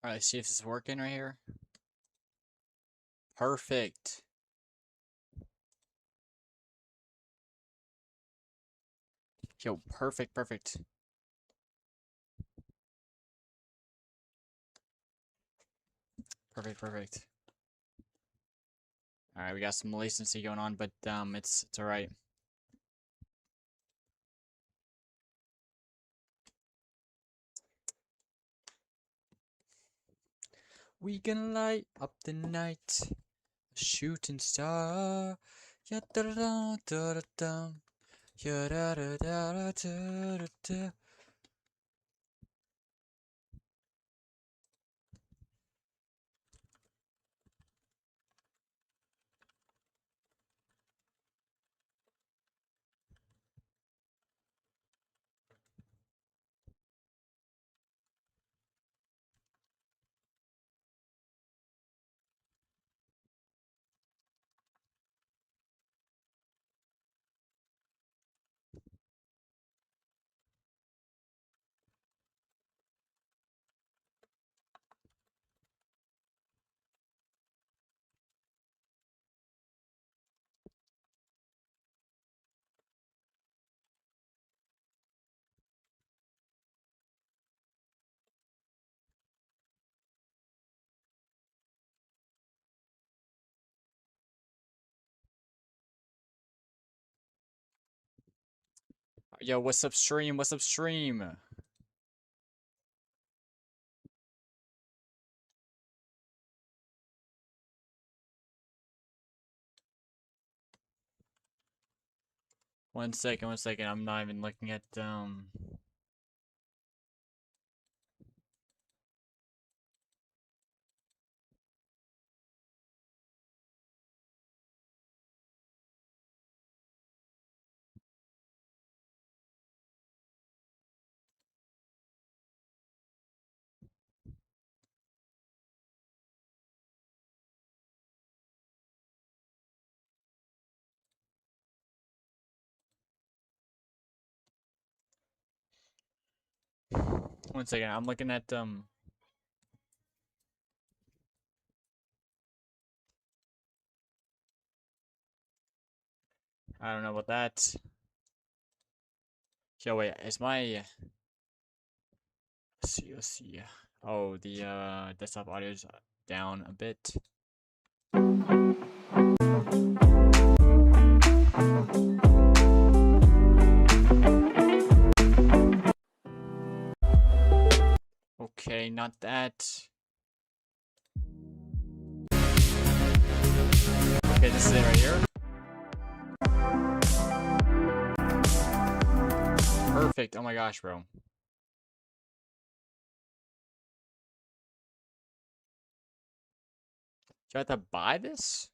Alright, see if this is working right here. Perfect. Yo, perfect. Perfect, perfect. Alright, we got some latency going on, but it's alright. We can light up the night, a shooting star. Ya da da da da da da. Ya da da da da da da. Yo, what's up, stream? What's up, stream? One second. I'm not even looking at one second. I'm looking at I don't know about that. Yo, wait, is my let's see. Oh, the desktop audio's down a bit. Okay, not that. Okay, this is it right here. Perfect. Oh my gosh, bro. Do I have to buy this?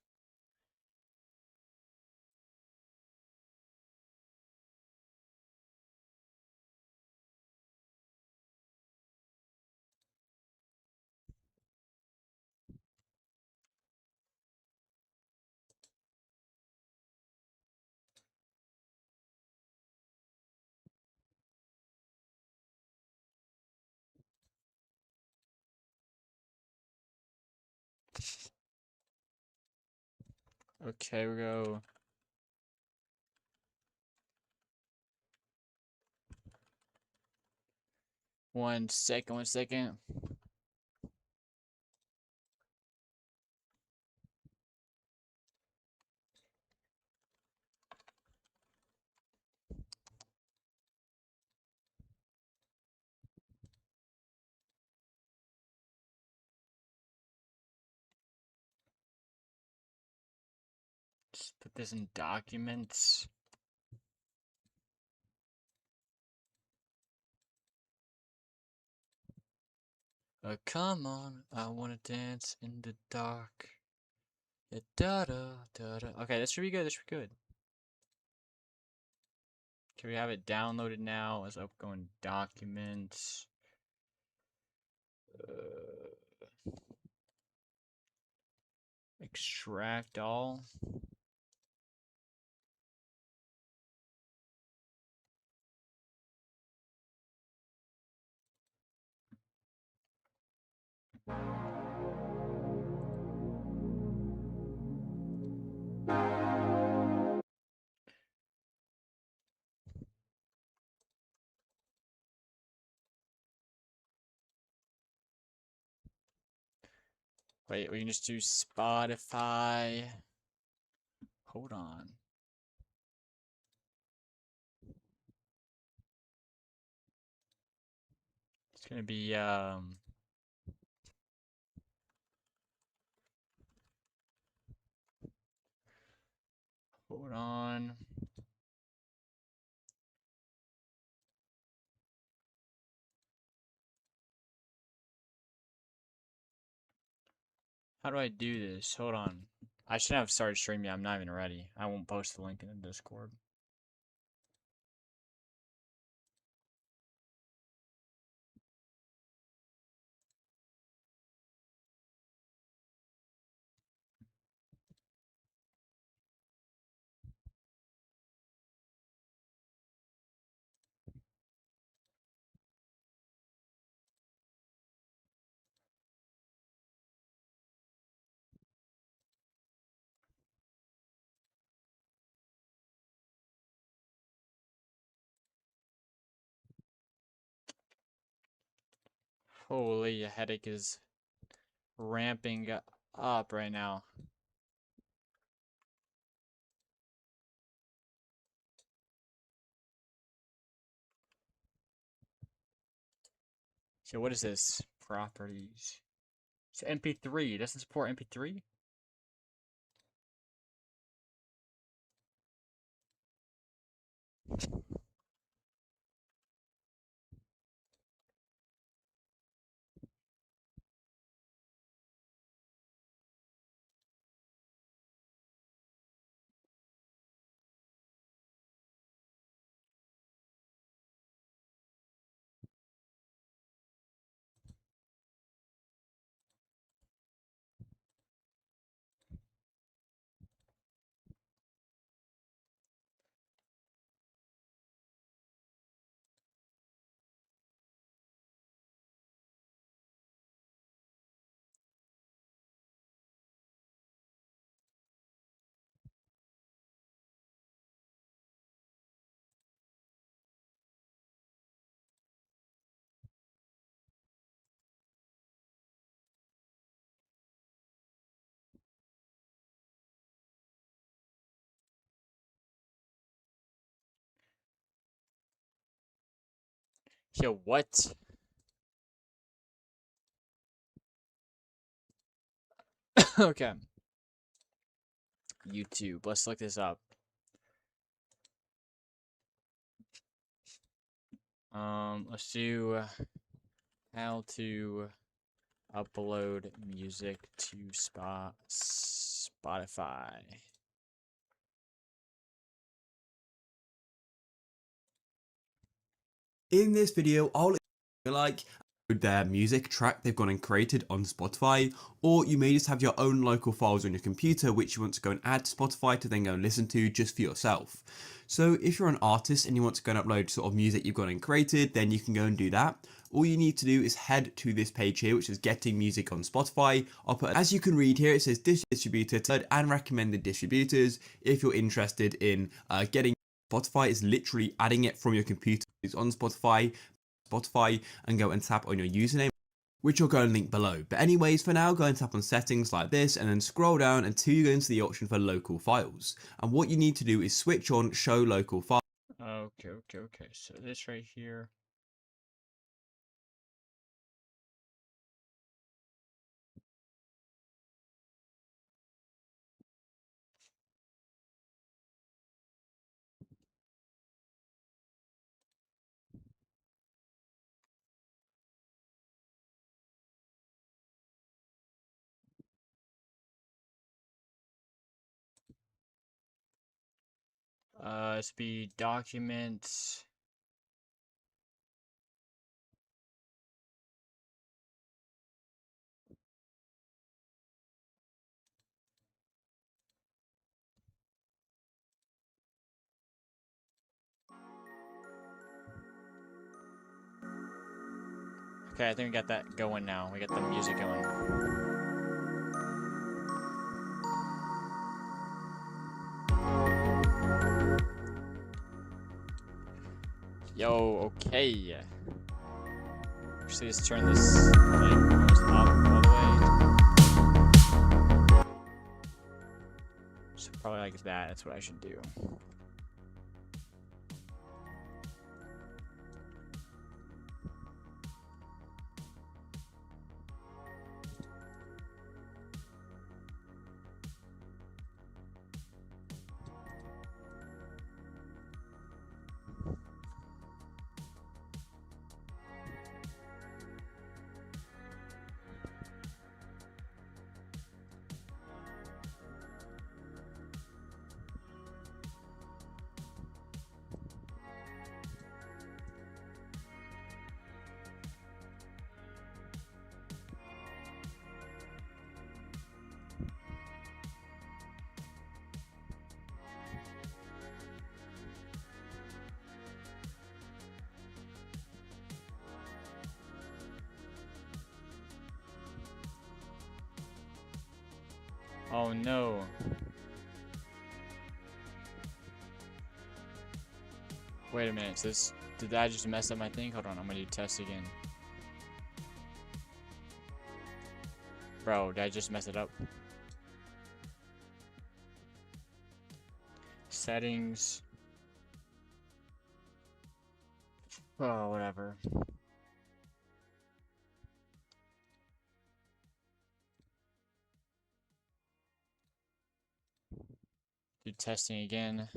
Okay, we go. One second. Just put this in documents. Come on, I wanna dance in the dark. Yeah, da da da da. Okay, this should be good. Okay, we have it downloaded now. Let's go in documents. Extract all. Wait, we can just do Spotify. Hold on. It's gonna be hold on. How do I do this? Hold on. I should have started streaming. I'm not even ready. I won't post the link in the Discord. Holy, a headache is ramping up right now. So what is this? Properties. So MP3. It doesn't support MP3? Yo, what? Okay. YouTube. Let's look this up. Let's do how to upload music to Spotify. In this video, I'll like their music track they've gone and created on Spotify, or you may just have your own local files on your computer which you want to go and add to Spotify to then go and listen to just for yourself. So if you're an artist and you want to go and upload sort of music you've gone and created, then you can go and do that. All you need to do is head to this page here, which is getting music on Spotify. As you can read here, it says distributor and recommended distributors if you're interested in getting. Spotify is literally adding it from your computer. It's on Spotify, and go and tap on your username, which you'll go and link below. But anyways, for now, go and tap on settings like this and then scroll down until you go into the option for local files. And what you need to do is switch on show local files. Okay. So this right here. It's be documents. Okay, I think we got that going now. We got the music going. Yo, okay. Actually, let's turn this like almost up all the way. So probably like that. That's what I should do. Oh no. Wait a minute. Did that just mess up my thing? Hold on, I'm gonna do test again. Bro, did I just mess it up? Settings. Oh, whatever. Do testing again.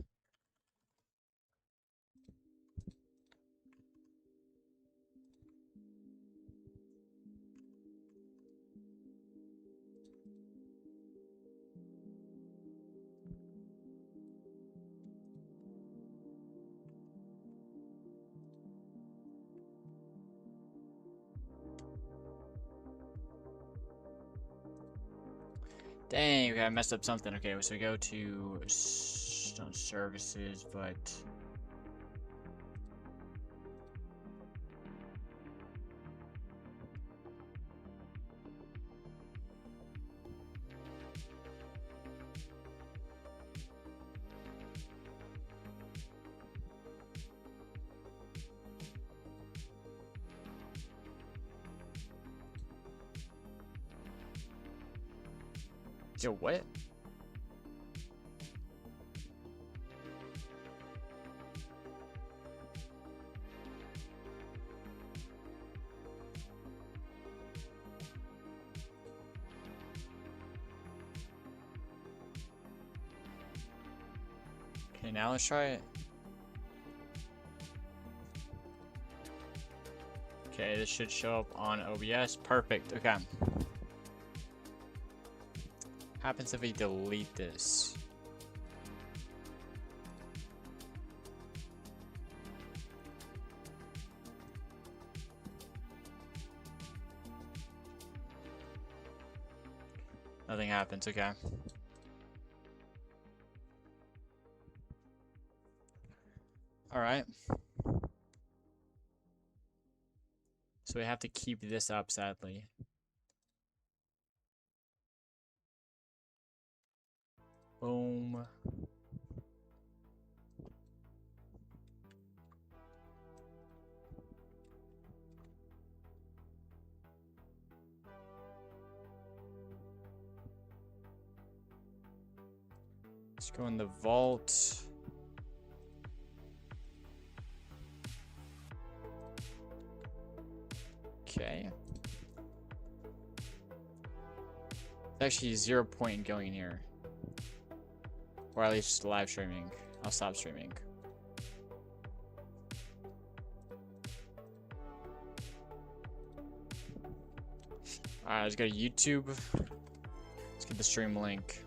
Dang, okay, I messed up something. Okay, so we go to not services, but yo, what? Okay, now let's try it. Okay, this should show up on OBS. Perfect. Okay. Happens if we delete this? Nothing happens. Okay. All right. So we have to keep this up, sadly. Boom. Let's go in the vault. Okay. There's actually 0 point in going here. Or at least live streaming. I'll stop streaming. Alright, let's go to YouTube. Let's get the stream link.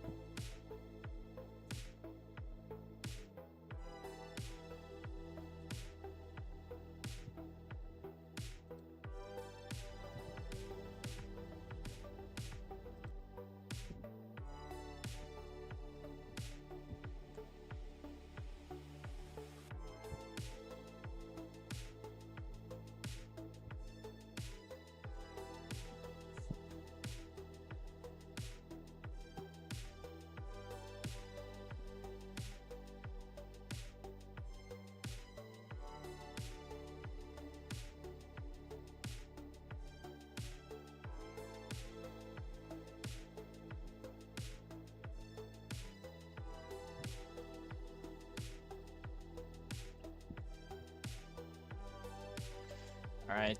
Alright,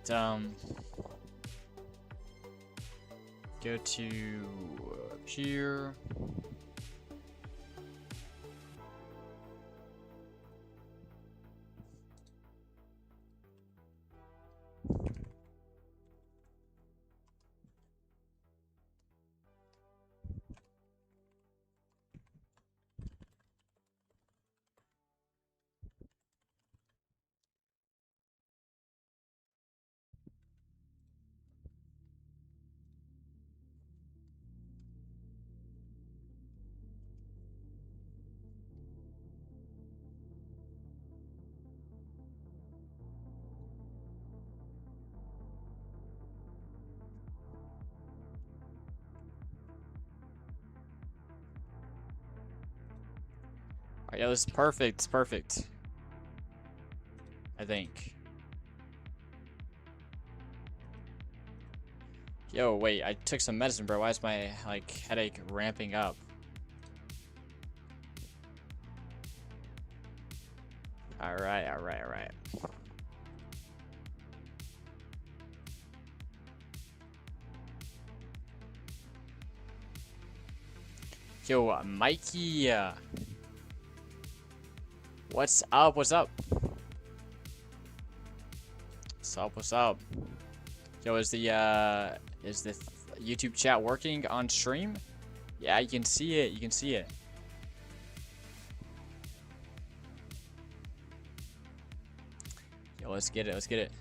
go to here. Alright, yeah, this is perfect. It's perfect. I think. Yo, wait, I took some medicine, bro. Why is my, like, headache ramping up? Alright, alright, alright. Yo, Mikey. What's up? What's up? What's up? What's up? Yo, is the YouTube chat working on stream? Yeah, you can see it. You can see it. Yo, let's get it. Let's get it.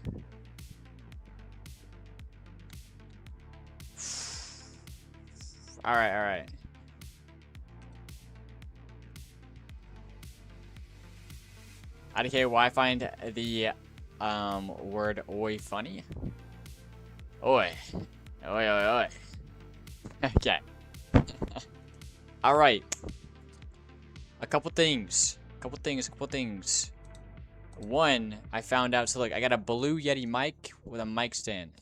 All right, all right. IDK, why find the word oi funny? Oi. Oi, oi, oi. Okay. Alright. A couple things. One, I found out, so look, I got a blue Yeti mic with a mic stand.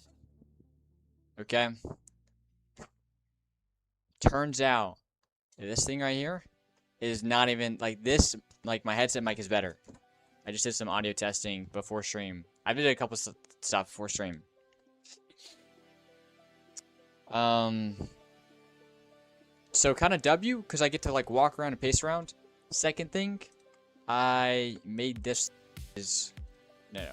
Okay? Turns out, this thing right here is not even, like this, like my headset mic is better. I just did some audio testing before stream. I did a couple stuff before stream. So kind of W, because I get to like walk around and pace around. Second thing, I made this is no.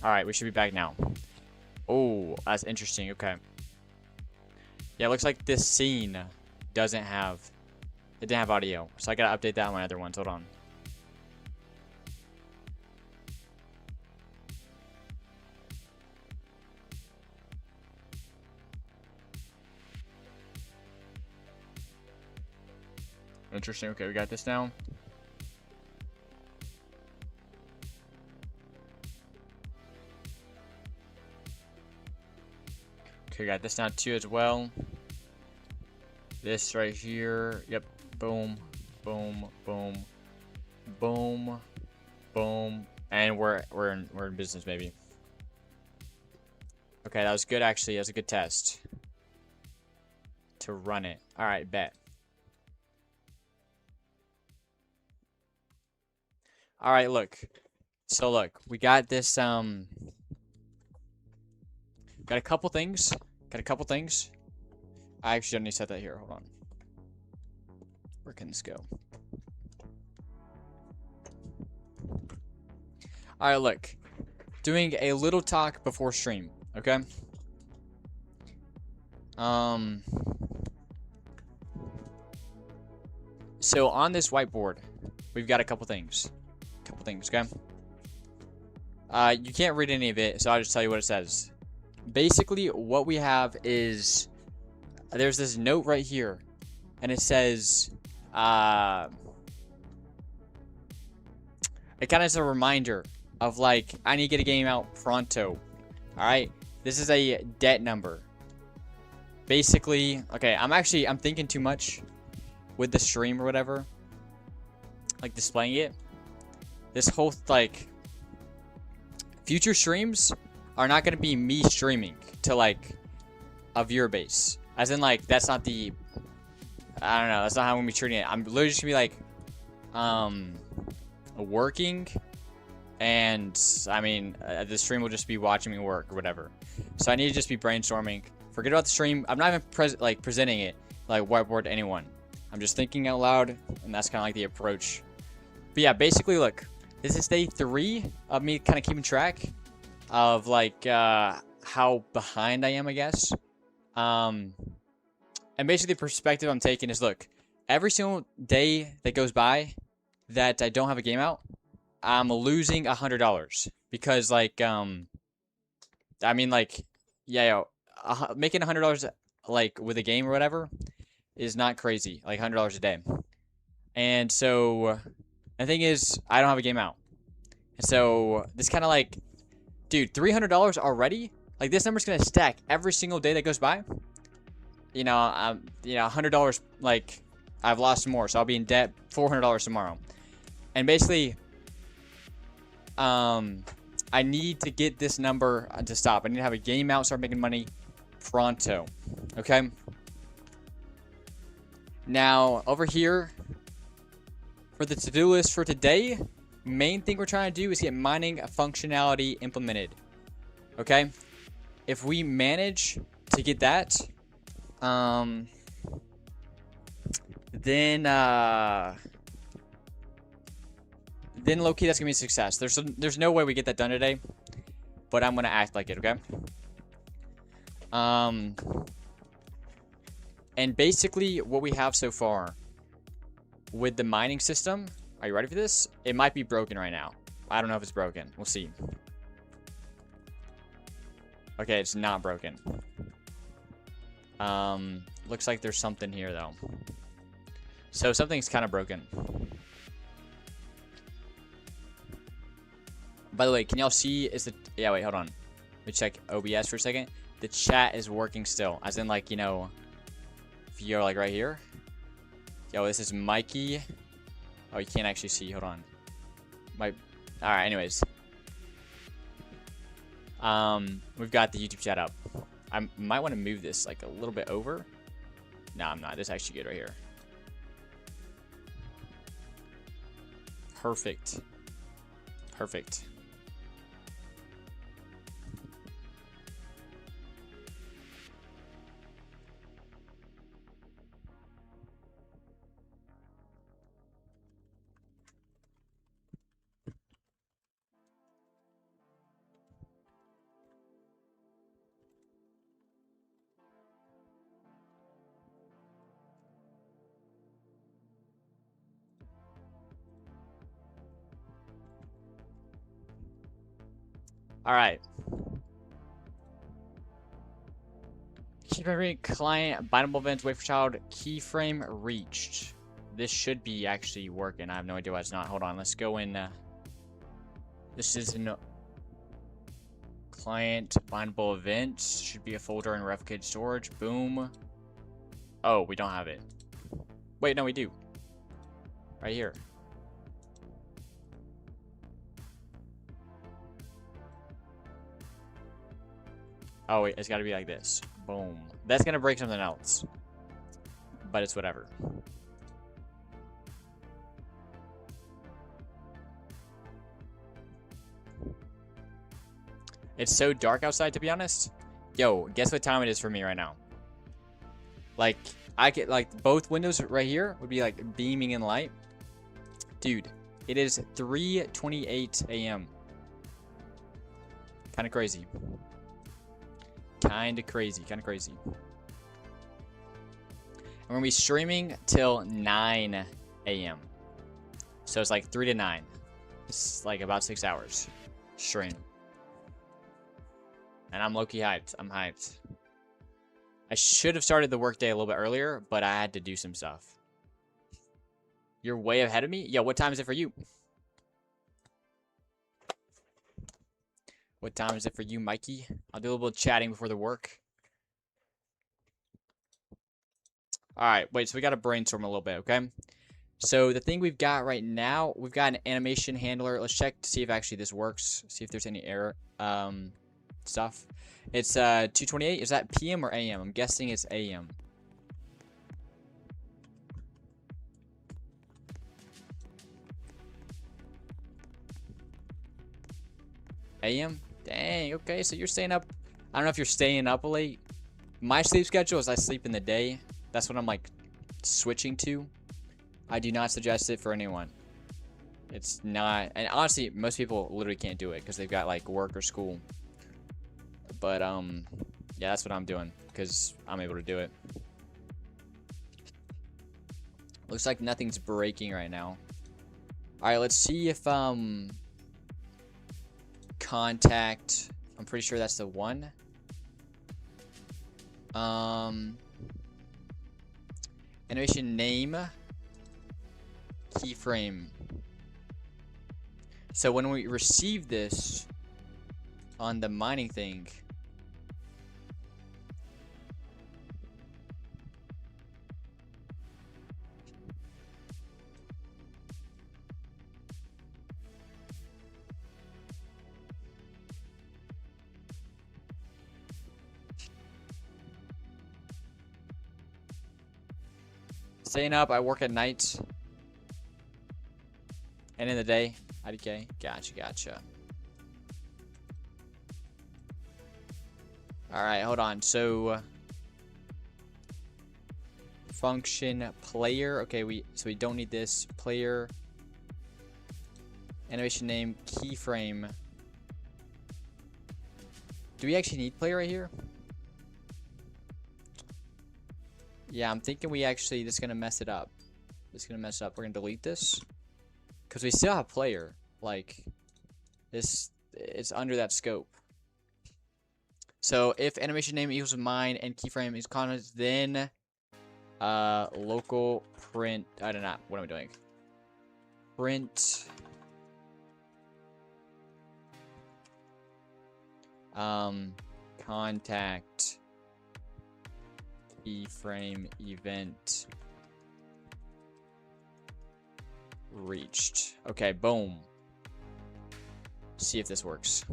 Alright, we should be back now. Oh, that's interesting. Okay. Yeah, it looks like this scene doesn't have... It didn't have audio. So I gotta update that on my other ones. Hold on. Interesting. Okay, we got this now. Okay, got this now too as well. This right here. Yep. Boom. Boom. Boom. Boom. Boom. And we're in business, baby. Okay, that was good actually. That was a good test. To run it. Alright, bet. Alright, look. So look, we got this got a couple things. I actually don't need to set that here. Hold on. Where can this go? Alright, look. Doing a little talk before stream, okay? So on this whiteboard, we've got a couple things. Okay? You can't read any of it, so I'll just tell you what it says. Basically, what we have is there's this note right here, and it says, it kind of is a reminder of like, I need to get a game out pronto. All right, this is a debt number. Basically, okay, I'm thinking too much with the stream or whatever, like displaying it. This whole like future streams are not gonna be me streaming to like a viewer base, as in like that's not the, I don't know, that's not how I'm gonna be treating it. I'm literally just gonna be like working, and I mean the stream will just be watching me work or whatever. So I need to just be brainstorming. Forget about the stream. I'm not even presenting it like whiteboard to anyone. I'm just thinking out loud, and that's kind of like the approach. But yeah, basically, look, this is day 3 of me kind of keeping track of like how behind I am, I guess. And basically the perspective I'm taking is, look, every single day that goes by that I don't have a game out, I'm losing $100 because like I mean like yeah, making $100 like with a game or whatever is not crazy, like $100 a day. And so the thing is, I don't have a game out, and so this kind of like, dude, $300 already, like this number's gonna stack every single day that goes by. You know, $100, like I've lost more, so I'll be in debt $400 tomorrow. And basically I need to get this number to stop. I need to have a game out, start making money pronto. Okay, now over here for the to-do list for today, main thing we're trying to do is get mining functionality implemented. Okay, if we manage to get that, then low-key that's gonna be a success. There's no way we get that done today, but I'm gonna act like it. Okay. And basically what we have so far with the mining system, are you ready for this? It might be broken right now. I don't know if it's broken. We'll see. Okay, it's not broken. Looks like there's something here though. So something's kind of broken. By the way, can y'all see, yeah, wait, hold on. Let me check OBS for a second. The chat is working still, as in like, you know, if you're like right here. Yo, this is Mikey. Oh, you can't actually see, hold on. Alright, anyways. We've got the YouTube chat up. I might want to move this like a little bit over. No, I'm not. This is actually good right here. Perfect. Perfect. All right. Keep every client bindable events. Wait for child keyframe reached. This should be actually working. I have no idea why it's not. Hold on. Let's go in. This is an client bindable events. Should be a folder in replicated storage. Boom. Oh, we don't have it. Wait, no, we do. Right here. Oh, wait, it's got to be like this. Boom. That's going to break something else. But it's whatever. It's so dark outside, to be honest. Yo, guess what time it is for me right now? Like, I get, like, both windows right here would be, like, beaming in light. Dude, it is 3:28 a.m. Kind of crazy. Kind of crazy. And we're going to be streaming till 9 a.m. So it's like 3 to 9. It's like about 6 hours straight. And I'm low-key hyped. I'm hyped. I should have started the workday a little bit earlier, but I had to do some stuff. You're way ahead of me? Yeah, what time is it for you? What time is it for you, Mikey? I'll do a little bit of chatting before the work. Alright, wait, so we got to brainstorm a little bit, okay? So the thing we've got right now, we've got an animation handler. Let's check to see if actually this works. See if there's any error stuff. It's 2:28. Is that PM or AM? I'm guessing it's AM. AM? Dang, okay, so you're staying up. I don't know if you're staying up late. My sleep schedule is I sleep in the day. That's what I'm like switching to. I do not suggest it for anyone. It's not, and honestly, most people literally can't do it because they've got like work or school. But yeah, that's what I'm doing because I'm able to do it. Looks like nothing's breaking right now. All right, let's see if contact. I'm pretty sure that's the one. Animation name. Keyframe. So when we receive this on the mining thing, staying up, I work at night and in the day. IDK. Gotcha. Alright, hold on. So function player. Okay, so we don't need this. Player. Animation name. Keyframe. Do we actually need player right here? Yeah, I'm thinking we actually, this is gonna mess it up. We're gonna delete this. Because we still have player. Like, this, it's under that scope. So, if animation name equals mine and keyframe is constant, then local print, I don't know, what am I doing? Print contact keyframe event reached. Okay, boom. See if this works.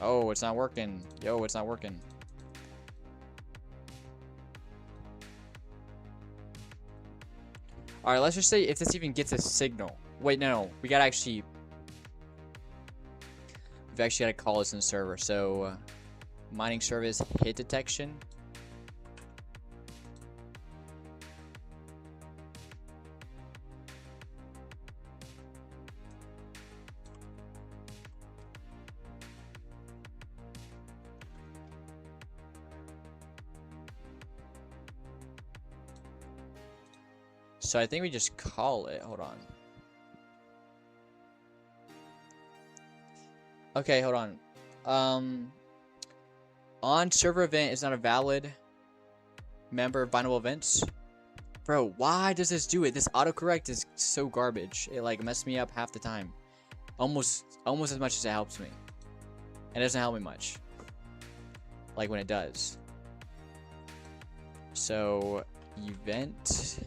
Oh, it's not working. Yo, it's not working. Alright, let's just say if this even gets a signal. Wait, no. We've actually got to call this in the server. So, mining service hit detection. So I think we just call it. Hold on. Okay, hold on. On server event is not a valid member of bindable events. Bro, why does this do it? This autocorrect is so garbage. It like messed me up half the time. Almost as much as it helps me. It doesn't help me much. Like when it does. So event.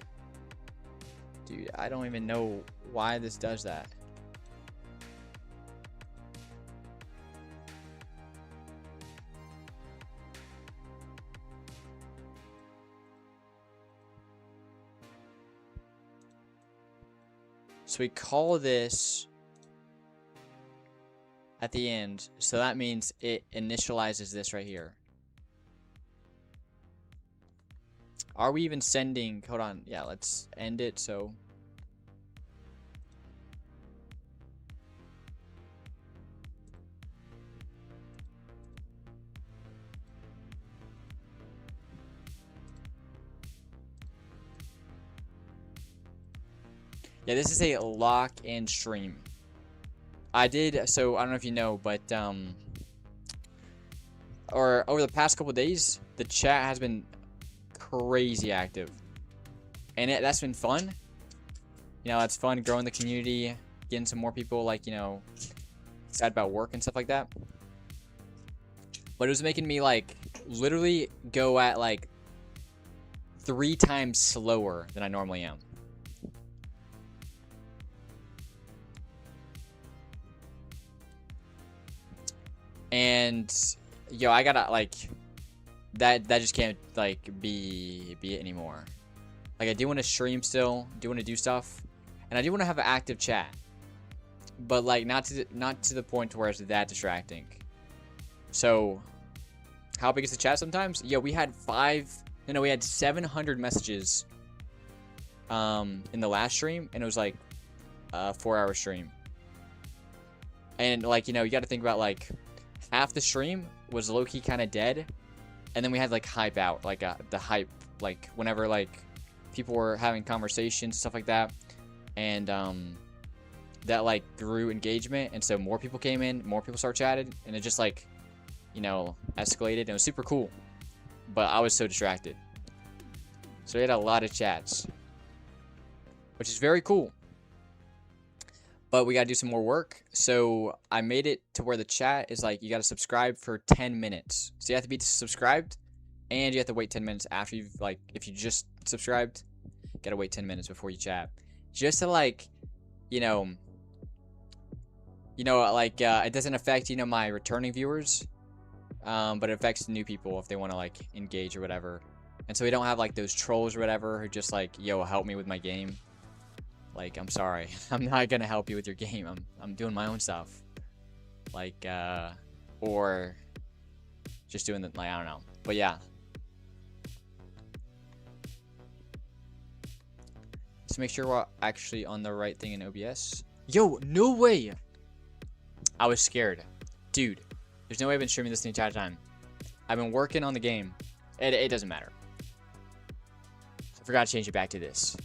Dude, I don't even know why this does that. So we call this at the end. So that means it initializes this right here. Are we even sending? Hold on. Yeah, let's end it. So Yeah, this is a lock-in stream. I did, so I don't know if you know, but or over the past couple days, the chat has been crazy active, and that's been fun. You know, it's fun growing the community, getting some more people, like, you know, excited about work and stuff like that. But it was making me, like, literally go at, like, 3 times slower than I normally am. And, yo, I gotta, like, that just can't, like, be it anymore. Like, I do want to stream still, do want to do stuff, and I do want to have an active chat. But, like, not to the point where it's that distracting. So, how big is the chat sometimes? Yo, we had 700 messages in the last stream, and it was like a 4-hour stream. And, like, you know, you got to think about, like, half the stream was low-key kind of dead, and then we had, like, hype out, like, the hype, like, whenever, like, people were having conversations, stuff like that, and that, like, grew engagement, and so more people came in, more people started chatting, and it just, like, you know, escalated, and it was super cool. But I was so distracted. So we had a lot of chats, which is very cool. But we gotta do some more work. So I made it to where the chat is like, you gotta subscribe for 10 minutes. So you have to be subscribed, and you have to wait 10 minutes after you've, like, if you just subscribed, you gotta wait 10 minutes before you chat. Just to, like, you know, like, it doesn't affect, you know, my returning viewers. But it affects new people if they want to, like, engage or whatever. And so we don't have, like, those trolls or whatever who just, like, yo, help me with my game. Like, I'm sorry. I'm not gonna help you with your game. I'm doing my own stuff. Like, or just doing the, like, I don't know. But yeah. Let's make sure we're actually on the right thing in OBS. Yo, no way! I was scared. Dude, there's no way I've been streaming this the entire time. I've been working on the game. It doesn't matter. I forgot to change it back to this.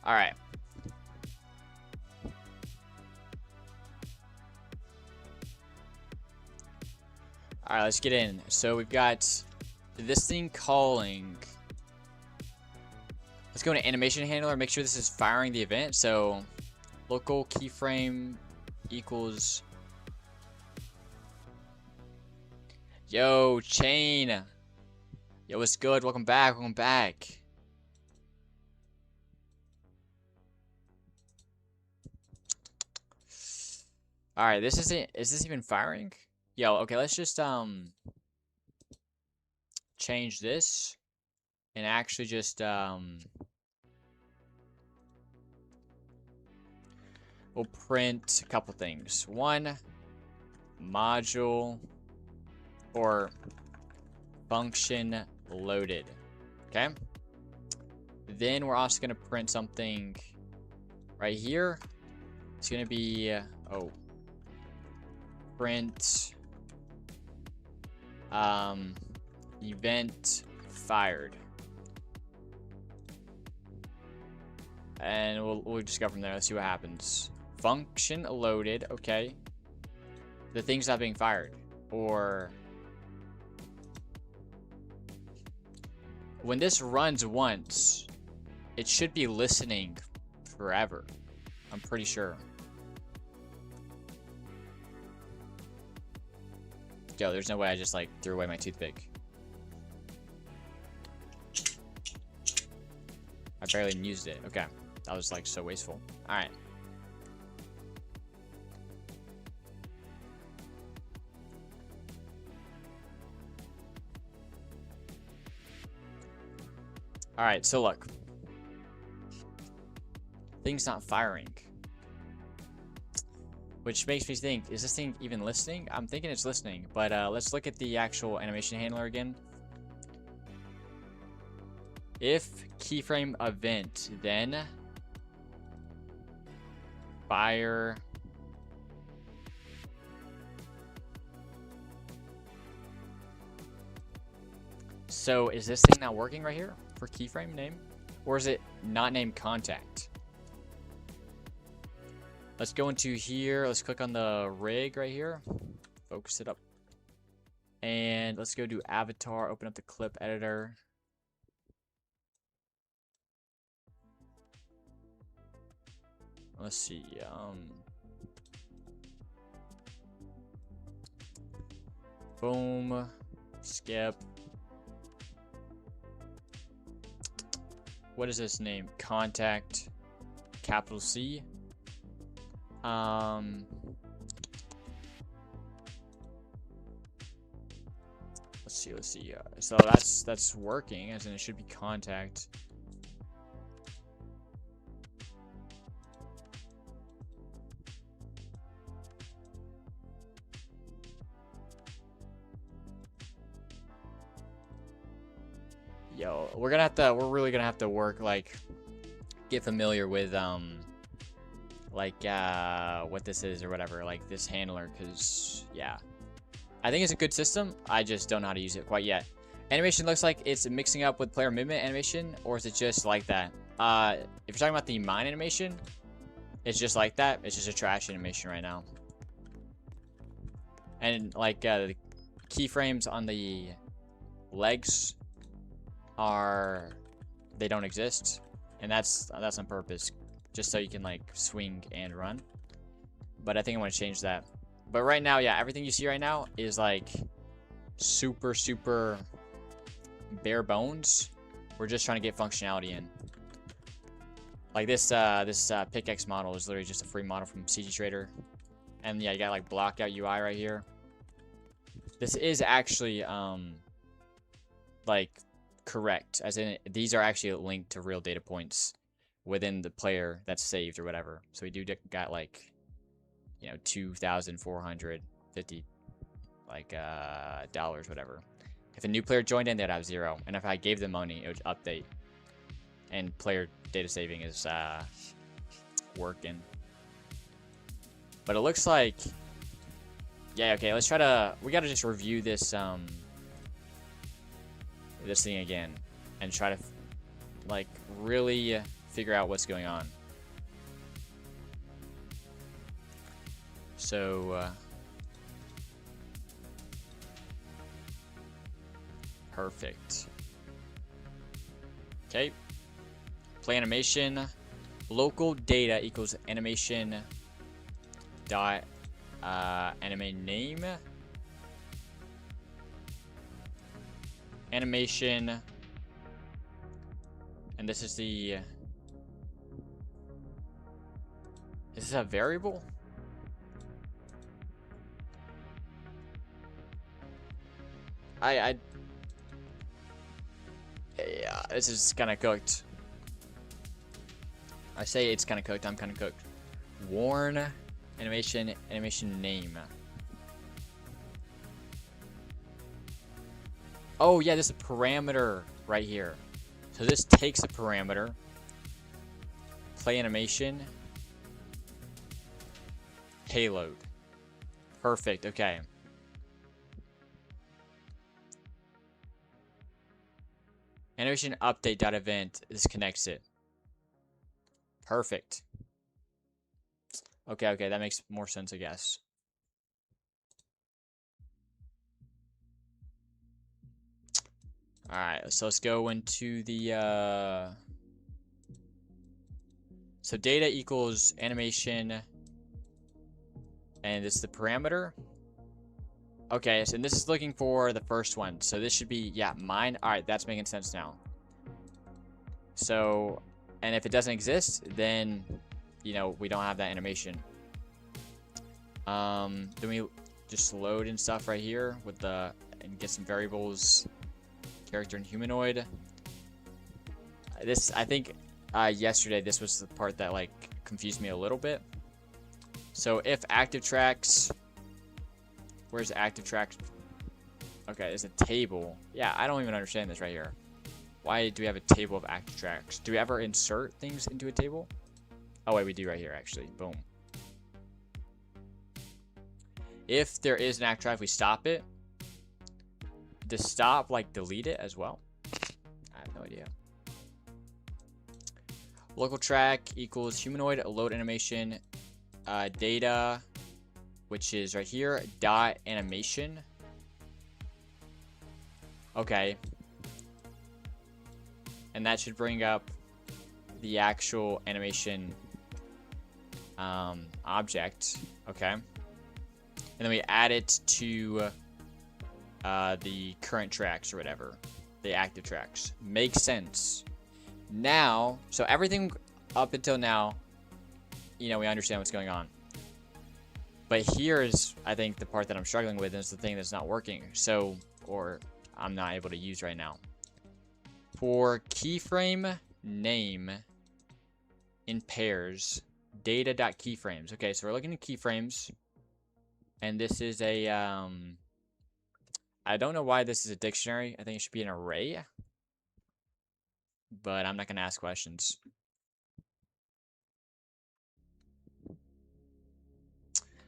All right. All right, let's get in. So we've got this thing calling. Let's go into animation handler. Make sure this is firing the event. So local keyframe equals. Yo, chain. Yo, what's good? Welcome back. Welcome back. All right, this isn't. Is this even firing? Yo, okay, let's just change this and actually just we'll print a couple things. One, module or function loaded. Okay. Then we're also gonna print something right here. It's gonna be print event fired, and we'll just go from there. Let's see what happens. Function loaded. Okay, the thing's not being fired, or when this runs once, it should be listening forever. I'm pretty sure. Yo, there's no way I just, like, threw away my toothpick. I barely used it. Okay. That was, like, so wasteful. Alright. Alright, so look. Thing's not firing. Which makes me think, is this thing even listening? I'm thinking it's listening, but let's look at the actual animation handler again. If keyframe event, then expire. So is this thing not working right here for keyframe name? Or is it not named contact? Let's go into here. Let's click on the rig right here. Focus it up. And let's go to avatar, open up the clip editor. Let's see. Boom. Skip. What is this name? Contact. Capital C. Let's see. So that's working, as in it should be contact. Yo, we're really gonna have to work, like, get familiar with what this is or whatever, like this handler, because yeah, I think it's a good system. I just don't know how to use it quite yet. Animation looks like it's mixing up with player movement animation, or is it just like that? If you're talking about the mine animation, it's just like that. It's just a trash animation right now. And like the keyframes on the legs they don't exist, and that's on purpose, just so you can like swing and run. But I think I want to change that. But right now, yeah, everything you see right now is like super bare bones. We're just trying to get functionality in. Like this pickaxe model is literally just a free model from CG Trader. And yeah, you got like block out UI right here. This is actually like correct, as in these are actually linked to real data points within the player that's saved or whatever. So we do got like, you know, 2,450 like dollars, whatever. If a new player joined in, they'd have 0, and if I gave them money, it would update. And player data saving is working. But it looks like, yeah, okay, let's try to, we gotta just review this this thing again and try to like really figure out what's going on. So perfect. Okay, play animation, local data equals animation dot anime name, animation, and this is the, is this a variable? Yeah, this is kind of cooked. I say it's kind of cooked. I'm kind of cooked. Worn animation name. Oh yeah, there's a parameter right here. So this takes a parameter. Play animation. Payload. Perfect. Okay. Animation update.event. This connects it. Perfect. Okay, that makes more sense, I guess. Alright, so let's go into the so data equals animation, and this is the parameter. Okay, so this is looking for the first one. So this should be, yeah, mine. Alright, that's making sense now. So, and if it doesn't exist, then, you know, we don't have that animation. Then we just load and stuff right here with the, and get some variables, character and humanoid. This, I think, yesterday, this was the part that, like, confused me a little bit. So if active tracks, where's active tracks? Okay, there's a table. Yeah, I don't even understand this right here. Why do we have a table of active tracks? Do we ever insert things into a table? Oh wait, we do right here actually. Boom. If there is an active track, we stop it. To stop, like, delete it as well. I have no idea. Local track equals humanoid load animation data, which is right here, dot animation. Okay. And that should bring up the actual animation object. Okay. And then we add it to the current tracks or whatever. The active tracks. Makes sense. Now, so everything up until now, you know, we understand what's going on. But here is, I think, the part that I'm struggling with, and it's the thing that's not working. So, or I'm not able to use right now. For keyframe name in pairs, data.keyframes. Okay, so we're looking at keyframes. And this is a, I don't know why this is a dictionary. I think it should be an array. But I'm not going to ask questions.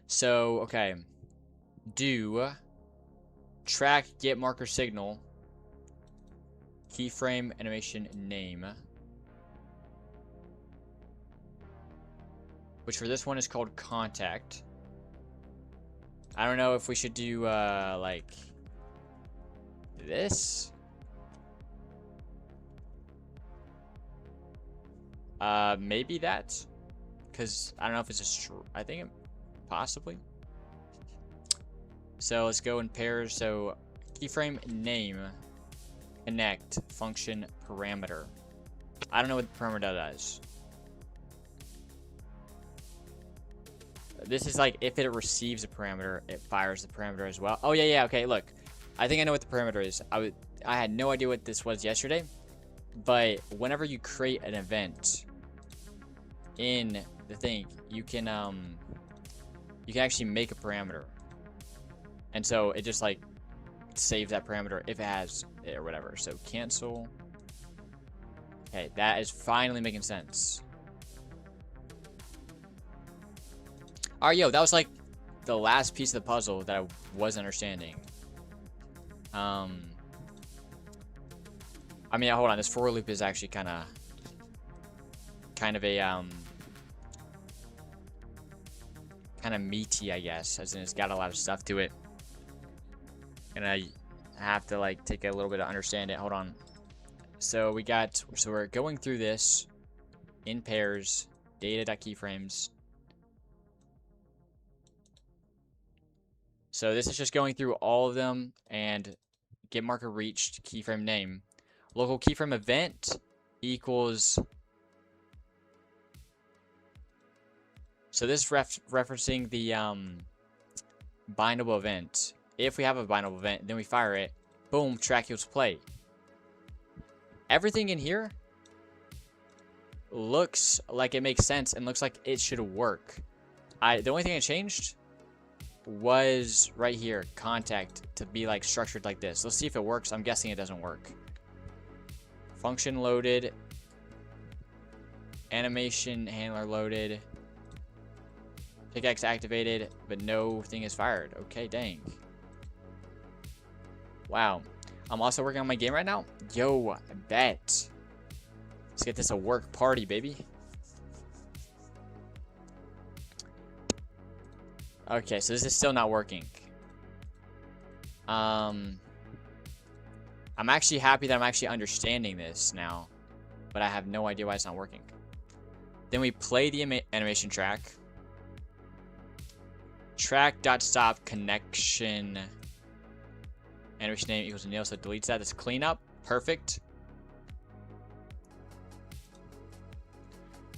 So, okay. Do track get marker signal keyframe animation name, which for this one is called contact. I don't know if we should do like this. Maybe that, because I don't know if it's I think it possibly. So let's go in pairs. So keyframe name connect function parameter. I don't know what the parameter does. This is like if it receives a parameter, it fires the parameter as well. Oh yeah, okay. Look, I think I know what the parameter is. I had no idea what this was yesterday, but whenever you create an event in the thing, you can actually make a parameter, and so it just like saves that parameter if it has it or whatever. So cancel. Okay, that is finally making sense. All right, yo, that was like the last piece of the puzzle that I was understanding. I mean, hold on. This for loop is actually kind of a kind of meaty, I guess, as in it's got a lot of stuff to it, and I have to like take a little bit to understand it. Hold on. So we're going through this in pairs, data.keyframes. So this is just going through all of them, and get marker reached keyframe name. Local keyframe event equals. So this referencing the bindable event. If we have a bindable event, then we fire it. Boom, track equals play. Everything in here looks like it makes sense and looks like it should work. The only thing I changed was right here, contact, to be like structured like this. Let's see if it works. I'm guessing it doesn't work. Function loaded. Animation handler loaded. Pickaxe activated, but no thing is fired. Okay, dang. Wow. I'm also working on my game right now. Yo, I bet. Let's get this a work party, baby. Okay, so this is still not working. I'm actually happy that I'm actually understanding this now, but I have no idea why it's not working. Then we play the animation track. Track.stop connection. Animation name equals nil, so it deletes that. That's cleanup. Perfect.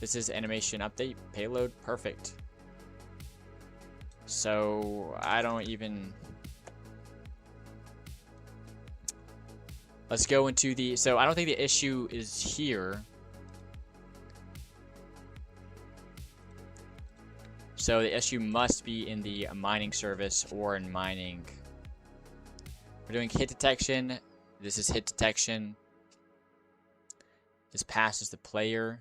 This is animation update. Payload. Perfect. So I don't even. Let's go into the. So I don't think the issue is here. So the issue must be in the mining service or in mining. We're doing hit detection. This is hit detection. This passes the player.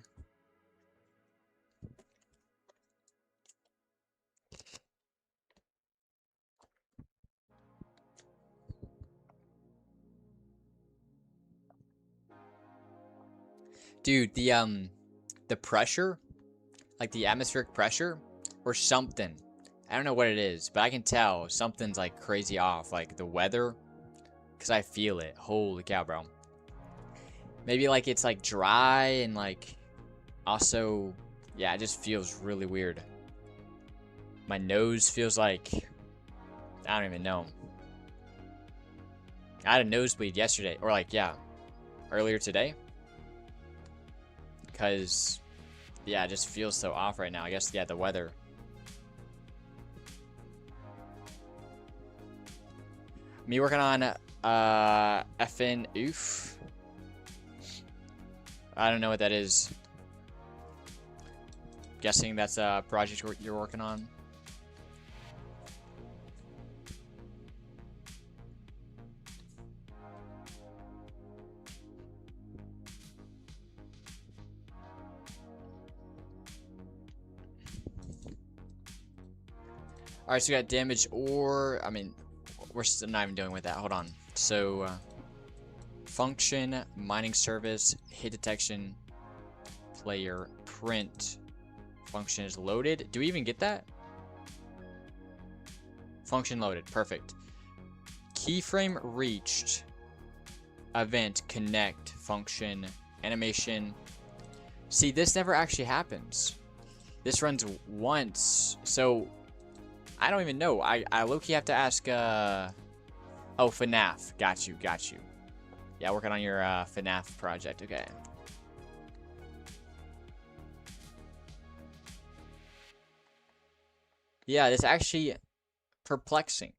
Dude, the pressure, like the atmospheric pressure or something. I don't know what it is, but I can tell something's like crazy off, like the weather, because I feel it. Holy cow, bro. Maybe like it's like dry and like also, yeah, it just feels really weird. My nose feels like, I don't even know. I had a nosebleed yesterday, or like, yeah, earlier today. Because, yeah, it just feels so off right now. I guess, yeah, the weather. Me working on FN oof. I don't know what that is. Guessing that's a project you're working on. Alright, so we got damage or, I mean, we're still not even dealing with that. Hold on. So, function, mining service, hit detection, player, print. Function is loaded. Do we even get that? Function loaded. Perfect. Keyframe reached. Event, connect, function, animation. See, this never actually happens. This runs once, so I don't even know. I low-key have to ask, oh, FNAF. Got you. Yeah, working on your FNAF project. Okay. Yeah, it's actually perplexing.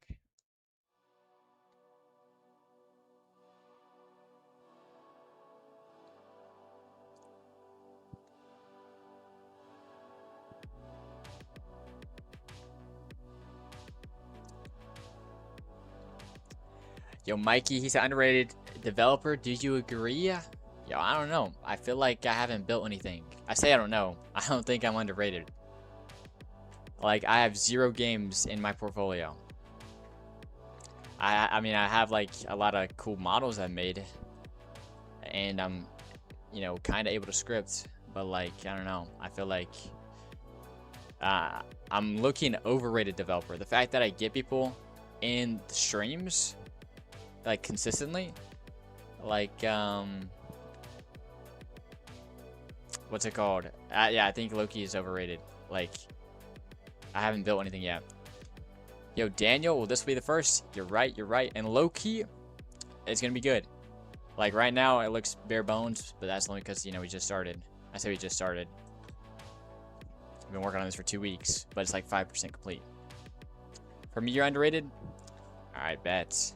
Yo, Mikey, he's an underrated developer. Do you agree? Yo, I don't know. I feel like I haven't built anything. I say I don't know. I don't think I'm underrated. Like, I have 0 games in my portfolio. I mean, I have, like, a lot of cool models I've made. And I'm, you know, kind of able to script. But, like, I don't know. I feel like I'm looking overrated developer. The fact that I get people in the streams, like, consistently. Like, what's it called? Yeah, I think Loki is overrated. Like, I haven't built anything yet. Yo, Daniel, will this be the first? You're right. And Loki is going to be good. Like, right now, it looks bare bones, but that's only because, you know, we just started. I say we just started. I've been working on this for 2 weeks, but it's like 5% complete. For me, you're underrated? All right, bet.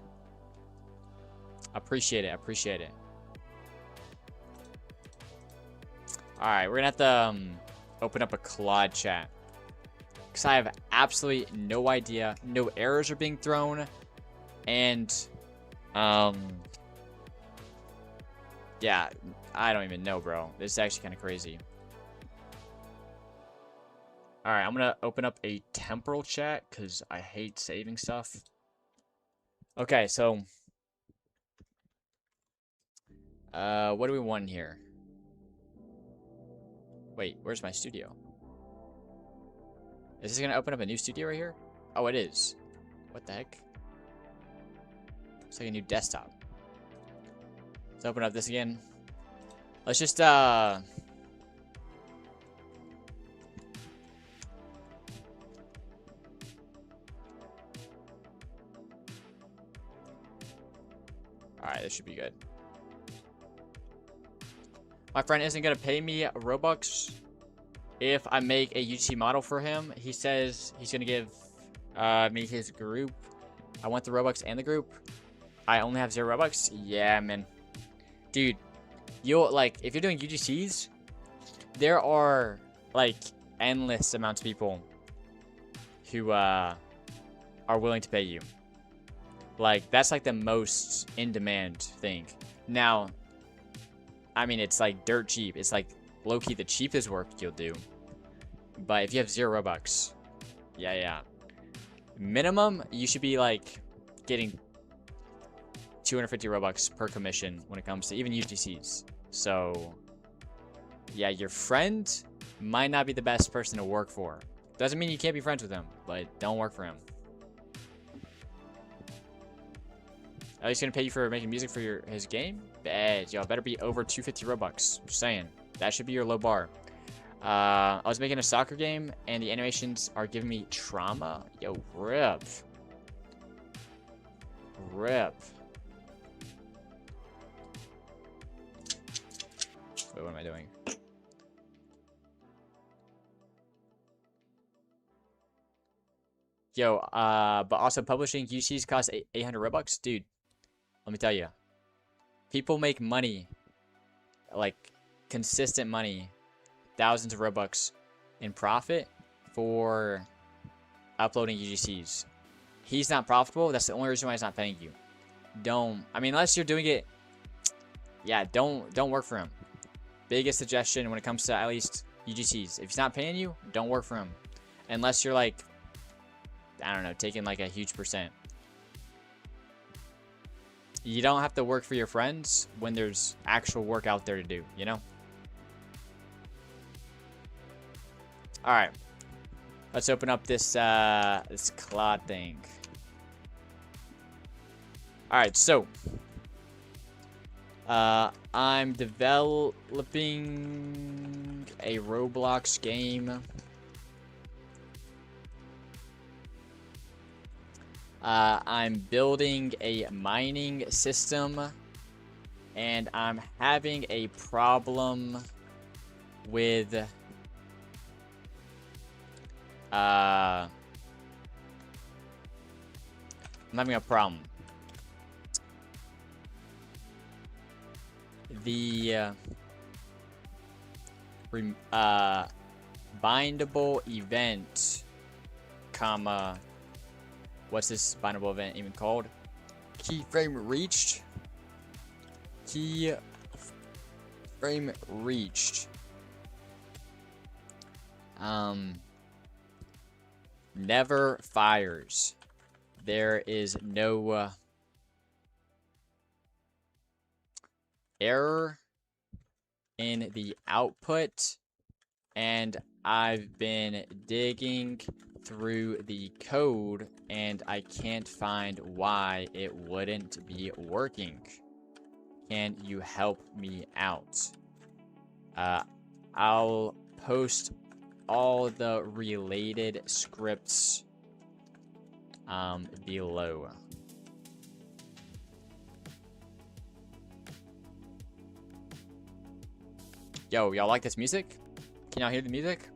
Appreciate it. All right, we're going to have to open up a Claude chat. Because I have absolutely no idea. No errors are being thrown. And, yeah, I don't even know, bro. This is actually kind of crazy. All right, I'm going to open up a temporal chat because I hate saving stuff. Okay, so, what do we want here? Wait, where's my studio? Is this going to open up a new studio right here? Oh, it is. What the heck? It's like a new desktop. Let's open up this again. Let's just, Alright, this should be good. My friend isn't going to pay me Robux if I make a UGC model for him. He says he's going to give me his group. I want the Robux and the group. I only have 0 Robux. Yeah, man. Dude, you'll, like, if you're doing UGCs, there are, like, endless amounts of people who are willing to pay you. Like, that's, like, the most in-demand thing. Now, I mean, it's, like, dirt cheap. It's, like, low-key the cheapest work you'll do. But if you have 0 Robux, yeah. Minimum, you should be, like, getting 250 Robux per commission when it comes to even UGCs. So, yeah, your friend might not be the best person to work for. Doesn't mean you can't be friends with him, but don't work for him. Oh, he's gonna pay you for making music for his game? Bad. Yo, better be over 250 Robux. Just saying. That should be your low bar. I was making a soccer game, and the animations are giving me trauma. Yo, rip. Rip. Wait, what am I doing? Yo, but also publishing UCs costs 800 Robux? Dude, let me tell you. People make money, like consistent money, thousands of Robux in profit for uploading UGCs. He's not profitable. That's the only reason why he's not paying you. I mean, unless you're doing it, yeah, don't work for him. Biggest suggestion when it comes to at least UGCs. If he's not paying you, don't work for him. Unless you're like, I don't know, taking like a huge percent. You don't have to work for your friends when there's actual work out there to do, you know? All right. Let's open up this this cloud thing. All right, so I'm developing a Roblox game. I'm building a mining system, and I'm having a problem with I'm having a problem. The bindable event, comma, what's this bindable event even called? Keyframe reached. Keyframe reached. Never fires. There is no error in the output, and I've been digging through the code and I can't find why it wouldn't be working. Can you help me out? I'll post all the related scripts below. Yo, y'all like this music? Can y'all hear the music?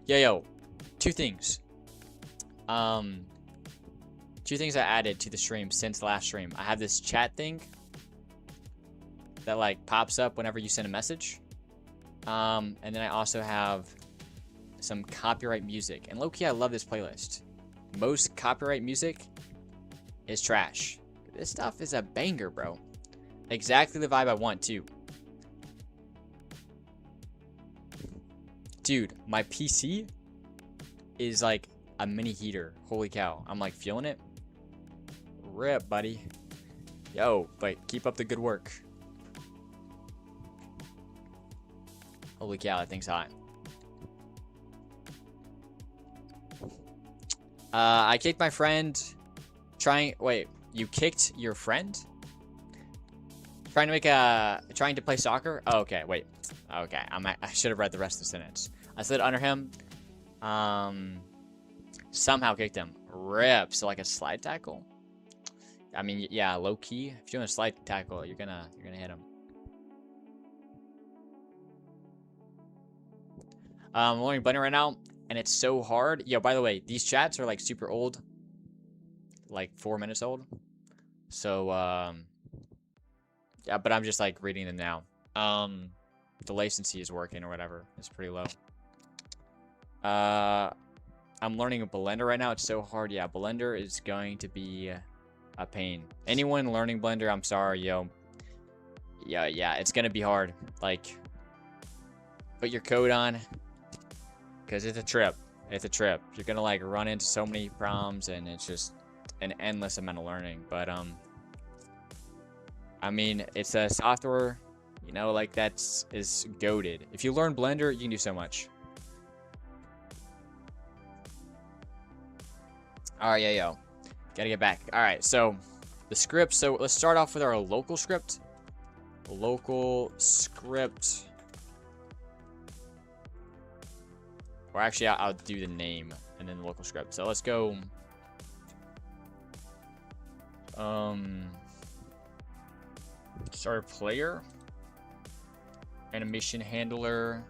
Yo, two things. Two things I added to the stream since last stream. I have this chat thing that like pops up whenever you send a message. And then I also have some copyright music. And low-key, I love this playlist. Most copyright music is trash. This stuff is a banger, bro. Exactly the vibe I want, too. Dude, my PC is like a mini heater. Holy cow. I'm like feeling it. Rip, buddy. Yo, but keep up the good work. Holy cow, that thing's hot. I kicked my friend. Wait, you kicked your friend? Trying to play soccer? Oh, okay, wait. Okay, I should have read the rest of the sentence. I slid under him. Somehow kicked him. Rip. So like a slide tackle? I mean, yeah, low key. If you're doing a slide tackle, you're gonna hit him. I'm learning Blender right now, and it's so hard. Yo, by the way, these chats are like super old. Like 4 minutes old. So, yeah, but I'm just like reading them now. The latency is working or whatever. It's pretty low. I'm learning Blender right now. It's so hard. Yeah, Blender is going to be a pain. Anyone learning Blender, I'm sorry, yo. Yeah, it's gonna be hard. Like, put your code on, because it's a trip. It's a trip. You're gonna like run into so many problems, and it's just an endless amount of learning. But I mean, it's a software. You know, like that's is goated. If you learn Blender, you can do so much. All right, yeah, yo. Gotta get back. All right, so the script. So let's start off with our local script. Local script. Or actually, I'll do the name and then the local script. So let's go. Start a player. Animation handler.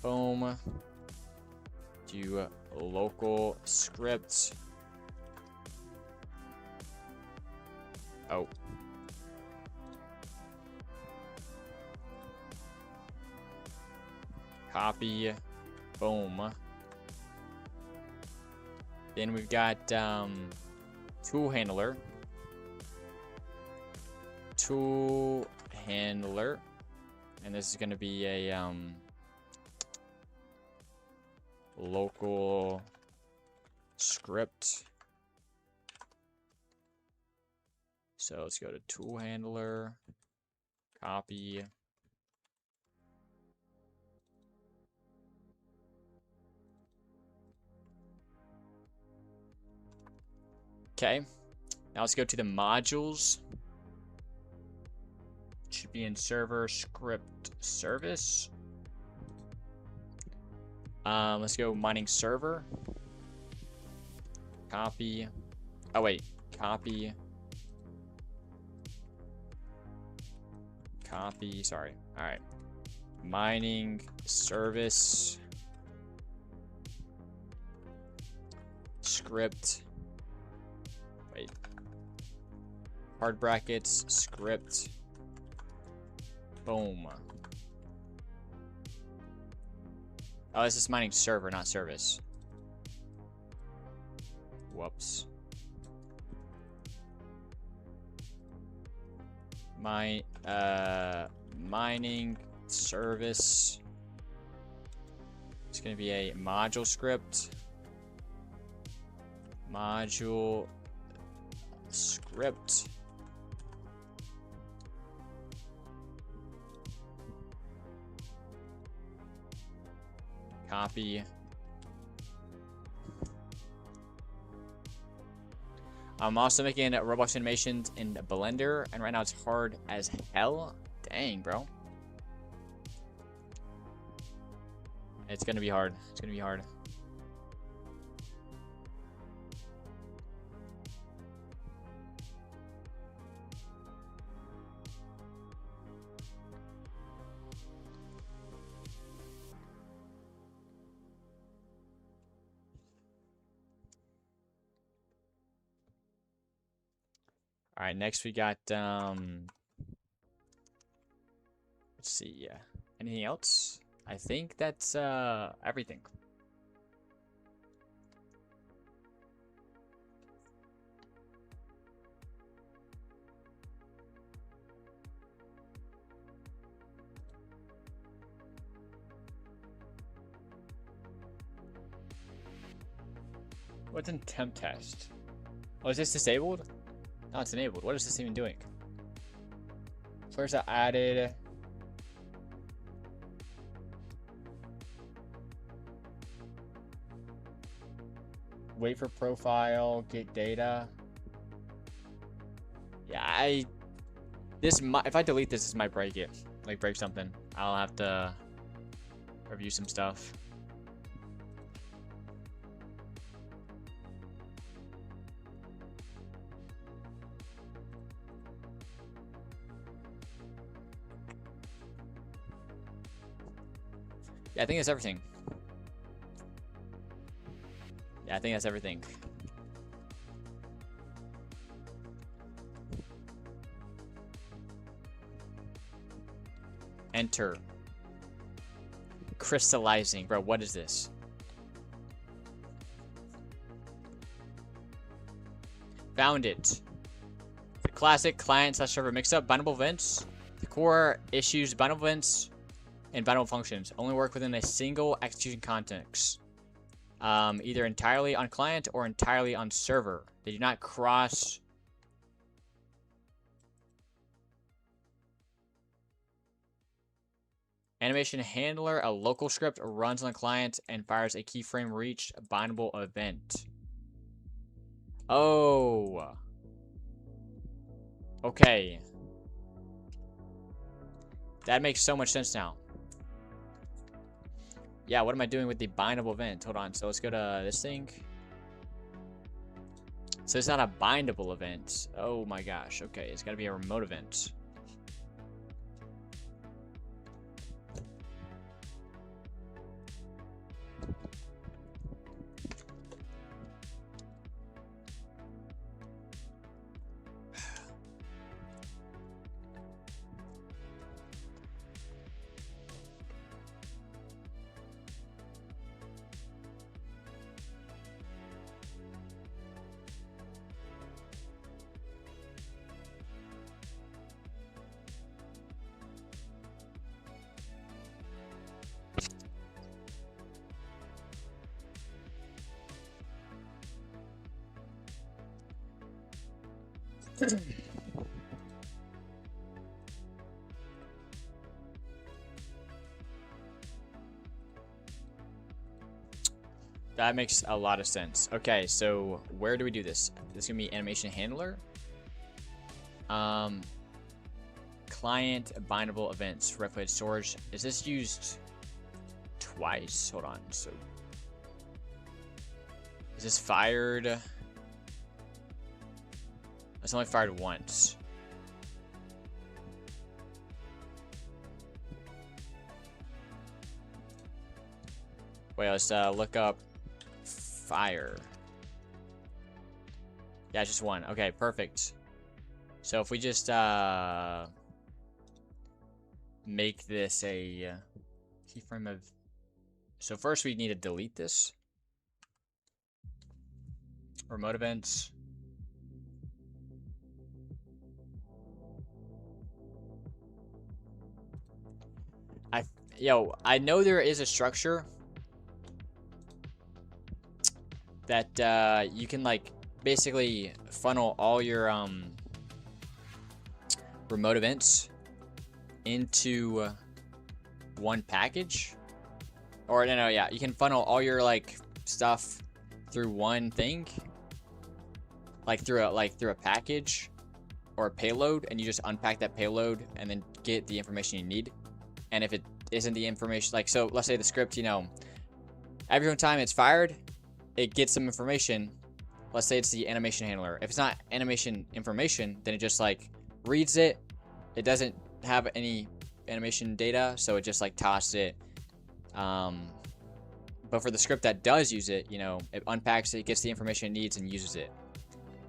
Boom. Do local script. Oh. Copy. Boom. Then we've got tool handler. Tool handler. And this is going to be a local script. So let's go to tool handler. Copy. Okay, now let's go to the modules. It should be in server script service. Let's go mining server. Copy. Oh wait, copy. Copy. Sorry. All right. Mining service script. Wait. Hard brackets, script. Boom. Oh, this is mining server, not service. Whoops. Mining service. It's gonna be a module script. Module script. Copy. I'm also making Roblox animations in Blender, and right now it's hard as hell. Dang, bro. It's gonna be hard. It's gonna be hard. All right, next we got let's see, anything else? I think that's everything. What's in temp test? Oh, is this disabled? No, it's enabled. What is this even doing? First I added. Wait for profile, get data. Yeah, if I delete this might break it. Like break something. I'll have to review some stuff. Yeah, I think that's everything. Yeah, I think that's everything. Enter. Crystallizing. Bro, what is this? Found it. The classic client/server mix-up. Bindable events. The core issues bindable events and bindable functions only work within a single execution context. Either entirely on client or entirely on server. They do not cross. Animation handler, a local script runs on the client and fires a keyframe reached bindable event. Oh. Okay. That makes so much sense now. Yeah, what am I doing with the bindable event? Hold on. So let's go to this thing. So it's not a bindable event. Oh my gosh. Okay, it's got to be a remote event. That makes a lot of sense. Okay, so where do we do this? This is gonna be animation handler. Client bindable events, replicated storage. Is this used twice? Hold on. So is this fired? It's only fired once. Wait, let's look up fire. Yeah, it's just one. Okay, perfect. So if we just make this a keyframe of... So first we need to delete this. Remote events. I know there is a structure that you can like basically funnel all your remote events into one package. Or no, yeah, you can funnel all your like stuff through one thing, like through a package or a payload, and you just unpack that payload and then get the information you need. And if it isn't the information, like, so let's say the script, you know, every time it's fired, it gets some information. Let's say it's the animation handler. If it's not animation information, then it just like reads it. It doesn't have any animation data, so it just like tosses it. But for the script that does use it, you know, it unpacks it, gets the information it needs, and uses it.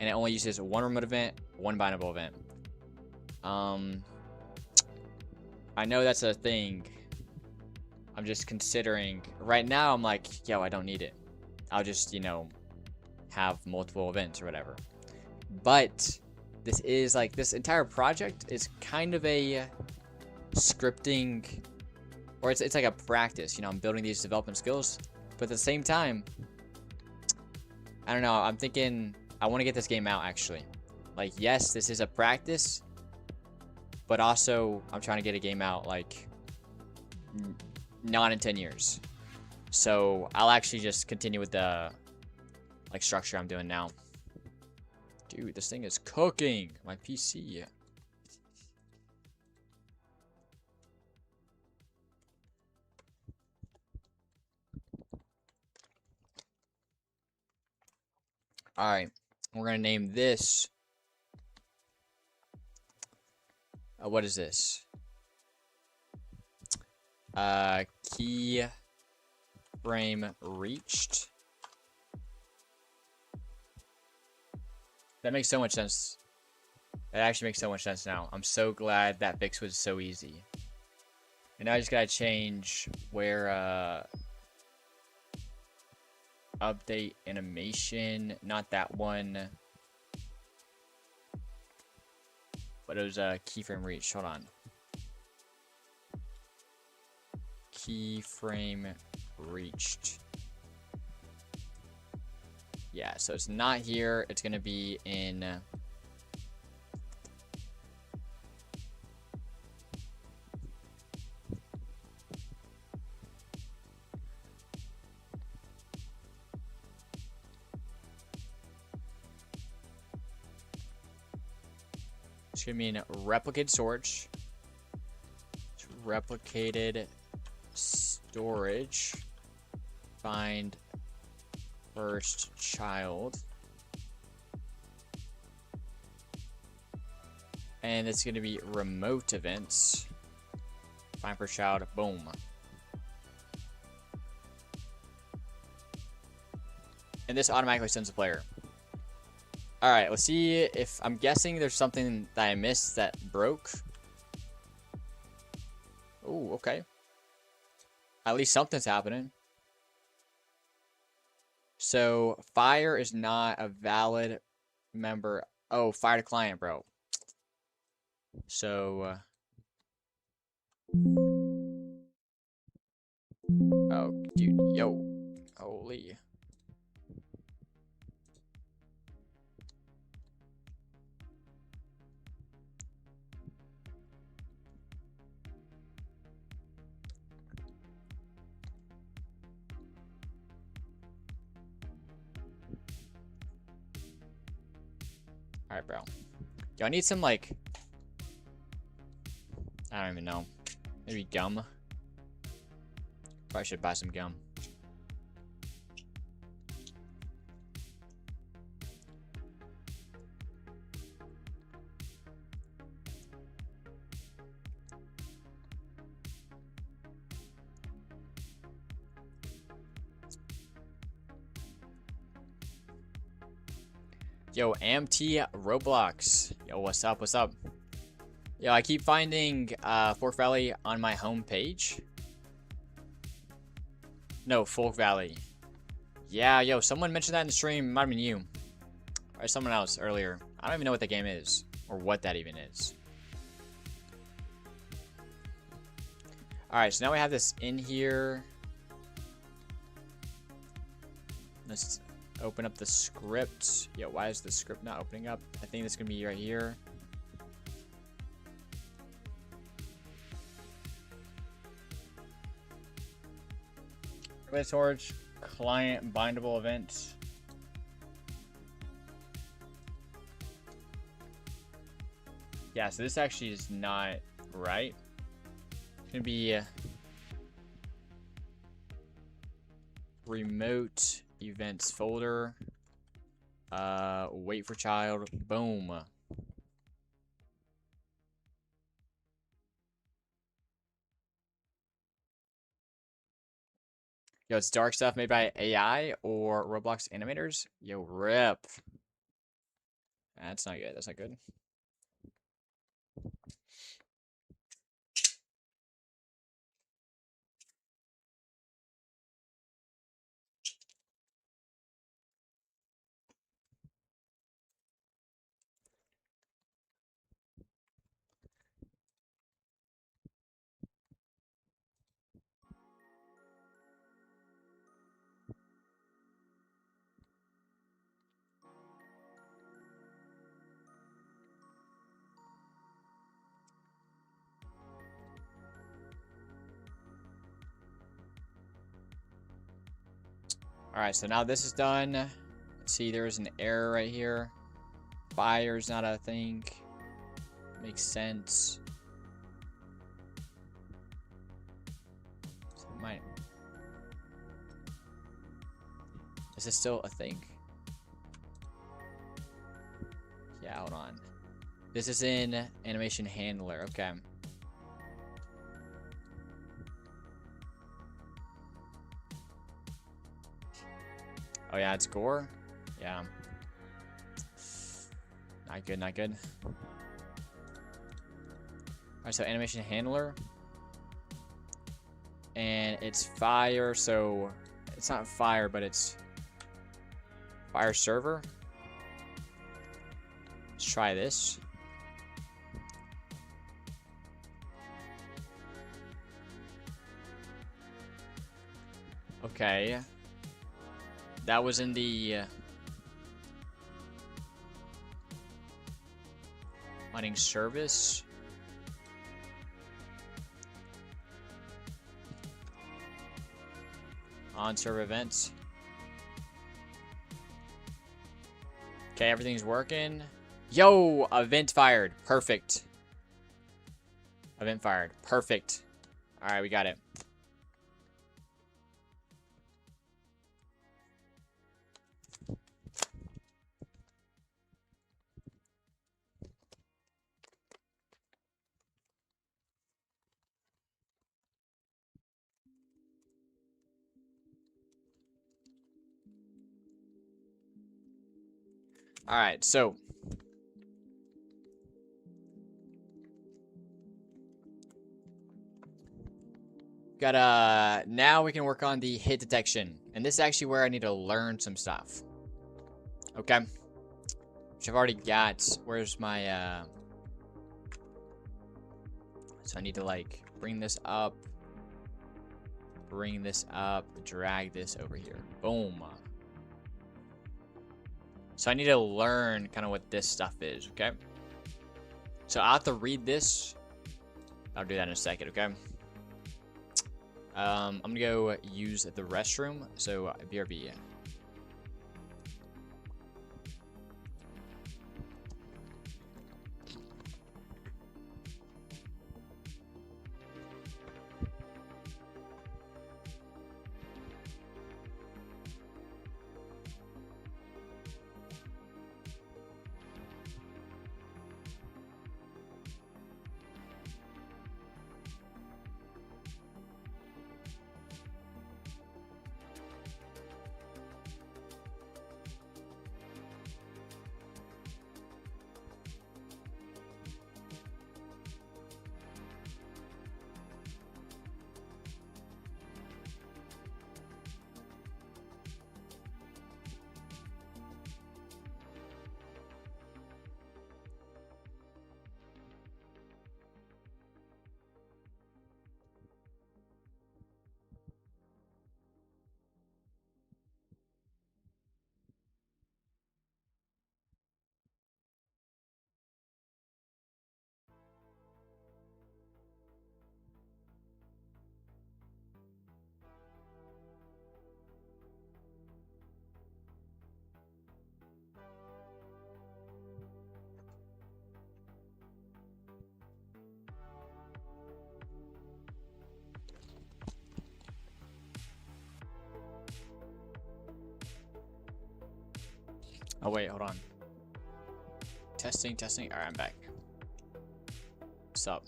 And it only uses one remote event, one bindable event. I know that's a thing. I'm just considering. Right now, I'm like, yo, I don't need it. I'll just, you know, have multiple events or whatever. But this is like, this entire project is kind of a scripting, or it's like a practice. You know, I'm building these development skills, but at the same time, I don't know. I'm thinking I want to get this game out actually. Like, yes, this is a practice, but also I'm trying to get a game out like not in 10 years. So I'll actually just continue with the like structure I'm doing now. Dude, this thing is cooking. My PC. Alright, we're gonna name this. What is this? Key frame reached. That makes so much sense. That actually makes so much sense now. I'm so glad that fix was so easy. And now I just gotta change where update animation, not that one, but it was a keyframe reach. Hold on. Keyframe reached. Yeah, so it's not here. It's gonna be in It's gonna mean replicated storage. Replicated storage. Find first child. And it's gonna be remote events. Find first child. Boom. And this automatically sends the player. Alright, let's see if... I'm guessing there's something that I missed that broke. Oh, okay. At least something's happening. So, fire is not a valid member. Oh, fire to client, bro. So... oh, dude, yo. Holy... Alright, bro. Yo, I need some, like... I don't even know. Maybe gum? Probably should buy some gum. Yo, MT Roblox. Yo, what's up? What's up? Yo, I keep finding Fork Valley on my home page. No, Fork Valley. Yeah, yo, someone mentioned that in the stream. Might have been you. Or someone else earlier. I don't even know what the game is. Or what that even is. Alright, so now we have this in here. Let's open up the script. Yo, why is the script not opening up? I think it's gonna be right here. Red Torch, client bindable event. Yeah, so this actually is not right. It's gonna be remote events folder. Wait for child. Boom. Yo, it's dark stuff made by AI or Roblox animators. Yo, rip. That's not good. That's not good. Alright, so now this is done. Let's see, there's an error right here. Fire's not a thing. Makes sense. So it might... Is this still a thing? Yeah, hold on. This is in animation handler. Okay. Oh yeah, it's gore. Yeah. Not good, not good. Alright, so animation handler. And it's fire, so it's not fire, but it's fire server. Let's try this. Okay. That was in the running service. On server events. Okay, everything's working. Yo, event fired. Perfect. Event fired. Perfect. All right, we got it. All right, so now we can work on the hit detection. And this is actually where I need to learn some stuff. Okay. Which I've already got. Where's my so I need to like bring this up, drag this over here. Boom. So I need to learn kind of what this stuff is, okay? So I'll have to read this. I'll do that in a second, okay? I'm gonna go use the restroom. So BRB. Oh wait, hold on. Testing. Alright, I'm back. What's up?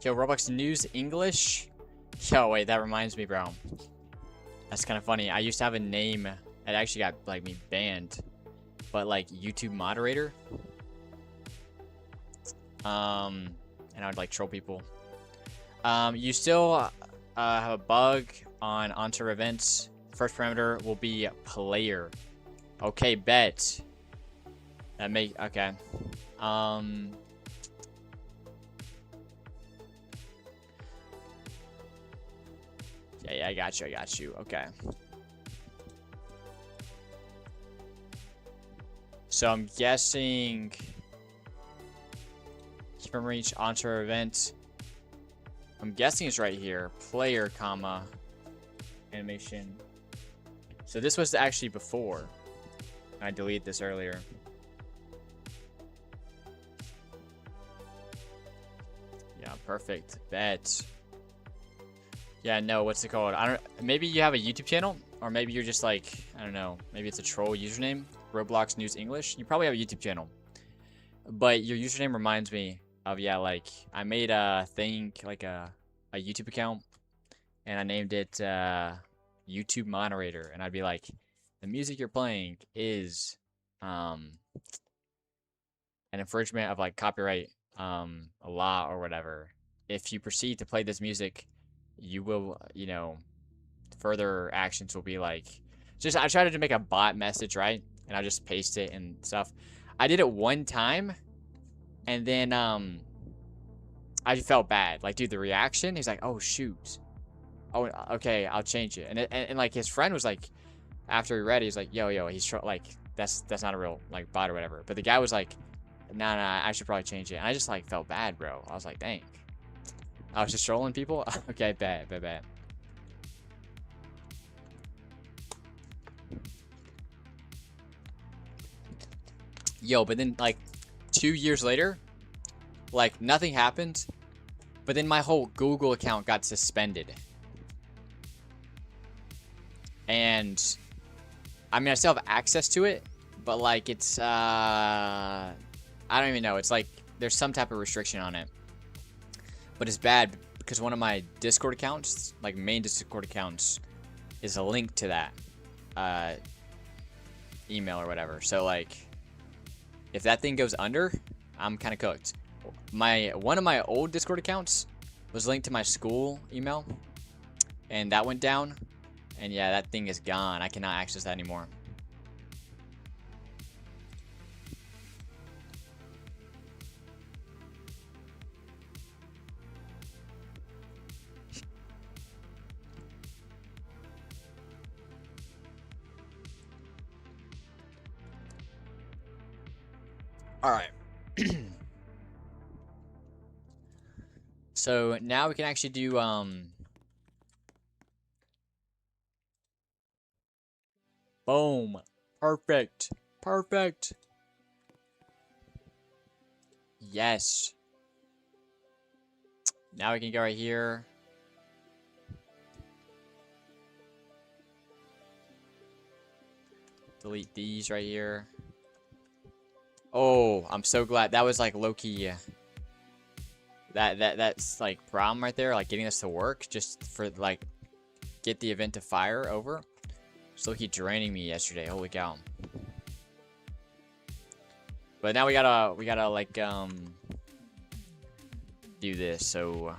Yo, Roblox News English? Yo, wait, that reminds me, bro. That's kind of funny. I used to have a name that actually got, like, me banned. But, like, YouTube moderator. And I would, like, troll people. You still have a bug on onto events. First parameter will be player. Okay, bet. That make okay. Yeah, I got you. Okay. So I'm guessing keep from reach onto event. I'm guessing it's right here. Player, comma, animation. So this was actually before. I deleted this earlier. Yeah, perfect. Bet. Yeah, no, what's it called? I don't. Maybe you have a YouTube channel, or maybe you're just like, I don't know. Maybe it's a troll username. Roblox News English. You probably have a YouTube channel, but your username reminds me of like I made a thing like a YouTube account, and I named it YouTube moderator, and I'd be like, the music you're playing is an infringement of like copyright a law or whatever. If you proceed to play this music, you will, further actions will be like, I tried to make a bot message, right? And I just paste it and stuff. I did it one time, and then I felt bad. Like, dude, the reaction, he's like, oh shoot. Oh, okay, I'll change it. And like his friend was like, after he read it, he's like, yo, he's like, that's not a real like bot or whatever. But the guy was like, nah, I should probably change it. And I just like felt bad, bro. I was like, dang. I was just trolling people. Okay, bad. Yo, but then like 2 years later, like nothing happened, but then my whole Google account got suspended. And I mean, I still have access to it, but like it's I don't even know. It's like there's some type of restriction on it. But it's bad because one of my Discord accounts, like main Discord accounts, is a link to that email or whatever. So like if that thing goes under, I'm kind of cooked. One of my old Discord accounts was linked to my school email, and that went down. And yeah, that thing is gone. I cannot access that anymore. All right. So now we can actually do boom. Perfect. Perfect. Yes. Now we can go right here. Delete these right here. Oh, I'm so glad. That was like low-key. That's like problem right there, like getting us to work just for like get the event to fire over. It's low-key draining me yesterday. Holy cow. But now we gotta like do this. So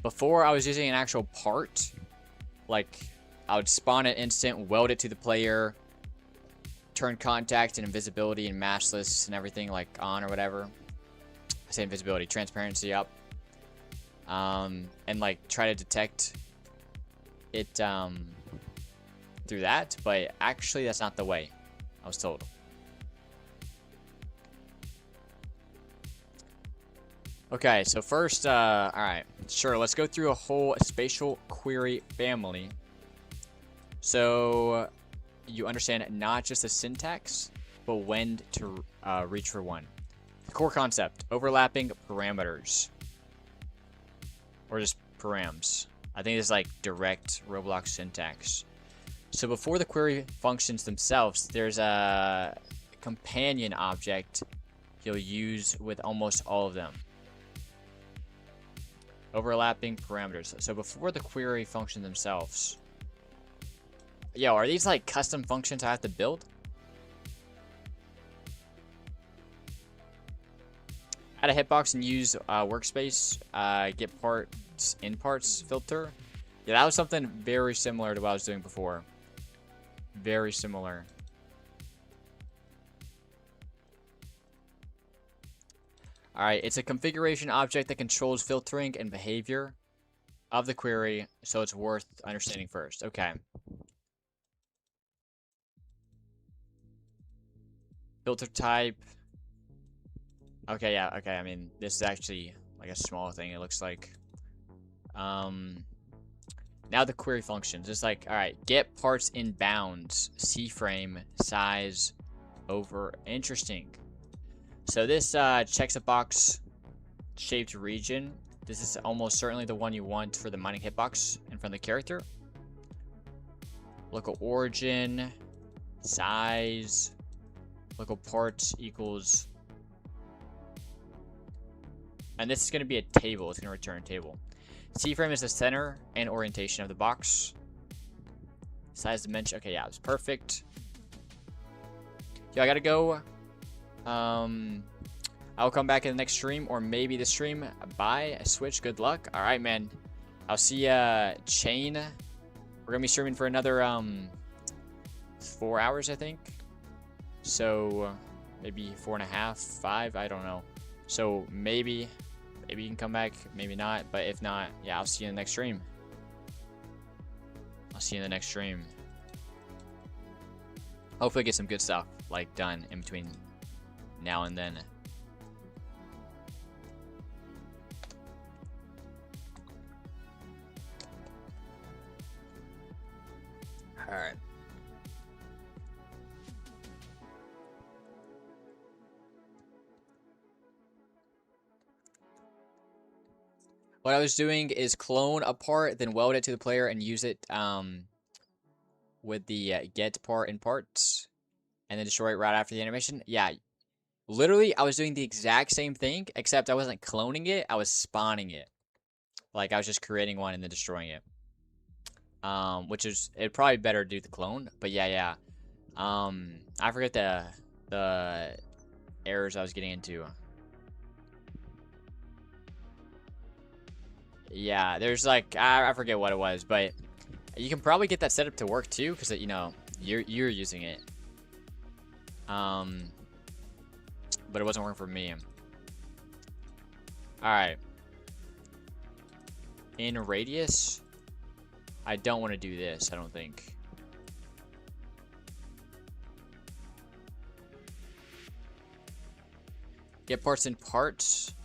before I was using an actual part, like I would spawn an instant, weld it to the player, turn contact and invisibility and maskless and everything like on or whatever. I say invisibility, transparency up. And like try to detect it through that, but actually that's not the way I was told. Okay, so first, all right, sure, let's go through a whole spatial query family. So you understand not just the syntax, but when to reach for one. The core concept, overlapping parameters. Or just params. I think it's like direct Roblox syntax. So before the query functions themselves, there's a companion object you'll use with almost all of them. Overlapping parameters. So before the query function themselves. Yo, are these like custom functions I have to build? Add a hitbox and use workspace. Get parts in parts filter. Yeah, that was something very similar to what I was doing before. Very similar. Alright, it's a configuration object that controls filtering and behavior of the query, so it's worth understanding first. Okay. Filter type. Okay, yeah, okay. I mean, this is actually like a small thing, it looks like. Now the query functions. It's like, alright, get parts in bounds, C-frame, size, over. Interesting. So this checks a box shaped region. This is almost certainly the one you want for the mining hitbox and from the character. Local origin, size, local parts equals. And this is going to be a table. It's going to return a table. C-frame is the center and orientation of the box. Size dimension. Okay, yeah, it's perfect. Yo, I gotta go. I'll come back in the next stream, or maybe the stream. Bye, Switch. Good luck. All right, man. I'll see ya, Chain. We're gonna be streaming for another 4 hours, I think. So maybe 4.5, 5. I don't know. So maybe you can come back, maybe not. But if not, yeah, I'll see you in the next stream. I'll see you in the next stream. Hopefully get some good stuff like done in between now and then. All right. What I was doing is clone a part, then weld it to the player and use it with the get part in parts, and then destroy it right after the animation. Yeah, literally, I was doing the exact same thing, except I wasn't cloning it, I was spawning it. Like, I was just creating one and then destroying it. Which is, it'd probably better do the clone, but yeah. I forget the errors I was getting into. Yeah, there's like, I forget what it was, but you can probably get that set up to work too, because, you know, you're using it. But it wasn't working for me. Alright. In radius, I don't want to do this, I don't think. Get parts in parts.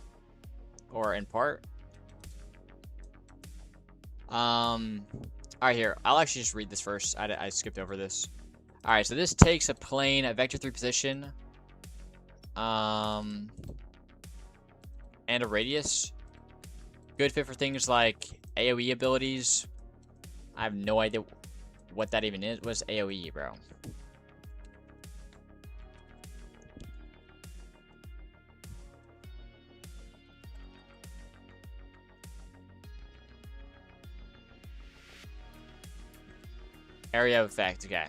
Or in part. Alright, here. I'll actually just read this first. I skipped over this. Alright, so this takes a plane, a vector 3 position. And a radius. Good fit for things like AoE abilities. I have no idea what that even is. What's AoE, bro? Area of effect, okay.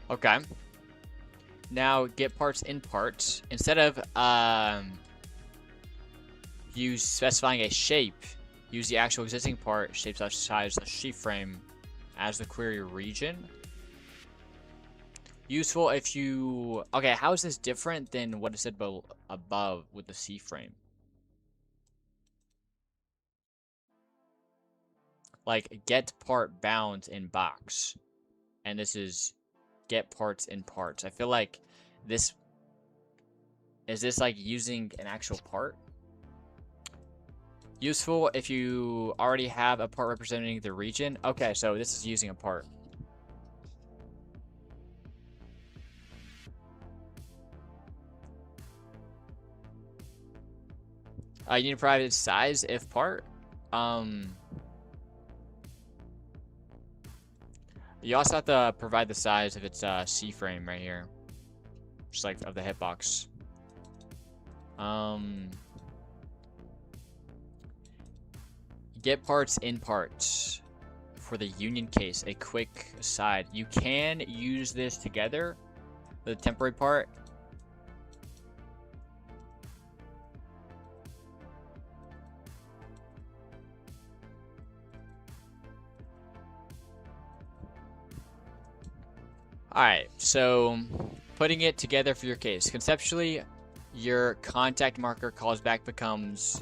Okay. Now get parts in parts. Instead of use specifying a shape, use the actual existing part, shape such size the sheet frame as the query region. Useful if you... Okay, how is this different than what it said above with the C frame? Like, get part bounds in box. And this is get parts in parts. I feel like this... Is this like using an actual part? Useful if you already have a part representing the region. Okay, so this is using a part. You need to provide its size if part. You also have to provide the size of its C frame right here, just like of the hitbox. Get parts in parts. For the union case, a quick aside. You can use this together, the temporary part. Alright, so putting it together for your case. Conceptually, your contact marker calls back becomes...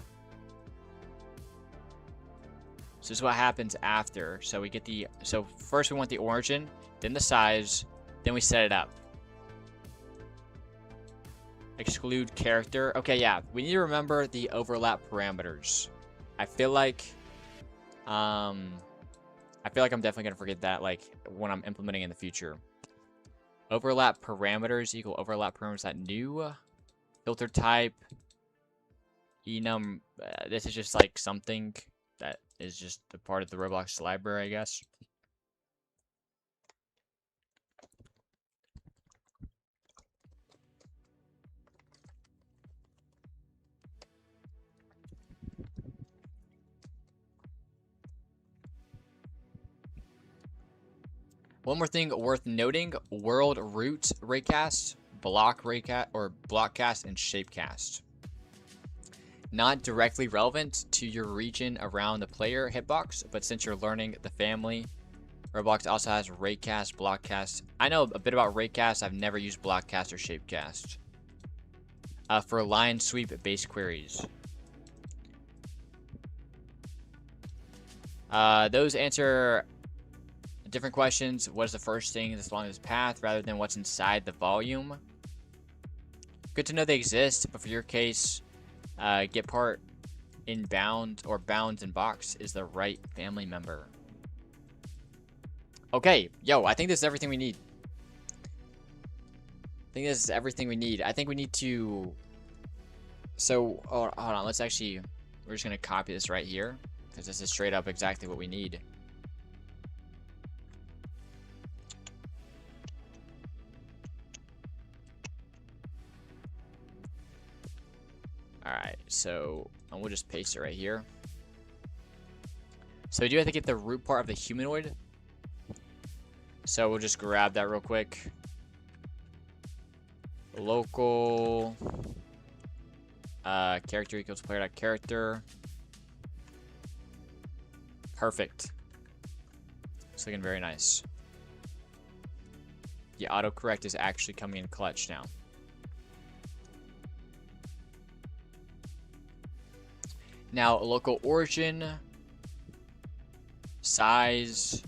So this is what happens after. So we get the... So first we want the origin, then the size, then we set it up. Exclude character. Okay, yeah. We need to remember the overlap parameters. I feel like I'm definitely going to forget that, like, when I'm implementing in the future. Overlap parameters equal overlap parameters that new. Filter type. Enum. This is just like something that is just a part of the Roblox library, I guess. One more thing worth noting: world root raycast, block raycast, or blockcast, and shapecast. Not directly relevant to your region around the player hitbox, but since you're learning the family, Roblox also has raycast, blockcast. I know a bit about raycast. I've never used blockcast or shapecast. For line sweep based queries. Those answer different questions. What is the first thing that's along this path rather than what's inside the volume? good to know they exist, but for your case, get part in bound or bounds in box is the right family member. Okay, yo, I think this is everything we need. I think this is everything we need. I think we need to... So, hold on, let's actually... We're just going to copy this right here, because this is straight up exactly what we need. Alright, so we'll just paste it right here. So we do have to get the root part of the humanoid. So we'll just grab that real quick. Local character equals player.character. Perfect. It's looking very nice. The autocorrect is actually coming in clutch now. Now, local origin, size.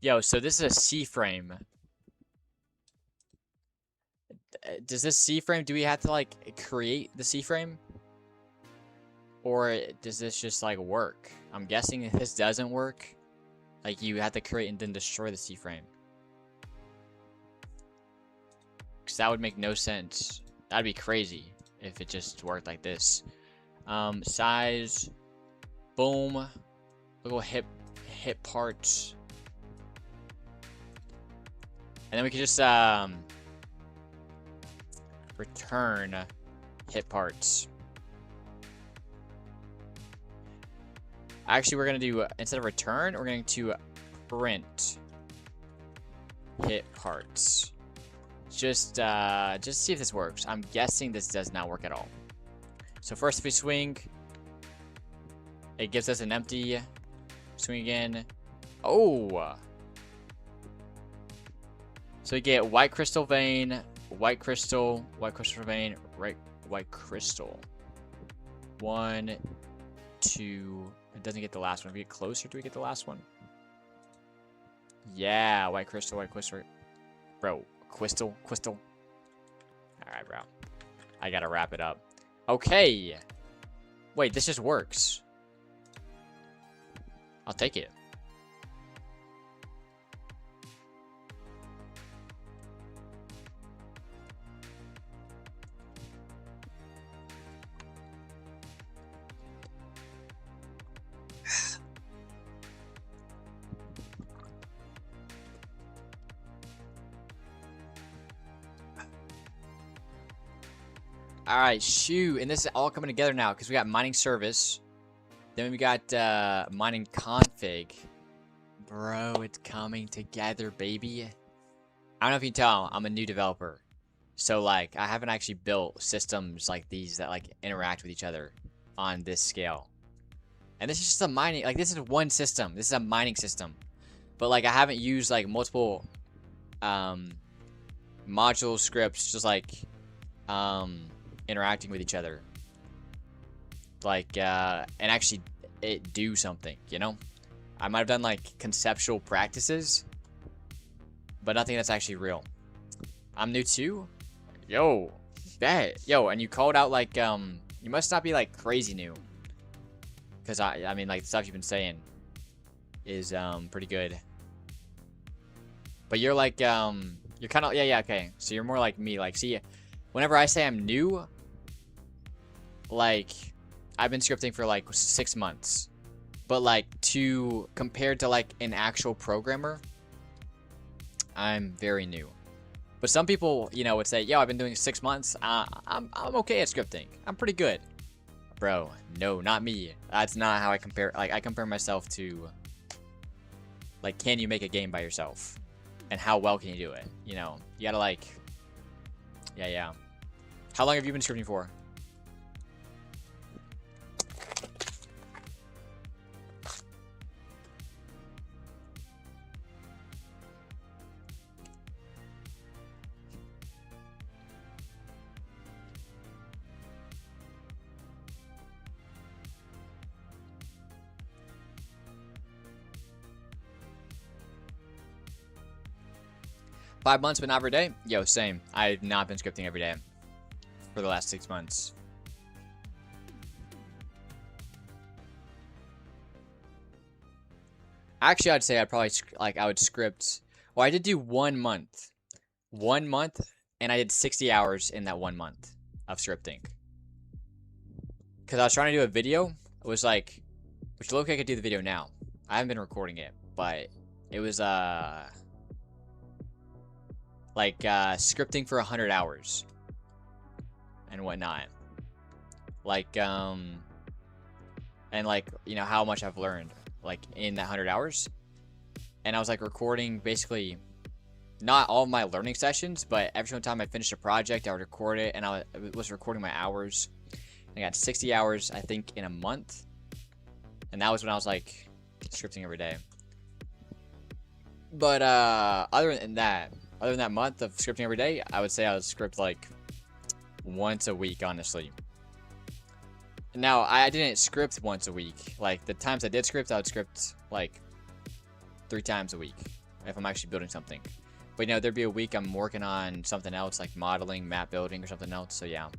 Yo, so this is a C-frame. Does this C-frame, do we have to like create the C-frame? Or does this just like work? I'm guessing if this doesn't work, like you have to create and then destroy the C-frame. Because that would make no sense. That'd be crazy if it just worked like this. Size, boom, little hip parts. And then we can just return hip parts. Actually, we're going to do, instead of return, we're going to print hit parts. Just see if this works. I'm guessing this does not work at all. So first, if we swing, it gives us an empty. Swing again. Oh! So we get white crystal vein, white crystal vein, right, white crystal. 1, 2... It doesn't get the last one. If we get closer, do we get the last one? Yeah, white crystal. Bro, crystal. Alright, bro. I gotta wrap it up. Okay. Wait, this just works. I'll take it. Alright, shoot. And this is all coming together now because we got mining service. Then we got mining config. Bro, it's coming together, baby. I don't know if you can tell, I'm a new developer. So, like, I haven't actually built systems like these that, like, interact with each other on this scale. And this is just a mining, like, this is one system. This is a mining system. But, like, I haven't used, like, multiple module scripts just, like, interacting with each other, like and actually it do something, you know. I might have done like conceptual practices, but nothing that's actually real. I'm new too. Yo, and you called out like you must not be like crazy new, because I mean like the stuff you've been saying is pretty good, but you're like you're kind of yeah okay, so you're more like me. Like, see, whenever I say I'm new, like, I've been scripting for like 6 months, but like compared to like an actual programmer, I'm very new. But some people, you know, would say, yo, I've been doing 6 months. I'm okay at scripting. I'm pretty good. Bro, no, not me. That's not how I compare. Like, I compare myself to, like, can you make a game by yourself? And how well can you do it? You know, you gotta like, yeah. How long have you been scripting for? 5 months, but not every day. Yo, same. I've not been scripting every day for the last 6 months. Actually, I'd say I'd probably I would script. Well, I did do 1 month, and I did 60 hours in that 1 month of scripting. Cause I was trying to do a video. It was like, which look, I could do the video now. I haven't been recording it, but it was scripting for 100 hours and whatnot. And like, you know, how much I've learned like in that 100 hours. And I was like recording basically not all of my learning sessions, but every single time I finished a project, I would record it, and I was recording my hours. I got 60 hours, I think, in a month. And that was when I was like scripting every day. But other than that month of scripting every day, I would say I would script like once a week, honestly. Now, I didn't script once a week. Like, the times I did script, I would script like 3 times a week if I'm actually building something. But, you know, there'd be a week I'm working on something else, like modeling, map building, or something else. So, yeah.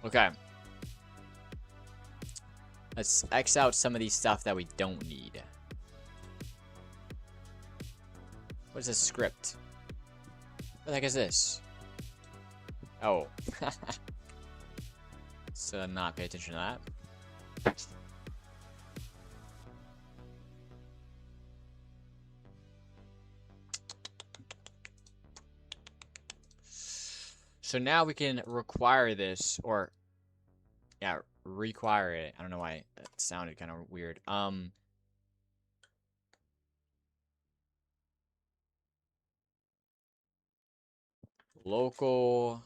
Okay. Let's X out some of these stuff that we don't need. What is this script? What the heck is this? Oh. So not pay attention to that. So now we can require this, or yeah, require it. I don't know why that sounded kind of weird. Local,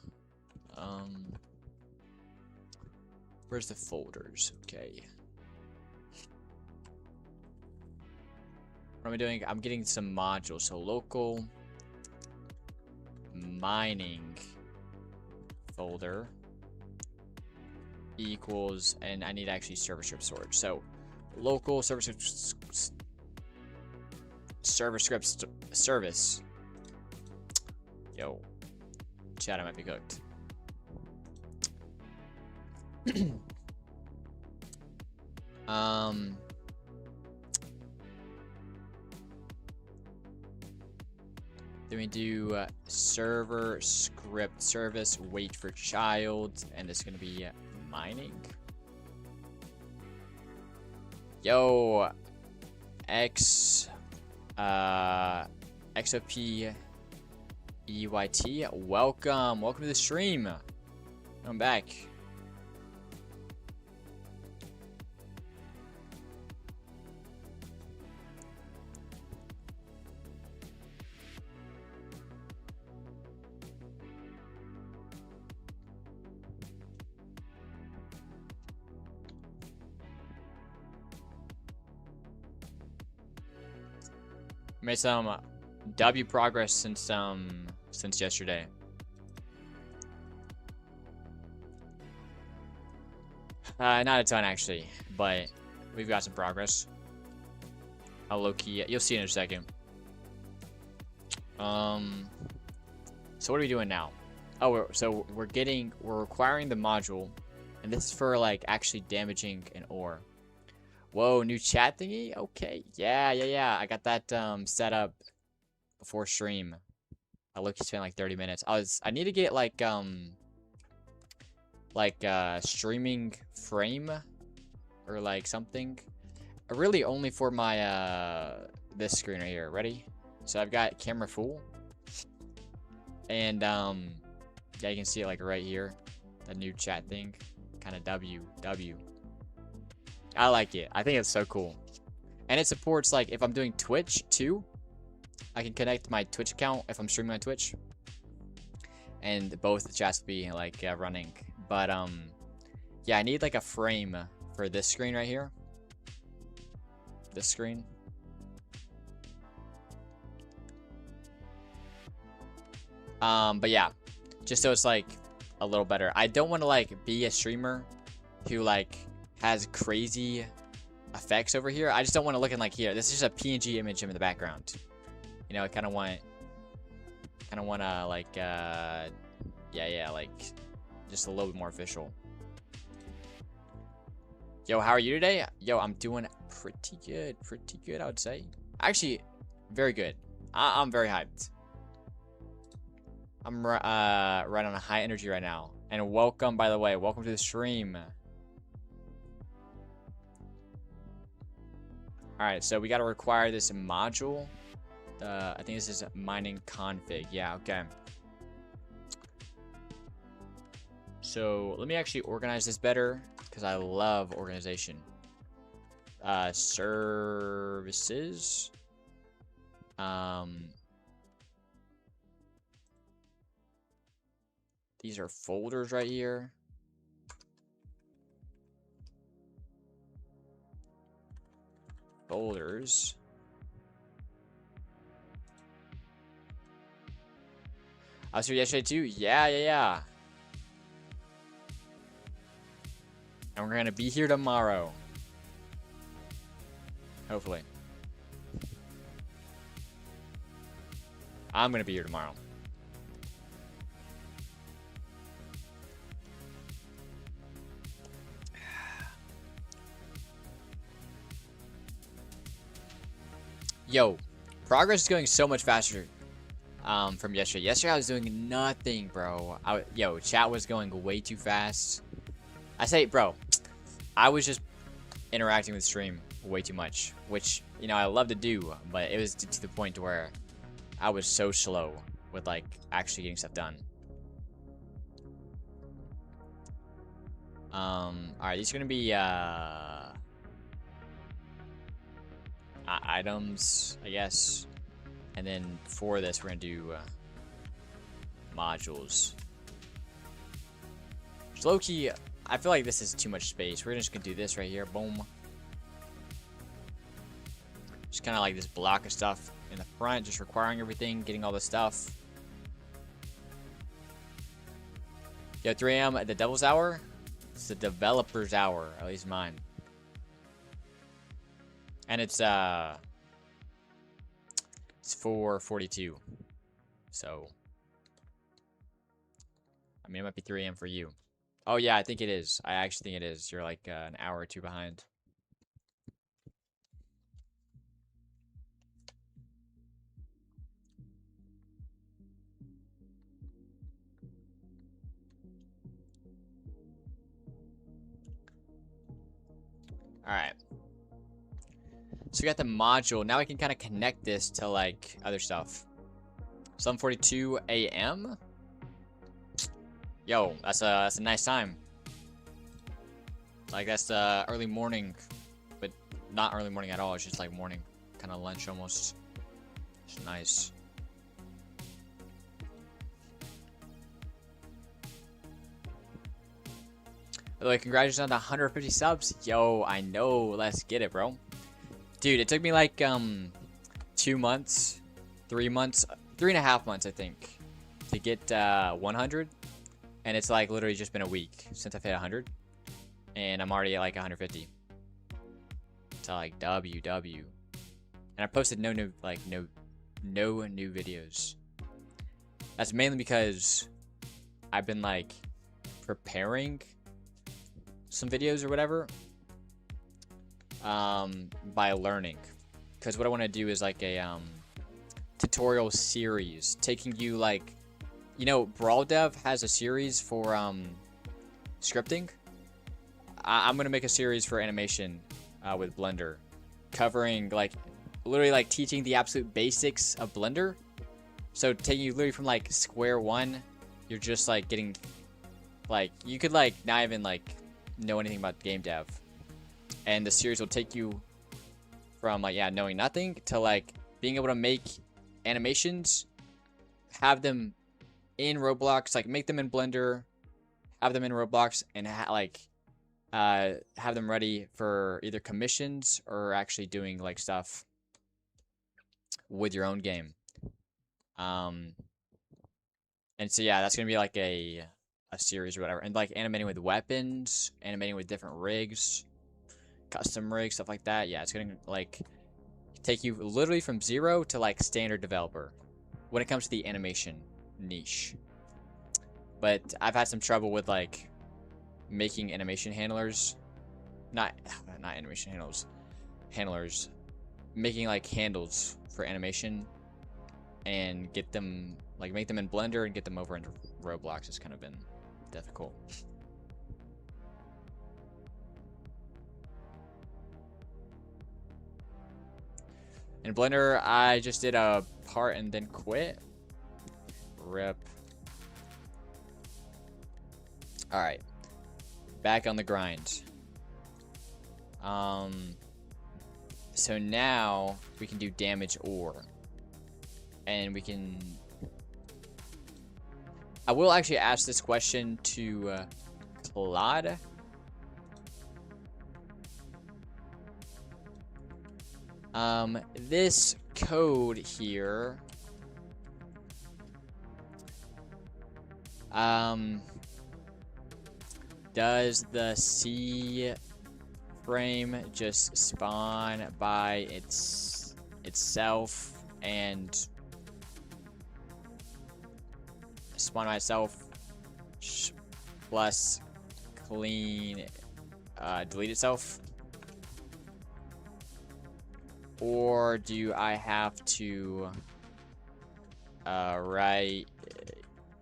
where's the folders? Okay. What am I doing? I'm getting some modules. So local mining folder equals, and I need actually server script storage. So local server script service. Yo, chat, I might be cooked. Then we do server script service wait for child, and this is gonna be mining. Yo, XOP EYT, welcome to the stream. I'm back. Made some W progress since yesterday. Not a ton actually, but we've got some progress. How low key? You'll see in a second. So what are we doing now? Oh, we're requiring the module, and this is for like actually damaging an ore. Whoa, new chat thingy? Okay. Yeah. I got that set up before stream. I look, you spent like 30 minutes. I need to get like streaming frame or like something. Really only for my this screen right here. Ready? So I've got camera full. And yeah, you can see it like right here. The new chat thing. Kind of W. I like it. I think it's so cool. And it supports, like, if I'm doing Twitch, too. I can connect my Twitch account if I'm streaming on Twitch. And both the chats will be, like, running. But, yeah, I need, like, a frame for this screen right here. This screen. But, yeah. Just so it's, like, a little better. I don't want to, like, be a streamer who, like, has crazy effects over here. I just don't want to look in like here. This is just a PNG image in the background. You know, I kind of want to like, yeah, like just a little bit more official. Yo, how are you today? Yo, I'm doing pretty good, I would say. Actually, very good. I'm very hyped. I'm right on a high energy right now. And welcome, by the way, welcome to the stream. Alright, so we gotta require this module. I think this is mining config. Yeah, okay. So let me actually organize this better because I love organization. Services. These are folders right here. Folders. I was here yesterday too. Yeah. And we're gonna be here tomorrow. Hopefully. I'm gonna be here tomorrow. Yo, progress is going so much faster from yesterday. Yesterday I was doing nothing, bro. Yo, chat was going way too fast. I say, bro, I was just interacting with stream way too much, which, you know, I love to do, but it was to the point where I was so slow with, like, actually getting stuff done. Alright, these are gonna be, items, I guess. And then for this, we're gonna do modules. Just low-key, I feel like this is too much space. We're just gonna do this right here. Boom. Just kind of like this block of stuff in the front, just requiring everything, getting all the stuff. Yo, 3 a.m. at the Devil's Hour? It's the developer's hour, at least mine. And it's 4:42. So, I mean, it might be 3 a.m. for you. Oh, yeah, I think it is. I actually think it is. You're like an hour or two behind. Alright. So we got the module. Now I can kind of connect this to like other stuff. 7:42 a.m. Yo, that's a nice time. Like that's early morning, but not early morning at all. It's just like morning, kind of lunch almost. It's nice. By the way, congratulations on the 150 subs. Yo, I know. Let's get it, bro. Dude, it took me like 2 months, 3 months, 3.5 months, I think, to get 100. And it's like literally just been a week since I've hit 100. And I'm already at like 150. So like WW. And I posted no new videos. That's mainly because I've been like preparing some videos or whatever by learning, because what I want to do is like a tutorial series taking you like, you know, Brawl Dev has a series for scripting. I'm gonna make a series for animation with Blender, covering like literally like teaching the absolute basics of Blender. So taking you literally from like square one, you're just like getting like, you could like not even like know anything about game dev, and the series will take you from like, yeah, knowing nothing to like being able to make animations, have them in Roblox, like make them in Blender, have them in Roblox, and have them ready for either commissions or actually doing like stuff with your own game. And so yeah, that's gonna be like a a series or whatever, and like animating with weapons, animating with different rigs, custom rigs, stuff like that. Yeah, it's gonna like take you literally from 0 to like standard developer when it comes to the animation niche. But I've had some trouble with like making animation handlers, not animation handlers, making like handles for animation and get them like make them in Blender and get them over into Roblox has kind of been difficult. In Blender, I just did a part and then quit. Rip. Alright. Back on the grind. So now we can do damage ore. And we can... I will actually ask this question to Claude. This code here, does the C frame just spawn by itself and spawn by itself plus clean, delete itself? Or do I have to write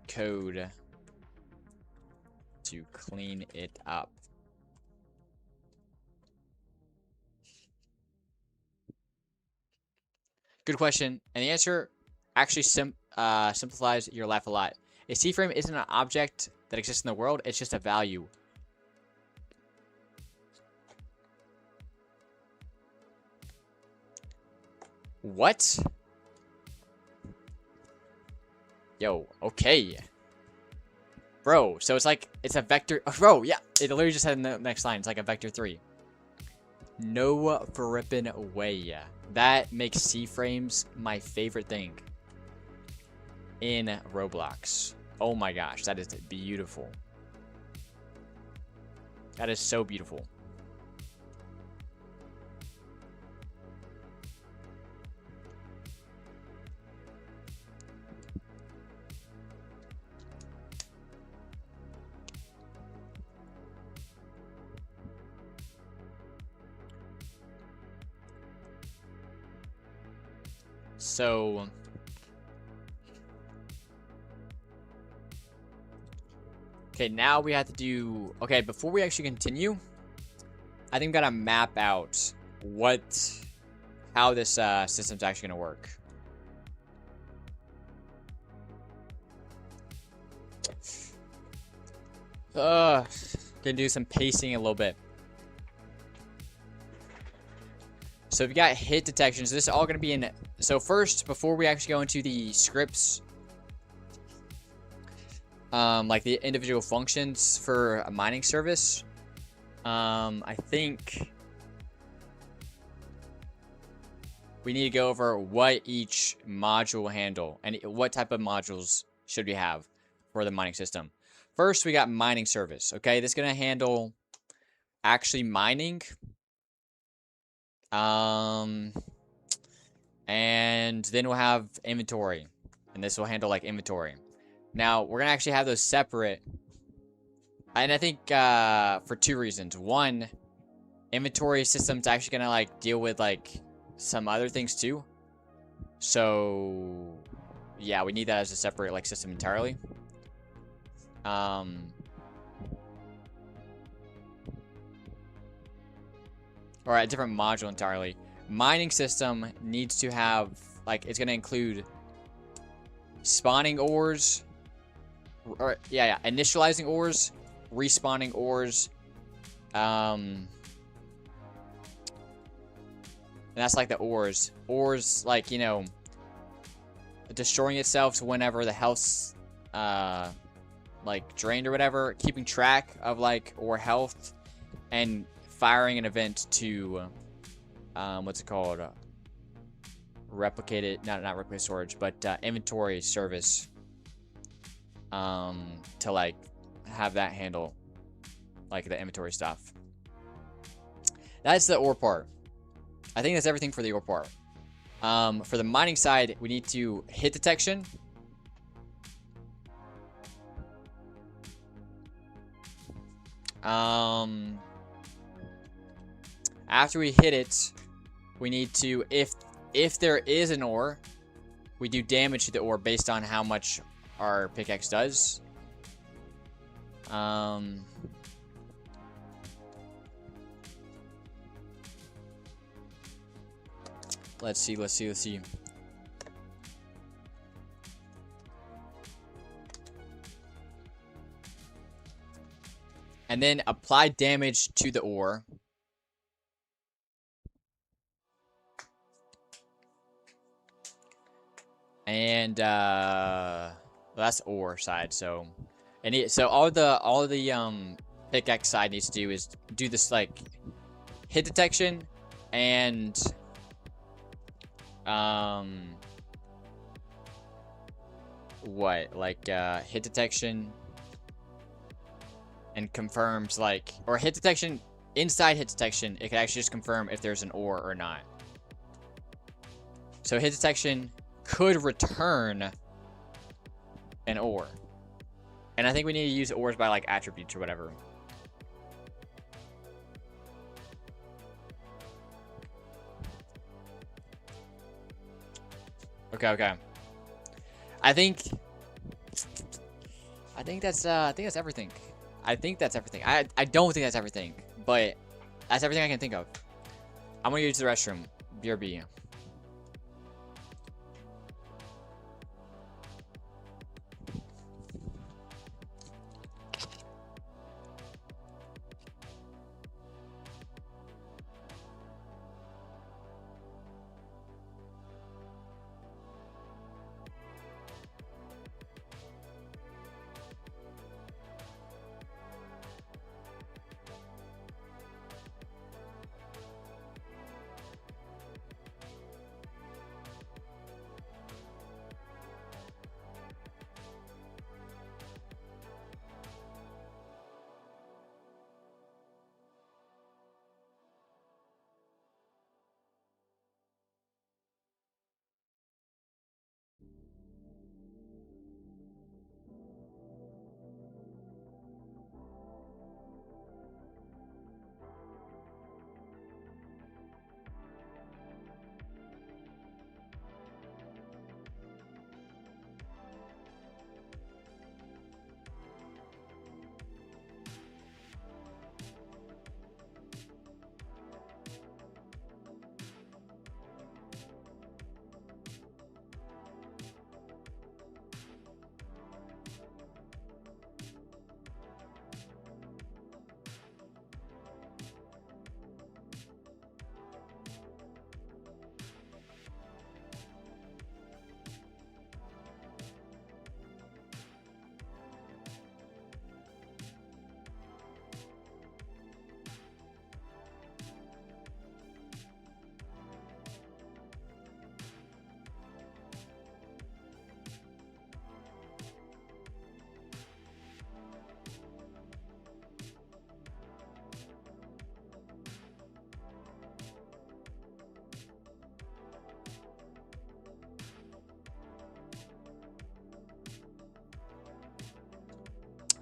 code to clean it up? Good question. And the answer actually simplifies your life a lot. A C-frame isn't an object that exists in the world. It's just a value. What? Yo, okay. Bro, so it's like, it's a vector. Oh, bro, yeah. It literally just said in the next line. It's like a vector 3. No frippin' way. That makes C-frames my favorite thing in Roblox. Oh my gosh, that is beautiful. That is so beautiful. So okay, now we have to do, okay, before we actually continue, I think we gotta map out how this system's actually gonna work. Gonna do some pacing a little bit. So we got hit detections. This is all going to be in... So first, before we actually go into the scripts, like the individual functions for a mining service, I think we need to go over what each module will handle and what type of modules should we have for the mining system. First, we got mining service. Okay, this is going to handle actually mining. And then we'll have inventory, and this will handle like inventory. Now we're gonna actually have those separate, and I think for 2 reasons. One, inventory system's actually gonna like deal with like some other things too. So yeah, we need that as a separate like system entirely. Or a different module entirely. Mining system needs to have, like, it's going to include spawning ores, or initializing ores, respawning ores, and that's like the ores. Ores, like, you know, destroying itself whenever the health's, like, drained or whatever, keeping track of, like, ore health, and firing an event to, what's it called? Replicated, not replicate storage, but inventory service, to like have that handle like the inventory stuff. That's the ore part. I think that's everything for the ore part. For the mining side, we need to hit detection. After we hit it, we need to, if there is an ore, we do damage to the ore based on how much our pickaxe does. Let's see. And then apply damage to the ore. And that's ore side. So, so all the pickaxe side needs to do is do this like hit detection and hit detection and confirms like, or hit detection inside hit detection, it can actually just confirm if there's an ore or not. So hit detection could return an ore, and I think we need to use ores by like attributes or whatever. Okay. I think that's everything. I think that's everything. I don't think that's everything, but that's everything I can think of. I'm gonna use the restroom. BRB.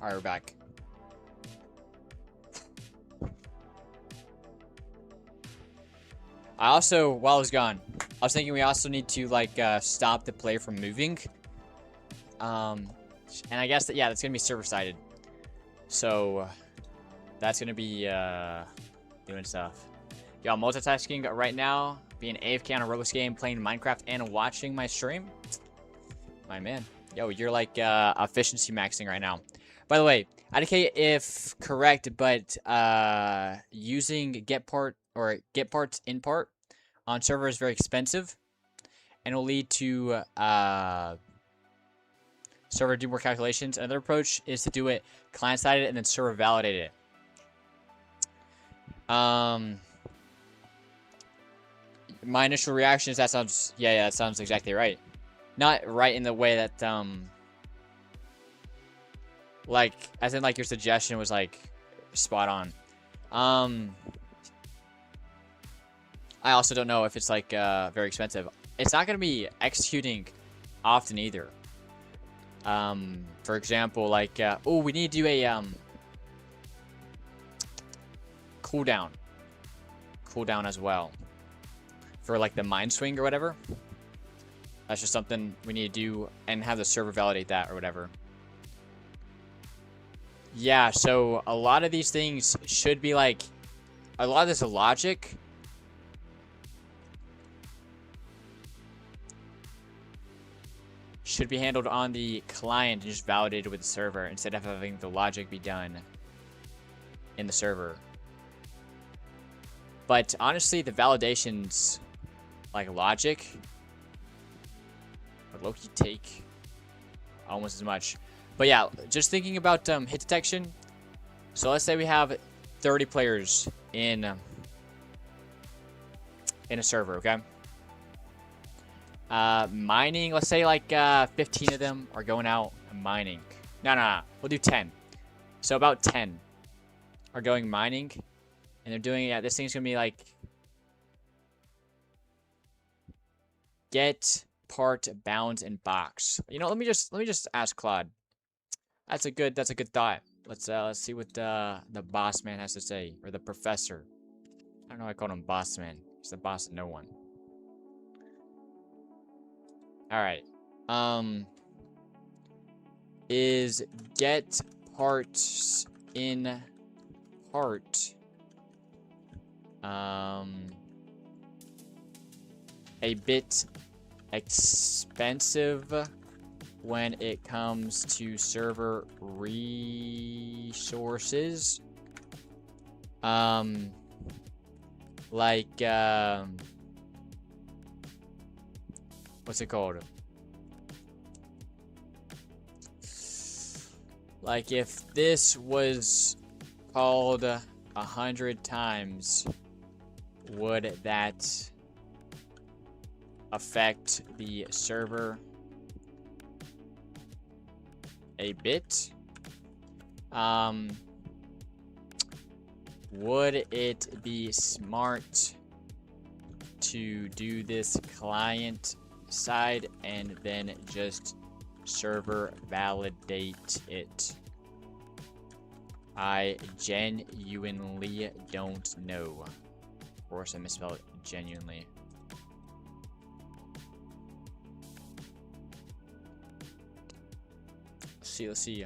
Alright, we're back. I also, while I was gone, I was thinking we also need to like stop the player from moving. And I guess that, yeah, that's gonna be server sided. So that's gonna be doing stuff. Y'all multitasking right now, being AFK on a Roblox game, playing Minecraft, and watching my stream. My man, yo, you're like efficiency maxing right now. By the way, IDK if correct, but using get parts in part on server is very expensive, and will lead to server do more calculations. Another approach is to do it client sided and then server validate it. My initial reaction is that sounds that sounds exactly right. Not right in the way that Like, as in, like, your suggestion was, like, spot on. I also don't know if it's, like, very expensive. It's not going to be executing often either. For example, like, oh, we need to do a, cooldown as well. For, like, the mind swing or whatever. That's just something we need to do and have the server validate that or whatever. Yeah, so a lot of these things should be like, a lot of this logic should be handled on the client and just validated with the server instead of having the logic be done in the server. But honestly, the validations, like logic, would low-key take almost as much. But yeah, just thinking about hit detection. So let's say we have 30 players in a server, okay? Mining, let's say like 15 of them are going out and mining. No. We'll do 10. So about 10 are going mining. And they're doing, yeah, this thing's going to be like get part bound in box. You know, let me just ask Claude. That's a good thought. Let's see what the boss man has to say, or the professor. I don't know why I called him boss man. He's the boss of no one. All right. Is get parts in part a bit expensive when it comes to server resources? Like, what's it called? Like, if this was called 100 times, would that affect the server a bit? Would it be smart to do this client side and then just server validate it? I genuinely don't know. Of course, I misspelled genuinely. Let's see.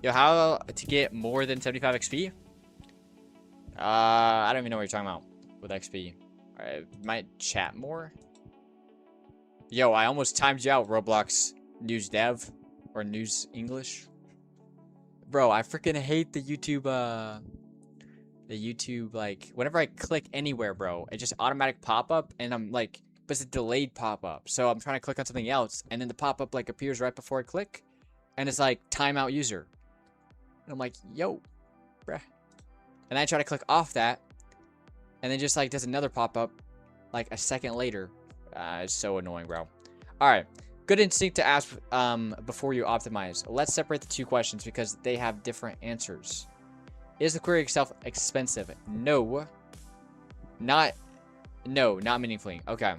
Yo, how to get more than 75 XP? I don't even know what you're talking about with XP. Might chat more. Yo, I almost timed you out, Roblox news dev or news English. Bro, I freaking hate the YouTube like whenever I click anywhere, bro, it just automatic pop up and I'm like, but it's a delayed pop up. So I'm trying to click on something else and then the pop up like appears right before I click and it's like timeout user. And I'm like, yo, bruh. And I try to click off that and then just like does another pop up like a second later. It's so annoying, bro. All right. Good instinct to ask before you optimize. Let's separate the two questions because they have different answers. Is the query itself expensive? No. Not meaningfully. Okay.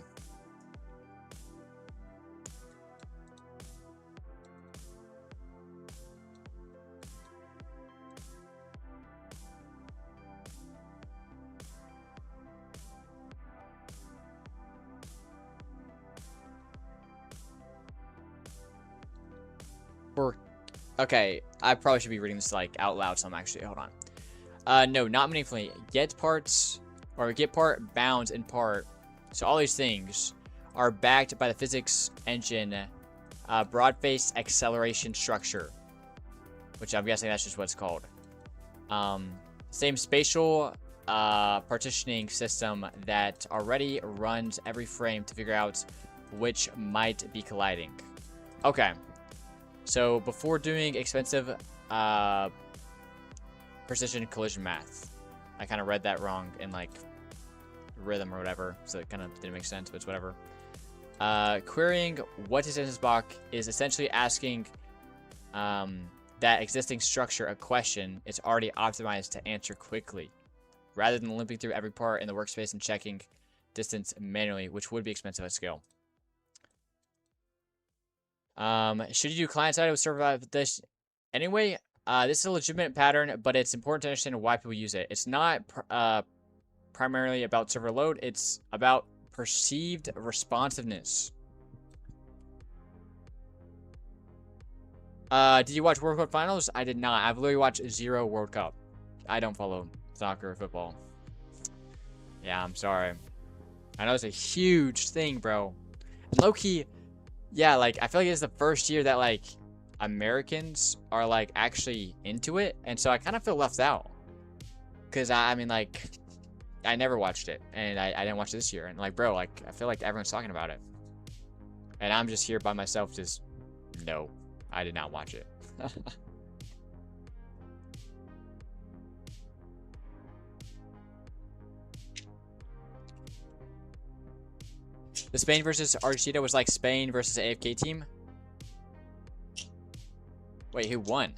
Okay, I probably should be reading this like out loud, so I'm actually, hold on. No, not meaningfully. Get parts, or get part bound in part. So all these things are backed by the physics engine broad-based acceleration structure, which I'm guessing that's just what it's called. Same spatial partitioning system that already runs every frame to figure out which might be colliding. Okay. So before doing expensive precision collision math, I kind of read that wrong in like rhythm or whatever, so it kind of didn't make sense, but it's whatever. Querying what is in this block is essentially asking that existing structure a question it's already optimized to answer quickly, rather than limping through every part in the workspace and checking distance manually, which would be expensive at scale. Should you do client-side with server this anyway? This is a legitimate pattern, but it's important to understand why people use it. It's not primarily about server load. It's about perceived responsiveness. Did you watch World Cup finals? I did not. I've literally watched 0 World Cup. I don't follow soccer or football. Yeah, I'm sorry. I know it's a huge thing, bro. And low-key, yeah, like, I feel like it's the first year that, like, Americans are, like, actually into it. And so I kind of feel left out. Because, I mean, like, I never watched it. And I didn't watch it this year. And, like, bro, like, I feel like everyone's talking about it. And I'm just here by myself just, no, I did not watch it. The Spain versus Argentina was like Spain versus AFK team. Wait, who won?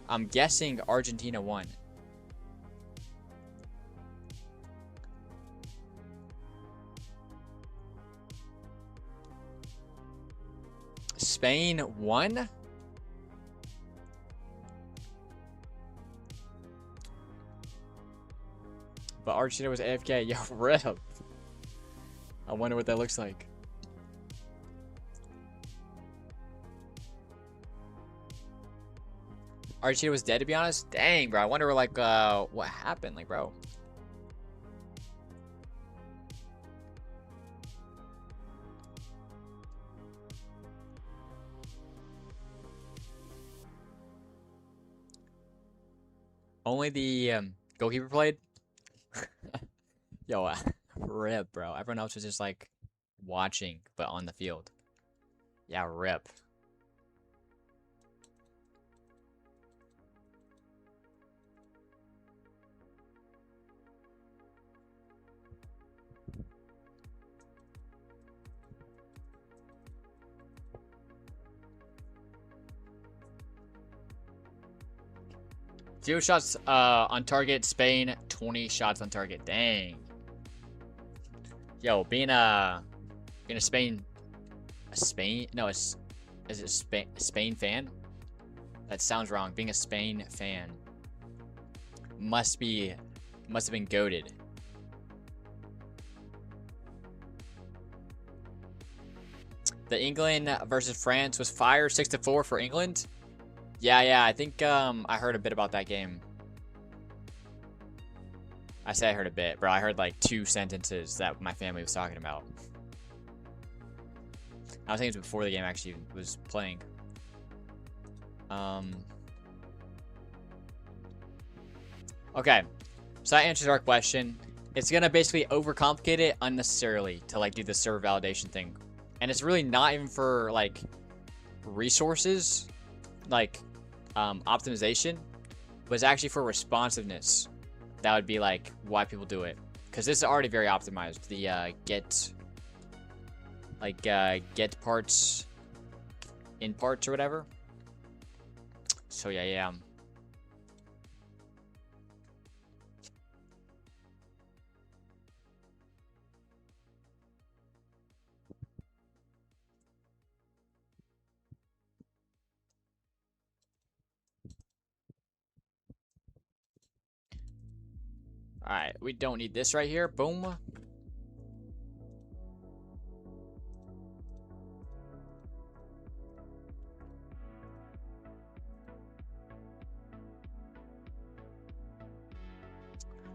I'm guessing Argentina won. Spain won? But Argentina was AFK. Yo, rip. I wonder what that looks like. Argentina was dead, to be honest. Dang, bro. I wonder, like, what happened, like, bro. Only the goalkeeper played. Yo, rip, bro. Everyone else was just like watching, but on the field. Yeah, rip. Zero shots on target. Spain, 20 shots on target. Dang. Yo, being a Spain no, is it Spain fan? That sounds wrong. Being a Spain fan must have been goated. The England versus France was fire, 6-4 for England. Yeah, I think I heard a bit about that game. I say I heard a bit, bro. I heard like 2 sentences that my family was talking about. I was thinking it was before the game actually was playing. Okay, so that answers our question. It's gonna basically overcomplicate it unnecessarily to like do the server validation thing, and it's really not even for like resources, like optimization, but it's actually for responsiveness. That would be like why people do it, because this is already very optimized. The get parts in parts or whatever. So yeah. Alright, we don't need this right here. Boom.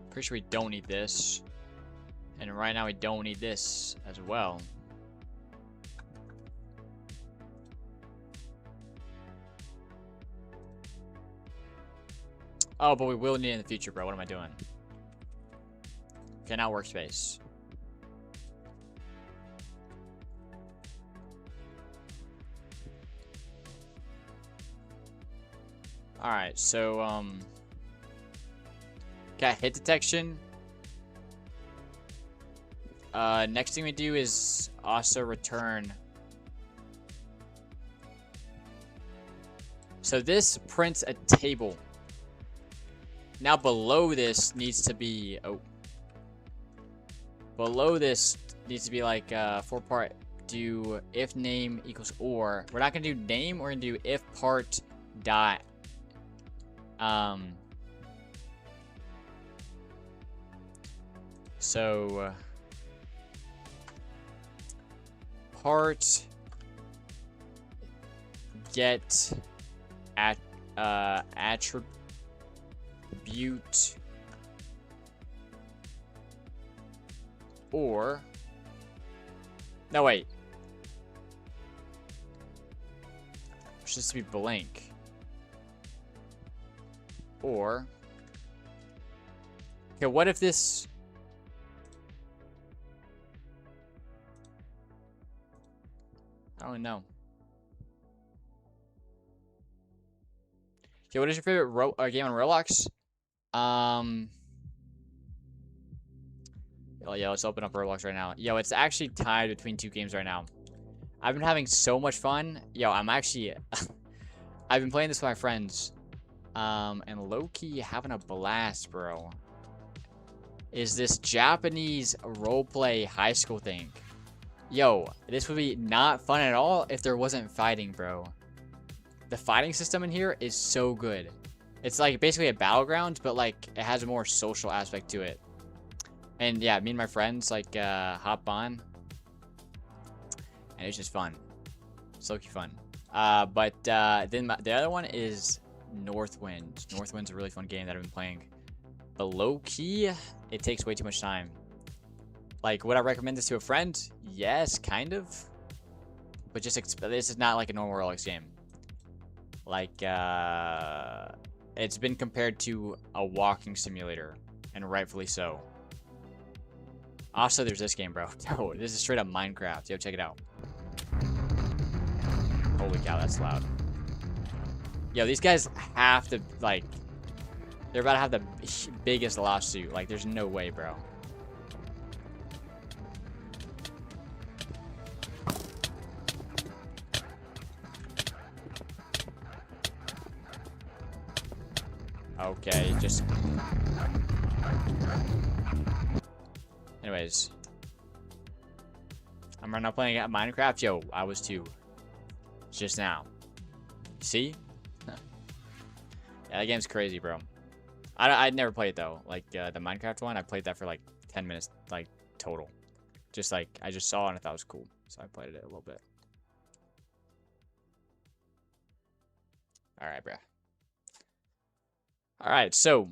Pretty sure we don't need this. And right now we don't need this as well. Oh, but we will need it in the future, bro. What am I doing? Okay, now workspace. Alright, so, okay, hit detection. Next thing we do is also return So this prints a table. Now below this needs to be below this needs to be like 4-part. Do if name equals or. We're not gonna do name. We're gonna do if part dot so part get at attribute or no wait, it's just to be blank or okay. What if this? I don't know. Okay, what is your favorite game on Roblox? Oh yeah, let's open up Roblox right now. Yo, it's actually tied between 2 games right now. I've been having so much fun. Yo, I'm actually I've been playing this with my friends. And low-key having a blast, bro. Is this Japanese roleplay high school thing. Yo, this would be not fun at all if there wasn't fighting, bro. The fighting system in here is so good. It's like basically a battleground, but like it has a more social aspect to it. And yeah, me and my friends like hop on, and it's just fun. It's low-key fun. But then the other one is Northwind. Northwind's a really fun game that I've been playing. But low-key, it takes way too much time. Like, would I recommend this to a friend? Yes, kind of. But just this is not like a normal Roblox game. Like, it's been compared to a walking simulator, and rightfully so. Also, there's this game, bro. Yo, this is straight up Minecraft. Yo, check it out. Holy cow, that's loud. Yo, these guys have to, like, they're about to have the biggest lawsuit. Like, there's no way, bro. Okay, just... Anyways. I'm right now playing at Minecraft. Yo, I was too. Just now. See? Yeah, that game's crazy, bro. I'd never played it, though. Like, the Minecraft one, I played that for, like, 10 minutes, like, total. Just, like, I just saw it and I thought it was cool. So I played it a little bit. Alright, bro. Alright, so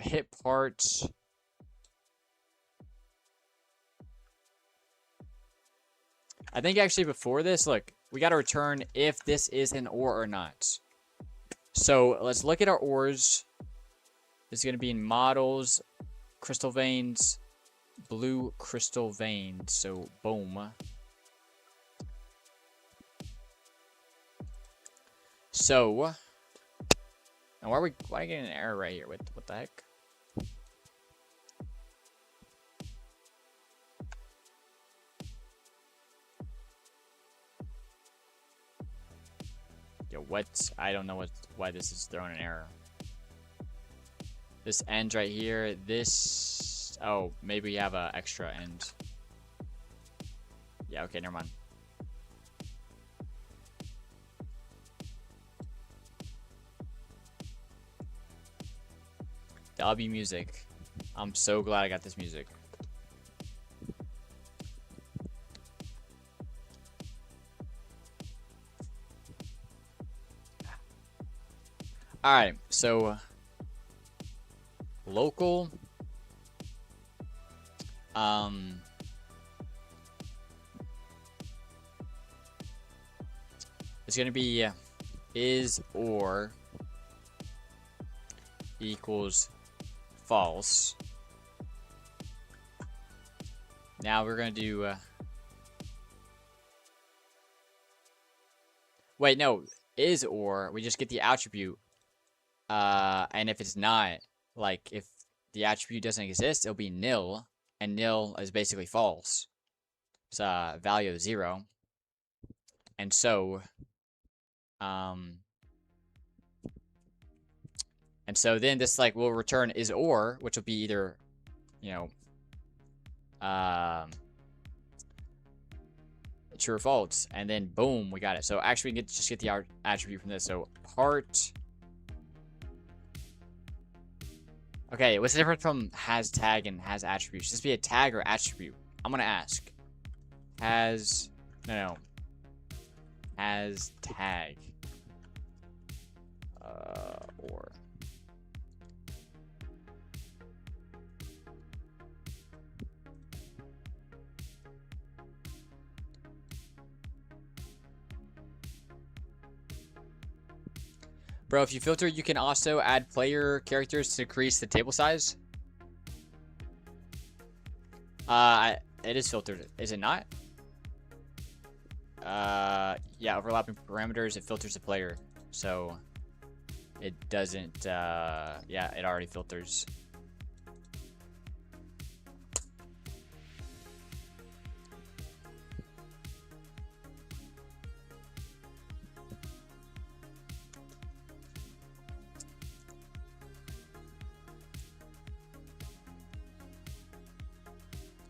hit parts. I think actually before this, look, we got to return if this is an ore or not. So let's look at our ores. This is going to be in models, crystal veins, blue crystal veins. So boom. So, and why are I getting an error right here? What the heck? Yo, what? I don't know why this is throwing an error. This end right here. This. Oh, maybe we have an extra end. Yeah. Okay. Never mind. W music. I'm so glad I got this music. Alright, so local it's gonna be is or equals false. Now we're gonna do wait, no, is or we just get the attribute, and if it's not, like if the attribute doesn't exist, it'll be nil, and nil is basically false. It's value of 0. And so, um, and so then this like will return is or, which will be either, you know, true or false, and then boom, we got it. So actually, we can just get the attribute from this. So part. Okay, what's the difference from has tag and has attribute? Should this be a tag or attribute? I'm gonna ask. Has no. Has tag. Or. Bro, if you filter, you can also add player characters to decrease the table size. It is filtered. Is it not? Yeah, overlapping parameters, it filters the player. So, it doesn't, yeah, it already filters.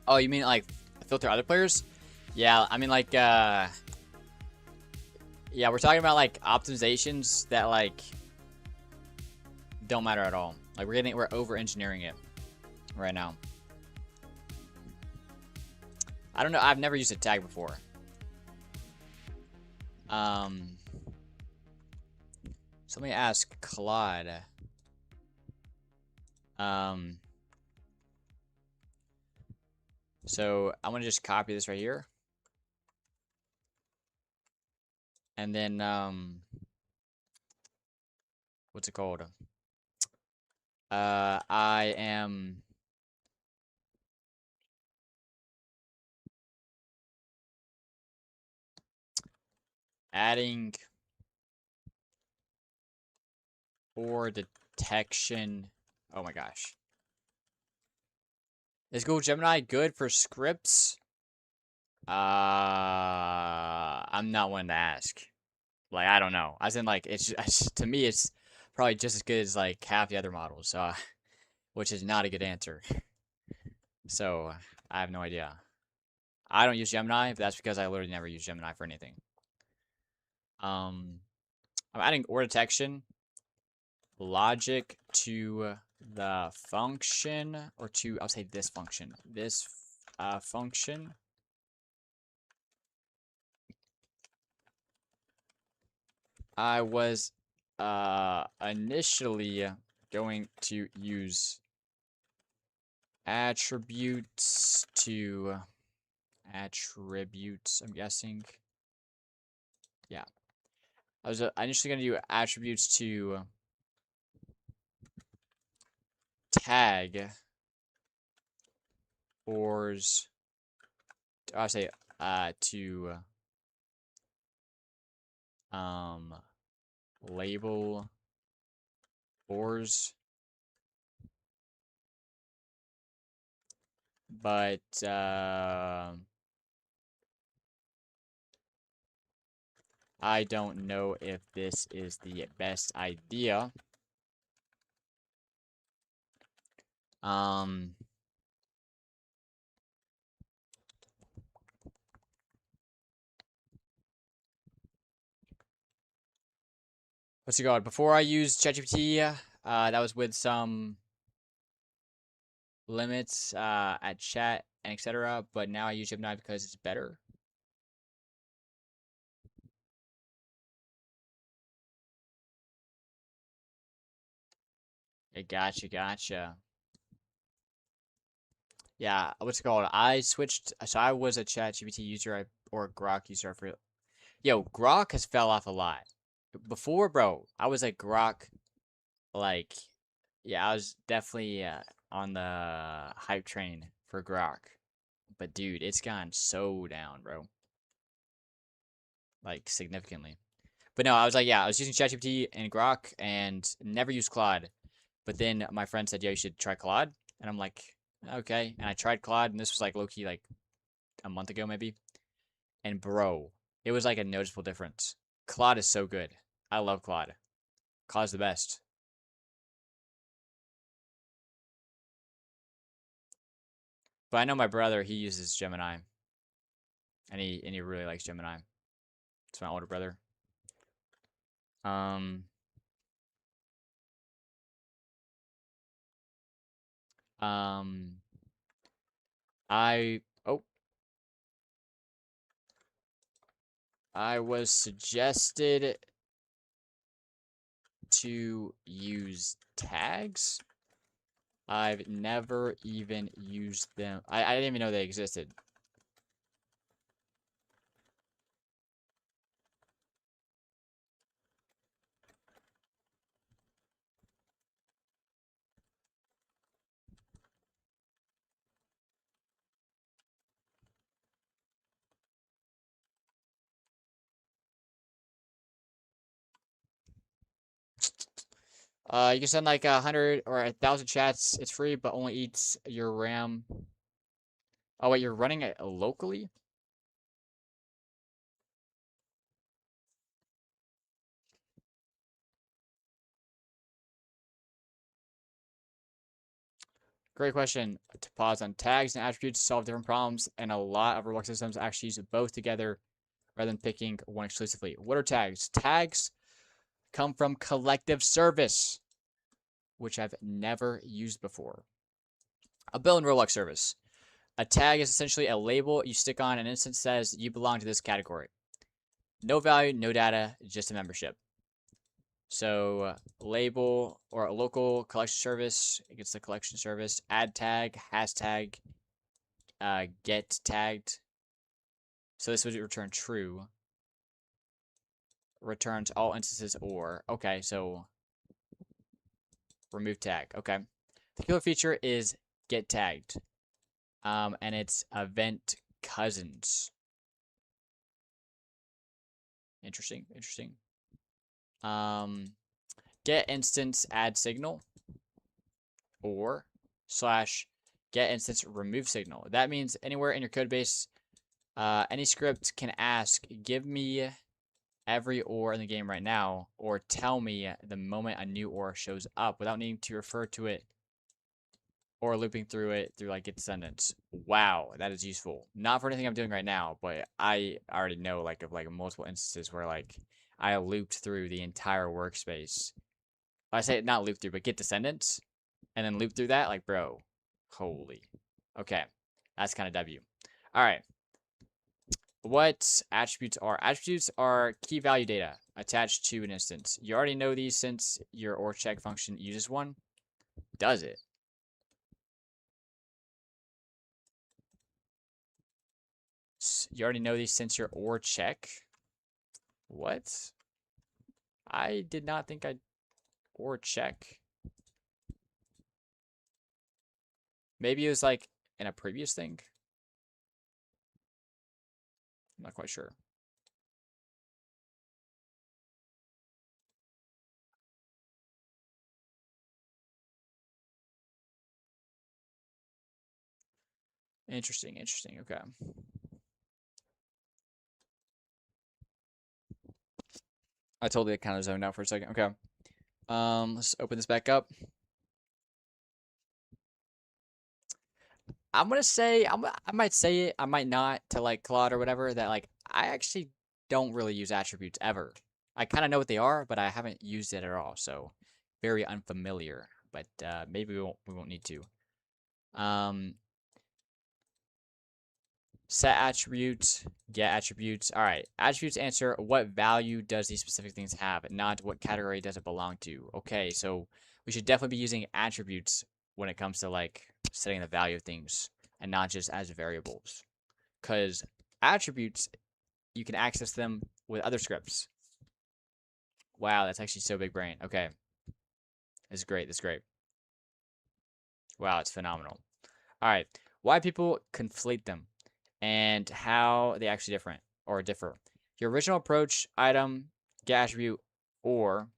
Oh, you mean like filter other players? Yeah, I mean like yeah, we're talking about like optimizations that like don't matter at all. Like we're over engineering it right now. I don't know, I've never used a tag before. So let me ask Claude. So I'm gonna just copy this right here. And then, what's it called? I am adding or detection. Oh my gosh. Is Google Gemini good for scripts? I'm not one to ask. Like, I don't know. As in, like, it's to me, it's probably just as good as like half the other models. Which is not a good answer. So I have no idea. I don't use Gemini, but that's because I literally never use Gemini for anything. I'm adding or detection logic to the function, or to, I'll say this function. This function. I was initially going to use attributes, I'm guessing. Yeah. I was initially going to do attributes to tag ors. I say to label ors, but I don't know if this is the best idea. What's it called? Before I used ChatGPT, that was with some limits at chat and etc. But now I use Gemini because it's better. Gotcha. Yeah, what's it called? I switched, so I was a ChatGPT user or Grok user for. Yo, Grok has fell off a lot. Before, bro, I was like Grok, like, yeah, I was definitely on the hype train for Grok. But dude, it's gone so down, bro. Like significantly. But no, I was like, yeah, I was using ChatGPT and Grok and never used Claude. But then my friend said, yeah, you should try Claude. And I'm like, okay. And I tried Claude, and this was like low-key like a month ago maybe. And bro, It was like a noticeable difference. Claude is so good. I love Claude. Claude's the best. But I know my brother, he uses Gemini. And he really likes Gemini. It's my older brother. Um um I oh I was suggested to use tags. I've never even used them. I didn't even know they existed. You can send like 100 or 1,000 chats. It's free, but only eats your RAM. Oh wait, you're running it locally? Great question. To pause on tags and attributes to solve different problems, and a lot of Roblox systems actually use both together rather than picking one exclusively. What are tags? Tags come from collective service, which I've never used before. A built-in Roblox service. A tag is essentially a label you stick on an instance that says you belong to this category. No value, no data, just a membership. So label or a local collection service, it gets the collection service. Add tag, hashtag, get tagged. So this would return true. Returns all instances or. Okay, so remove tag. Okay. The killer feature is get tagged. And it's event cousins. Interesting, interesting. Get instance add signal or slash get instance remove signal. That means anywhere in your code base, any script can ask, give me every OR in the game right now, or tell me the moment a new OR shows up without needing to refer to it or looping through it through like get descendants. Wow, that is useful. Not for anything I'm doing right now, but I already know like of like multiple instances where like I looped through the entire workspace. I say not loop through, but get descendants and then loop through that. Like, bro, holy. Okay, that's kind of W. All right. What attributes are? Attributes are key value data attached to an instance. You already know these since your or check function uses one. Does it? You already know these since your or check. What? I did not think I'd or check. Maybe it was like in a previous thing. I'm not quite sure. Interesting, interesting. Okay. I totally kind of zoned out for a second. Okay. Let's open this back up. I'm gonna say I might say it, I might not to like Claude or whatever that like I actually don't really use attributes ever. I kind of know what they are, but I haven't used it at all, so very unfamiliar. But maybe we won't need to. Um, set attributes, get attributes. All right, attributes answer what value does these specific things have, not what category does it belong to. Okay, so we should definitely be using attributes when it comes to like setting the value of things and not just as variables. Because attributes, you can access them with other scripts. Wow, that's actually so big brain. Okay. This is great. This is great. Wow, it's phenomenal. All right. Why people conflate them and how they actually differ. Your original approach, item, get attribute, or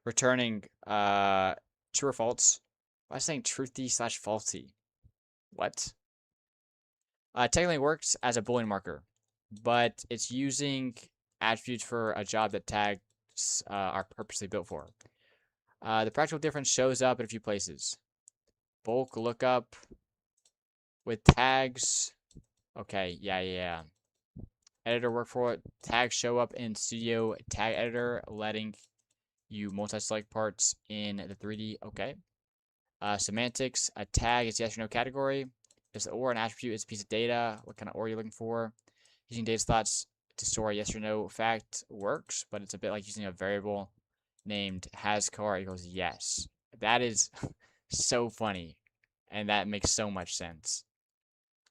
returning true or false. Why saying truthy slash falsy? What? Technically works as a Boolean marker. but it's using attributes for a job that tags are purposely built for. The practical difference shows up in a few places. Bulk lookup with tags. Okay, yeah. Editor workflow tags show up in Studio Tag Editor, letting you multi-select parts in the 3D. Okay. Semantics, a tag is yes or no category. Is the or an attribute? It's a piece of data. What kind of or you're looking for? Using data slots to store a yes or no fact works, but it's a bit like using a variable named has car equals yes. That is so funny, and that makes so much sense.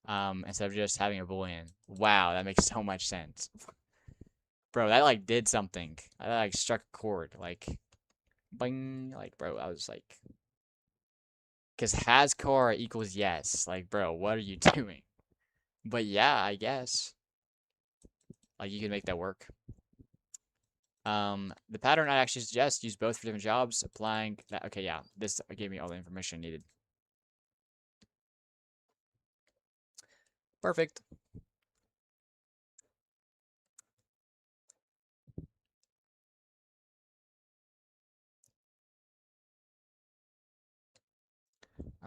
Instead of just having a boolean. Wow, that makes so much sense. Bro, that like did something. I like struck a chord. Like, bing. Like, bro, I was like, because has car equals yes. Like, bro, what are you doing? But yeah, I guess. Like, you can make that work. The pattern I actually suggest use both for different jobs, applying that. Okay, yeah, this gave me all the information I needed. Perfect.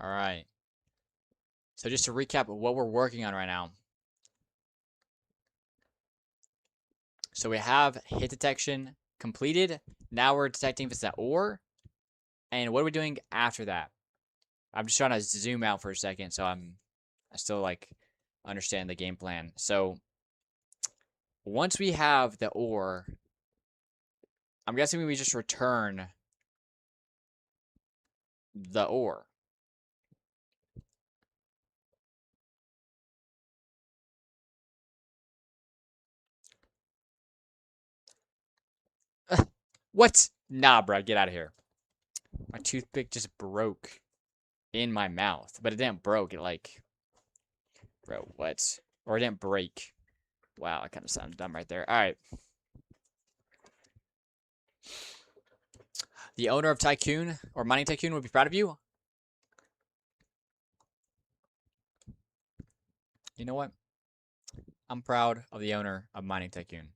All right. So just to recap what we're working on right now. So we have hit detection completed. Now we're detecting if it's that or. And what are we doing after that? I'm just trying to zoom out for a second so I still like understand the game plan. So once we have the or, I'm guessing we just return the or. What? Nah, bro, get out of here. My toothpick just broke in my mouth, but it didn't broke. It like, bro, what? Or it didn't break. Wow, I kind of sounded dumb right there. All right. The owner of Tycoon or Mining Tycoon would be proud of you. You know what? I'm proud of the owner of Mining Tycoon.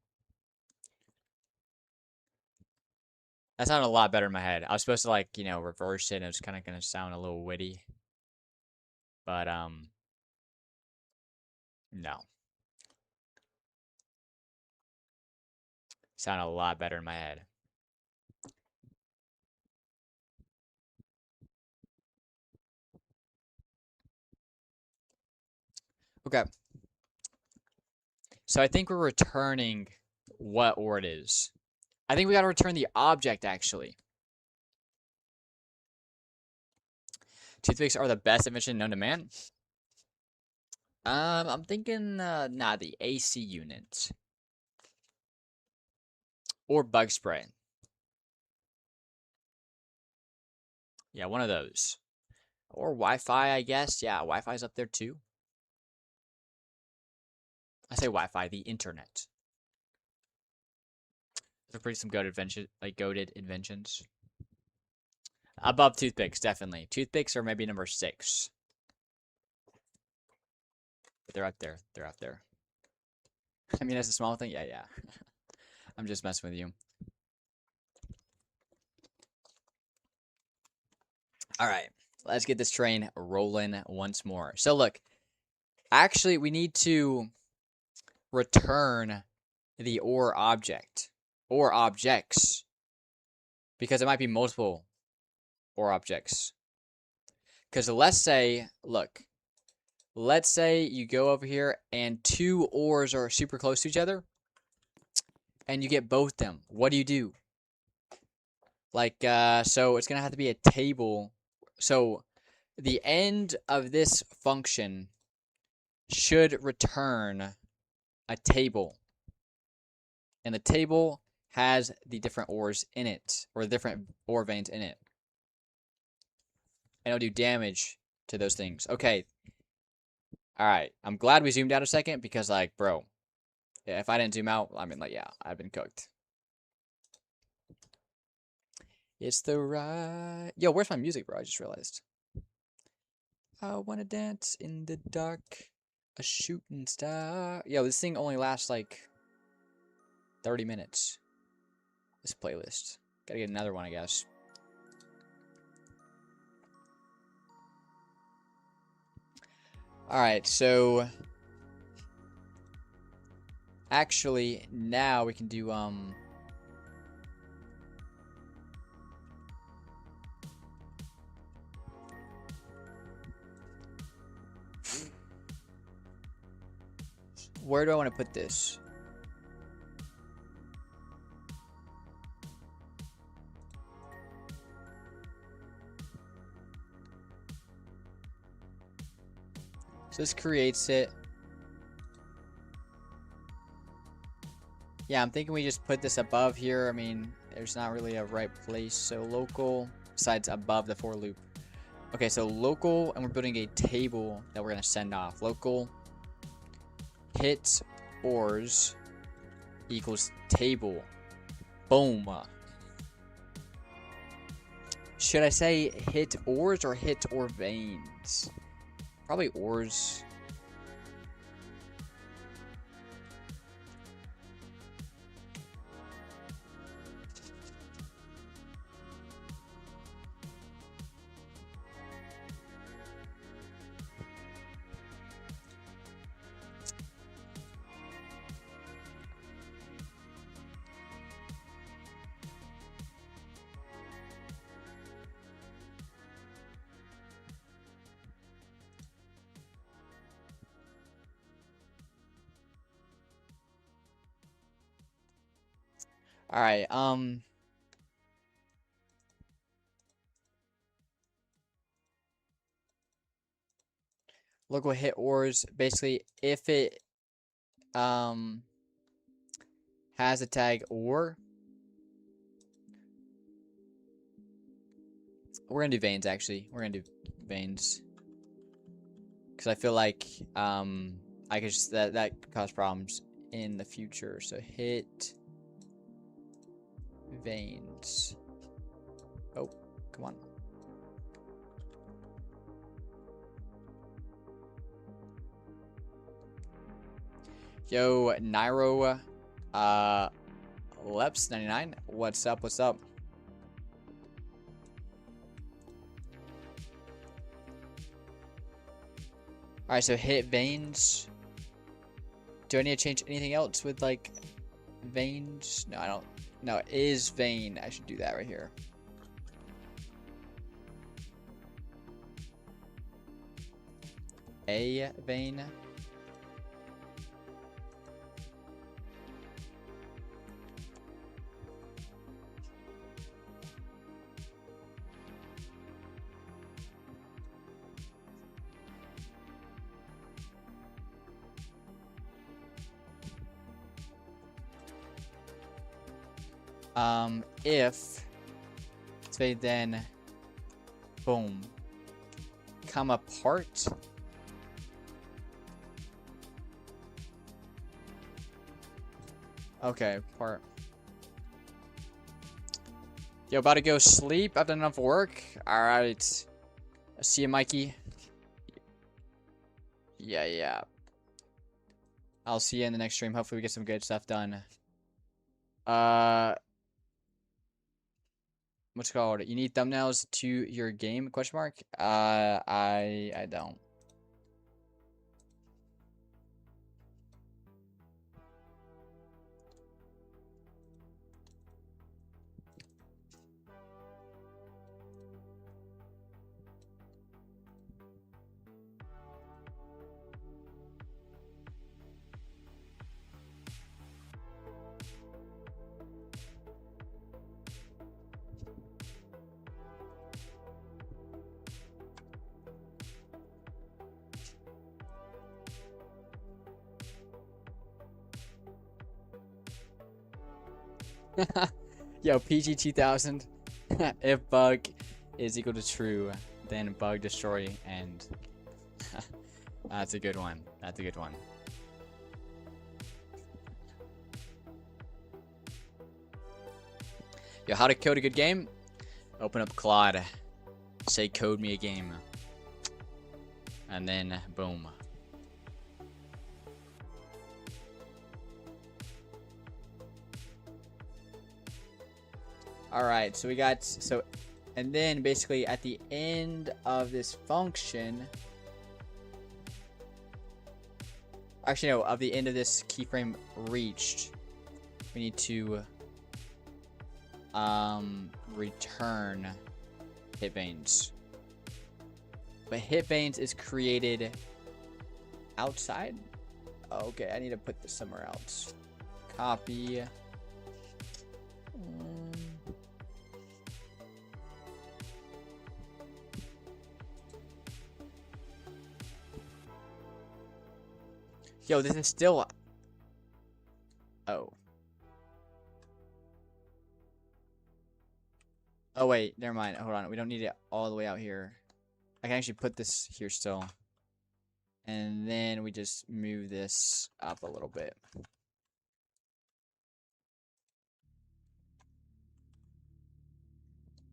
That sounded a lot better in my head. I was supposed to like, reverse it and it was kind of going to sound a little witty. But no. Sounded a lot better in my head. Okay. So I think we're returning what or it is. I think we got to return the object actually. Toothpicks are the best invention known to man. I'm thinking the AC unit or bug spray. Yeah, one of those. Or Wi-Fi, I guess. Yeah, Wi-Fi's up there too. I say Wi-Fi, the internet. Those are pretty some goated inventions. Above toothpicks, definitely. Toothpicks are maybe number 6. But they're up there. They're up there. I mean, that's a small thing. Yeah. I'm just messing with you. All right. Let's get this train rolling once more. So look, actually, we need to return the or object or objects because it might be multiple or objects. Because let's say you go over here and 2 ors are super close to each other and you get both them. What do? Like, so it's going to have to be a table. So the end of this function should return a table. And the table has the different ors in it, or the different or veins in it. And it'll do damage to those things. Okay. All right. I'm glad we zoomed out a second because, like, bro, if I didn't zoom out, I mean, like, yeah, I've been cooked. It's the right. Yo, where's my music, bro? I just realized. I wanna dance in the dark. A shooting star. Yo, this thing only lasts like 30 minutes. This playlist. Gotta get another one, I guess. Alright, so actually now we can do where do I want to put this? So this creates it. Yeah, I'm thinking we just put this above here. I mean, there's not really a right place. So local, besides above the for loop. Okay, so local, and we're building a table that we're going to send off. Local hit ors equals table. Boom. Should I say hit ors or hit or veins? Probably ors. All right, local hit ors, basically if it has a tag or, we're gonna do veins actually. We're gonna do veins. Cause I feel like I could just that could cause problems in the future. So hit veins. Oh, come on. Yo, Nairo, Leps99, what's up? What's up? All right, so hit veins. Do I need to change anything else with like veins? No, I don't. No, it is vein. I should do that right here. A vein. If say then boom come apart. Okay, part. Yo, about to go sleep. I've done enough work. Alright. See you, Mikey. Yeah. I'll see you in the next stream. Hopefully we get some good stuff done. What's it called? You need thumbnails to your game? Question mark. I don't. Yo, PG 2000. If bug is equal to true, then bug destroy and that's a good one. That's a good one. Yo, how to code a good game? Open up Claude. Say code me a game. And then boom. All right, so we got and then basically at the end of this function, actually no, of the end of this keyframe reached, we need to return hit veins. But hit veins is created outside. Oh, okay, I need to put this somewhere else. Copy. Yo, this is still. Oh. Oh wait, never mind. Hold on, we don't need it all the way out here. I can actually put this here still. And then we just move this up a little bit.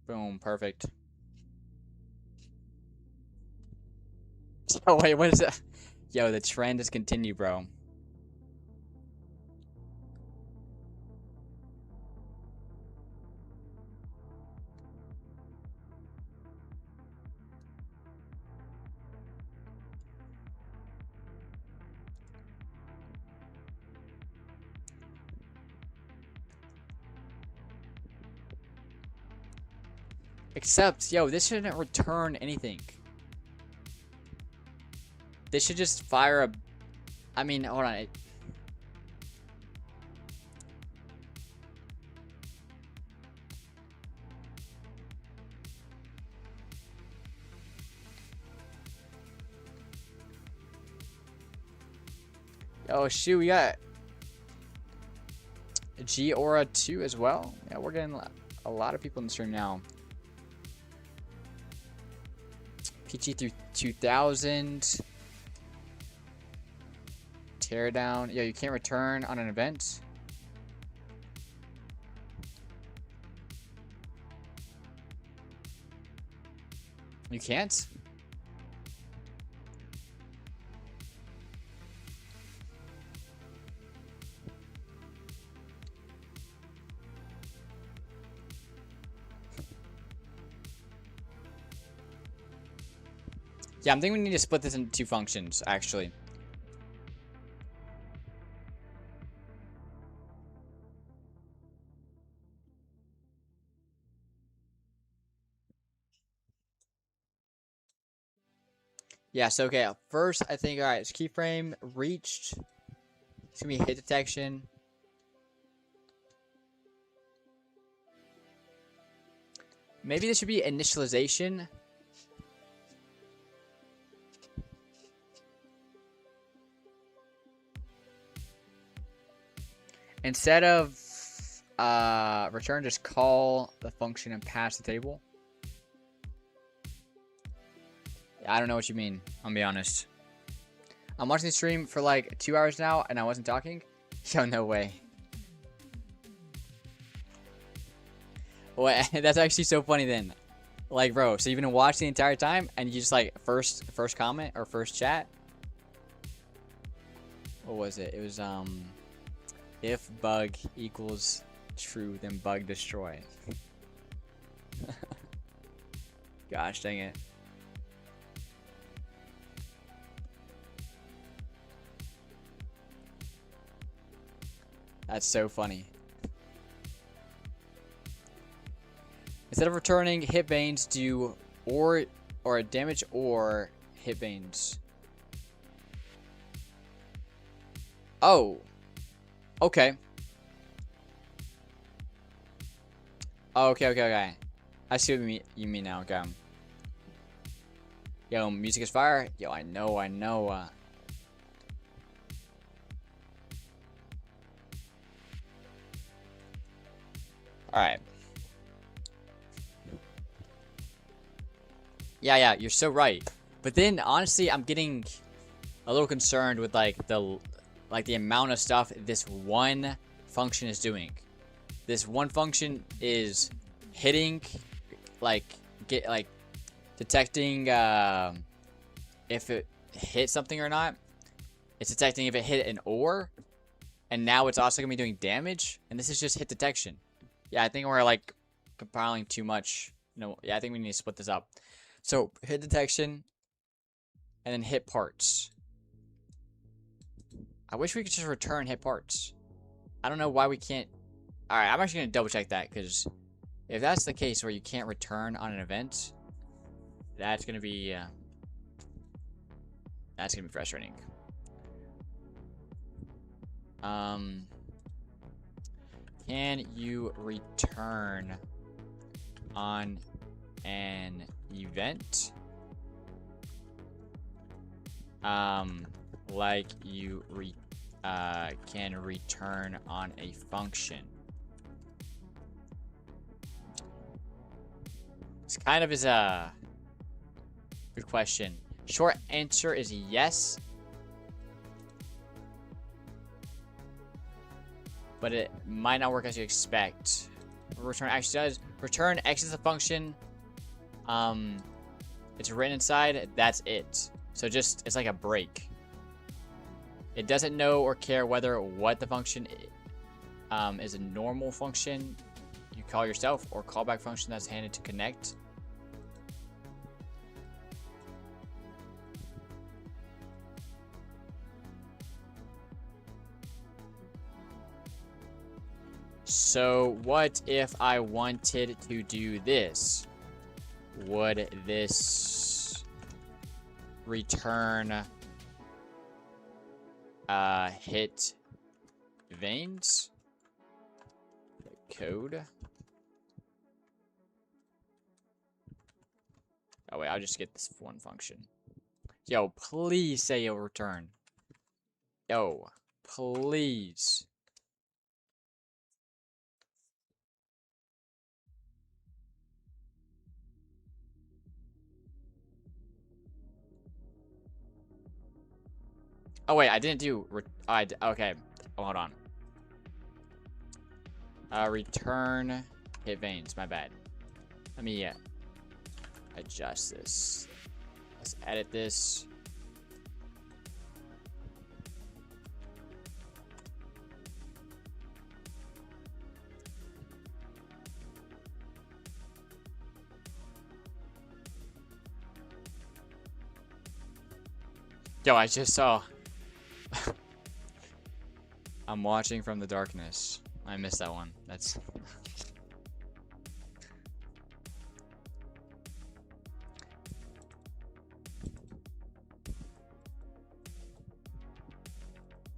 Boom, perfect. Oh wait, what is that? Yo, the trend has continued, bro. Except, yo, this shouldn't return anything. This should just fire a... I mean, hold on. Oh, shoot, we got G Aura 2 as well. Yeah, we're getting a lot of people in the stream now. PG through 2000. Tear down. Yeah, you can't return on an event. You can't? Yeah, I'm thinking we need to split this into two functions, actually. Yeah, so okay, first I think, alright, it's keyframe reached. It's gonna be hit detection. Maybe this should be initialization. Instead of return, just call the function and pass the table. I don't know what you mean, I'll be honest. I'm watching the stream for like 2 hours now and I wasn't talking? Yo, no way. Wait, that's actually so funny then. Like, bro, so you've been watching the entire time and you just like first comment or first chat? What was it? It was if bug equals true, then bug destroy. Gosh dang it. That's so funny. Instead of returning hit veins, do or damage or hit veins. Oh. Okay. Oh, okay. I see what you mean now. Okay. Yo, music is fire. Yo, I know. Alright. Yeah, you're so right. But then, honestly, I'm getting a little concerned with like the amount of stuff this one function is doing. This one function is hitting, detecting if it hit something or not. It's detecting if it hit an ore, and now it's also gonna be doing damage. And this is just hit detection. Yeah, I think we're like compiling too much. No, yeah, I think we need to split this up. So hit detection, and then hit parts. I wish we could just return hit parts. I don't know why we can't. All right, I'm actually gonna double check that, because if that's the case where you can't return on an event, that's gonna be frustrating. Can you return on an event? Like you can return on a function. This kind of is a good question. Short answer is yes. But it might not work as you expect. Return actually does. Return X is a function. It's written inside. That's it. So just, it's like a break. It doesn't know or care whether what the function is a normal function you call yourself or callback function that's handed to connect. So what if I wanted to do this? Would this return hit veins? Code. Oh wait, I'll just get this one function. Yo, please say you'll return. Yo, please. Oh wait, I didn't do. Okay, oh, hold on. Return hit veins. My bad. Let me adjust this. Let's edit this. Yo, I just saw. I'm watching from the darkness. I missed that one. That's.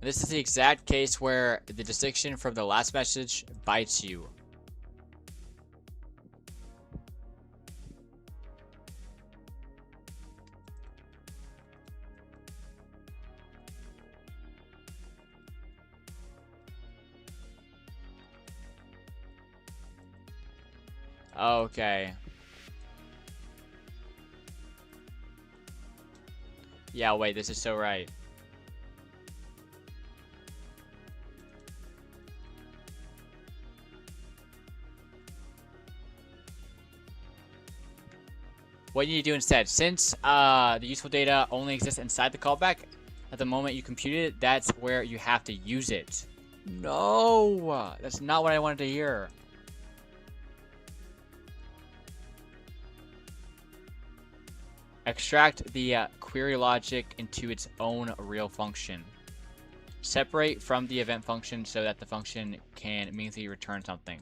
This is the exact case where the distinction from the last message bites you. Okay. Yeah, wait, this is so right. What you need to do instead, since the useful data only exists inside the callback, at the moment you compute it, that's where you have to use it. No, that's not what I wanted to hear. Extract the query logic into its own real function. Separate from the event function so that the function can meaningfully return something.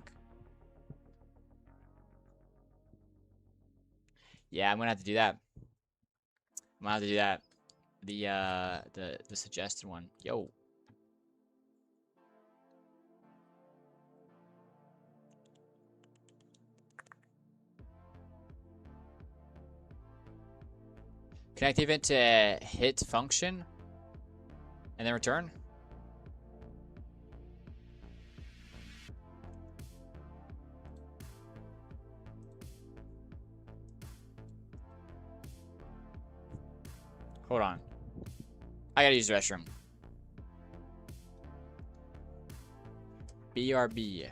Yeah, I'm gonna have to do that. I'm gonna have to do that. The suggested one. Yo. Connect the event to hit function and then return. Hold on. I gotta use the restroom. BRB.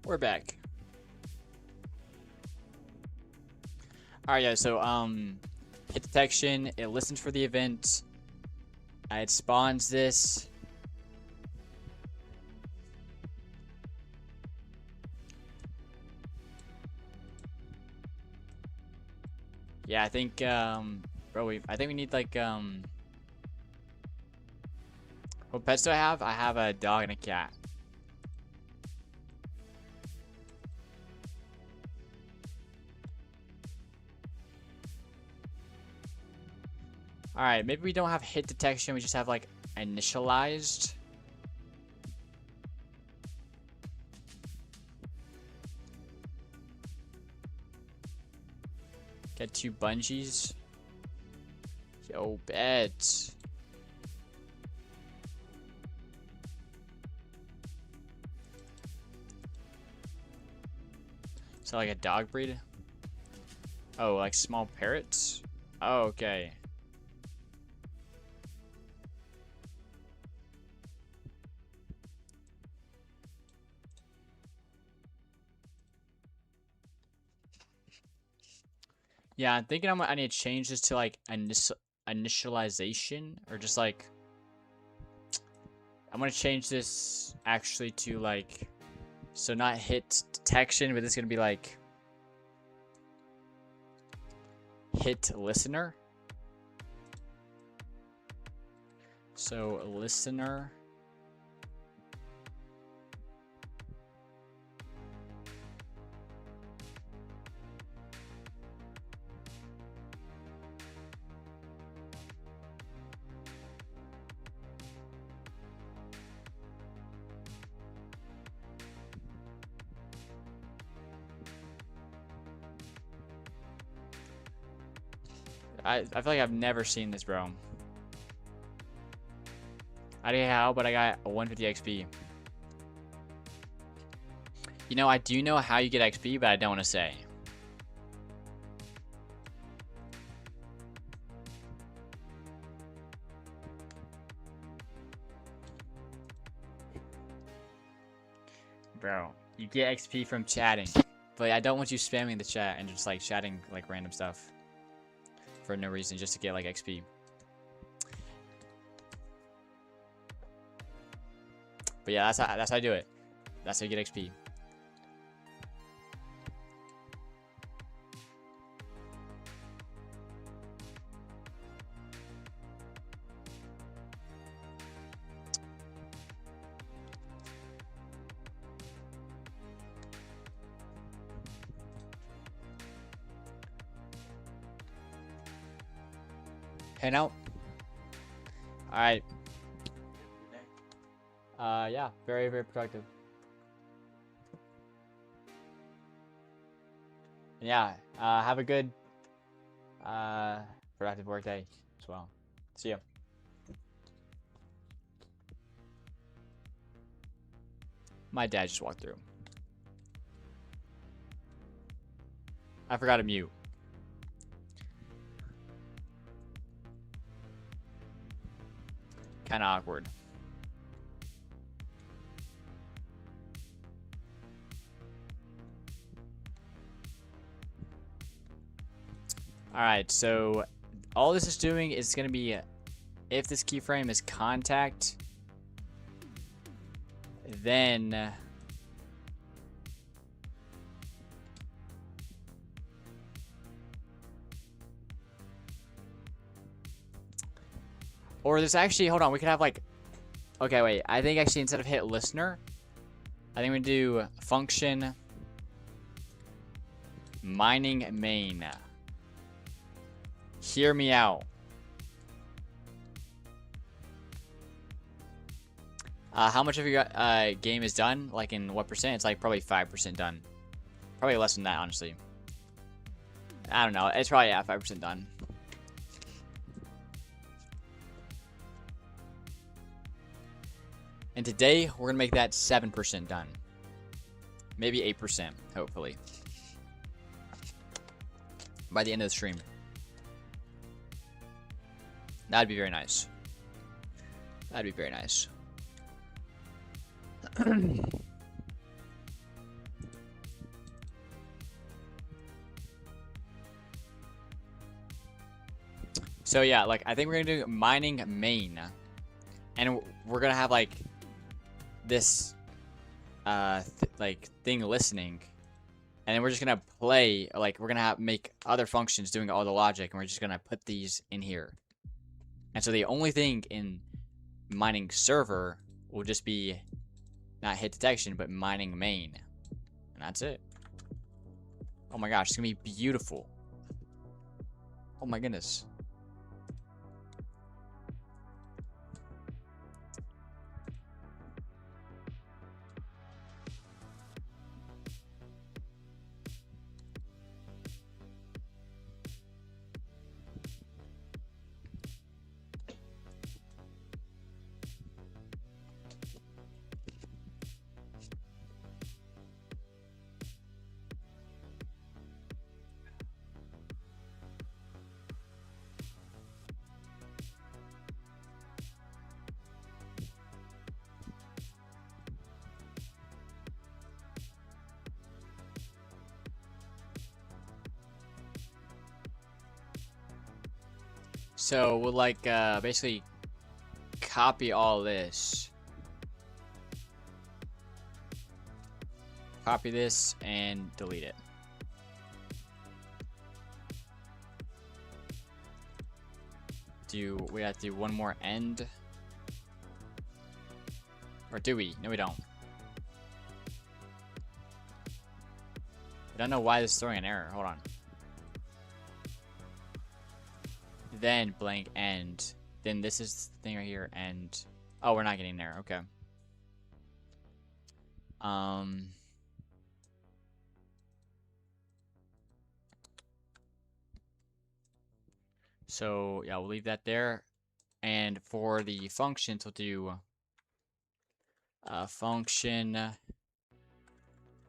We're back. Alright, yeah, so, hit detection, it listens for the event, it spawns this. Yeah, I think, bro, I think we need, like, what pets do I have? I have a dog and a cat. Alright, maybe we don't have hit detection, we just have, like, initialized. Get 2 bungees. Yo, bet. So like a dog breed? Oh, like small parrots? Oh, okay. Yeah, I'm thinking I need to change this to like initialization, or just like, I'm gonna change this actually to like, so not hit detection, but this is gonna be like hit listener. So listener. I feel like I've never seen this, bro. I don't know how, but I got a 150 XP. You know, I do know how you get XP, but I don't want to say. Bro, you get XP from chatting. But I don't want you spamming the chat and just like chatting like random stuff for no reason, just to get like XP. But yeah, that's how I do it. That's how you get XP. Head out. All right. Yeah, very, very productive. Yeah, have a good, productive work day as well. See ya. My dad just walked through. I forgot to mute. Kind of awkward. Alright, so all this is doing is going to be, if this keyframe is contact, then or this actually, hold on, we could have like, okay, wait, I think actually instead of hit listener, I think we do function mining main. Hear me out. How much of your game is done? Like in what percent? It's like probably 5% done. Probably less than that, honestly. I don't know. It's probably, yeah, 5% done. And today, we're going to make that 7% done. Maybe 8%, hopefully. By the end of the stream. That'd be very nice. That'd be very nice. So yeah, like I think we're gonna do mining main, and we're gonna have like this like thing listening, and then we're just gonna play, like we're gonna make other functions doing all the logic, and we're just gonna put these in here. And so the only thing in mining server will just be not hit detection, but mining main, and that's it. Oh my gosh, it's gonna be beautiful. Oh my goodness. So we'll like basically copy all this. Copy this and delete it. We have to do one more end? Or do we? No, we don't. I don't know why this is throwing an error. Hold on. Then blank end. Then this is the thing right here, and oh, we're not getting there. Okay. So yeah, we'll leave that there. And for the functions, we'll do function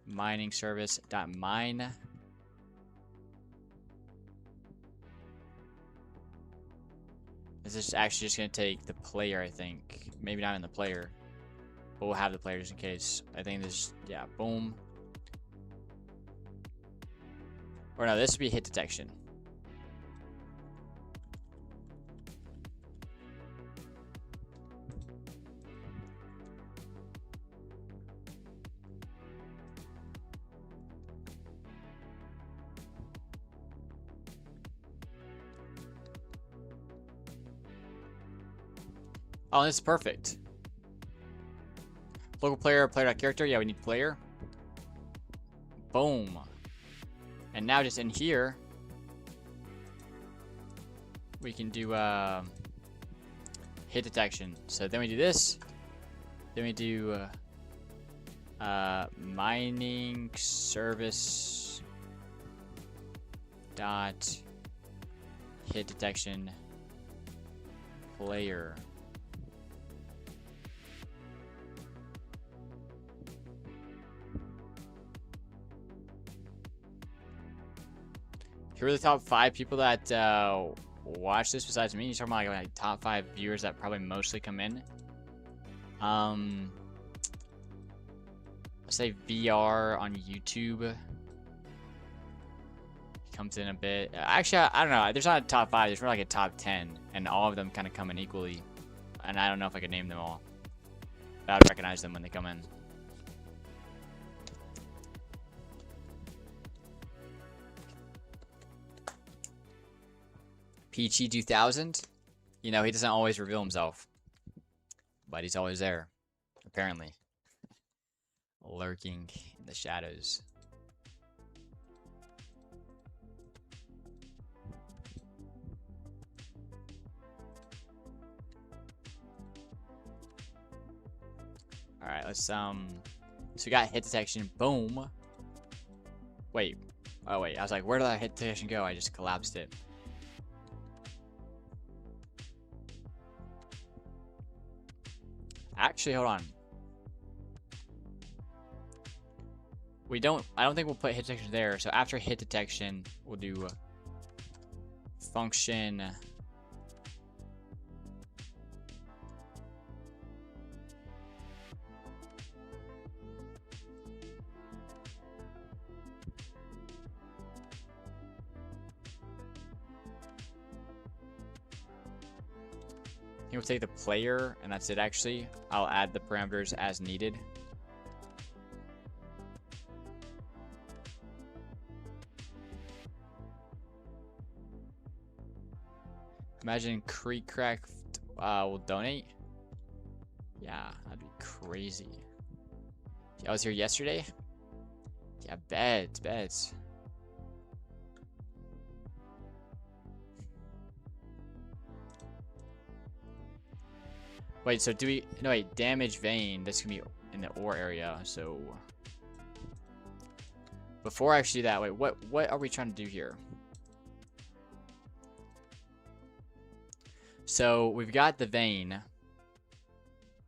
mining service dot mine. This is actually just gonna take the player, I think. Maybe not in the player, but we'll have the player just in case. I think this, yeah, boom. Or no, this would be hit detection. Oh, this is perfect. Local player, player.character. Yeah, we need player. Boom. And now just in here, we can do hit detection. So then we do this. Then we do mining service dot hit detection player. Who are the top 5 people that watch this besides me? You're talking about like top 5 viewers that probably mostly come in. Let's say VR on YouTube comes in a bit. Actually, I don't know. There's not a top 5. There's more like a top 10, and all of them kind of come in equally. And I don't know if I could name them all, but I would recognize them when they come in. Peachy 2000, you know, he doesn't always reveal himself, but he's always there, apparently, lurking in the shadows. All right, let's so we got hit detection. Boom. Wait. Oh wait, I was like, where did that hit detection go? I just collapsed it. Actually, hold on. I don't think we'll put hit detection there. So after hit detection, we'll do function He will take the player, and that's it actually. I'll add the parameters as needed. Imagine Creek Crack will donate. Yeah, that'd be crazy. I was here yesterday. Yeah, beds. Wait, so do we... No, wait, damage vein. This can be in the ore area, so... Before I actually do that, wait, what are we trying to do here? So, we've got the vein.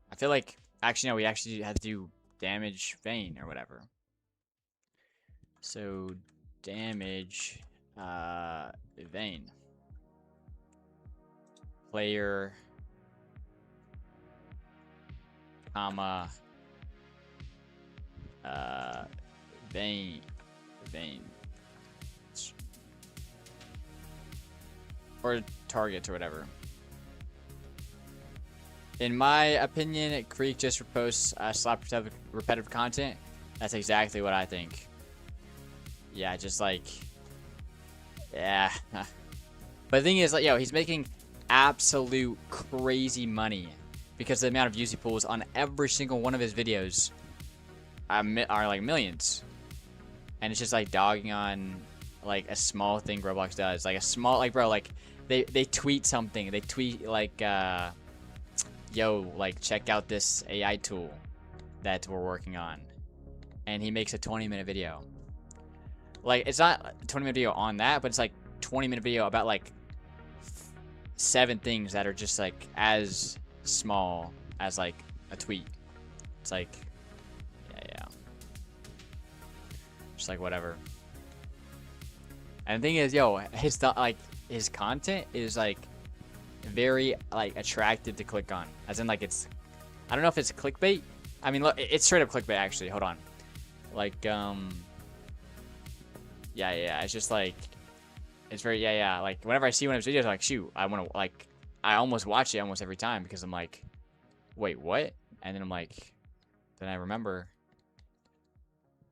I feel like... Actually, no, we actually have to do damage vein or whatever. So, damage... vein. Player... comma vein or targets or whatever. In my opinion, Creek just reposts slap repetitive content. That's exactly what I think. Yeah, just like, yeah. But the thing is, like, yo, he's making absolute crazy money. Because the amount of views he pulls on every single one of his videos are like millions. And it's just like dogging on like a small thing Roblox does. Like a small, like, bro, like they tweet something. They tweet like, yo, like check out this AI tool that we're working on. And he makes a 20-minute video. Like, it's not a 20-minute video on that, but it's like 20-minute video about like 7 things that are just like as small as like a tweet. It's like, yeah, just like whatever. And the thing is, yo, his content is like very like attractive to click on, as in like it's, I don't know if it's clickbait. I mean, look, it's straight up clickbait actually. Hold on, like yeah, it's just like, it's very, yeah, like whenever I see one of his videos, I'm like, shoot, I want to, like, I almost watch it almost every time because I'm like, wait, what? And then I'm like, then I remember.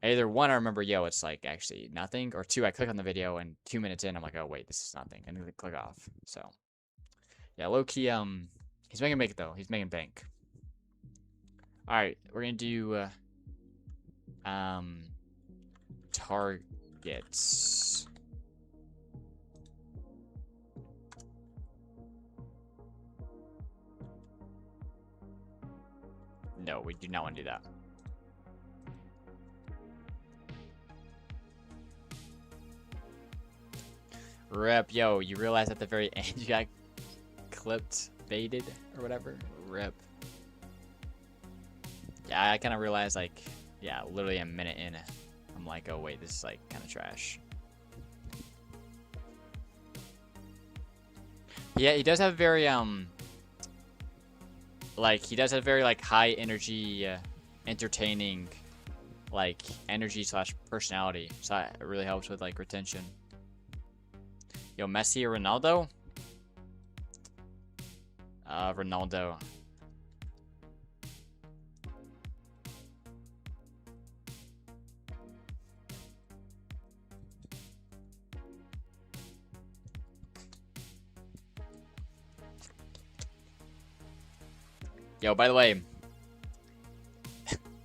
Either one, I remember, yo, it's like actually nothing, or 2, I click on the video and 2 minutes in, I'm like, oh wait, this is nothing, and then click off. So, yeah, low key, he's making bank though. He's making bank. All right, we're gonna do targets. No, we do not want to do that. Rip, yo, you realize at the very end you got clipped, baited, or whatever? Rip. Yeah, I kind of realized, like, yeah, literally a minute in, I'm like, oh wait, this is like kind of trash. Yeah, he does have very, like, he does have very, like, high energy, entertaining, like, energy / personality. So it really helps with, like, retention. Yo, Messi or Ronaldo? Ronaldo. Yo, by the way,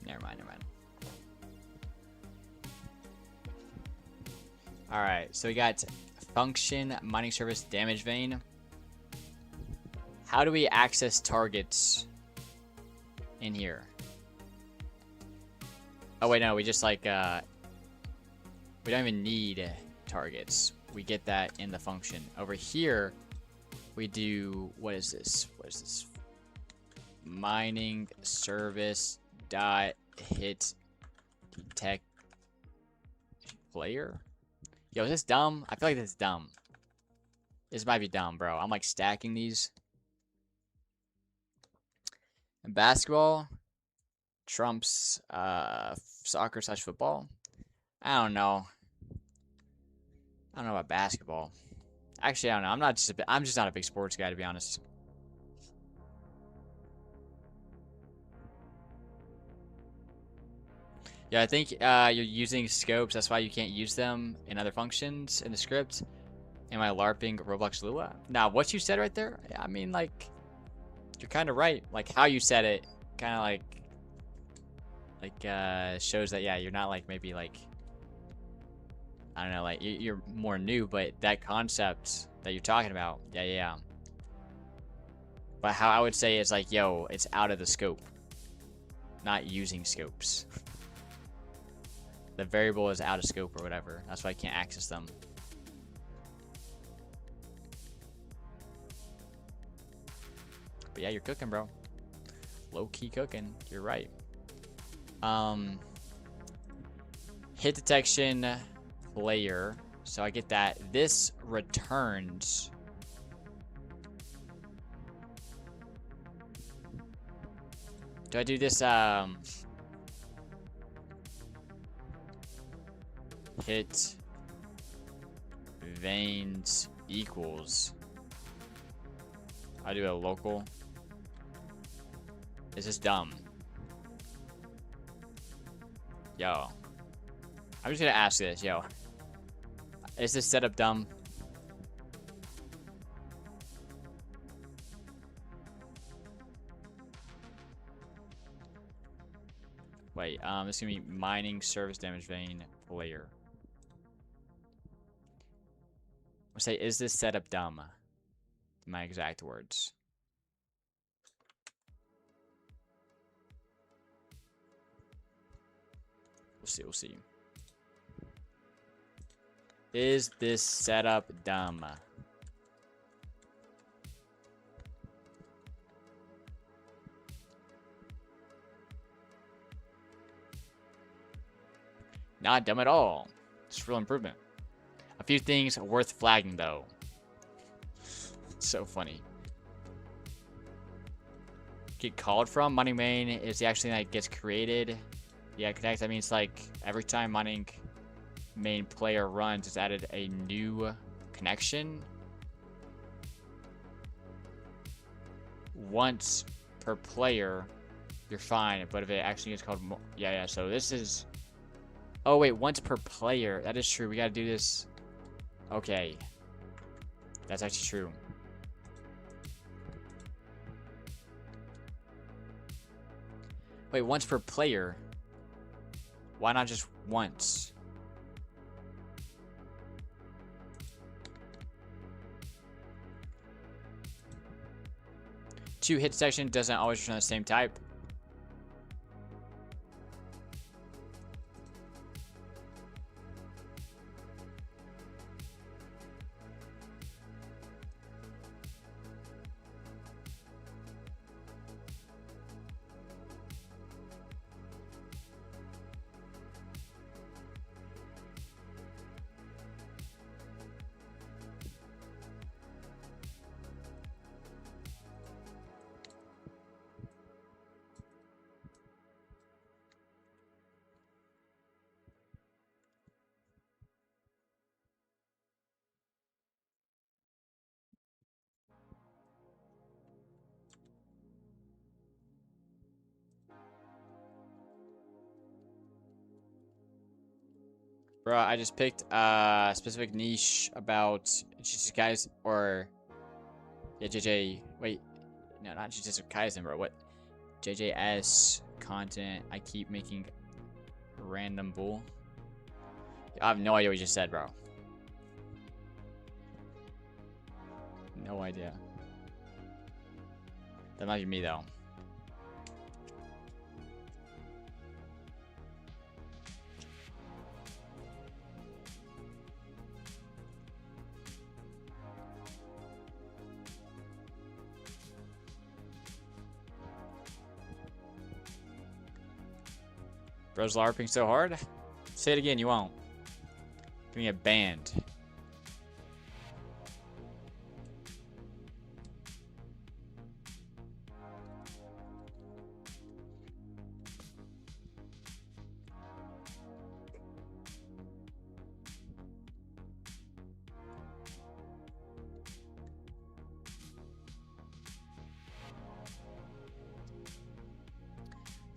never mind. All right, so we got function mining service damage vein. How do we access targets in here? Oh wait, no, we just like we don't even need targets. We get that in the function. Over here, we do, what is this? Mining service dot hit detect player. Yo, is this dumb? I feel like this is dumb. This might be dumb, bro. I'm like stacking these. And basketball trumps soccer / football. I don't know. I don't know about basketball. Actually, I don't know. I'm just not a big sports guy, to be honest. Yeah, I think you're using scopes. That's why you can't use them in other functions in the script. Am I LARPing Roblox Lua? Now, what you said right there, I mean, like, you're kind of right. Like, how you said it, kind of shows that, yeah, you're not, like, maybe, like, I don't know, like, you're more new, but that concept that you're talking about, yeah, yeah, yeah. But how I would say is, like, yo, it's out of the scope. Not using scopes. The variable is out of scope or whatever. That's why I can't access them. But yeah, you're cooking, bro. Low-key cooking. You're right. Hit detection player. So I get that. This returns. Do I do this, hit veins equals. I do a local. Is this dumb? Yo. I'm just gonna ask this, yo. Is this setup dumb? Wait, this is gonna be mining service damage vein player. I'll say, is this setup dumb? My exact words. We'll see, we'll see. Is this setup dumb? Not dumb at all. It's real improvement. A few things worth flagging though. So funny. Get called from mining main is the actual thing that gets created. Yeah, connect. That means like every time mining main player runs, it's added a new connection. Once per player, you're fine. But if it actually gets called, yeah. So this is. Oh wait, once per player. That is true. We gotta do this. Okay, that's actually true. Wait, once per player? Why not just once? Two hit section doesn't always return the same type. Bro, I just picked a specific niche about Jujutsu Kaisen or yeah, JJ. Wait, no, not Jujutsu Kaisen, bro. What? JJS content. I keep making random bull. I have no idea what you just said, bro. No idea. That might be me though. Bro's LARPing so hard. Say it again, you won't. Give me a band.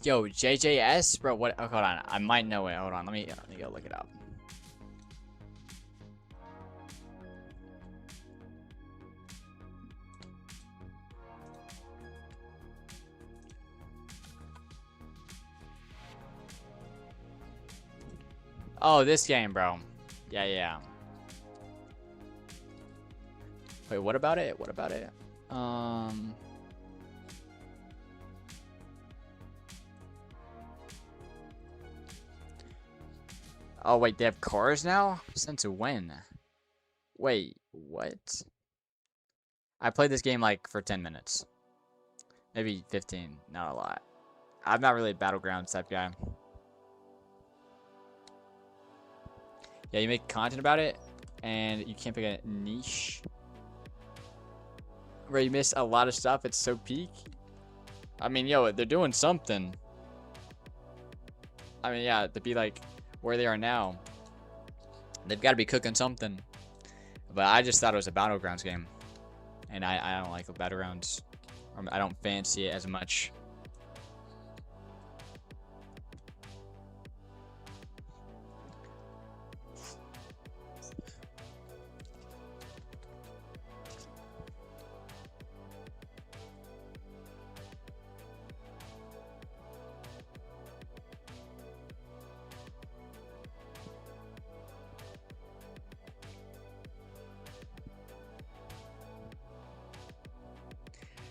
Yo, JJS, bro. What? Oh, hold on. I might know it. Hold on. Let me go look it up. Oh, this game, bro. Yeah, yeah. Wait, what about it? What about it? Oh, wait, they have cars now? Since when? Wait, what? I played this game like for 10 minutes. Maybe 15, not a lot. I'm not really a Battlegrounds type guy. Yeah, you make content about it, and you can't pick a niche. Where you miss a lot of stuff, it's so peak. I mean, yo, they're doing something. I mean, yeah, to be like where they are now, they've got to be cooking something. But I just thought it was a Battlegrounds game, and I don't like the Battlegrounds. I don't fancy it as much.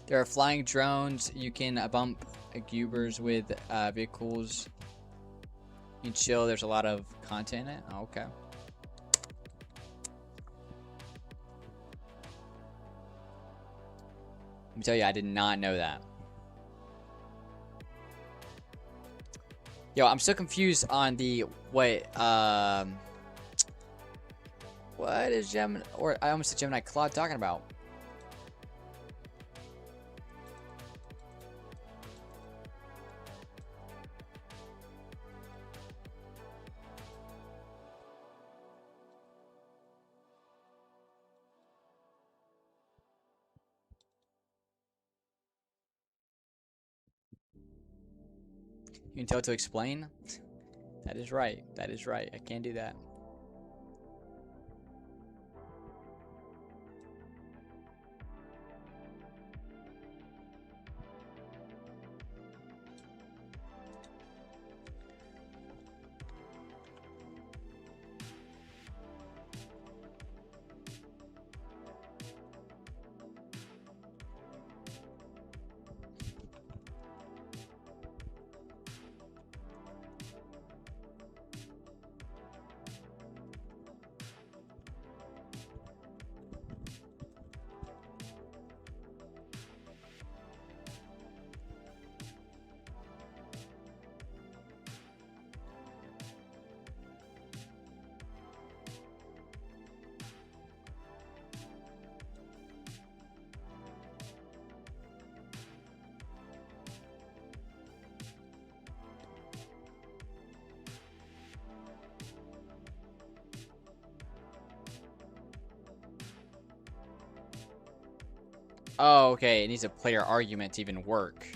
There are flying drones. You can bump goobers with vehicles. You can chill. There's a lot of content in it. Oh, okay. Let me tell you, I did not know that. Yo, I'm still confused on the what is Gemini, or I almost said Gemini Claude talking about? You can tell to explain. That is right. That is right. I can't do that. Oh, okay. It needs a player argument to even work.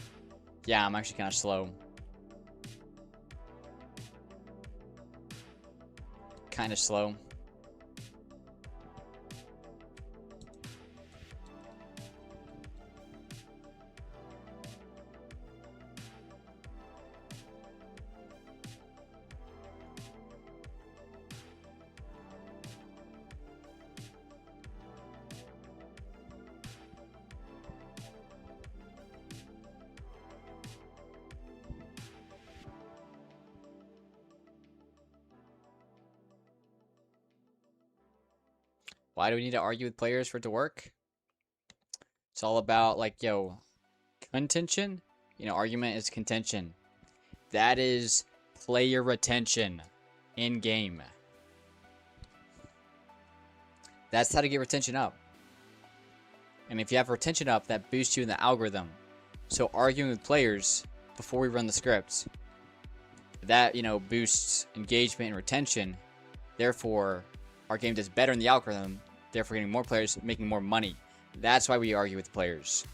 Yeah, I'm actually kind of slow. Kind of slow. Why do we need to argue with players for it to work? It's all about, like, yo, contention. You know, argument is contention. That is player retention in game. That's how to get retention up. And if you have retention up, that boosts you in the algorithm. So arguing with players before we run the scripts, that, you know, boosts engagement and retention. Therefore, our game does better in the algorithm, therefore getting more players, making more money. That's why we argue with players.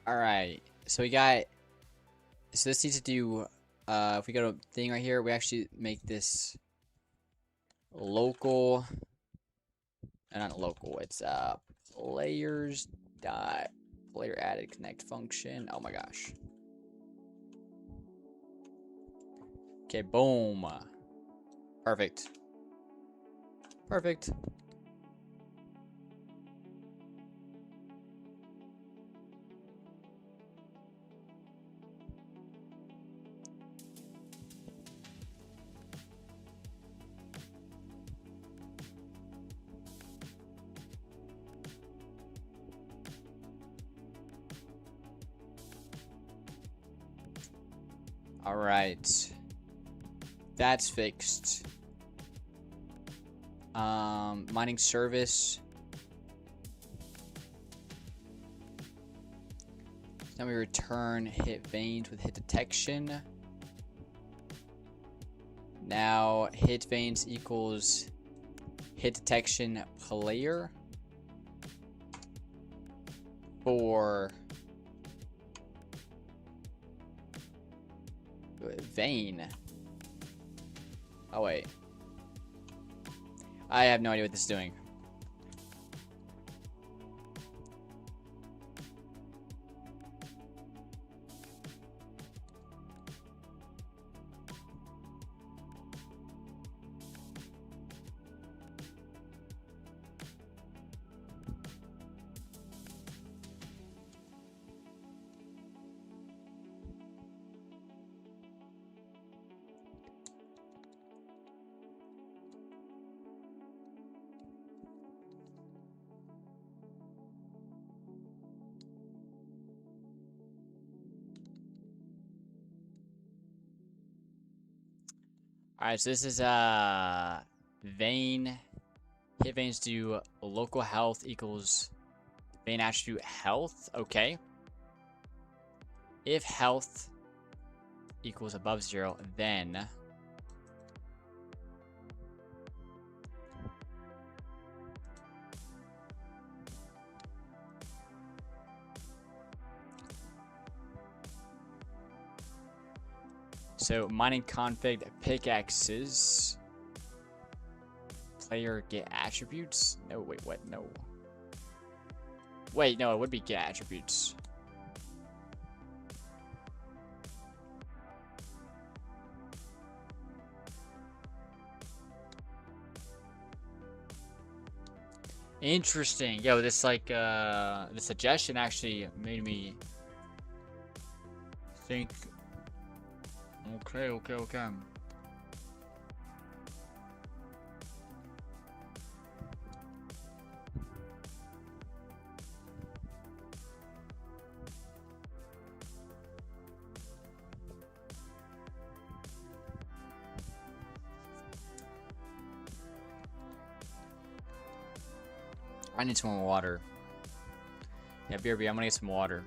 All right. So we got. So this needs to do. If we go to thing right here, we actually make this local. Not local. It's players dot player added connect function. Oh my gosh. Okay. Boom. Perfect. Perfect. All right. That's fixed. Mining service. Then we return hit veins with hit detection. Now hit veins equals hit detection player for vein. Oh wait. I have no idea what this is doing. Alright, so this is vein. Hit veins do local health equals vein attribute health. Okay. If health equals above 0, then so mining config pickaxes. Player get attributes? No, wait, what? No. Wait, no, it would be get attributes. Interesting. Yo, this like the suggestion actually made me think. Okay. I need some more water. Yeah, BRB, I'm gonna get some water.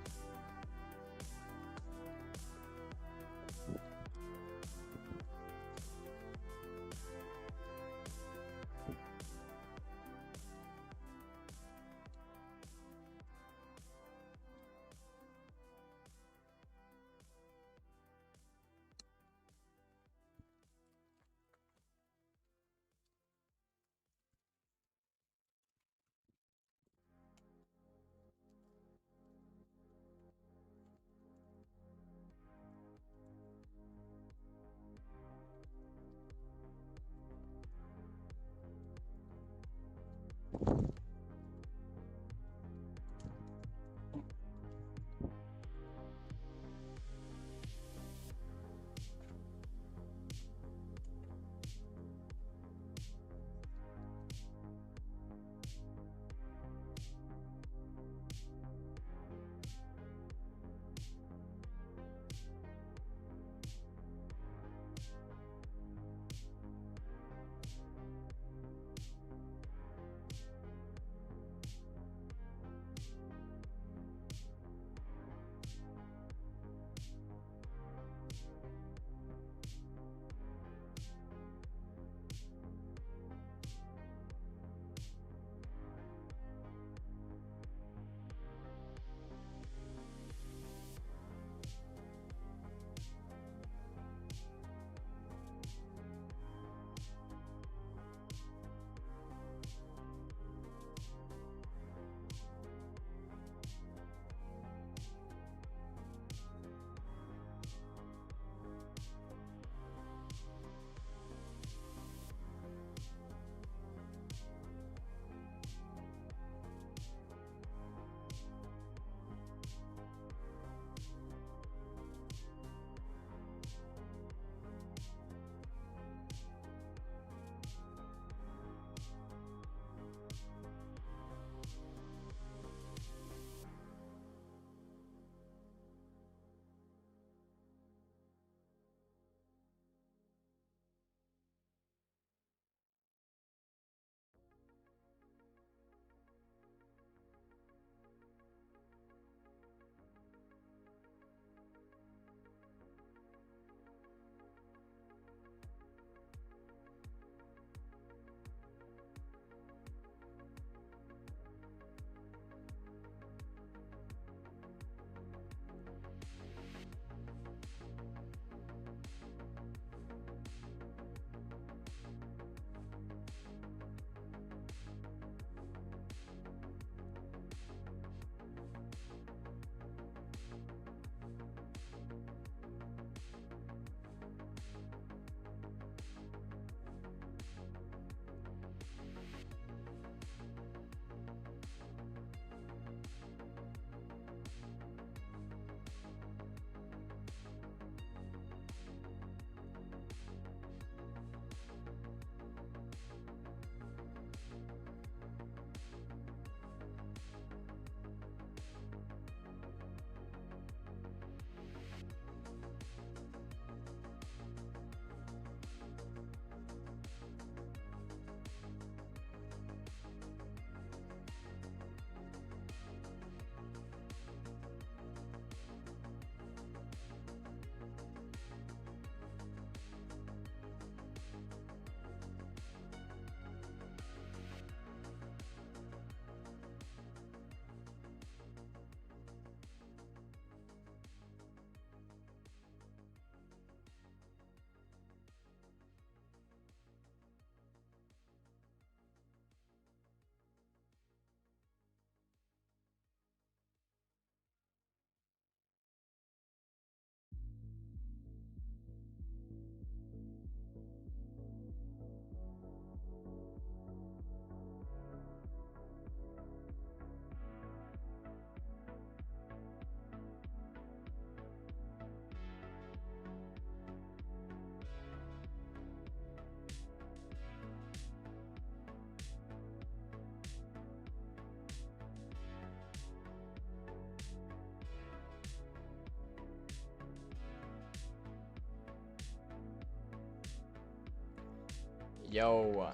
Yo.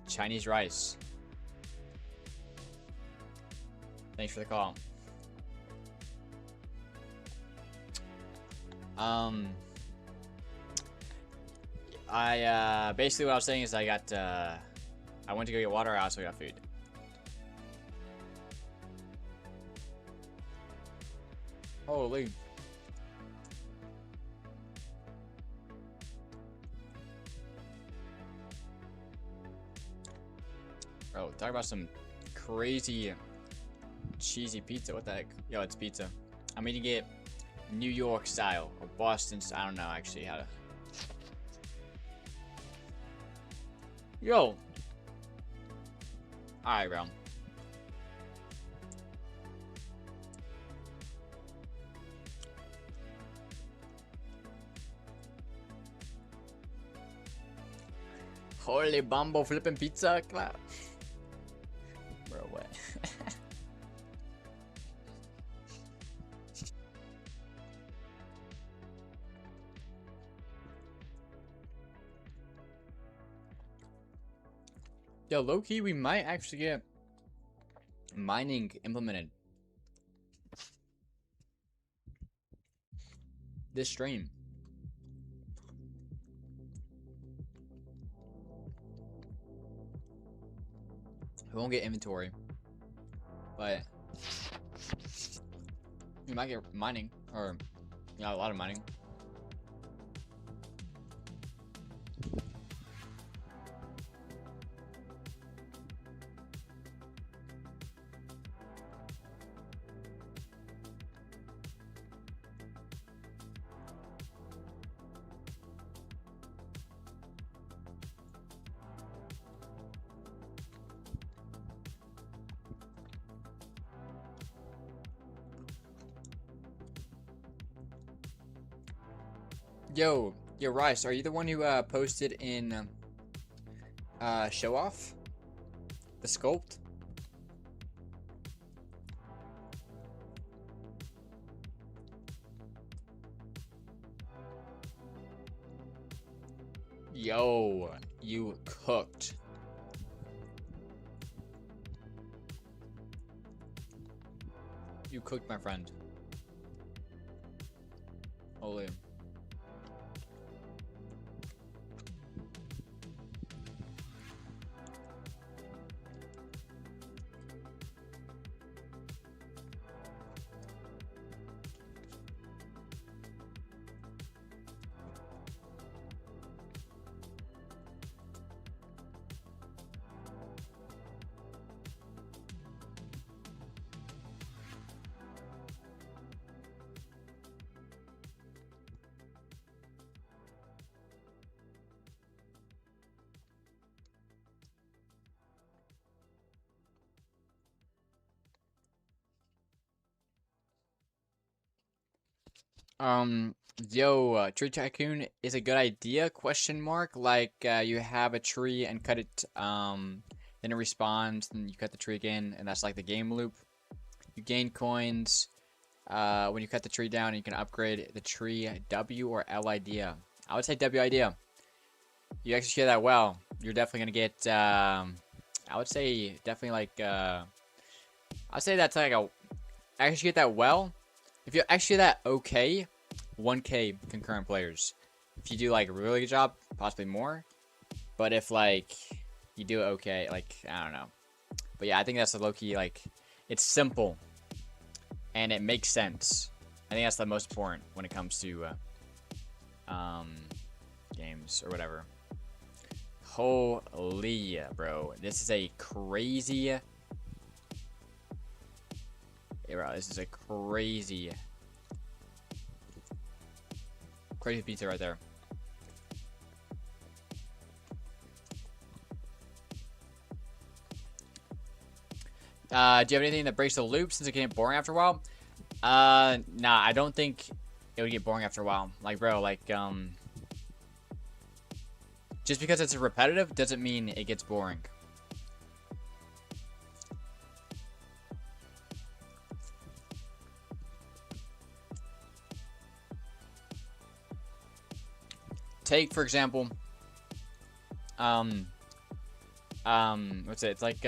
Chinese rice. Thanks for the call. Basically what I was saying is I went to go get water, I also got food. Holy. Bro, talk about some crazy cheesy pizza. What the heck? Yo, it's pizza. I'm eating it New York style or Boston style. I don't know actually how to. Yo. Alright, bro. Holy bumbo flipping pizza clap. Bro, what? Yo, low-key, we might actually get mining implemented this stream. We won't get inventory, but we might get mining, or a lot of mining. Yo, Rice, are you the one who posted in show off the sculpt? Yo, you cooked. You cooked, my friend. Holy. Tree Tycoon is a good idea, question mark. Like, you have a tree and cut it, then it respawns, and you cut the tree again, and that's like the game loop. You gain coins, when you cut the tree down, you can upgrade the tree. W or L idea? I would say W idea. You execute that well, you're definitely gonna get, I would say, definitely like, I'd say that's like execute that well. If you execute that okay, 1K concurrent players. If you do like a really good job, possibly more. But if like you do it okay, like I don't know. But yeah, I think that's the low-key, like it's simple and it makes sense. I think that's the most important when it comes to games or whatever. Holy bro, this is a crazy. Yeah, bro, this is a crazy pizza right there. Do you have anything that breaks the loop since it can get boring after a while? Nah, I don't think it would get boring after a while. Like, bro, like, just because it's repetitive doesn't mean it gets boring. Take, for example, what's it? It's like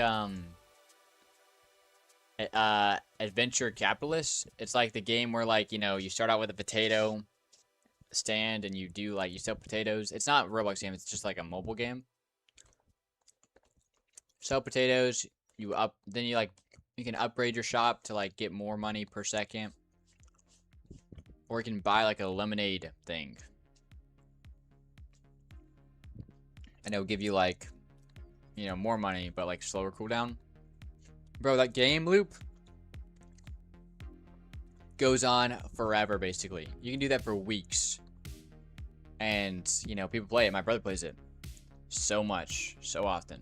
Adventure Capitalist. It's like the game where, like, you know, you start out with a potato stand and you do, like, you sell potatoes. It's not a Roblox game, it's just like a mobile game. Sell potatoes, then you can upgrade your shop to, like, get more money per second. Or you can buy, like, a lemonade thing. And it'll give you, like, you know, more money, but, like, slower cooldown. Bro, that game loop goes on forever, basically. You can do that for weeks. And, you know, people play it. My brother plays it so much, so often.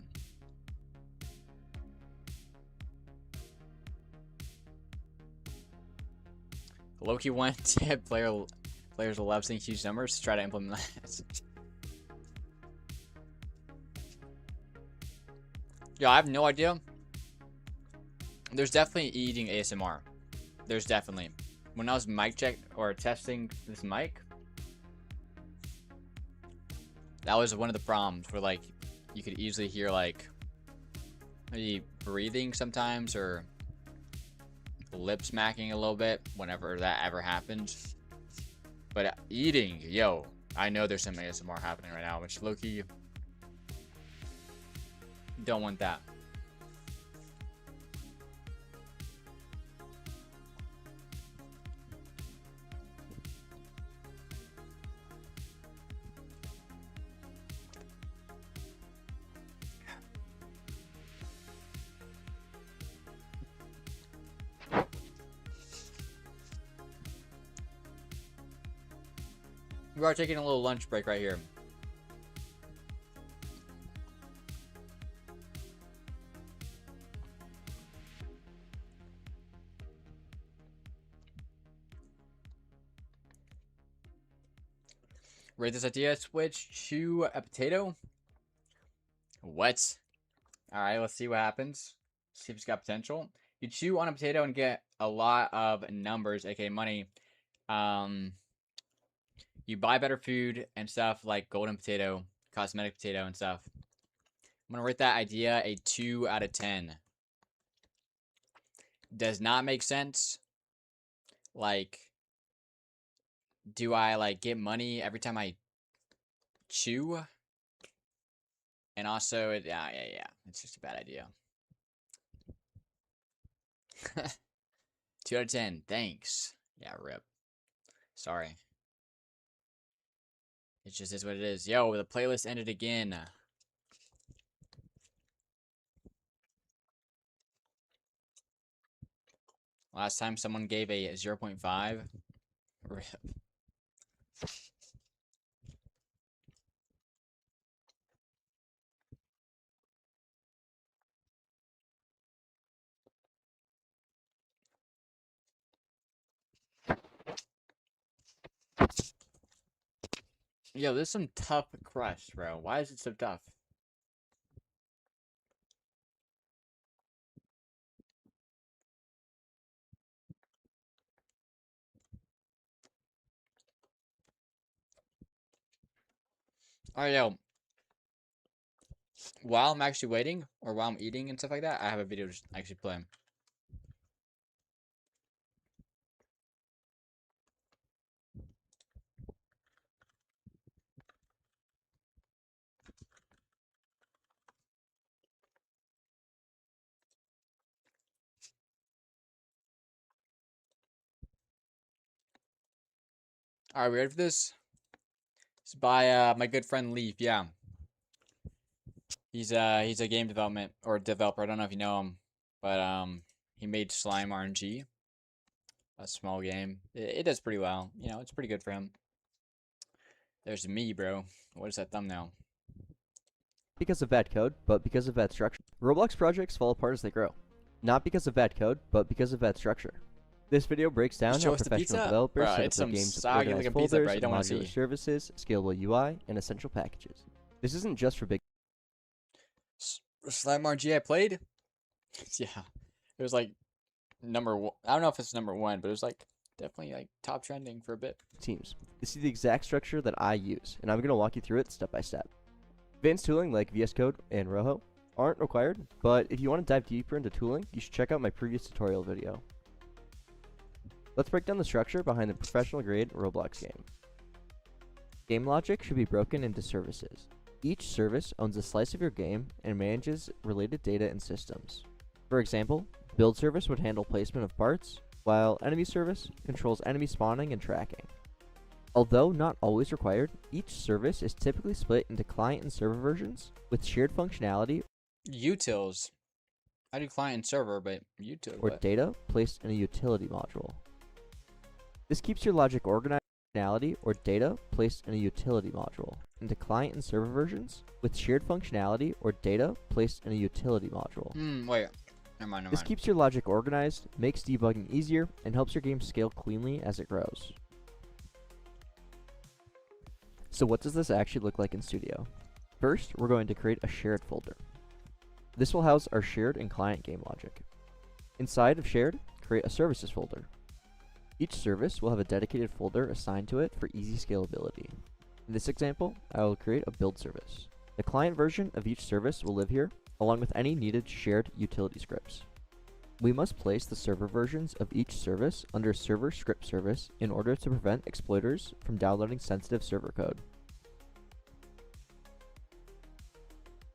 Loki went to players will love seeing huge numbers to try to implement that. Yo, I have no idea. There's definitely eating ASMR. There's definitely. When I was mic check or testing this mic, that was one of the problems where, like, you could easily hear, like, maybe breathing sometimes or lip smacking a little bit whenever that ever happens. But eating, yo, I know there's some ASMR happening right now, which low-key don't want that. We are taking a little lunch break right here. Rate this idea. Switch, chew a potato. What? Alright, let's see what happens. See if it's got potential. You chew on a potato and get a lot of numbers, aka money. You buy better food and stuff like golden potato, cosmetic potato, and stuff. I'm gonna rate that idea a 2 out of 10. Does not make sense. Like, do I, like, get money every time I chew? And also, yeah. It's just a bad idea. 2 out of 10. Thanks. Yeah, rip. Sorry. It just is what it is. Yo, the playlist ended again. Last time someone gave a 0.5. Rip. Yo, this is some tough crust, bro. Why is it so tough? Alright, yo. While I'm actually waiting, or while I'm eating and stuff like that, I have a video to actually play. Alright, we ready for this? It's by my good friend Leaf, yeah. He's a game development or developer. I don't know if you know him, but he made Slime RNG, a small game. It does pretty well. You know, it's pretty good for him. There's me, bro. What is that thumbnail? Because of bad code, but because of bad structure. Roblox projects fall apart as they grow. Not because of bad code, but because of bad structure. This video breaks down Show how us the professional pizza? developers Bruh, set up it's their some games with soggy organized looking pizza, folders, bro. You don't wanna modular see. services, scalable UI, and essential packages. This isn't just for big Slime RNG I played? Yeah. It was like number one. I don't know if it's number one, but it was like definitely like top trending for a bit. teams. This is the exact structure that I use, and I'm going to walk you through it step by step. Advanced tooling like VS Code and Rojo aren't required, but if you want to dive deeper into tooling, you should check out my previous tutorial video. Let's break down the structure behind the professional grade Roblox game. Game logic should be broken into services. Each service owns a slice of your game and manages related data and systems. For example, build service would handle placement of parts, while enemy service controls enemy spawning and tracking. Although not always required, each service is typically split into client and server versions with shared functionality Utils. I do client and server, but util. or data placed in a utility module. This keeps your logic organized or data placed in a utility module into client and server versions with shared functionality or data placed in a utility module. Wait. Never mind. This keeps your logic organized, makes debugging easier, and helps your game scale cleanly as it grows. So what does this actually look like in Studio? First, we're going to create a shared folder. This will house our shared and client game logic. Inside of shared, create a services folder. Each service will have a dedicated folder assigned to it for easy scalability. In this example, I will create a build service. The client version of each service will live here, along with any needed shared utility scripts. We must place the server versions of each service under server script service in order to prevent exploiters from downloading sensitive server code.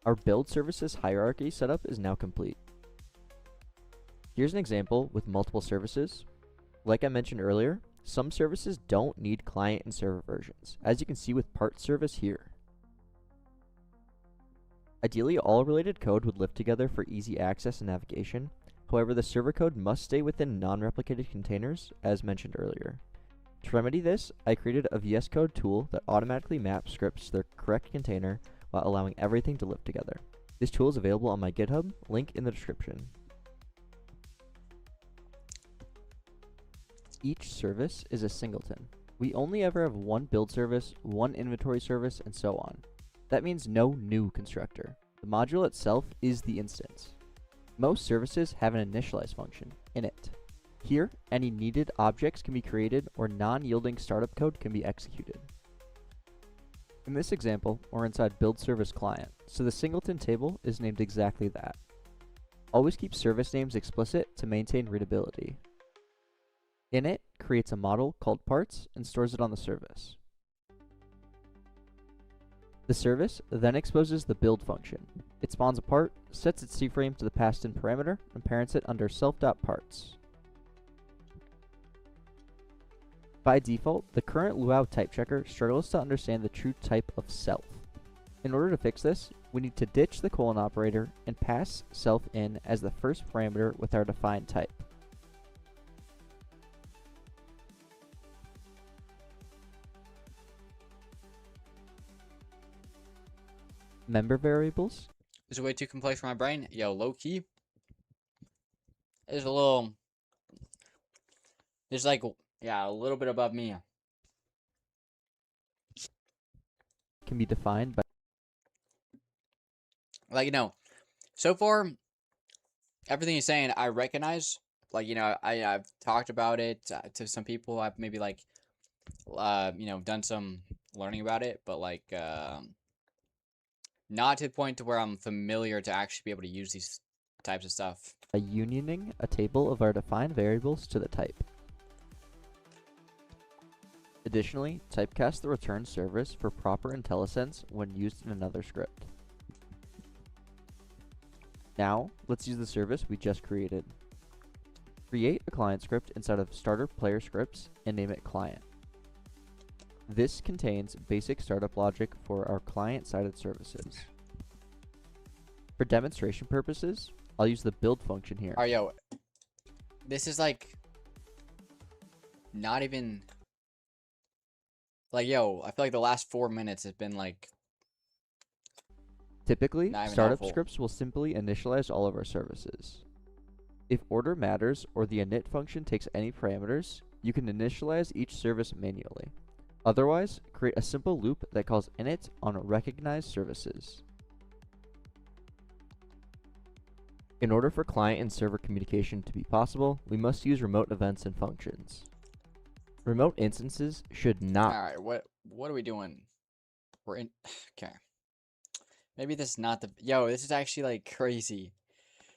Our build services hierarchy setup is now complete. Here's an example with multiple services. Like I mentioned earlier, some services don't need client and server versions, as you can see with part service here. Ideally, all related code would live together for easy access and navigation. However, the server code must stay within non-replicated containers, as mentioned earlier. To remedy this, I created a VS Code tool that automatically maps scripts to their correct container while allowing everything to live together. This tool is available on my GitHub, link in the description. Each service is a singleton. We only ever have one build service, one inventory service, and so on. That means no new constructor. The module itself is the instance. Most services have an initialize function, init. Here, any needed objects can be created or non-yielding startup code can be executed. In this example, we're inside build service client, so the singleton table is named exactly that. Always keep service names explicit to maintain readability. Init creates a model called parts and stores it on the service. The service then exposes the build function. It spawns a part, sets its C-frame to the passed-in parameter, and parents it under self.parts. By default, the current Luau type checker struggles to understand the true type of self. In order to fix this, we need to ditch the colon operator and pass self in as the first parameter with our defined type. Member variables. This is way too complex for my brain. Yo, low key. It's a little. It's like, yeah, a little bit above me. Can be defined by. Like, you know, so far, everything you're saying, I recognize. Like, you know, I've talked about it to some people. I've maybe, like, you know, done some learning about it. But, like, not to the point to where I'm familiar to actually be able to use these types of stuff. By unioning a table of our defined variables to the type. Additionally, typecast the return service for proper IntelliSense when used in another script. Now, let's use the service we just created. Create a client script inside of starter player scripts and name it client. This contains basic startup logic for our client-sided services. For demonstration purposes, I'll use the build function here. Alright, yo. This is like not even like, yo, I feel like the last 4 minutes has been like Typically, not even startup helpful. scripts will simply initialize all of our services. If order matters or the init function takes any parameters, you can initialize each service manually. Otherwise, create a simple loop that calls init on recognized services. In order for client and server communication to be possible, we must use remote events and functions. Remote instances should not. Alright, what are we doing? We're in okay. Maybe this is not the. Yo, this is actually like crazy.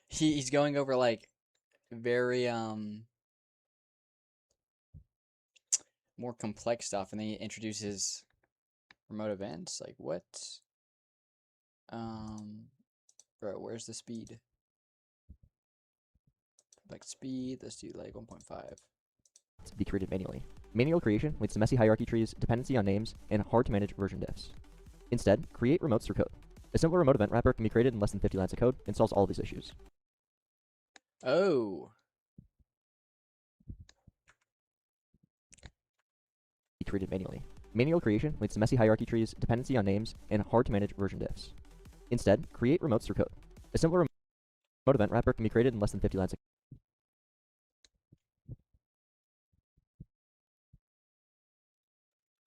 He's going over like very more complex stuff, and then he introduces remote events. Like what? Um, bro, where's the speed? Like speed. Let's do like 1.5. To be created manually. Manual creation leads to messy hierarchy trees, dependency on names, and hard to manage version diffs. Instead, create remotes through code. A simple remote event wrapper can be created in less than 50 lines of code and solves all these issues. Oh. Be created manually. Manual creation leads to messy hierarchy trees, dependency on names, and hard to manage version diffs. Instead, create remotes through code. A simple remote event wrapper can be created in less than 50 lines of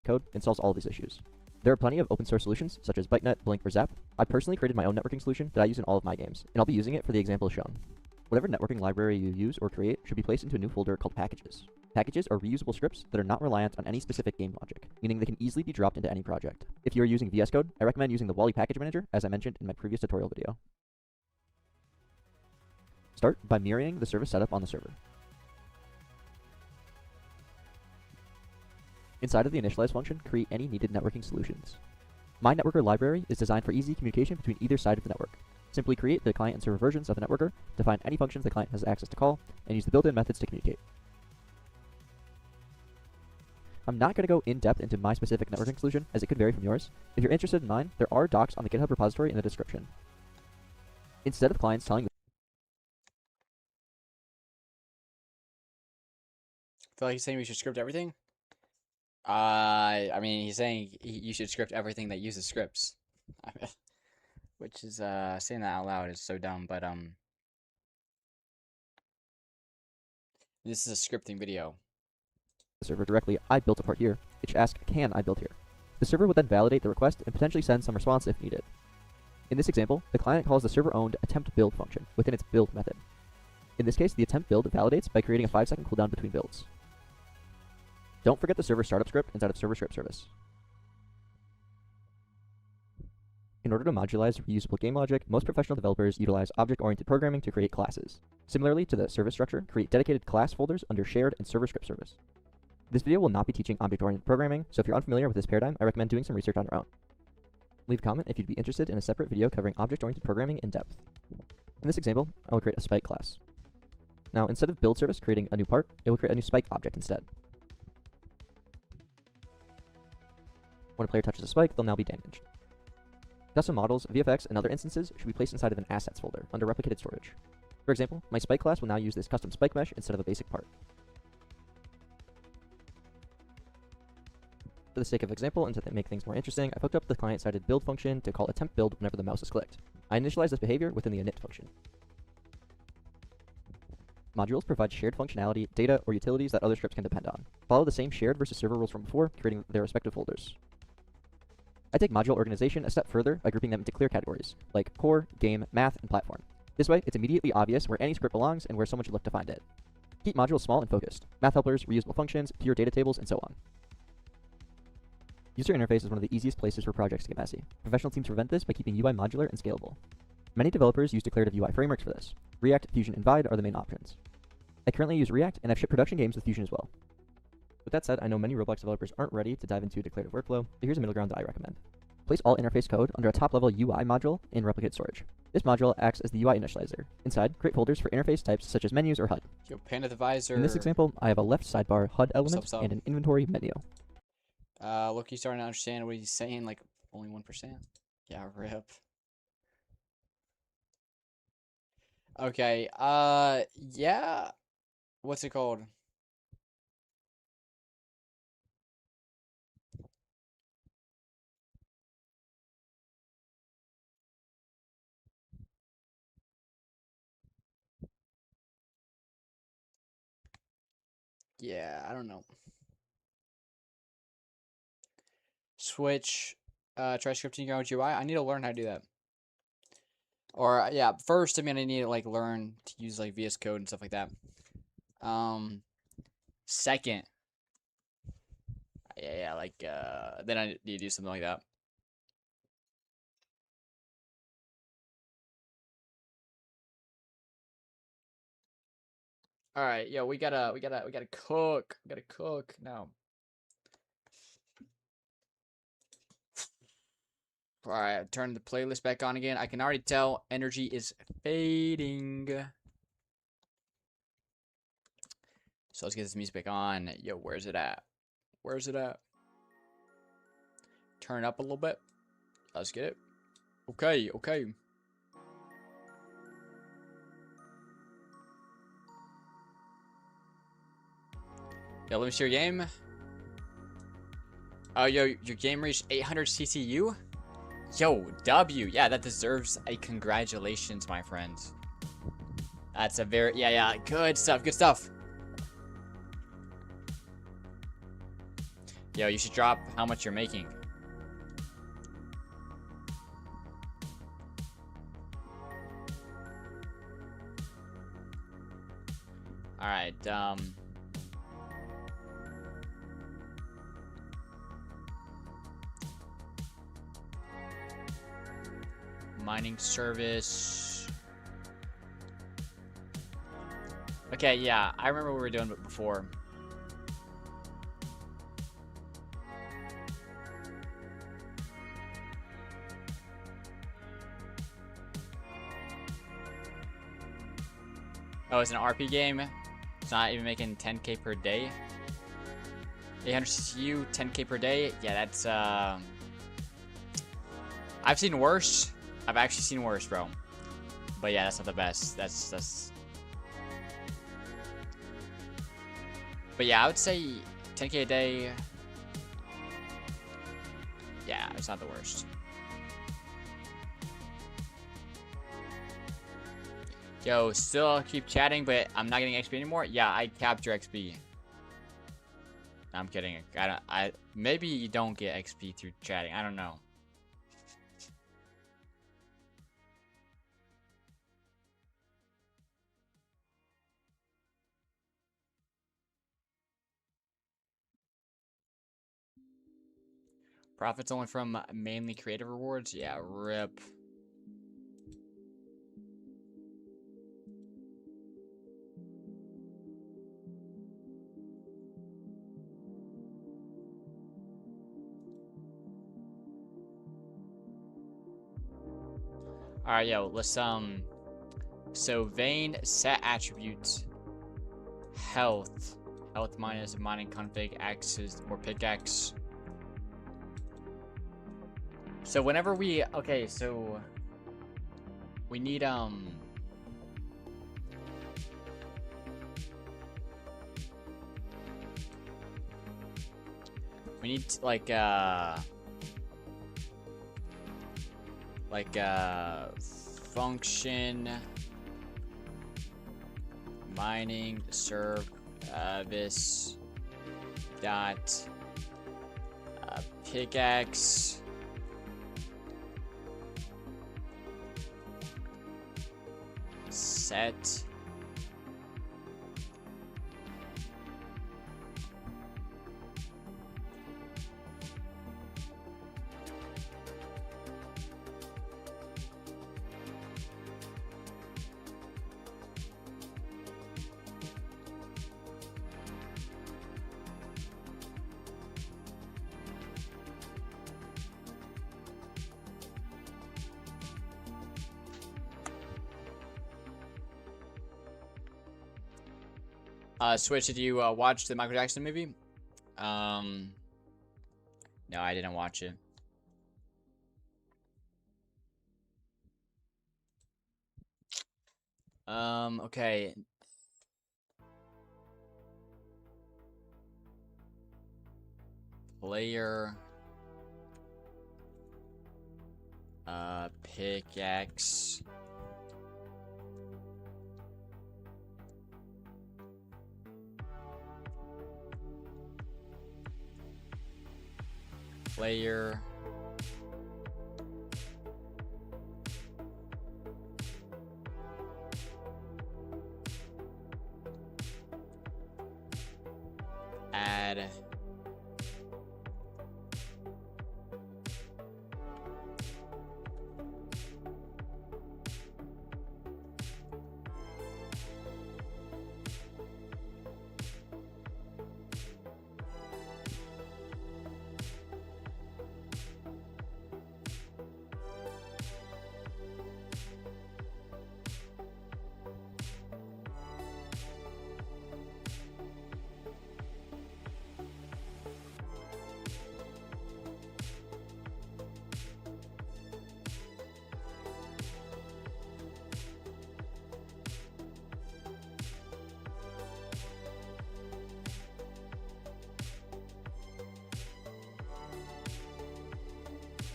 code and solves all these issues. There are plenty of open source solutions such as ByteNet, Blink, or Zap. I personally created my own networking solution that I use in all of my games, and I'll be using it for the example shown. Whatever networking library you use or create should be placed into a new folder called packages. Packages are reusable scripts that are not reliant on any specific game logic, meaning they can easily be dropped into any project. If you are using VS Code, I recommend using the Wally package manager, as I mentioned in my previous tutorial video. Start by mirroring the service setup on the server. Inside of the initialize function, create any needed networking solutions. My networker library is designed for easy communication between either side of the network. Simply create the client and server versions of the networker, define any functions the client has access to call, and use the built-in methods to communicate. I'm not going to go in depth into my specific networking solution, as it could vary from yours. If you're interested in mine, there are docs on the GitHub repository in the description. Instead of clients telling I feel like he's saying we should script everything. I mean, he's saying you should script everything that uses scripts, which is saying that out loud is so dumb. But this is a scripting video. the server directly, I built a part here, it should ask, can I build here? The server would then validate the request and potentially send some response if needed. In this example, the client calls the server-owned attempt build function within its build method. In this case, the attempt build validates by creating a 5-second cooldown between builds. Don't forget the server startup script inside of server script service. In order to modularize reusable game logic, most professional developers utilize object-oriented programming to create classes. Similarly to the service structure, create dedicated class folders under shared and server script service. This video will not be teaching object-oriented programming, so if you're unfamiliar with this paradigm, I recommend doing some research on your own. Leave a comment if you'd be interested in a separate video covering object-oriented programming in depth. In this example, I will create a spike class. Now, instead of build service creating a new part, it will create a new spike object instead. When a player touches a spike, they'll now be damaged. Custom models, VFX, and other instances should be placed inside of an assets folder under replicated storage. For example, my spike class will now use this custom spike mesh instead of a basic part. For the sake of example, and to make things more interesting, I've hooked up the client-sided build function to call attempt build whenever the mouse is clicked. I initialize this behavior within the init function. Modules provide shared functionality, data, or utilities that other scripts can depend on. Follow the same shared versus server rules from before, creating their respective folders. I take module organization a step further by grouping them into clear categories, like core, game, math, and platform. This way, it's immediately obvious where any script belongs and where someone should look to find it. Keep modules small and focused. Math helpers, reusable functions, pure data tables, and so on. User interface is one of the easiest places for projects to get messy. Professional teams prevent this by keeping UI modular and scalable. Many developers use declarative UI frameworks for this. React, Fusion, and Vide are the main options. I currently use React, and I've shipped production games with Fusion as well. With that said, I know many Roblox developers aren't ready to dive into a declarative workflow, so here's a middle ground that I recommend. Place all interface code under a top-level UI module in replicated storage. This module acts as the UI initializer. Inside, create folders for interface types such as menus or HUD. Yo, Panda the Visor. In this example, I have a left sidebar HUD element sup? and an inventory menu. Look, you starting to understand what he's saying, like only 1%. Yeah, rip. Okay, yeah. What's it called? Yeah, I don't know. Switch, try scripting your own UI. I need to learn how to do that. Or yeah, first I mean I need to like learn to use like VS Code and stuff like that. Second, yeah, like then I need to do something like that. All right, yo, we gotta cook. We gotta cook now. All right, turn the playlist back on again. I can already tell energy is fading. So let's get this music back on. Yo, where's it at? Where's it at? Turn it up a little bit. Let's get it. Okay, okay. Yo, let me see your game. Oh, yo, your game reached 800 CCU? Yo, W. Yeah, that deserves a congratulations, my friend. That's a very... Yeah, good stuff, good stuff. Yo, you should drop how much you're making. Alright, mining service. Okay, yeah, I remember what we were doing before. Oh, it's an RP game. It's not even making 10k per day. 800 CCU, 10k per day. Yeah, that's I've seen worse. I've actually seen worse, bro. But yeah, that's not the best. That's. But yeah, I would say 10k a day. Yeah, it's not the worst. Yo, still keep chatting, but I'm not getting XP anymore. Yeah, I capped your XP. No, I'm kidding. Maybe you don't get XP through chatting. I don't know. Profits only from mainly creative rewards? Yeah, rip. Alright, yo, let's so vein set attributes health minus mining config axes or pickaxe. So whenever we so we need function mining service dot pickaxe set Switch, did you watch the Michael Jackson movie? No, I didn't watch it. Okay. Player pickaxe player add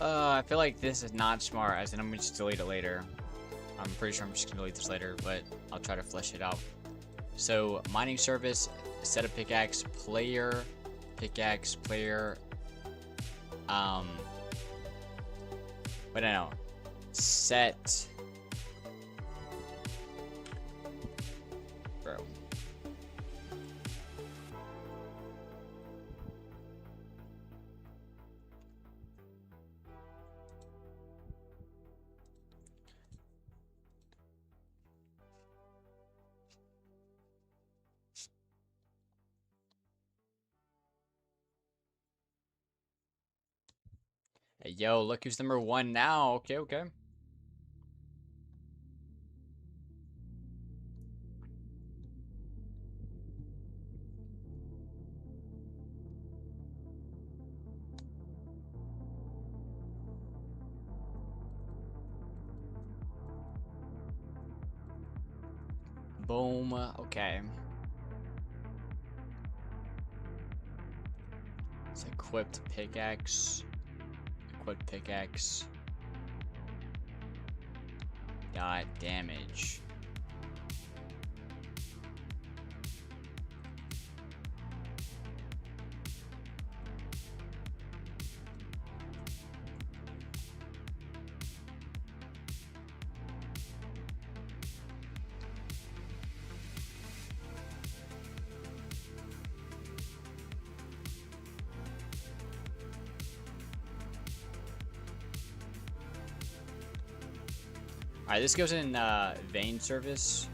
I feel like this is not smart, as in I'm gonna just delete it later. I'm pretty sure I'm just gonna delete this later, but I'll try to flesh it out. So, mining service, set a pickaxe, player, pickaxe, player, but I know, set, bro. Hey, yo, look who's number 1 now. Okay, okay. Boom. Okay. It's equipped pickaxe. Equipped pickaxe. Dot damage. Alright, this goes in vein service.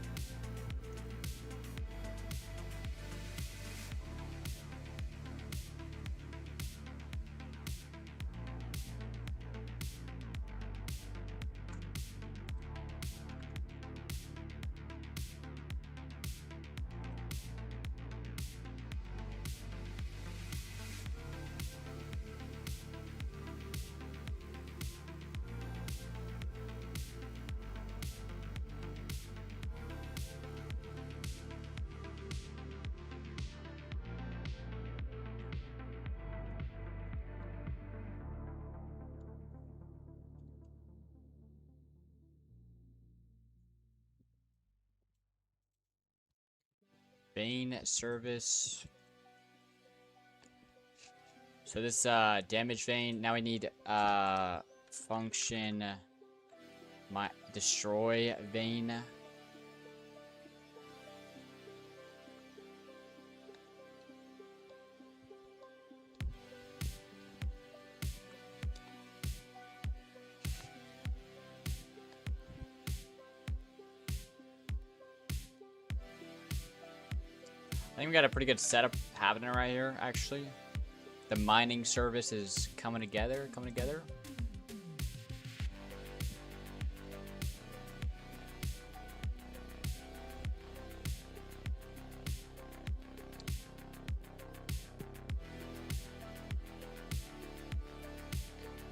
Vein service. So this damage vein. Now we need function my destroy vein. I think we got a pretty good setup happening right here, actually. The mining service is coming together,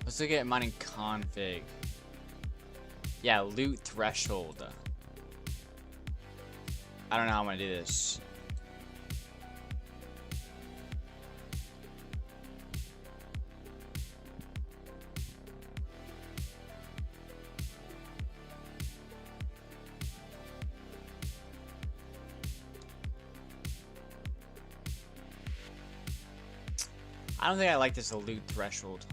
Let's look at mining config. Yeah, loot threshold. I don't know how I'm gonna do this. I don't think I like this loot threshold.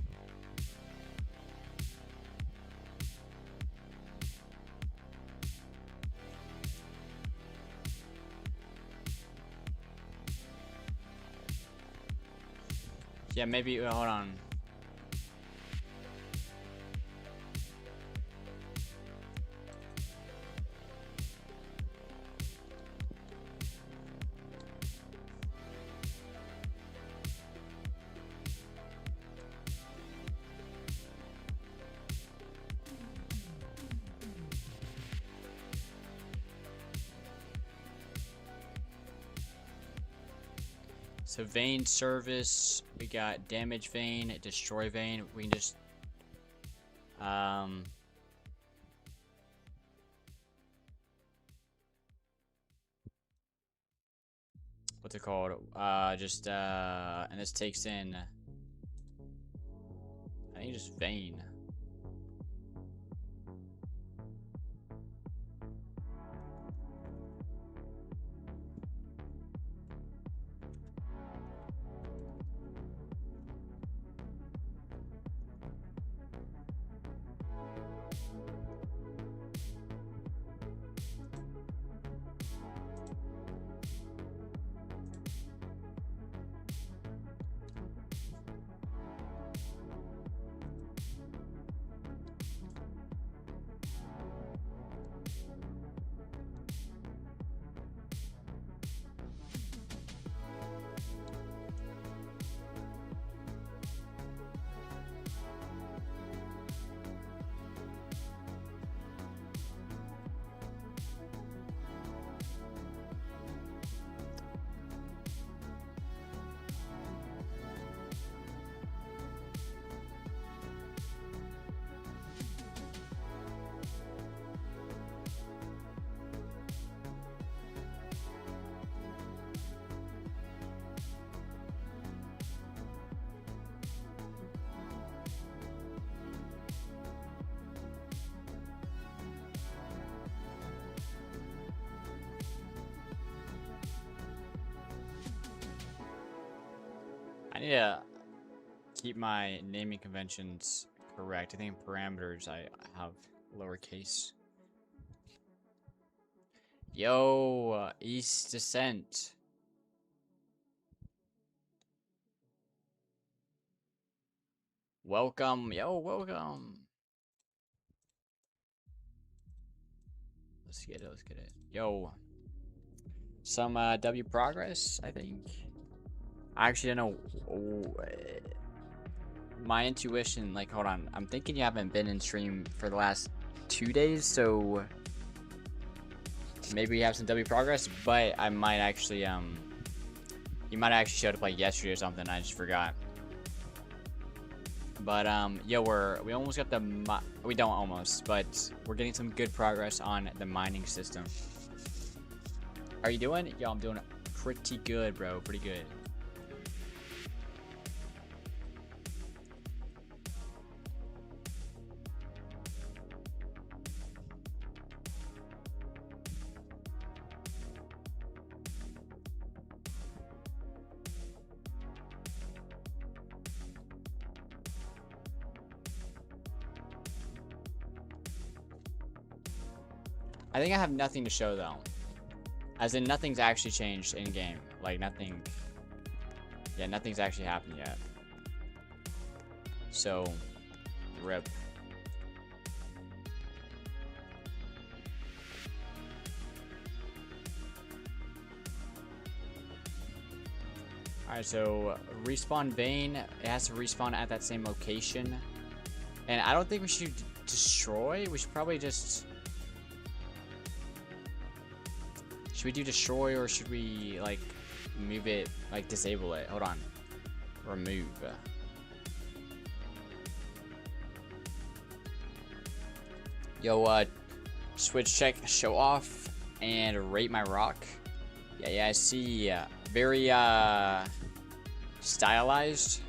Yeah, maybe, hold on. So vein service, we got damage vein, destroy vein. We can just what's it called? And this takes in, I think just vein. I need to keep my naming conventions correct. I think parameters I have lowercase. Yo, East Descent. Welcome, yo, welcome. Let's get it, let's get it. Yo. Some W progress, I think. I actually don't know. My intuition, like, hold on. I'm thinking you haven't been in stream for the last 2 days, so maybe you have some W progress, but I might actually, you might have actually showed up like yesterday or something. I just forgot. But, yo, we almost got we don't almost, but we're getting some good progress on the mining system. How are you doing? Yo, I'm doing pretty good, bro. Pretty good. I think I have nothing to show though. As in nothing's actually changed in game. Like nothing. Yeah, nothing's actually happened yet. So, rip. Alright, so respawn vein. It has to respawn at that same location. And I don't think we should destroy. We should probably just... Should we do destroy or should we like move it, like disable it? Hold on. Remove. Yo, switch check, show off, and rate my rock. Yeah, I see. Very stylized.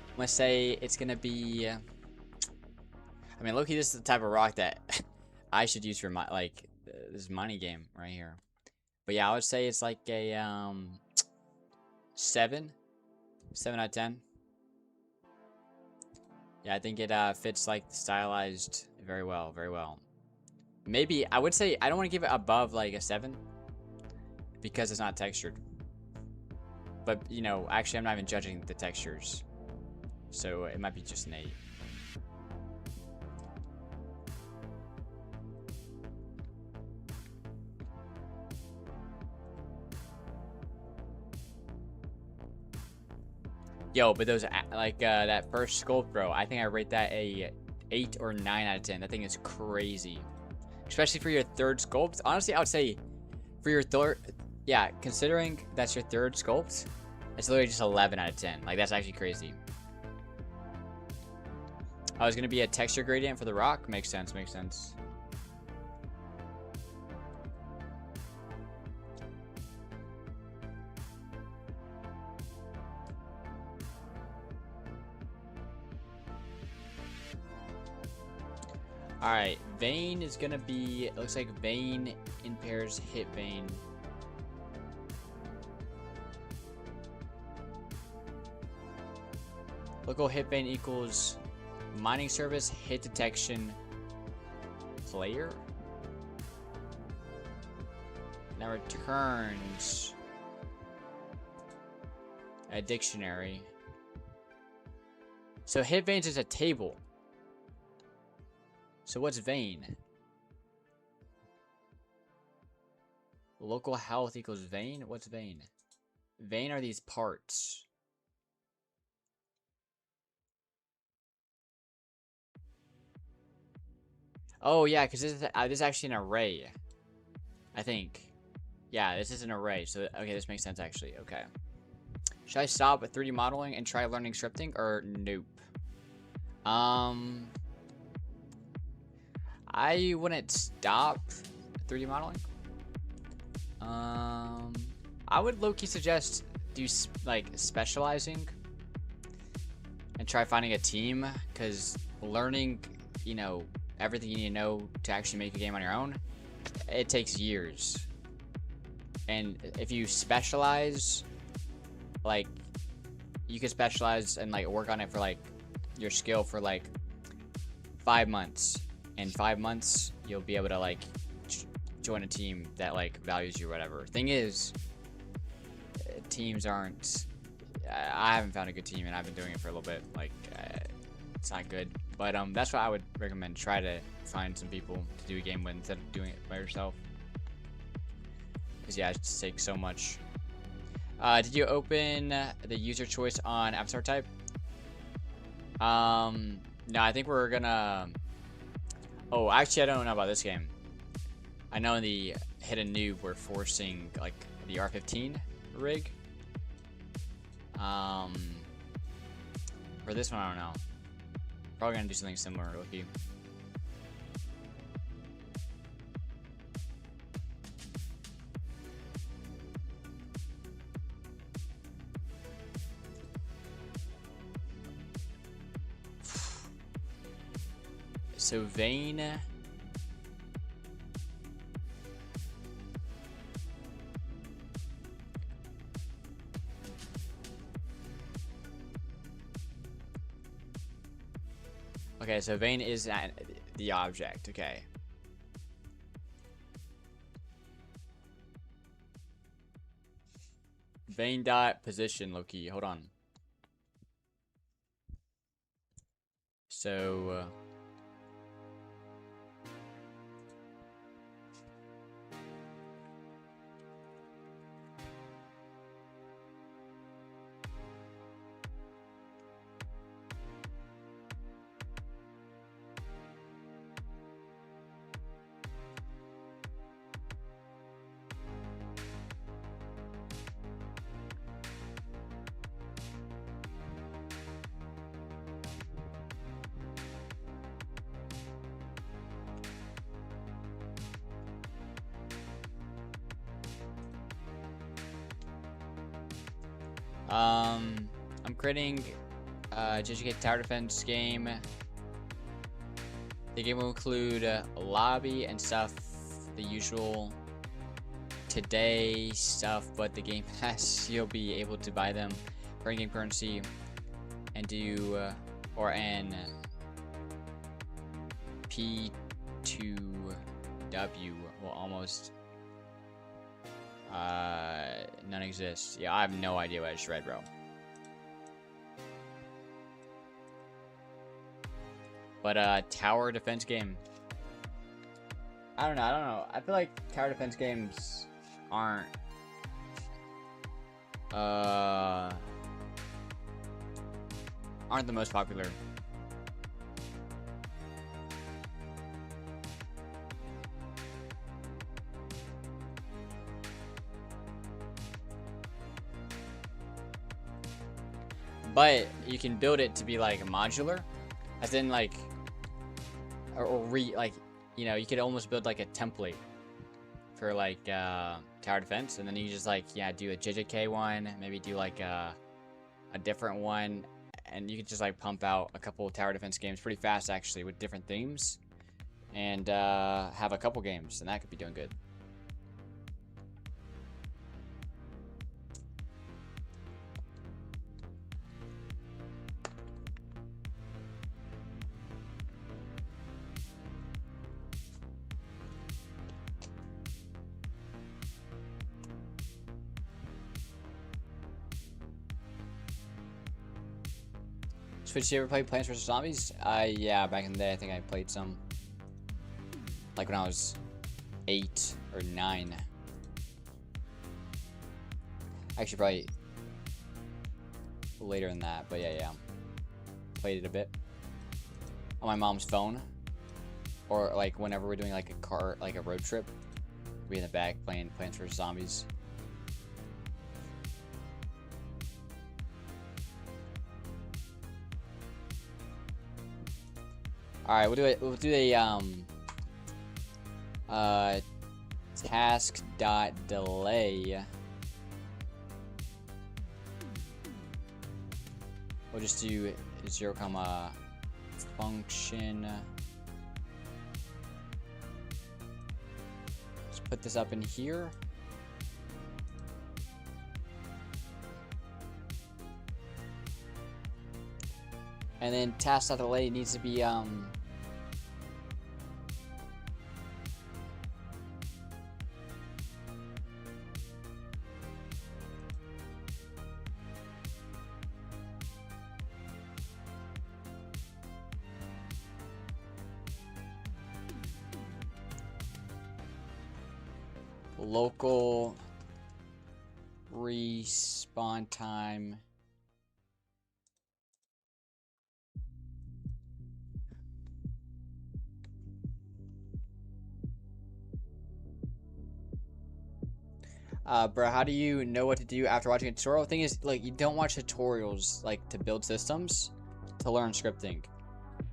I'm gonna say it's gonna be. I mean, low-key, this is the type of rock that I should use for my this money game right here. But yeah, I would say it's like a 7 out of 10. Yeah, I think it fits like stylized very well, very well. Maybe I would say I don't want to give it above like a 7 because it's not textured. But you know, actually I'm not even judging the textures, so it might be just an 8. Yo, but those like that first sculpt, bro. I think I rate that a 8 or 9 out of 10. That thing is crazy, especially for your third sculpt. Honestly, I would say for your third, yeah, considering that's your third sculpt, it's literally just 11 out of 10. Like that's actually crazy. I was gonna be a texture gradient for the rock. Makes sense. Makes sense. Alright, Vayne is gonna be, it looks like Vayne in pairs hit Vayne. Local hit Vayne equals mining service, hit detection, player. Now returns a dictionary. So hit Vayne's is a table. So what's Vayne? Local health equals Vayne? What's Vayne? Vayne are these parts. Oh yeah, because this is actually an array. I think. Yeah, this is an array. So okay, this makes sense actually. Okay. Should I stop at 3D modeling and try learning scripting or nope? I wouldn't stop 3D modeling. I would low-key suggest do like specializing and try finding a team, because learning, you know, everything you need to know to actually make a game on your own, it takes years. And if you specialize, like, you could specialize and like work on it for like your skill for like 5 months. In 5 months, you'll be able to like join a team that like values you or whatever. Thing is, teams aren't. I haven't found a good team, and I've been doing it for a little bit. Like, it's not good. But that's what I would recommend. Try to find some people to do a game with instead of doing it by yourself. Because yeah, it just takes so much. Did you open the user choice on avatar type? No, I think we're gonna. Oh, actually, I don't know about this game. I know in the Hidden Noob we're forcing like the R15 rig. For this one, I don't know. Probably gonna do something similar, Loki. So Vayne. Okay, so Vayne is the object. Okay. Vayne dot position, Loki. Hold on. So. I'm creating a JJK tower defense game. The game will include lobby and stuff, the usual today stuff, but the game pass, you'll be able to buy them for in-game currency and do or an P2W will almost none exists. Yeah, I have no idea what I just read, bro. But tower defense game. I don't know. I feel like tower defense games aren't the most popular. But you can build it to be like modular, as in like, like, you know, you could almost build like a template for like tower defense, and then you just like, yeah, do a JJK one, maybe do like a different one, and you could just like pump out a couple of tower defense games pretty fast actually with different themes. and have a couple games, and that could be doing good. Switch, you ever play Plants vs Zombies? Yeah, back in the day, I think I played some. Like when I was 8 or 9. Actually, probably later than that, but yeah. Played it a bit. On my mom's phone. Or like whenever we're doing like a road trip. We'd be in the back playing Plants vs Zombies. All right, we'll do a task dot delay. We'll just do 0, function. Let's put this up in here. And then task.delay needs to be local respawn time. Bro, how do you know what to do after watching a tutorial? The thing is, like, you don't watch tutorials, like, to build systems, to learn scripting.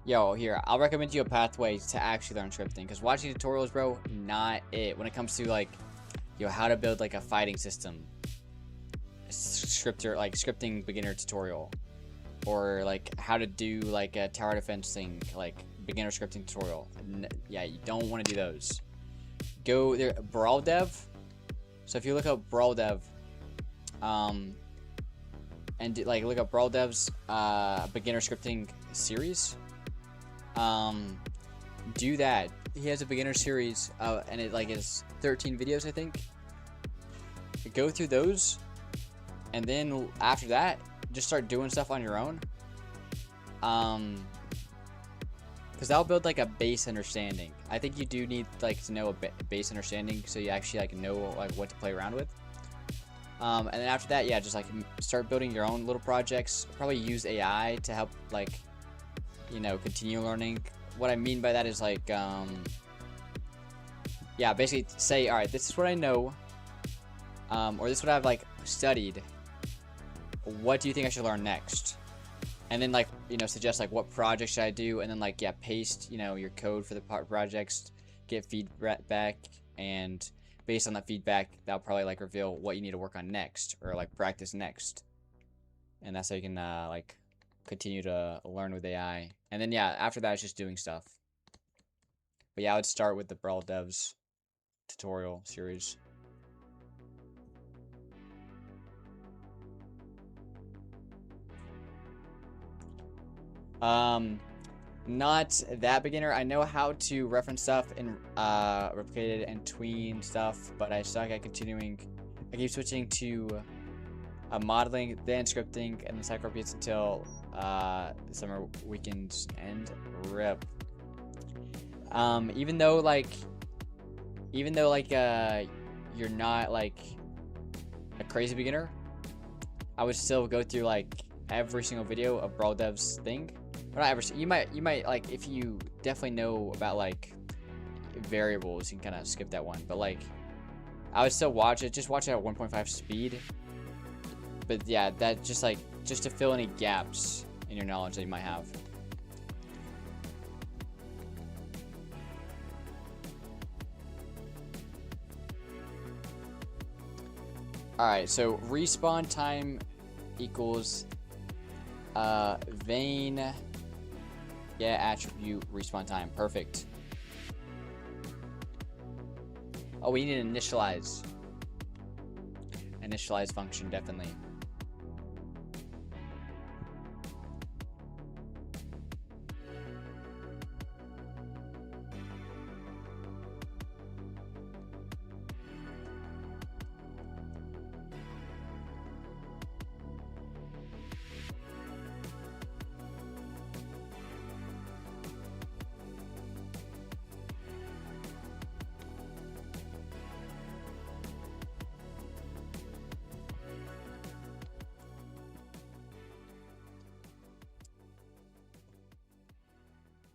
Yo, here, I'll recommend you a pathway to actually learn scripting, because watching tutorials, bro, not it. When it comes to, like, yo, how to build, like, a fighting system. Scripting beginner tutorial. Or, like, how to do, like, a tower defense thing, like, beginner scripting tutorial. Yeah, you don't want to do those. Go there, Brawl Dev. So if you look up Brawl Dev, and look up Brawl Dev's beginner scripting series, do that. He has a beginner series, and it like is 13 videos, I think. Go through those, and then after that, just start doing stuff on your own. Because that'll build like a base understanding. I think you do need like to know a base understanding so you actually like know like what to play around with. And then after that, yeah, just like start building your own little projects. Probably use AI to help like, you know, continue learning. What I mean by that is like, yeah, basically say, all right, this is what I know, or this is what I've like studied. What do you think I should learn next? And then, like, you know, suggest, like, what project should I do? And then, like, yeah, paste, you know, your code for the projects, get feedback, and based on that feedback, that'll probably, like, reveal what you need to work on next, or, like, practice next. And that's how you can, like, continue to learn with AI. And then, yeah, after that, it's just doing stuff. But, yeah, I would start with the Brawl Devs tutorial series. Not that beginner. I know how to reference stuff in replicated and tween stuff, but I suck at continuing. I keep switching to modeling, then scripting, and then cycle repeats until the summer weekends end. Rip. Even though you're not like a crazy beginner, I would still go through like every single video of Brawl Dev's thing. Or not every. You might like, if you definitely know about like variables, you can kind of skip that one. But like, I would still watch it. Just watch it at 1.5 speed. But yeah, that just to fill any gaps in your knowledge that you might have. Alright, so respawn time equals vane, yeah, attribute respawn time. Perfect. Oh, we need an initialize. Initialize function, definitely.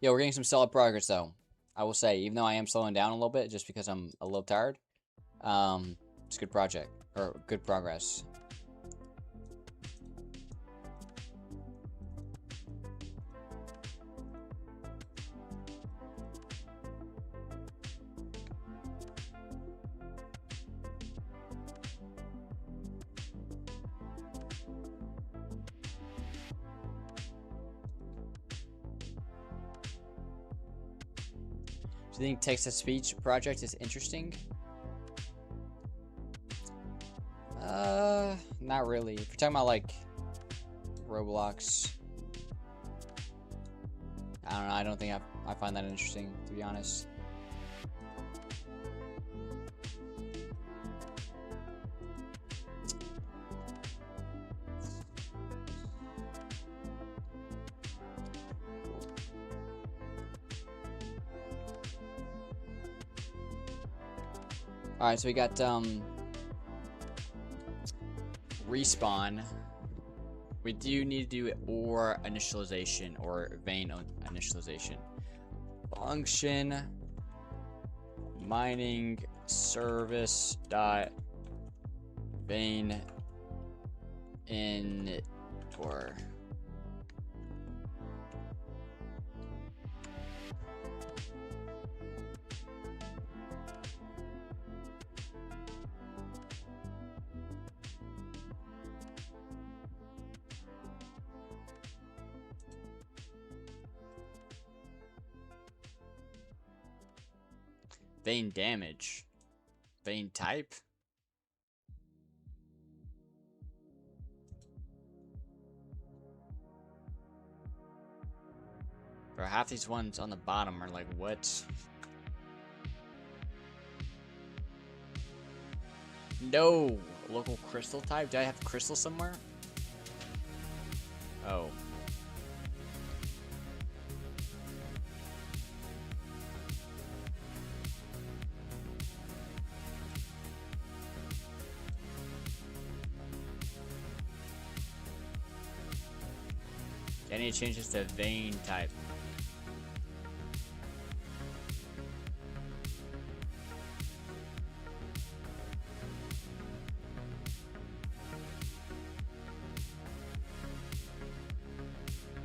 Yeah, we're getting some solid progress though. I will say, even though I am slowing down a little bit just because I'm a little tired, it's a good project or good progress. Do you think text-to-speech project is interesting? Not really. If you're talking about like Roblox, I don't know. I don't think I find that interesting, to be honest. All right, so we got respawn. We do need to do or initialization or vein initialization. Function mining service dot vein in or vein damage. Vein type. Bro, half these ones on the bottom are like, what? No! Local crystal type? Do I have crystal somewhere? Oh. I need to change this to vein type.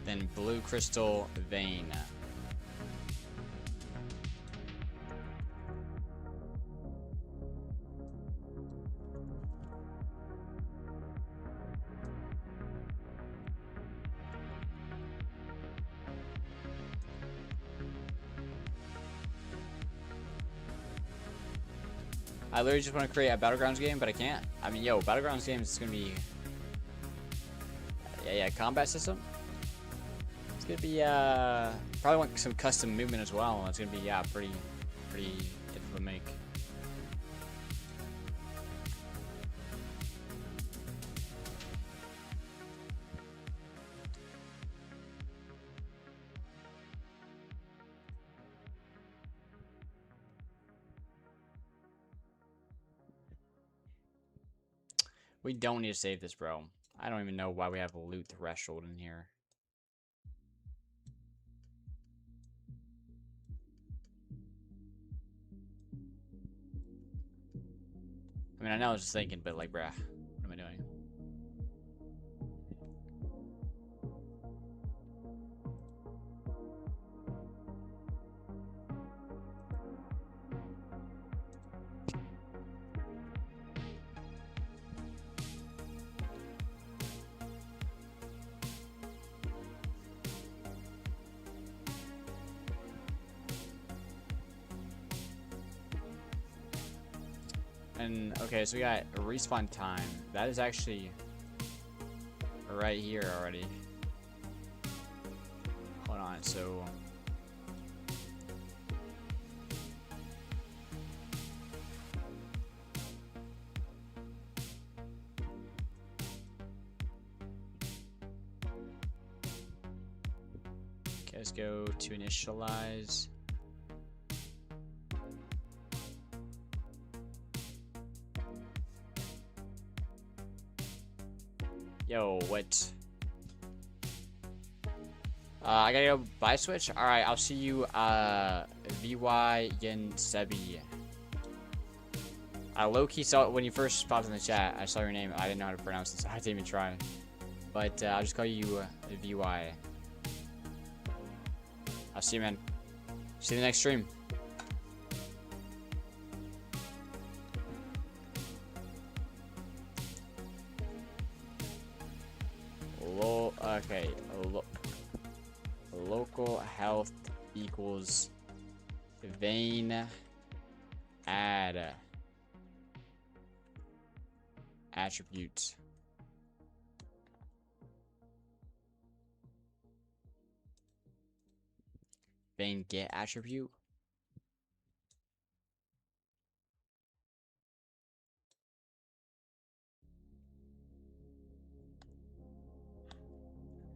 Then blue crystal vein. I literally just want to create a Battlegrounds game, but I can't. I mean, yo, Battlegrounds games is gonna be, yeah, combat system. It's gonna be probably want some custom movement as well. It's gonna be pretty difficult to make. We don't need to save this, bro. I don't even know why we have a loot threshold in here. I mean, I know I was just thinking, but like, bruh, what am I doing? then, okay, so we got a respawn time. That is actually right here already. Hold on, so... Okay, let's go to initialize. Yo, what? I gotta go buy Switch. All right, I'll see you. VY Yen Sebi. I low key saw it when you first popped in the chat. I saw your name. I didn't know how to pronounce it, so I didn't even try. But I'll just call you VY. I'll see you, man. See you in the next stream. Okay, local health equals vein add attribute. Vein get attribute.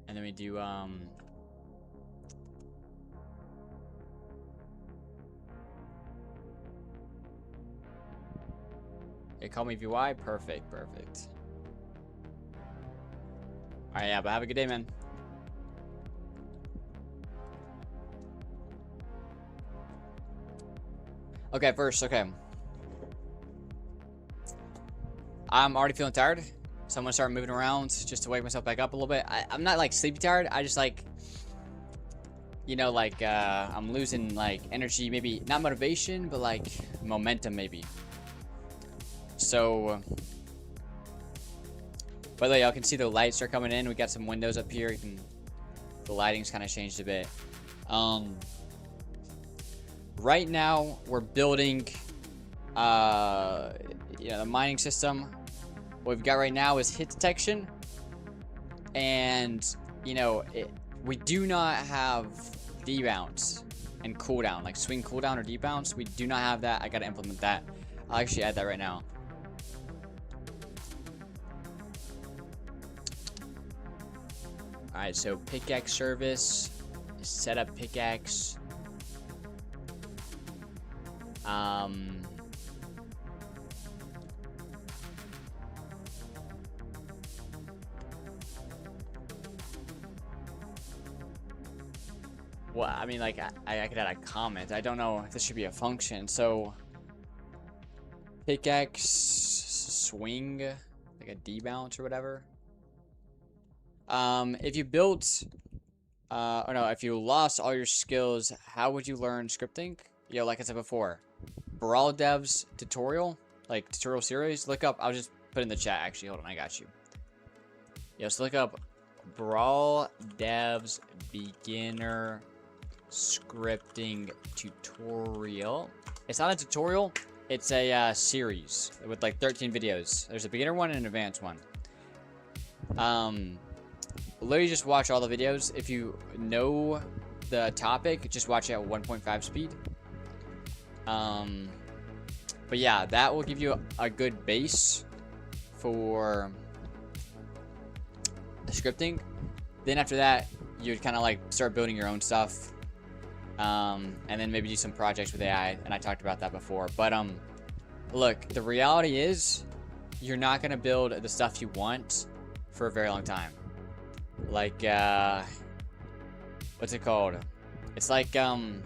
And then we do Hey, call me VY. Perfect, perfect. Alright, yeah, but have a good day, man. Okay, first, okay. I'm already feeling tired. So I'm gonna start moving around just to wake myself back up a little bit. I'm not like sleepy tired. I just like, you know, like I'm losing like energy, maybe not motivation, but like momentum maybe. So, by the way, y'all can see the lights are coming in. We got some windows up here. The lighting's kind of changed a bit. Right now we're building, the mining system. What we've got right now is hit detection, and we do not have debounce and cooldown, like swing cooldown or debounce. We do not have that. I gotta implement that. I'll actually add that right now. Alright, so pickaxe service, set up pickaxe. Well, I mean, like, I could add a comment. I don't know if this should be a function. So, pickaxe swing, like a debounce or whatever. If you built, or no, if you lost all your skills, how would you learn scripting? Like I said before, Brawl Devs tutorial, like tutorial series. Look up. I'll just put in the chat. Actually, hold on, I got you. So look up Brawl Devs beginner scripting tutorial. It's not a tutorial, it's a series with like 13 videos. There's a beginner one and an advanced one. Literally just watch all the videos. If you know the topic, just watch it at 1.5 speed. But yeah, that will give you a good base for the scripting. Then after that, you'd kind of like start building your own stuff. And then maybe do some projects with AI, and I talked about that before. But look, the reality is you're not gonna build the stuff you want for a very long time. Like what's it called? It's like going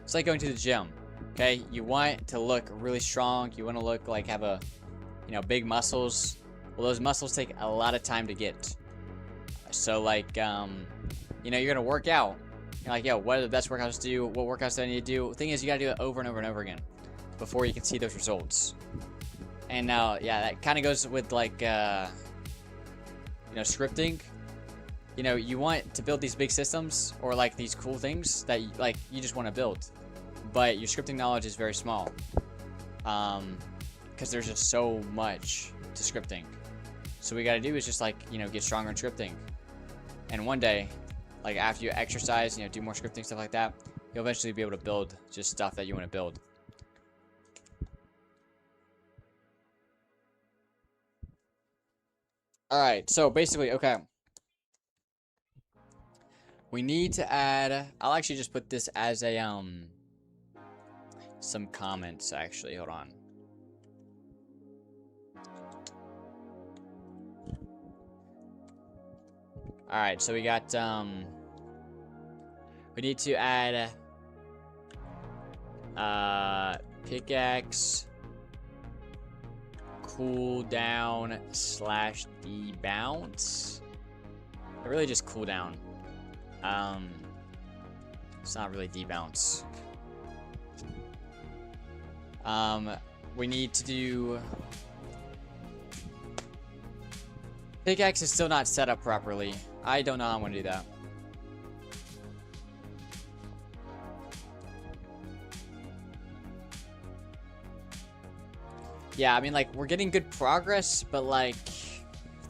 to the gym. Okay, you want to look really strong. You want to look like have a big muscles. Well, those muscles take a lot of time to get. So like you're gonna work out. You're like, yo, what are the best workouts to do? What workouts do I need to do? The thing is, you gotta do it over and over and over again before you can see those results. And now, yeah, that kind of goes with like, scripting. You want to build these big systems or like these cool things that you just want to build, but your scripting knowledge is very small. because there's just so much to scripting. So what we gotta do is just like, you know, get stronger in scripting. And one day, like after you exercise, you know, do more scripting, stuff like that, you'll eventually be able to build just stuff that you want to build. Alright, so basically, okay. We need to add, I'll actually just put this as a, some comments actually, hold on. Alright, so we got, we need to add, pickaxe, cooldown / debounce. Really just cooldown. It's not really debounce. We need to do... Pickaxe is still not set up properly. I don't know how I'm gonna do that. Yeah, I mean, like, we're getting good progress, but, like,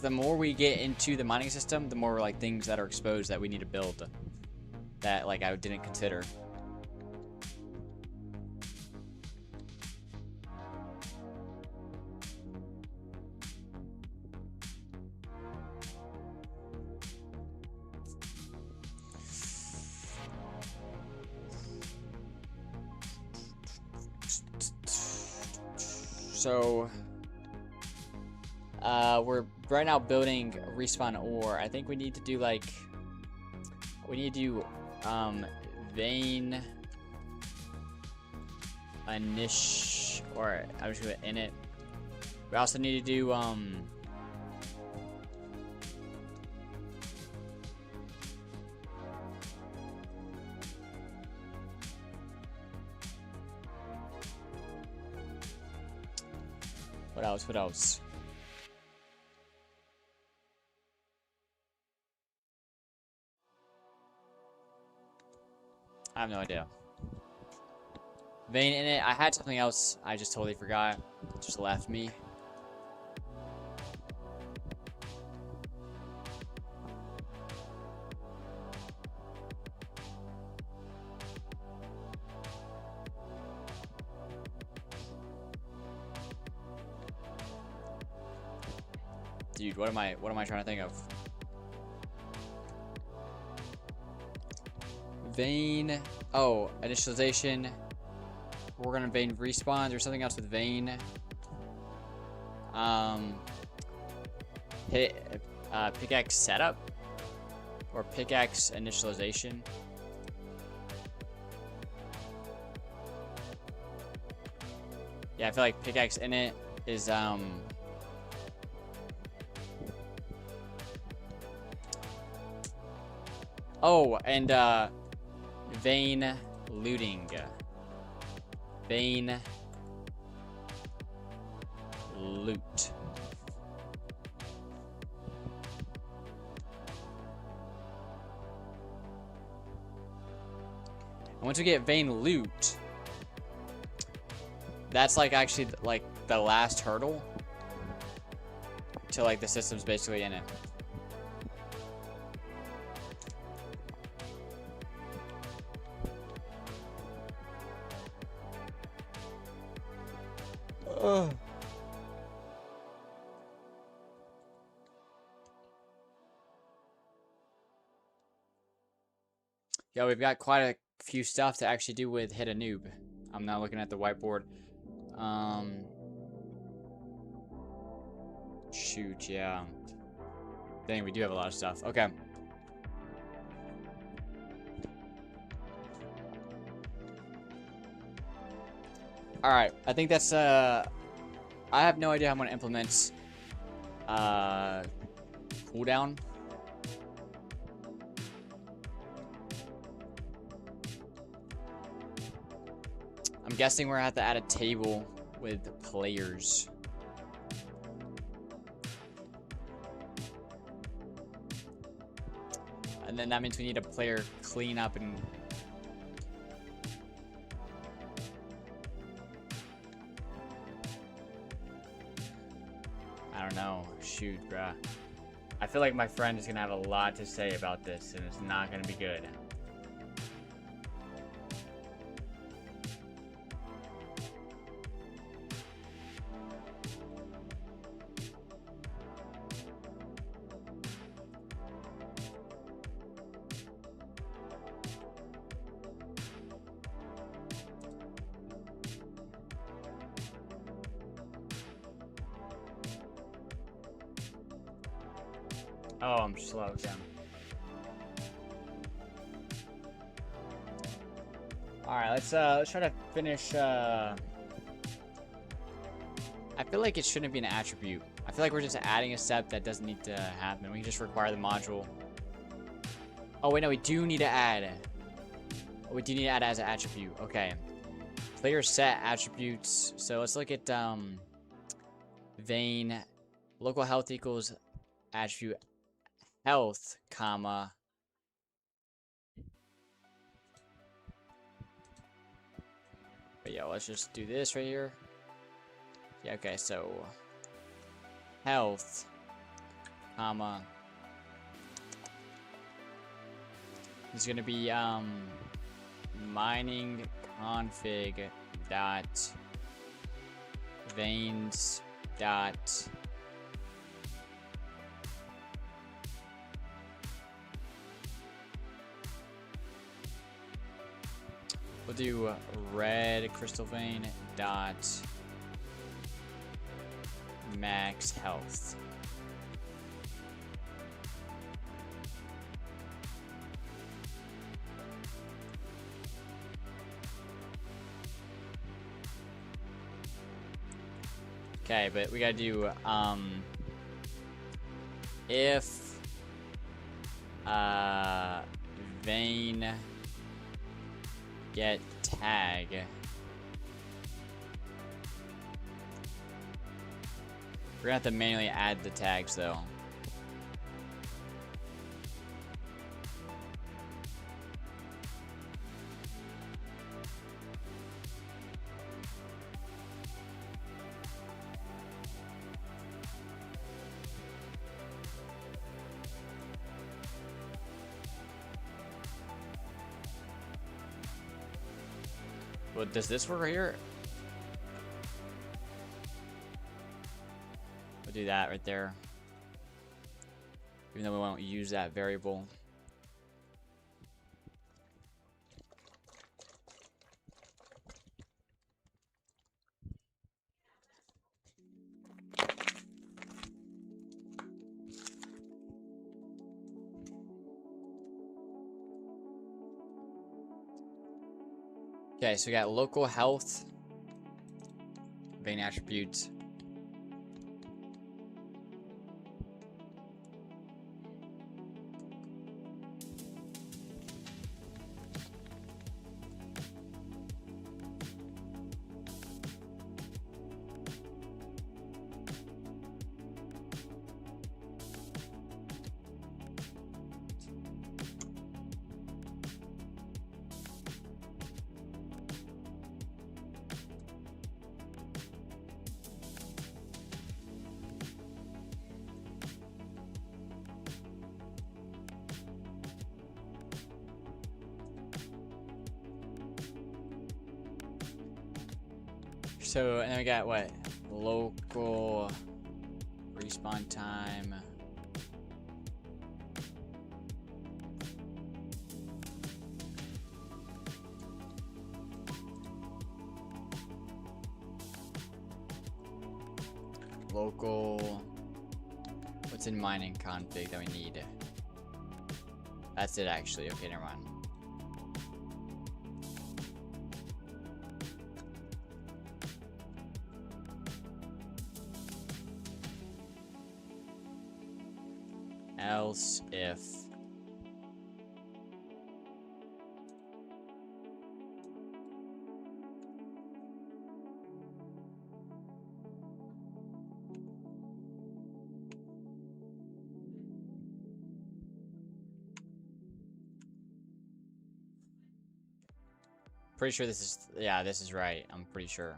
the more we get into the mining system, the more, like, things that are exposed that we need to build that, like, I didn't consider. So, we're right now building respawn ore. I think we need to do like, we need to do, vein, or I'm just gonna in it. We also need to do, what else? I have no idea. Vein in it. I had something else. I just totally forgot. It just left me. Dude, what am I trying to think of? Vein. Oh, initialization. We're gonna vein respawn. There's something else with vein. Pickaxe setup or pickaxe initialization. Yeah, I feel like pickaxe in it is oh, and vein looting. Vein loot. And once we get vein loot, that's like actually like the last hurdle to like the system's basically in it. Yeah, we've got quite a few stuff to actually do with hit a noob. I'm now looking at the whiteboard. Shoot, yeah. Dang, we do have a lot of stuff. Okay. Alright, I think that's, I have no idea how I'm going to implement, cooldown. I'm guessing we're going to have to add a table with players. And then that means we need a player clean up and... I don't know. Shoot, bruh. I feel like my friend is gonna have a lot to say about this, and it's not gonna be good. Oh, I'm slow down. Alright, let's try to finish I feel like it shouldn't be an attribute. I feel like we're just adding a step that doesn't need to happen. We can just require the module. Oh wait, no, we do need to add. Oh, we do need to add as an attribute. Okay. Player set attributes. So let's look at Vane. Local health equals attribute health, comma. But yeah, let's just do this right here. Yeah, okay, so health, comma. It's gonna be mining config dot veins dot we'll do red crystal vein dot max health. Okay, but we gotta do if vein get tag we're gonna have to manually add the tags though. Well, does this work right here? We'll do that right there. Even though we won't use that variable. Okay, so we got local health, vein attributes. So, and then we got what? Local respawn time. Local. What's in mining config that we need? That's it actually. Okay, never mind. Else if pretty sure this is, yeah, this is right. I'm pretty sure.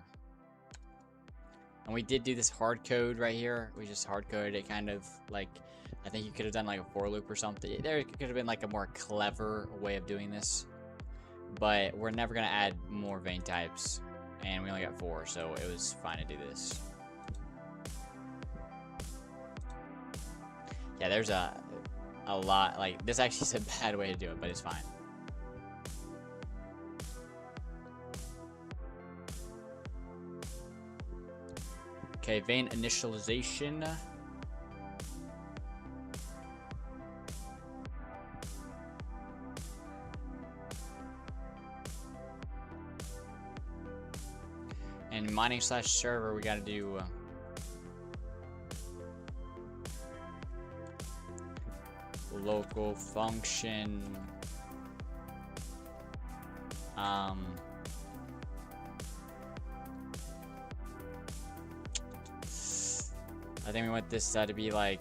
And we did do this hard code right here. We just hard coded it kind of like, I think you could have done like a for loop or something. There could have been like a more clever way of doing this. But we're never going to add more vein types. And we only got 4, so it was fine to do this. Yeah, there's a lot. Like, this actually is a bad way to do it, but it's fine. Okay, vein initialization. And mining slash server, we gotta do local function. I think we want this to be like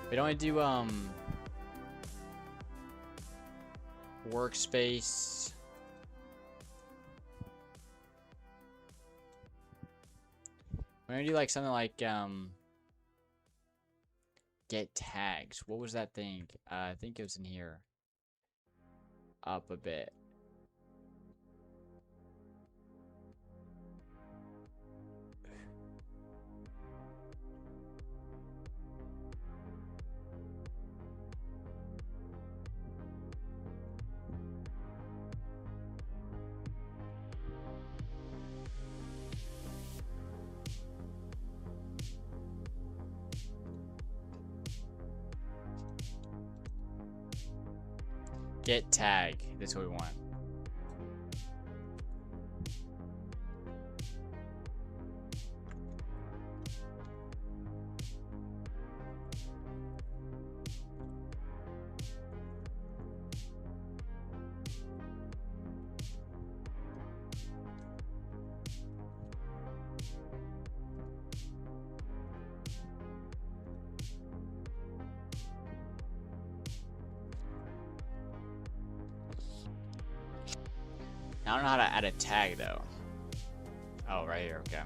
we don't want to do workspace. We're gonna do like something like get tags. What was that thing? I think it was in here. Up a bit. Get tag. That's what we want. I don't know how to add a tag though. Oh, right here, okay.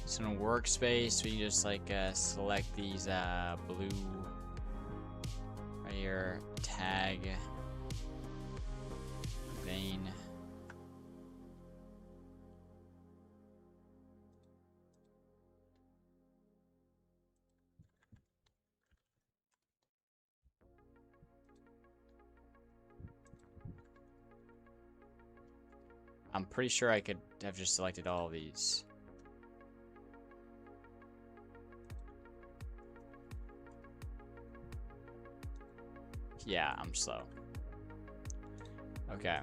So in workspace, we just like select these blue right here, tag, vein. I'm pretty sure I could have just selected all of these. Yeah, I'm slow. Okay.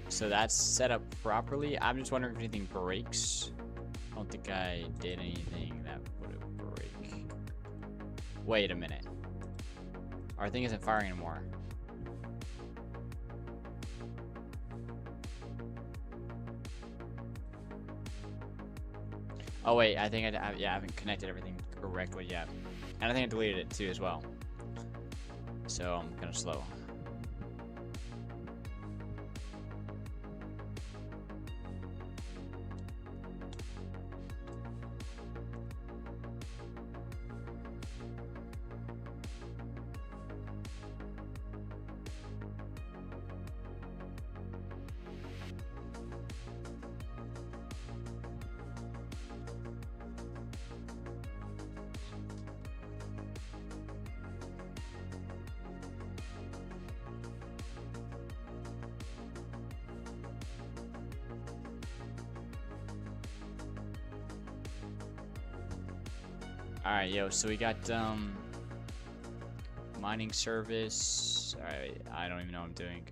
So that's set up properly. I'm just wondering if anything breaks. I don't think I did anything that would break. Wait a minute. Our thing isn't firing anymore. Oh wait, I think I haven't connected everything correctly yet. And I think I deleted it too as well. So I'm kind of slow. Alright, yo, so we got mining service. Alright, I don't even know what I'm doing.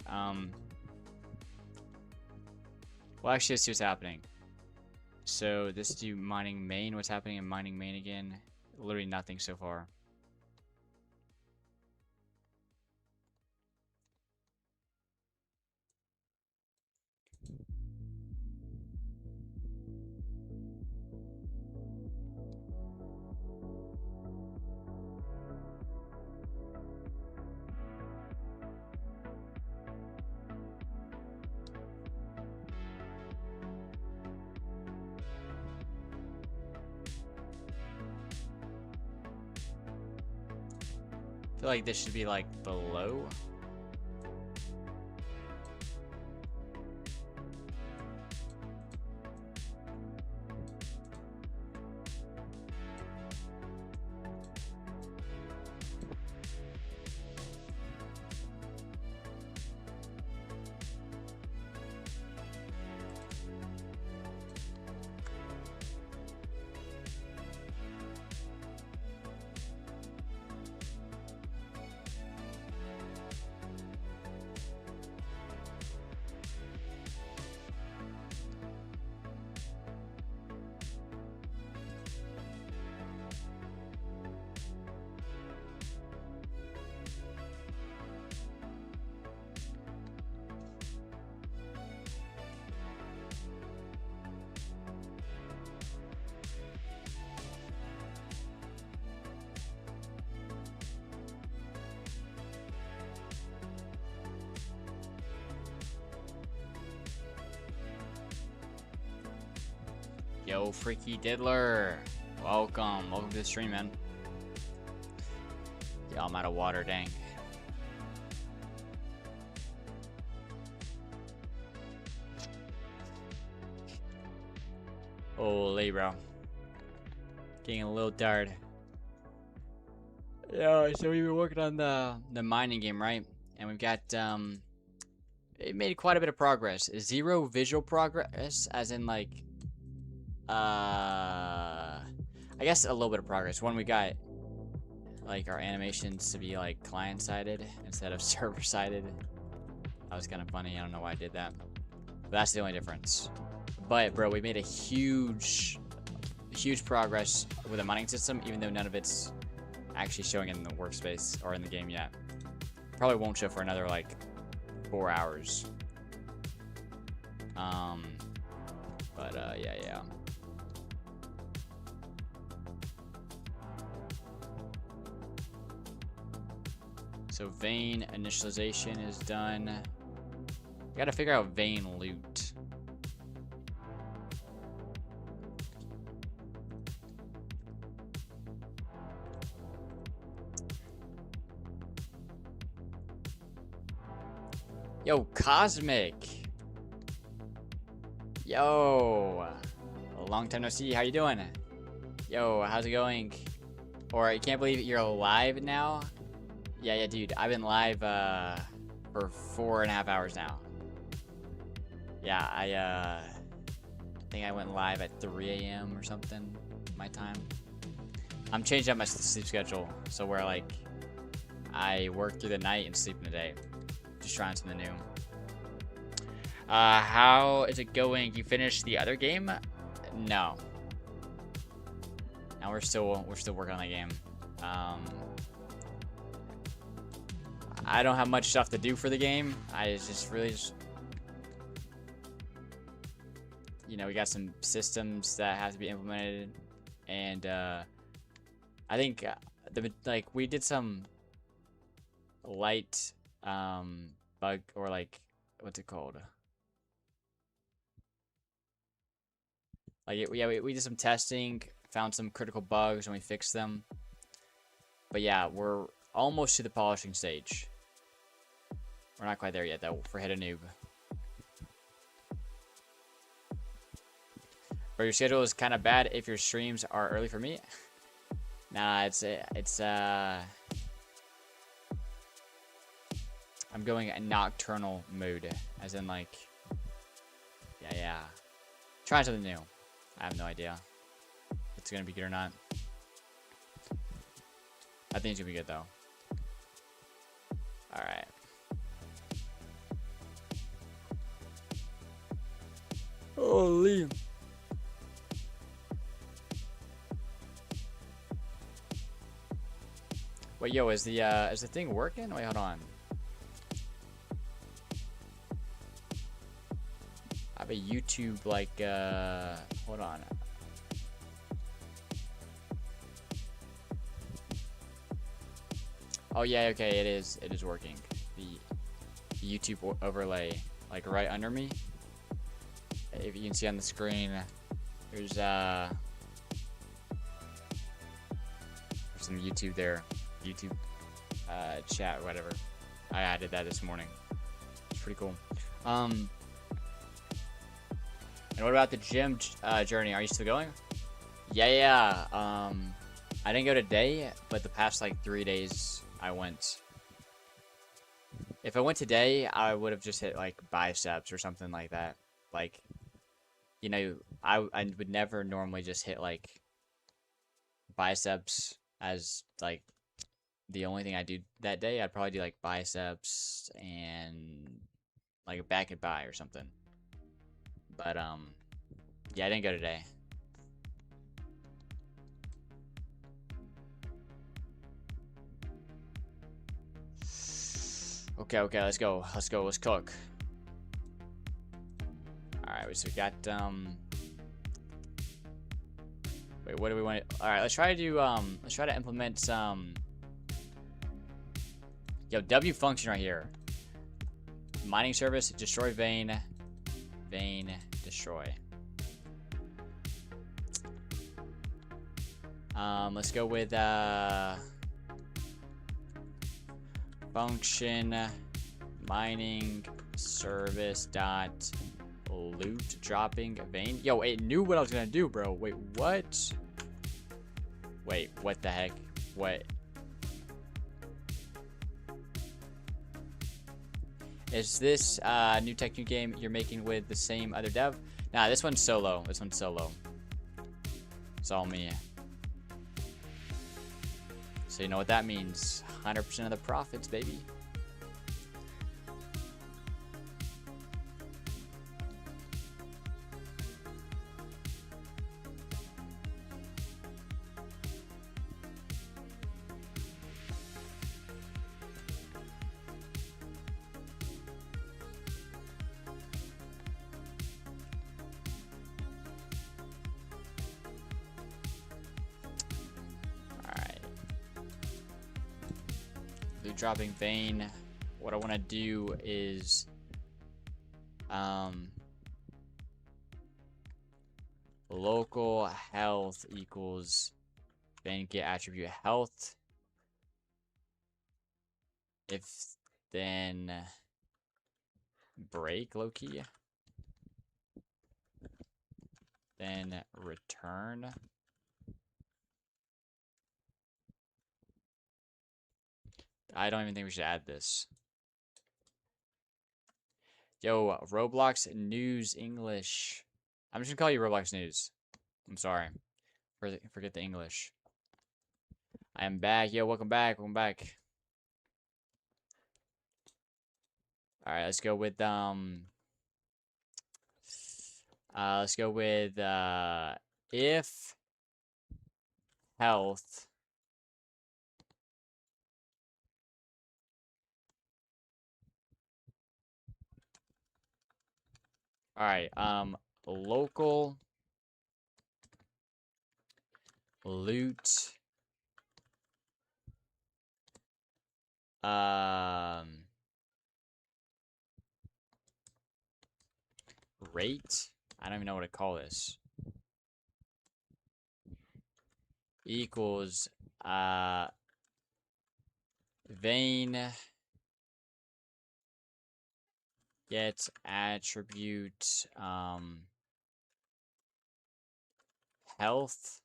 Well, actually, let's see what's happening. So this do mining main. What's happening in mining main again? Literally nothing so far. I feel like this should be like below. Yo, Freaky Diddler. Welcome. Welcome to the stream, man. Yeah, I'm out of water, dang. Holy, bro. Getting a little tired. Yeah, so we've been working on the mining game, right? And we've got it made quite a bit of progress. Zero visual progress, as in like I guess a little bit of progress. One, we got like our animations to be like client-sided instead of server-sided. That was kind of funny. I don't know why I did that. But that's the only difference. But bro, we made a huge progress with the mining system, even though none of it's actually showing in the workspace or in the game yet. Probably won't show for another like 4 hours. Yeah. So vein initialization is done. Gotta figure out vein loot. Yo, Cosmic. Yo. A long time no see. How you doing? Yo, how's it going? Or I can't believe you're live now. Yeah, dude. I've been live for 4.5 hours now. Yeah, I think I went live at 3 a.m. or something, my time. I'm changing up my sleep schedule, so where like I work through the night and sleep in the day. Just trying something new. How is it going? You finished the other game? No. And we're still working on the game. I don't have much stuff to do for the game. I just really you know, we got some systems that have to be implemented, and I think we did some light bug, or like, what's it called? Like, we did some testing, found some critical bugs, and we fixed them. But yeah, we're almost to the polishing stage. We're not quite there yet, though, for Hit a Noob. But your schedule is kind of bad if your streams are early for me. Nah, it's I'm going a nocturnal mode, as in like, yeah. Try something new. I have no idea if it's gonna be good or not. I think it's gonna be good though. All right. Holy. Wait, yo, is the thing working? Wait, hold on. I have a YouTube like hold on. Oh yeah, okay, it is working. The YouTube overlay, like right under me. If you can see on the screen, there's some YouTube there. YouTube chat, whatever. I added that this morning. It's pretty cool. And what about the gym journey? Are you still going? Yeah. I didn't go today, but the past like 3 days I went. If I went today, I would have just hit like biceps or something like that. Like, you know, I would never normally just hit like biceps as like the only thing I do that day. I'd probably do like biceps and like a back and bi or something. But yeah, I didn't go today. Okay, let's go. Let's cook. Alright, so we got wait, what do we want to... Alright, let's try to do let's try to implement some... Yo, W function right here. Mining service, destroy vein, destroy. Let's go with function mining service dot loot dropping vein. Yo, it knew what I was gonna do, bro. Wait, what? Wait, what the heck? What? Is this new tech new game you're making with the same other dev? Nah, this one's solo. This one's solo. It's all me. So you know what that means. 100% of the profits, baby. Dropping vein. What I want to do is local health equals vein get attribute health, if then break low key, then return. I don't even think we should add this. Yo, Roblox News English. I'm just gonna call you Roblox News. I'm sorry. Forget the English. I am back. Yo, welcome back. Welcome back. Alright, let's go with if health Alright, local loot rate, I don't even know what to call this, equals vein get attribute health,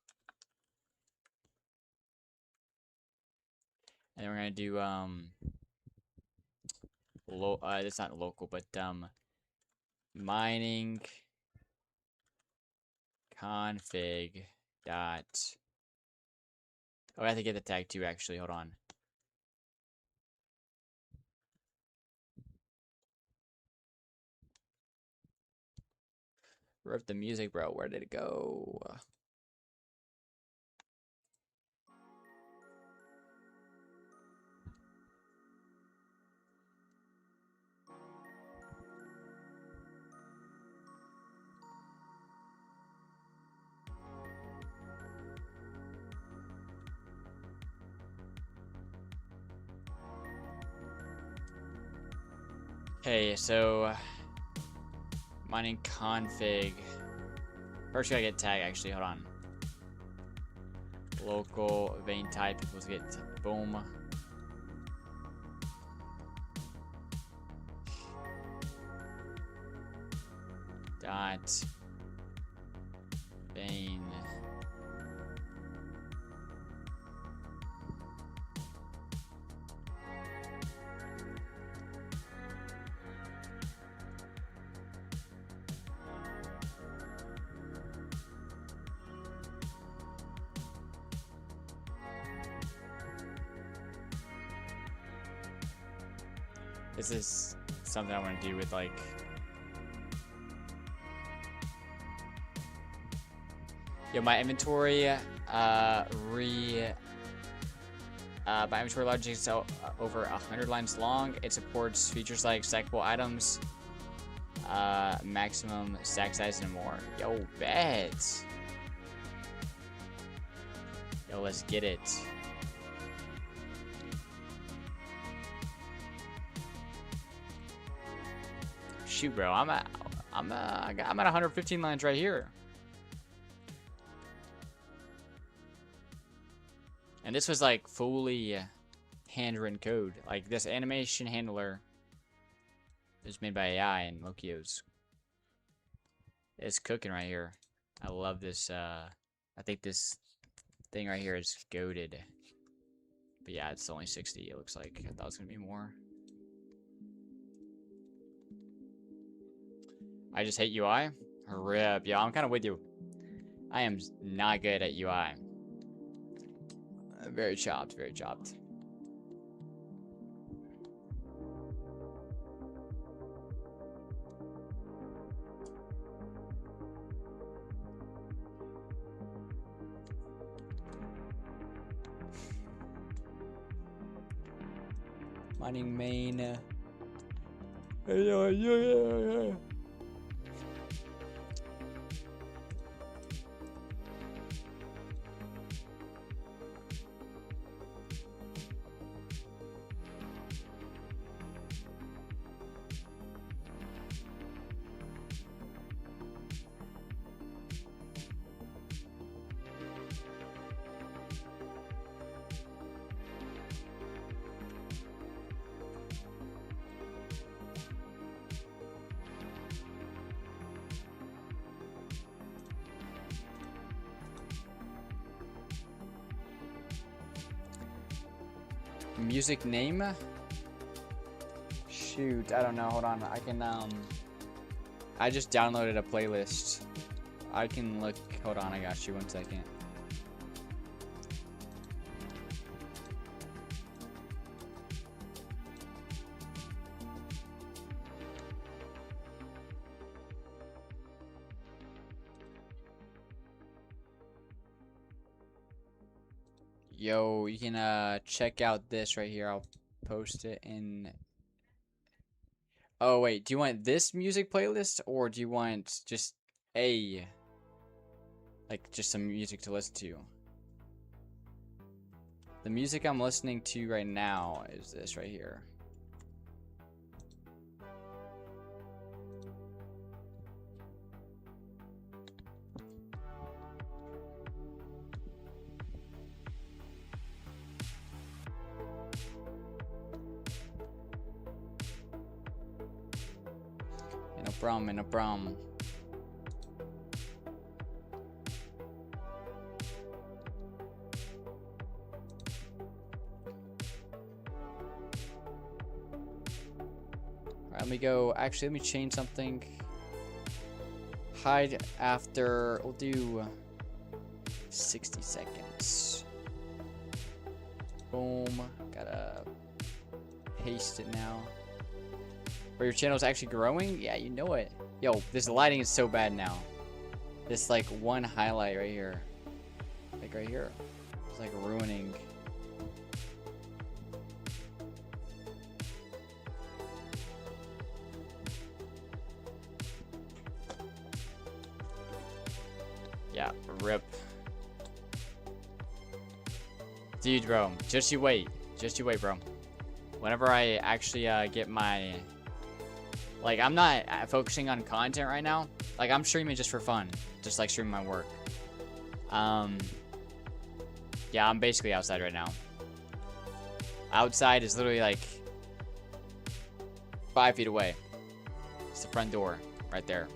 and we're gonna do it's not local, but mining config dot Oh, I have to get the tag too, actually. Hold on. Rip the music, bro. Where did it go? Okay, so mining config. First, we gotta get tag. Actually, hold on. Local vein type equals get boom. Dot vein. This is something I want to do with like. Yo, my inventory, my inventory logic is over 100 lines long. It supports features like stackable items, maximum stack size, and more. Yo, bet. Yo, let's get it. Shoot, bro, I'm at 115 lines right here. And this was like fully handwritten code. Like this animation handler is made by AI and Mokio's. It's cooking right here. I love this. I think this thing right here is goated. But yeah, it's only 60. It looks like I thought it was gonna be more. I just hate UI. Rip. Yeah, I'm kind of with you. I am not good at UI. Very chopped, very chopped. Mining main. Music name? Shoot, I don't know. Hold on. I can I just downloaded a playlist. I can look. Hold on, I got you. 1 second. Yo, you can check out this right here. I'll post it in. Oh wait, do you want this music playlist or do you want just like just some music to listen to? The music I'm listening to right now is this right here. No problem. Alright, let me go. Actually, let me change something. Hide after. We'll do 60 seconds. Boom. Gotta paste it now. But your channel is actually growing? Yeah, you know it. Yo, this lighting is so bad now. This like one highlight right here. Like right here. It's like ruining. Yeah, rip. Dude, bro, just you wait, bro. Whenever I actually get my, like, I'm not focusing on content right now. Like, I'm streaming just for fun, just like streaming my work. Yeah, I'm basically outside right now. Outside is literally like 5 feet away. It's the front door right there.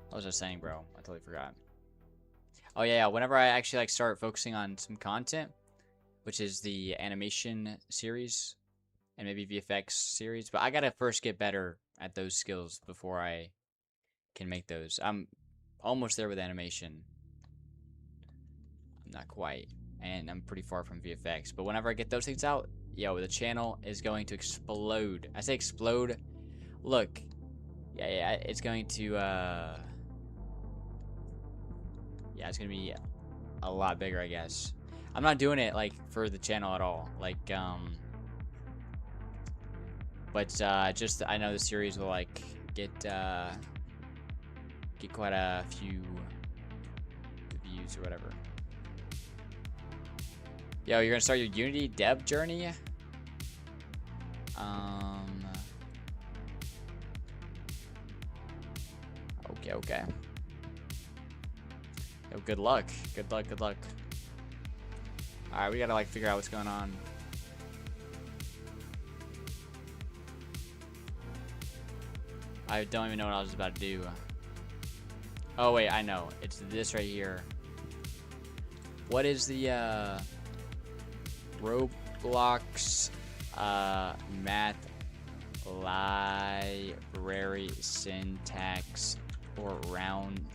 What was I saying, bro? I totally forgot. Oh yeah, whenever I actually like start focusing on some content, which is the animation series and maybe VFX series, but I gotta first get better at those skills before I can make those. I'm almost there with animation. I'm not quite, and I'm pretty far from VFX, but whenever I get those things out, yo, the channel is going to explode. I say explode. Look, yeah, it's going to, yeah, it's gonna be a lot bigger, I guess. I'm not doing it like for the channel at all, like, but just I know the series will like get quite a few views or whatever. Yo, you're gonna start your Unity dev journey? Okay. Yo, good luck. Good luck. Alright, we gotta like figure out what's going on. I don't even know what I was about to do. Oh wait, I know. It's this right here. What is the Roblox math library syntax for rounding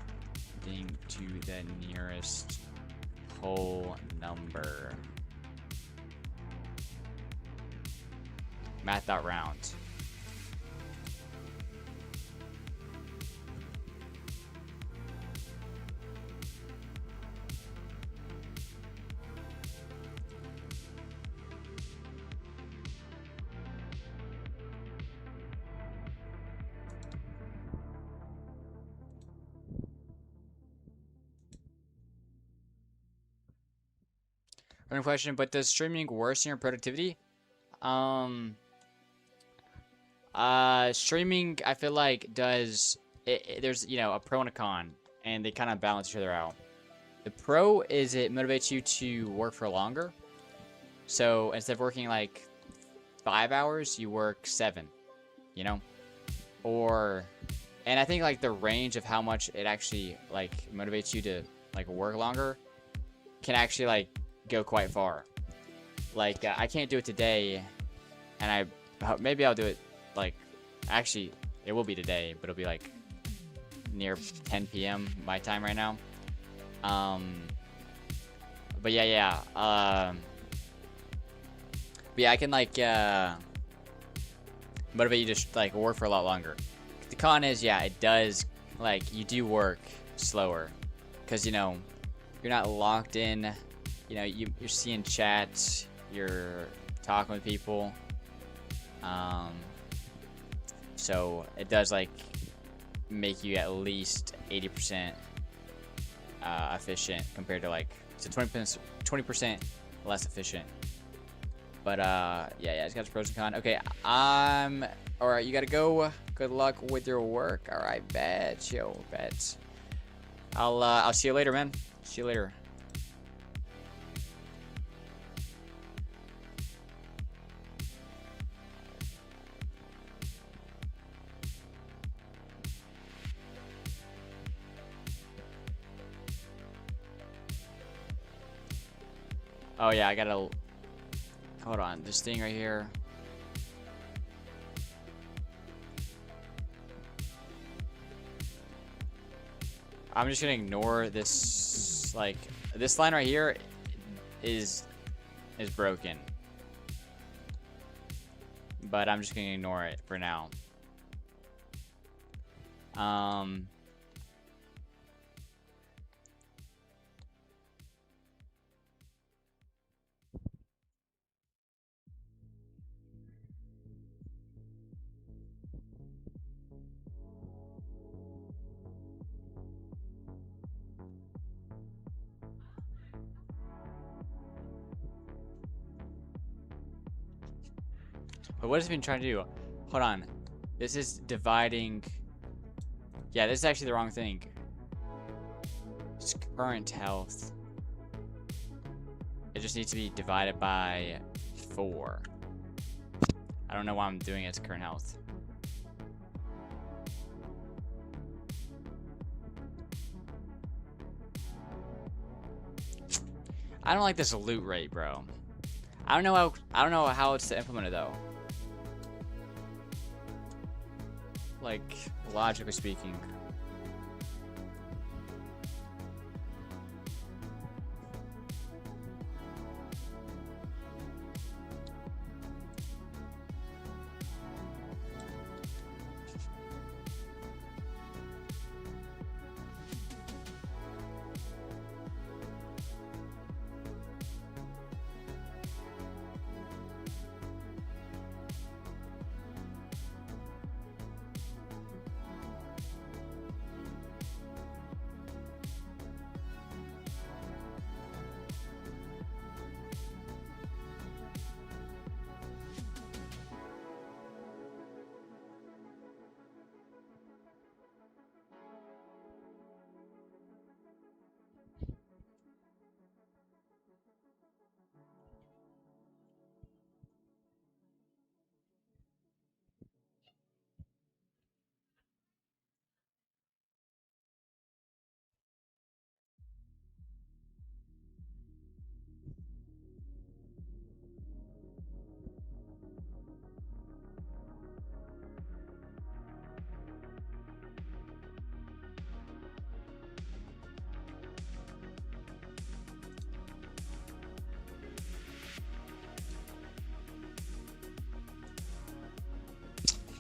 to the nearest whole number? Math.round. Random question, but does streaming worsen your productivity? Streaming, I feel like there's, you know, a pro and a con, and they kind of balance each other out. The pro is it motivates you to work for longer. So instead of working like 5 hours, you work 7, you know? And I think like the range of how much it actually like motivates you to like work longer can actually like go quite far. Like I can't do it today, and maybe I'll do it like, actually it will be today, but it'll be like near 10 p.m. my time right now. But yeah, but yeah, I can like motivate you to like work for a lot longer. The con is, yeah, it does, like, you do work slower because, you know, you're not locked in. You know, you're seeing chats, you're talking with people, so it does like make you at least 80% efficient compared to like, it's 20% less efficient. But yeah, it's got its pros and cons. Okay, all right, you gotta go. Good luck with your work. All right, bet. I'll see you later, man. See you later. Oh yeah, I gotta, hold on, this thing right here. I'm just gonna ignore this. Like this line right here is broken, but I'm just gonna ignore it for now. But what has it been trying to do? Hold on. This is dividing. Yeah, this is actually the wrong thing. It's current health. It just needs to be divided by 4. I don't know why I'm doing it to current health. I don't like this loot rate, bro. I don't know how it's implemented though. Like, logically speaking.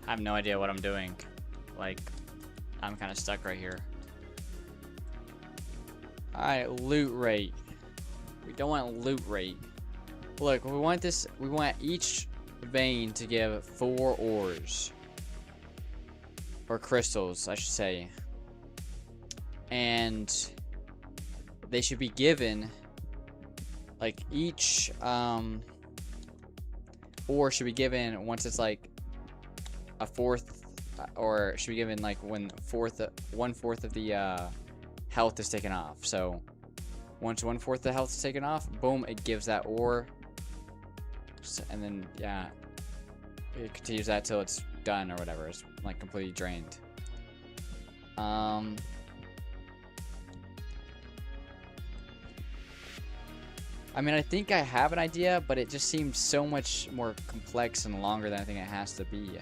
I have no idea what I'm doing. Like, I'm kind of stuck right here. Alright, loot rate. We don't want loot rate. Look, we want this, we want each vein to give 4 ores. Or crystals, I should say. And they should be given, like, each ore should be given once it's like a 4th, or should be given like when 1/4 of the health is taken off. So once 1/4 of the health is taken off, boom, it gives that ore. And then yeah, it continues that till it's done or whatever. It's like completely drained. I mean, I think I have an idea, but it just seems so much more complex and longer than I think it has to be.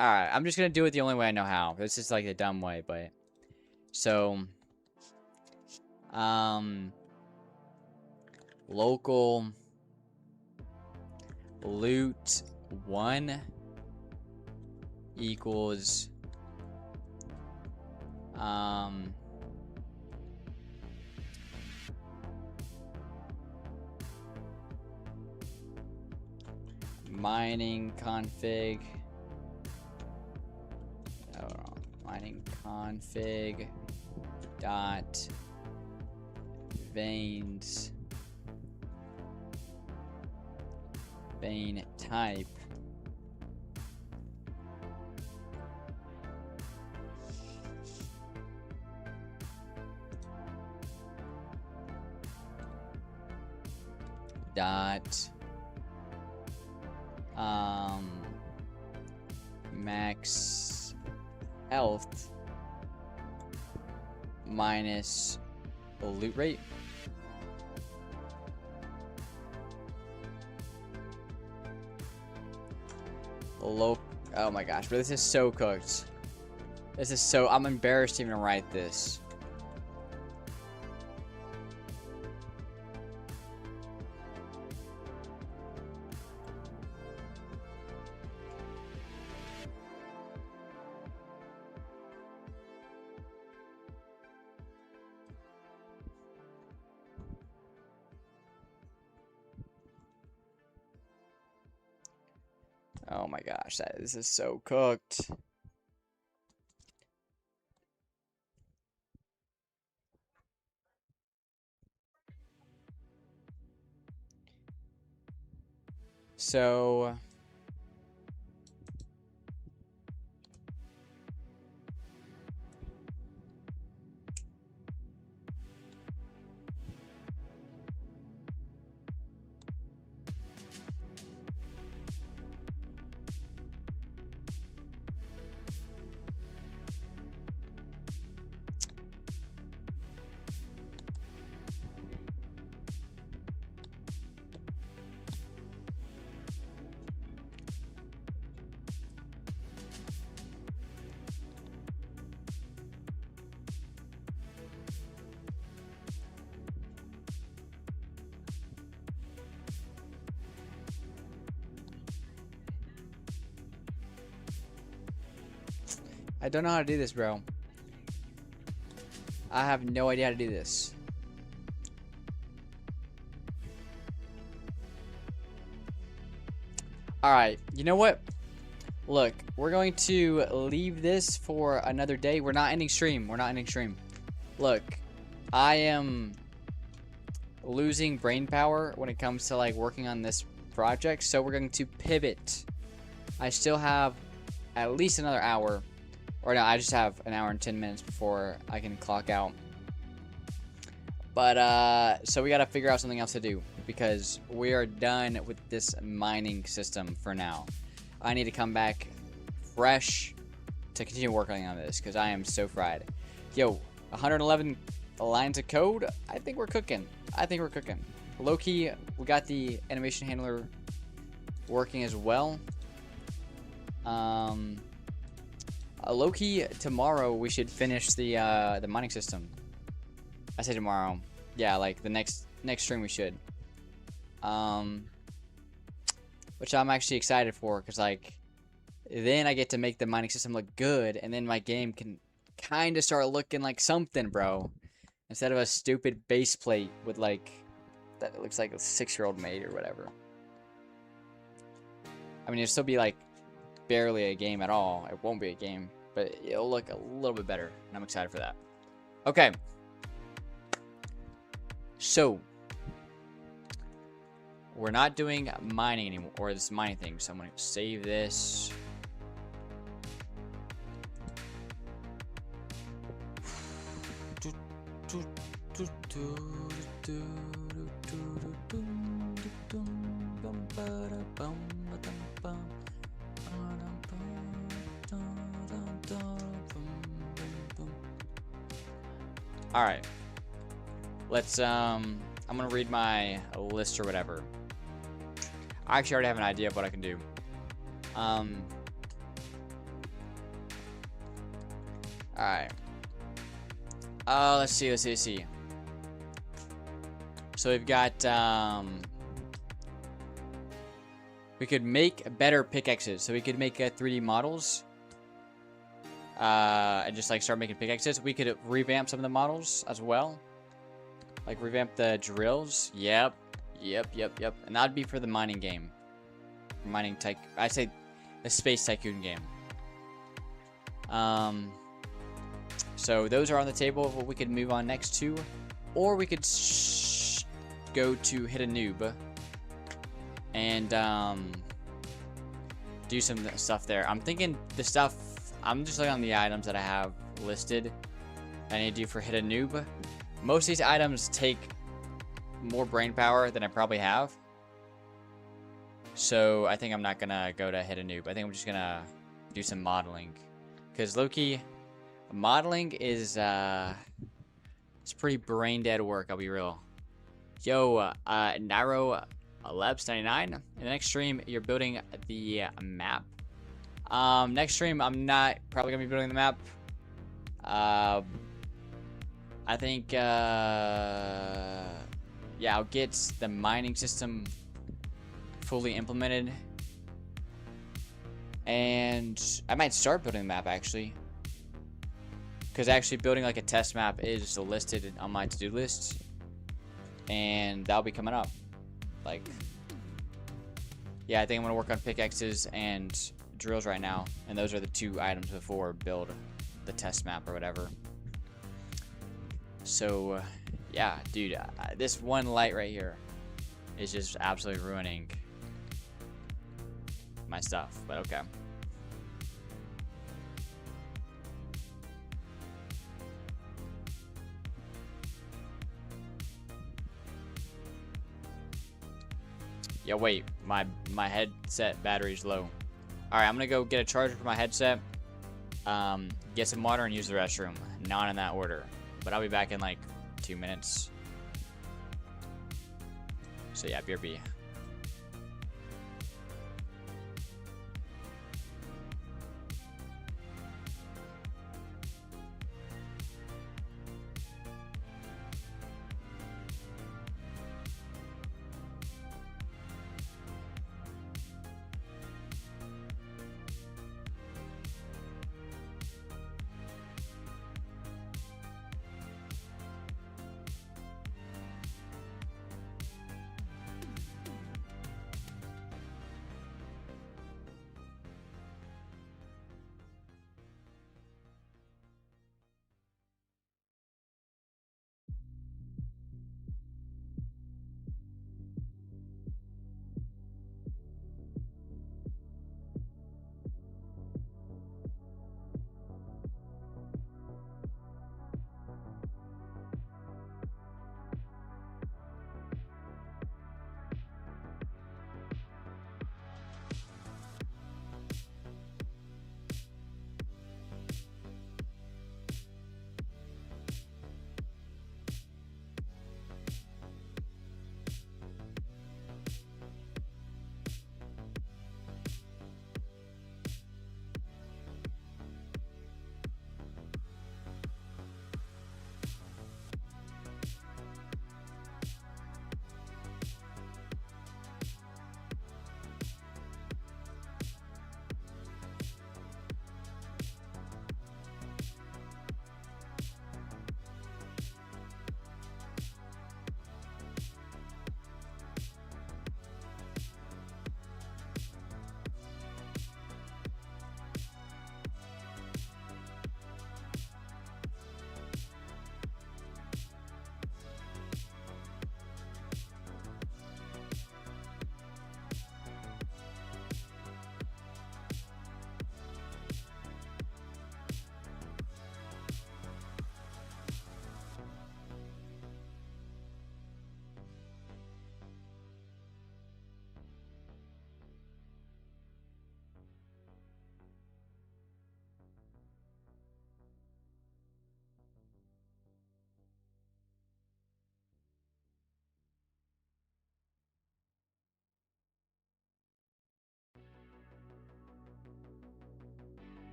Alright, I'm just gonna do it the only way I know how. This is like a dumb way, but... So... Local... Loot 1 equals... Mining config... Mining config dot veins Bane type. Dot max health minus loot rate. Low. Oh my gosh, but this is so cooked. This is so. I'm embarrassed to even write this. Oh my gosh, this is so cooked. So I don't know how to do this, bro. I have no idea how to do this. Alright, you know what? Look, we're going to leave this for another day. We're not ending stream. We're not ending stream. Look, I am losing brain power when it comes to like working on this project, so we're going to pivot. I still have at least another hour. Or no, I just have an hour and 10 minutes before I can clock out. But, so we gotta figure out something else to do. Because we are done with this mining system for now. I need to come back fresh to continue working on this. Because I am so fried. Yo, 111 lines of code. I think we're cooking. I think we're cooking. Low-key, we got the animation handler working as well. Low-key, tomorrow we should finish the mining system. I say tomorrow. Yeah, like the next stream we should. Which I'm actually excited for, because like then I get to make the mining system look good, and then my game can kind of start looking like something, bro. Instead of a stupid base plate with like that looks like a 6-year-old made or whatever. I mean, it'll still be like barely a game at all. It won't be a game, but it'll look a little bit better, and I'm excited for that. Okay. So, we're not doing mining anymore, or this mining thing, so I'm going to save this. Alright. Let's, I'm gonna read my list or whatever. I actually already have an idea of what I can do. Alright. Let's see. So we've got, we could make better pickaxes. So we could make 3D models. And just like start making pickaxes. We could revamp some of the models as well. Like revamp the drills. Yep. And that'd be for the mining game. Mining type. I say the space tycoon game. So those are on the table of what we could move on next to, or we could go to hit a noob and do some stuff there. I'm thinking the stuff. I'm just looking on the items that I have listed. I need to do for hit a noob. Most of these items take more brain power than I probably have. So I think I'm not gonna go to hit a noob. I think I'm just gonna do some modeling. Because low-key, modeling is it's pretty brain dead work, I'll be real. Yo, Nairo Lebs 99. In the next stream, you're building the map. Next stream, I'm not probably gonna be building the map. I think yeah, I'll get the mining system fully implemented, and I might start building the map actually, because actually building like a test map is listed on my to-do list, and that'll be coming up. Like, yeah, I think I'm gonna work on pickaxes and drills right now, and those are the 2 items before build the test map or whatever. So yeah, dude, this one light right here is just absolutely ruining my stuff, but okay. Yeah, wait, my headset battery's low. All right, I'm gonna go get a charger for my headset, get some water, and use the restroom. Not in that order, but I'll be back in like 2 minutes. So yeah, BRB.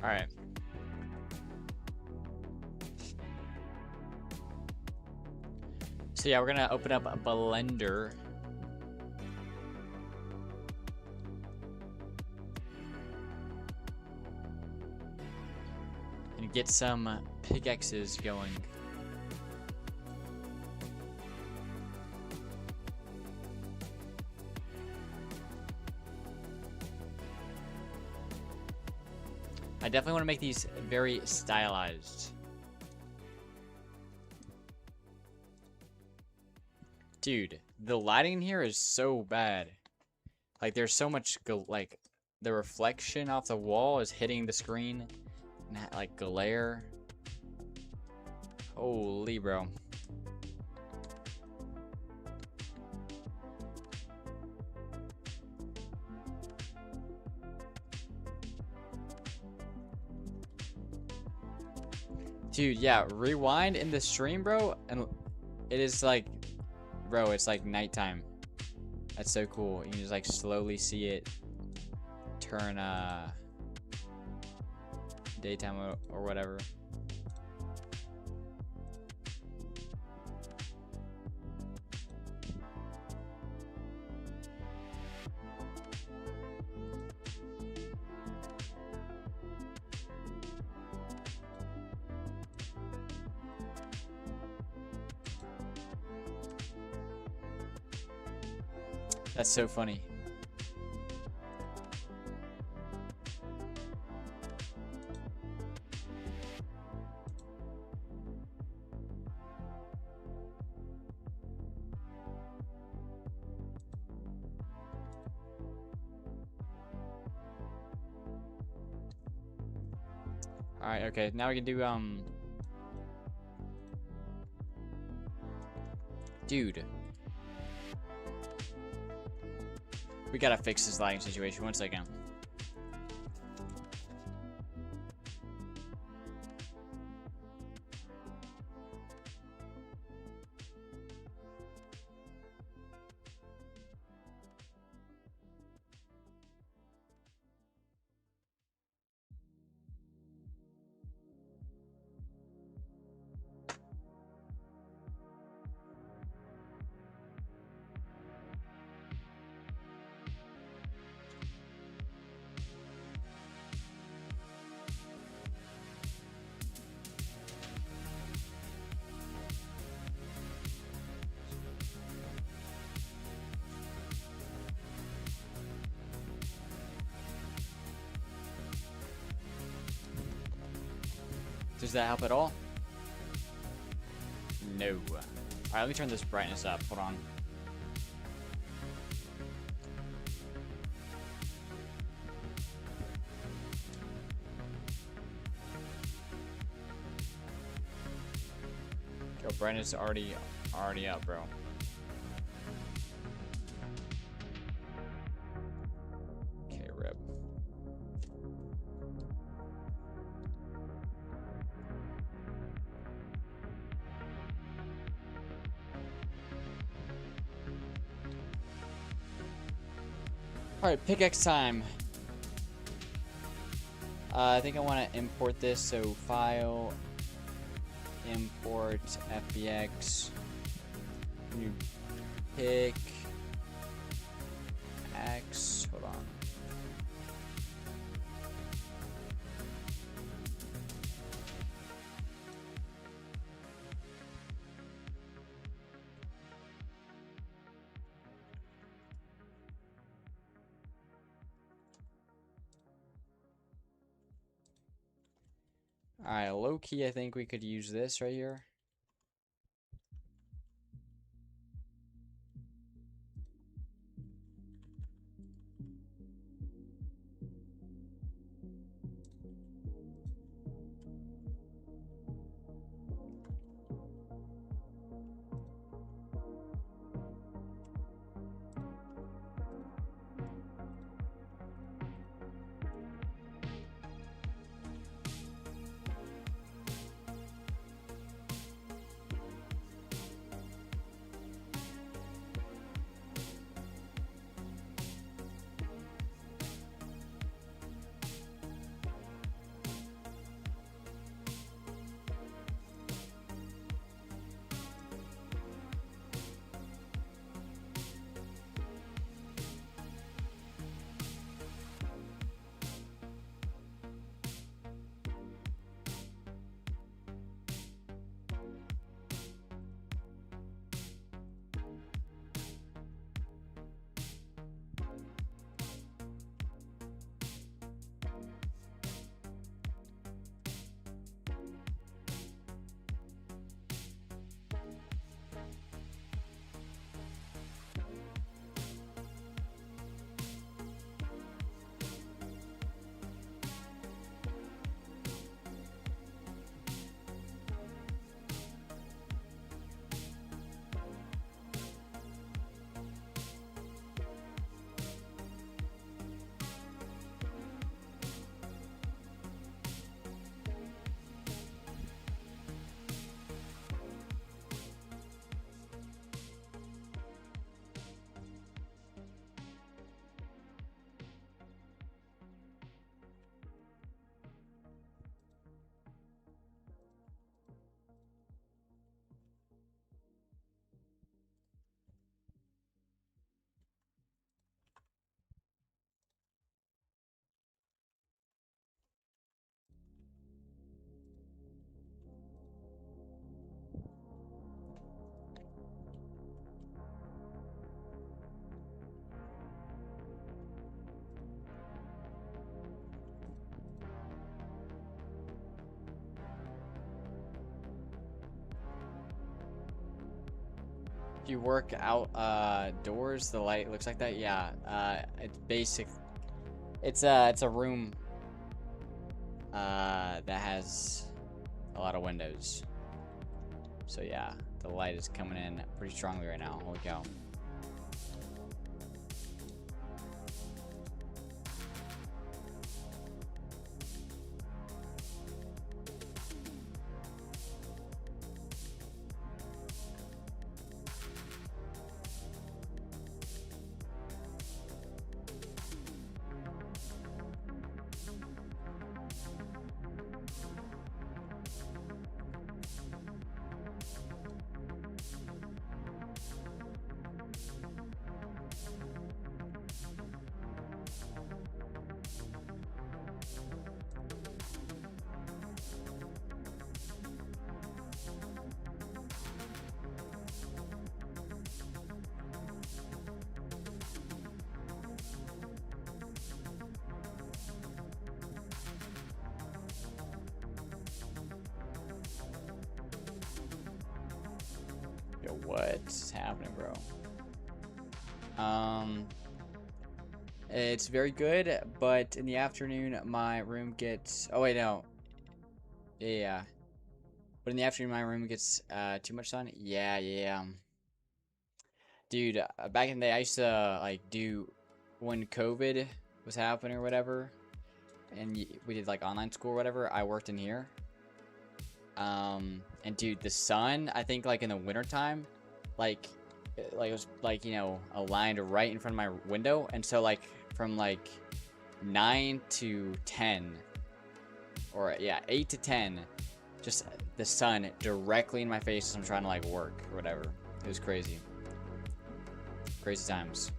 All right. So yeah, we're gonna open up a Blender. And get some pickaxes going. I definitely want to make these very stylized. Dude, the lighting in here is so bad. Like, there's so much, like, the reflection off the wall is hitting the screen. And that, like, glare. Holy, bro. Dude, yeah, rewind in the stream, bro, and it is like, bro, it's like nighttime. That's so cool. You can just like slowly see it turn daytime or whatever. That's so funny. Alright, okay, now we can do, dude. We gotta fix this lighting situation. 1 second. Does that help at all? No. Alright, let me turn this brightness up. Hold on. Yo, brightness already up, bro. Okay, rip. Alright, pickaxe time. I think I want to import this, so file, import, FBX, new pick, X, hold on. Alright, low key, I think we could use this right here. Do you work outdoors? The light looks like that. Yeah. It's basic. It's a room that has a lot of windows. So yeah, the light is coming in pretty strongly right now. Holy cow. Yo, what's happening, bro? It's very good, but in the afternoon my room gets. Oh wait, no. Yeah. But in the afternoon my room gets too much sun. Yeah. Dude, back in the day I used to like do when COVID was happening or whatever, and we did like online school or whatever. I worked in here. And dude, the sun, I think like in the wintertime, like it was like, you know, aligned right in front of my window. And so like from like 9 to 10 or yeah, 8 to 10, just the sun directly in my face as I'm trying to like work or whatever. It was crazy. Crazy times.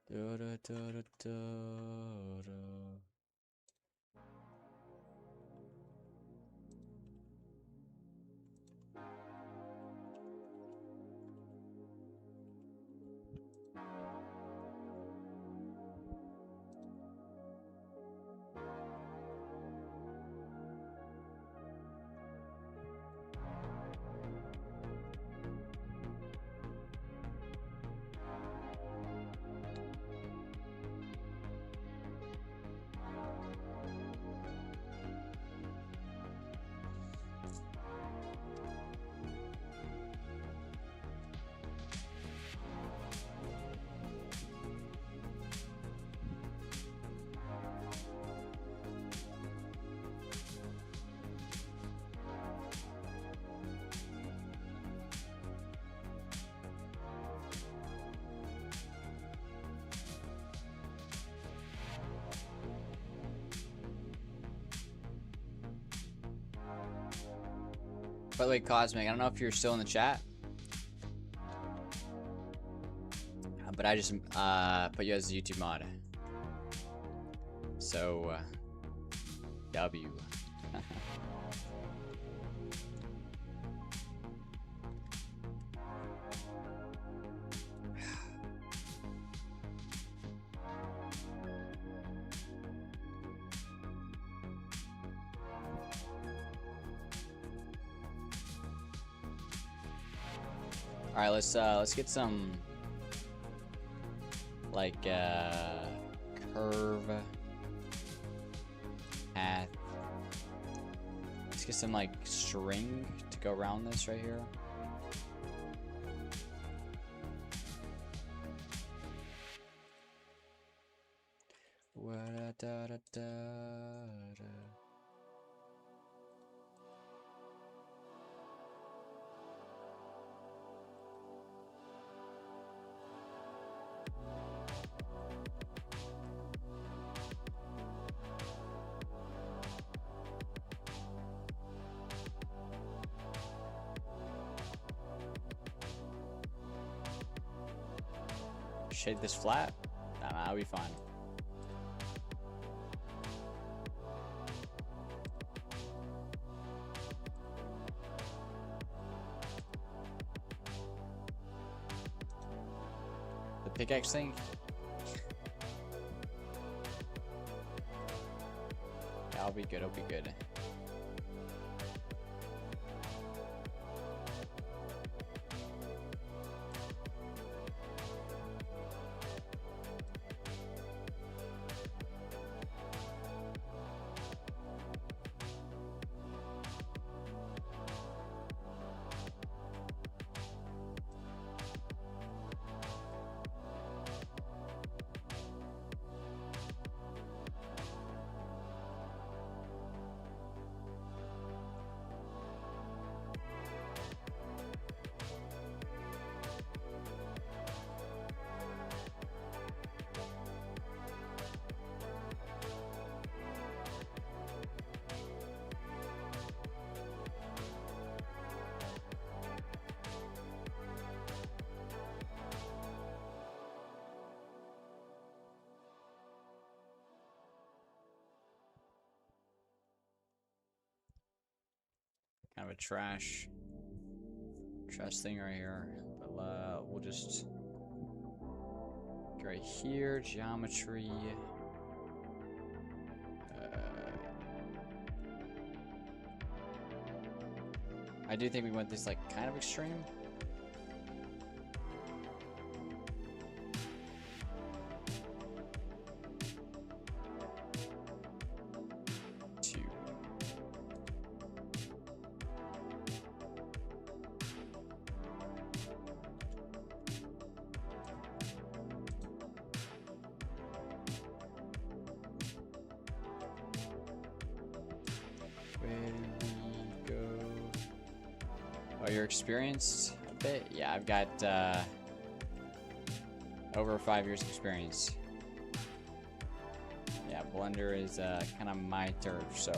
Da, da, da, da, da, da. By the way, Cosmic, I don't know if you're still in the chat, but I just put you as a YouTube mod. So, W. All right, let's get some like curve path. Let's get some like string to go around this right here. Shade this flat? Nah, that'll be fine. The pickaxe thing? Yeah, I'll be good, I'll be good. Kind of a trash thing right here. But we'll just go right here, geometry. I do think we went this like kind of extreme. Oh, you're experienced a bit? Yeah, I've got over 5 years experience. Yeah, Blender is kind of my turf, so.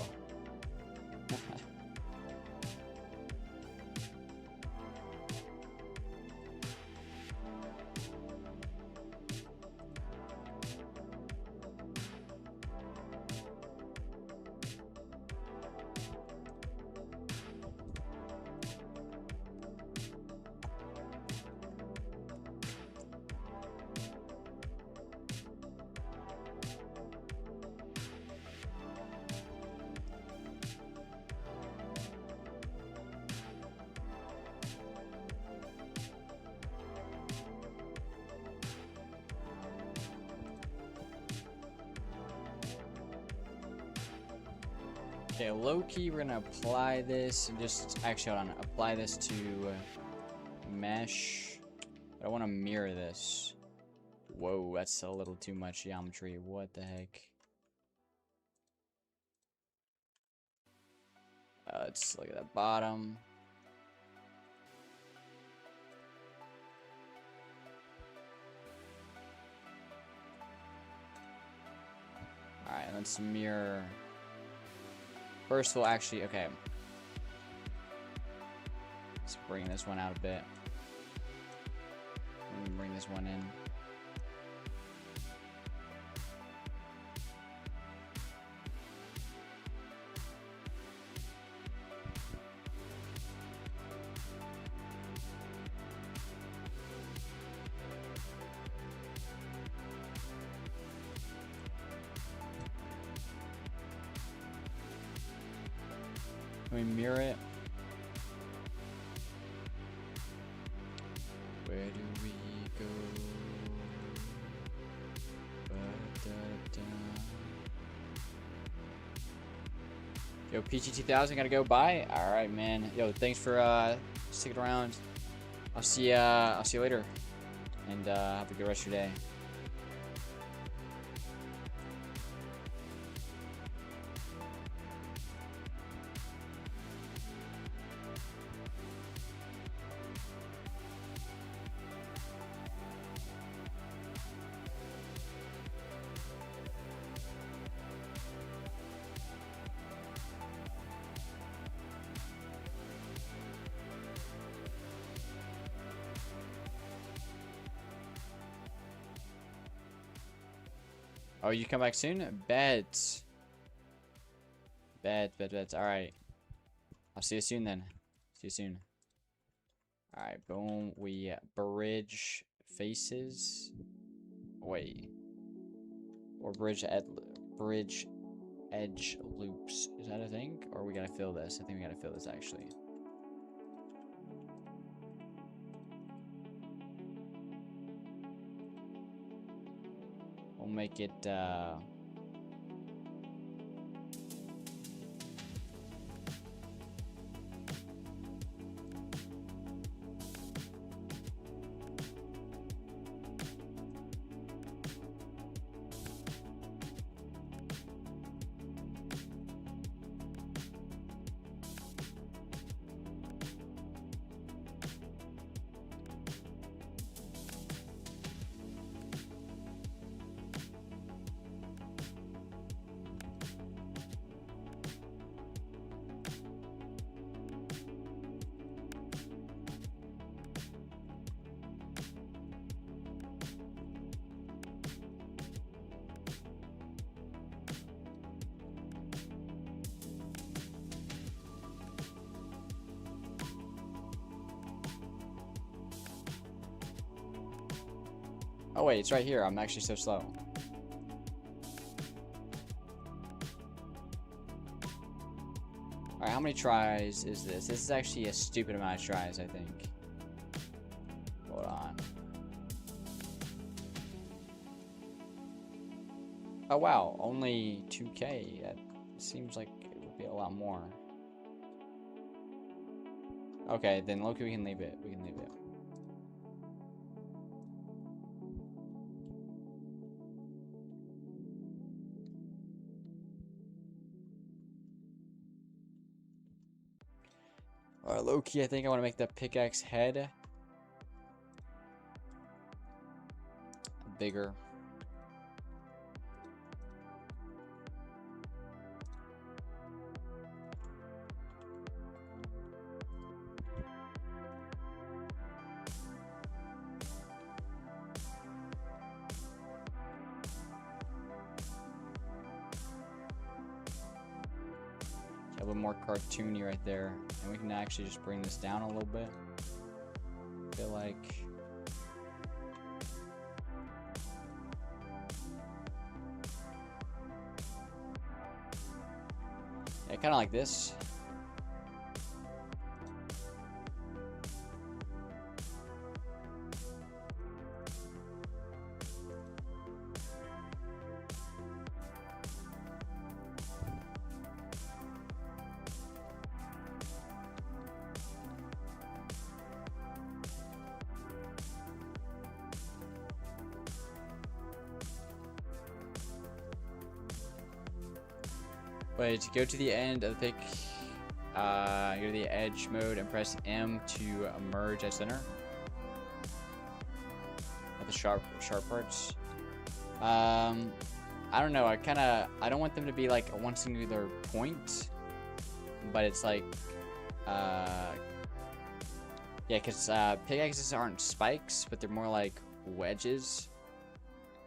Okay, low-key, we're gonna apply this and just, actually, hold on, apply this to mesh. But I want to mirror this. Whoa, that's a little too much geometry. What the heck? Let's look at the bottom. Alright, let's mirror. First, we'll actually, okay. Let's bring this one out a bit. Bring this one in. Can we mirror it? Where do we go? Ba-da-da. Yo, PG2000 gotta go. Bye. All right, man. Yo, thanks for sticking around. I'll see you later, and have a good rest of your day. Oh, you come back soon? Bet. Bet. All right. I'll see you soon then. See you soon. All right, boom. We bridge faces. Wait. Or bridge edge loops. Is that a thing? Or we gotta fill this? I think we gotta fill this actually. We'll make it oh wait, it's right here. I'm actually so slow. Alright, how many tries is this? This is actually a stupid amount of tries, I think. Hold on. Oh wow, only 2K. That seems like it would be a lot more. Okay, then Loki, we can leave it. We can leave it. Alright, Loki, I think I want to make the pickaxe head bigger. A little more cartoony right there, and we can actually just bring this down a little bit. I feel like yeah, kind of like this. Wait, to go to the end of the pick, go to the edge mode and press M to merge at center. At the sharp parts. I don't know. I don't want them to be like one singular point, but it's like, yeah, because pickaxes aren't spikes, but they're more like wedges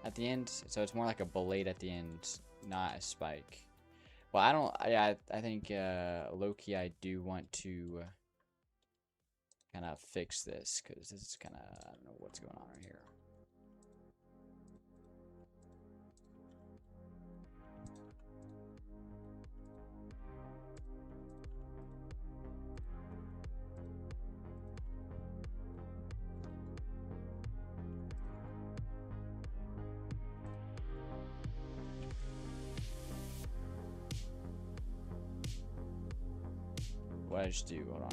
at the end. So it's more like a blade at the end, not a spike. Well, I think, low-key, I do want to kind of fix this, because this is kind of, I don't know what's going on right here. what I just do. Hold on.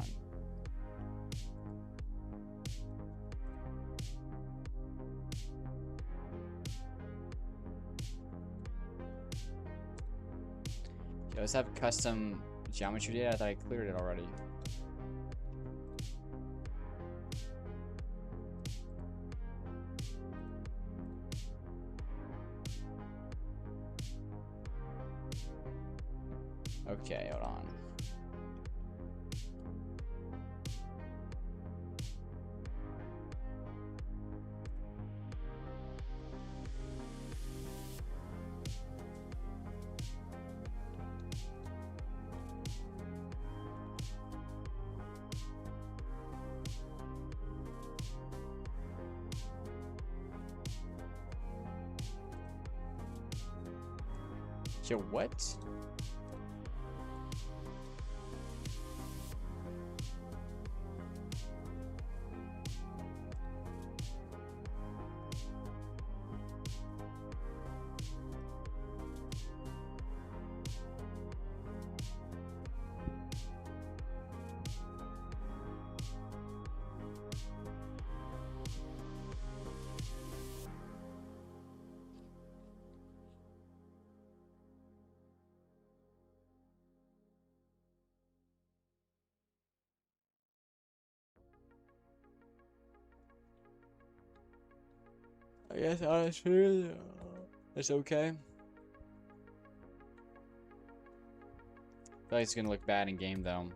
Okay, let's have custom geometry data. I thought I cleared it already. Okay, hold on. Yo, what? I guess honestly, it's okay. I feel like it's gonna look bad in game though.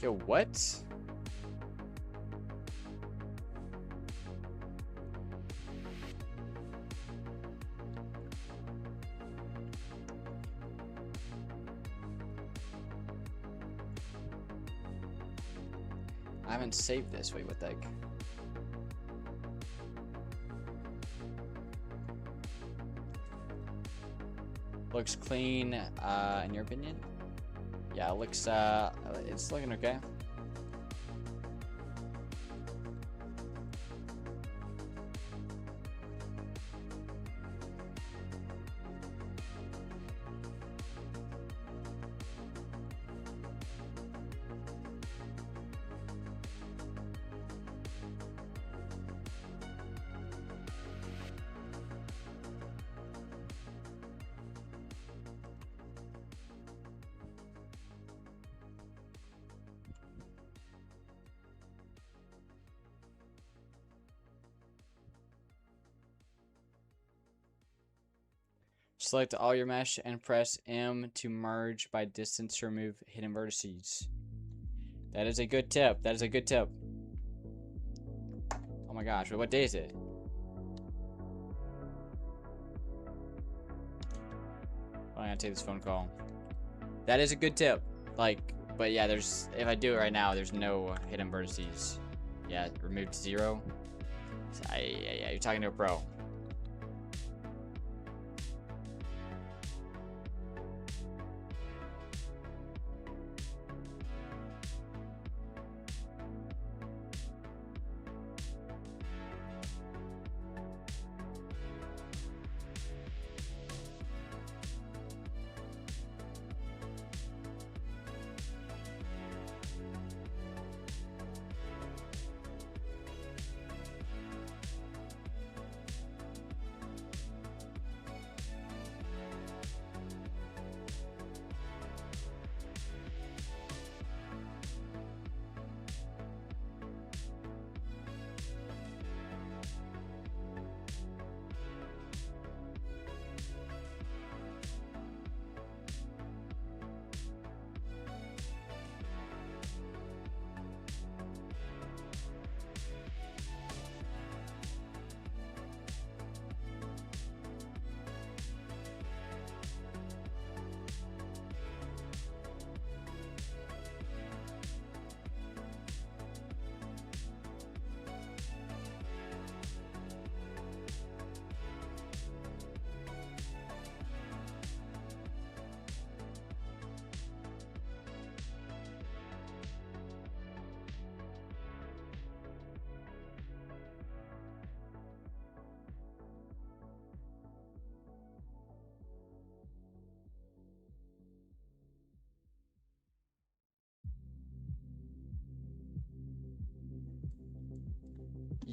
Yo, what? I haven't saved this. Wait, what the heck? Looks clean, in your opinion? Yeah, it looks, it's looking okay. Select all your mesh and press M to merge by distance to remove hidden vertices. That is a good tip. That is a good tip. Oh my gosh, wait, what day is it? Oh, I gotta take this phone call. That is a good tip. Like, but yeah, there's, if I do it right now, there's no hidden vertices. Yeah, removed 0. Yeah, you're talking to a pro.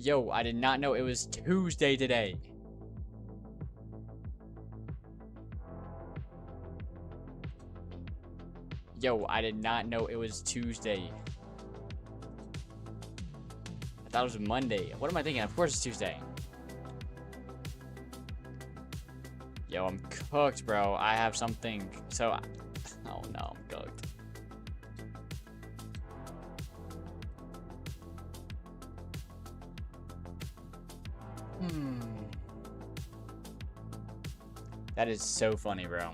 Yo, I did not know it was Tuesday today. Yo, I did not know it was Tuesday. I thought it was Monday. What am I thinking? Of course it's Tuesday. Yo, I'm cooked, bro. I have something. So, oh no, I'm cooked. That is so funny, bro.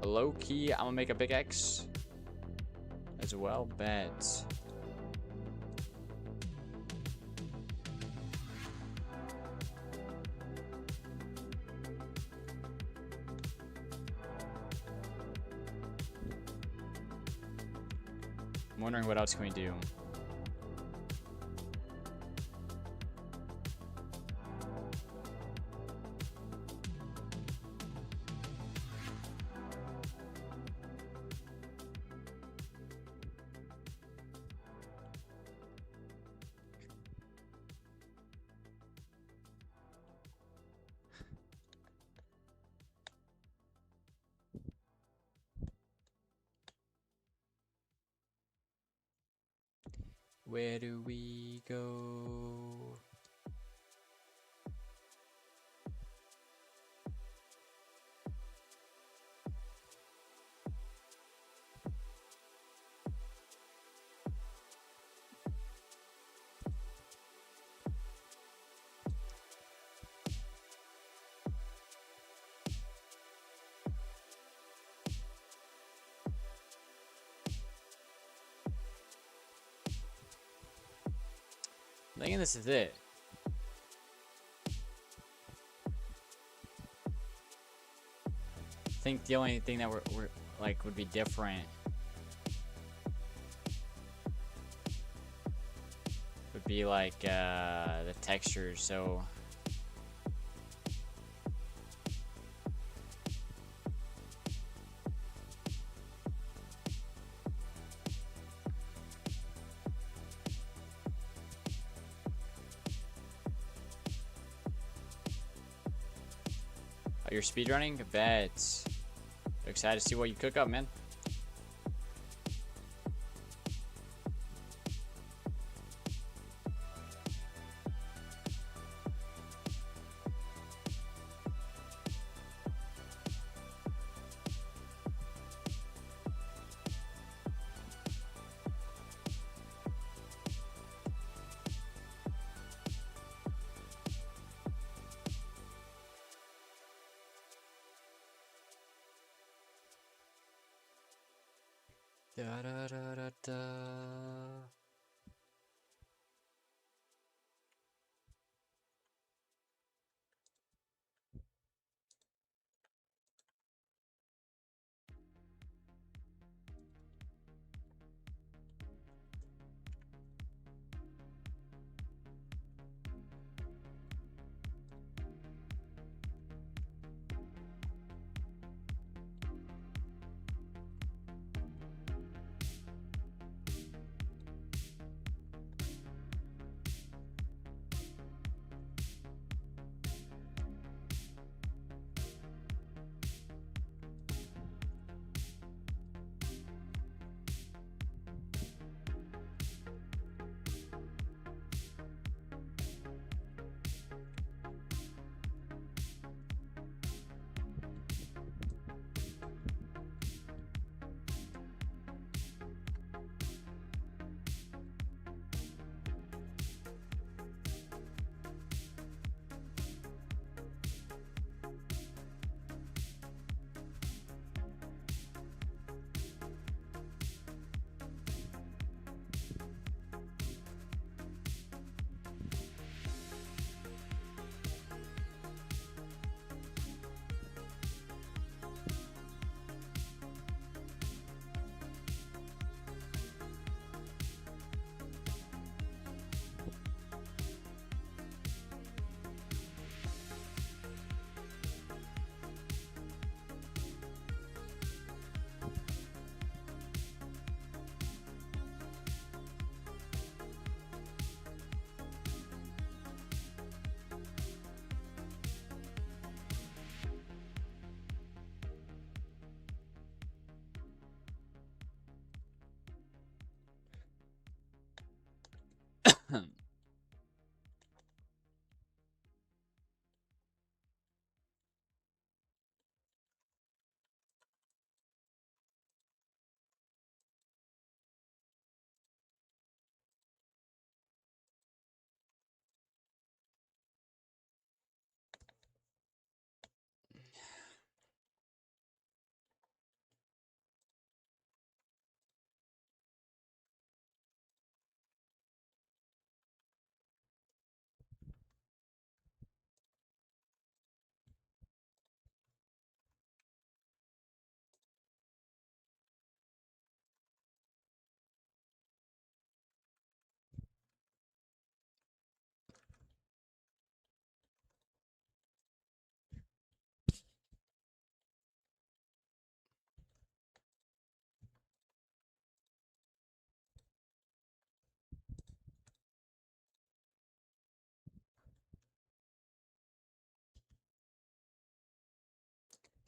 Low key, I'm gonna make a big X as well. Bet. I'm wondering what else can we do. Where do we go? I'm thinking this is it. I think the only thing that we're like would be different would be like the textures. So you're speedrunning? Bet. Excited to see what you cook up, man. Da da da da da.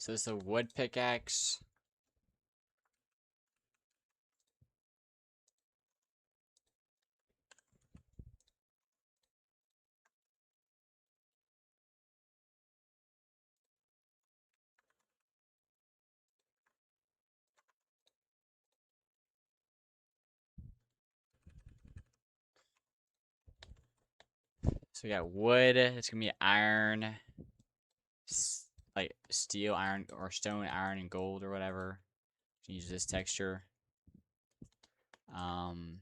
So it's a wood pickaxe. So we got wood. It's gonna be iron, like steel, iron, or stone, iron, and gold, or whatever. Use this texture. Um,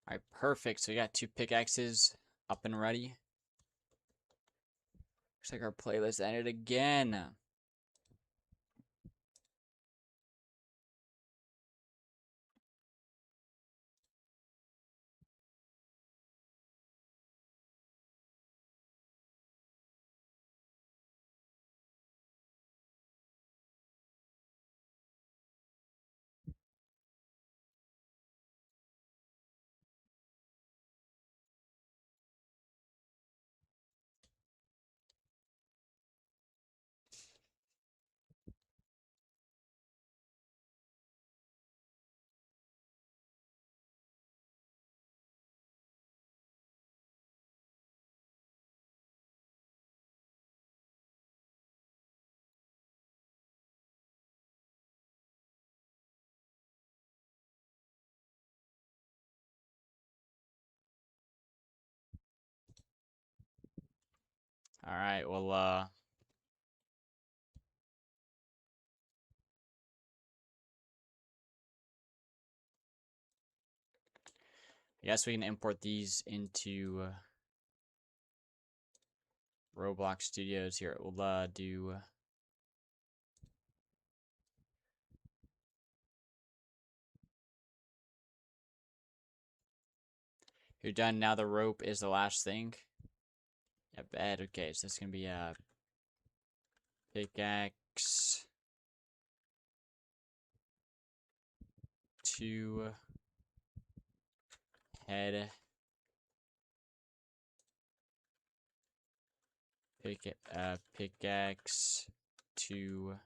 all right, perfect. So we got 2 pickaxes up and ready. Looks like our playlist ended again. All right, well, I guess we can import these into Roblox Studios here. We'll do you're done now. The rope is the last thing. Yeah, bed. Okay, so it's gonna be a pickaxe, 2 head, pickaxe, 2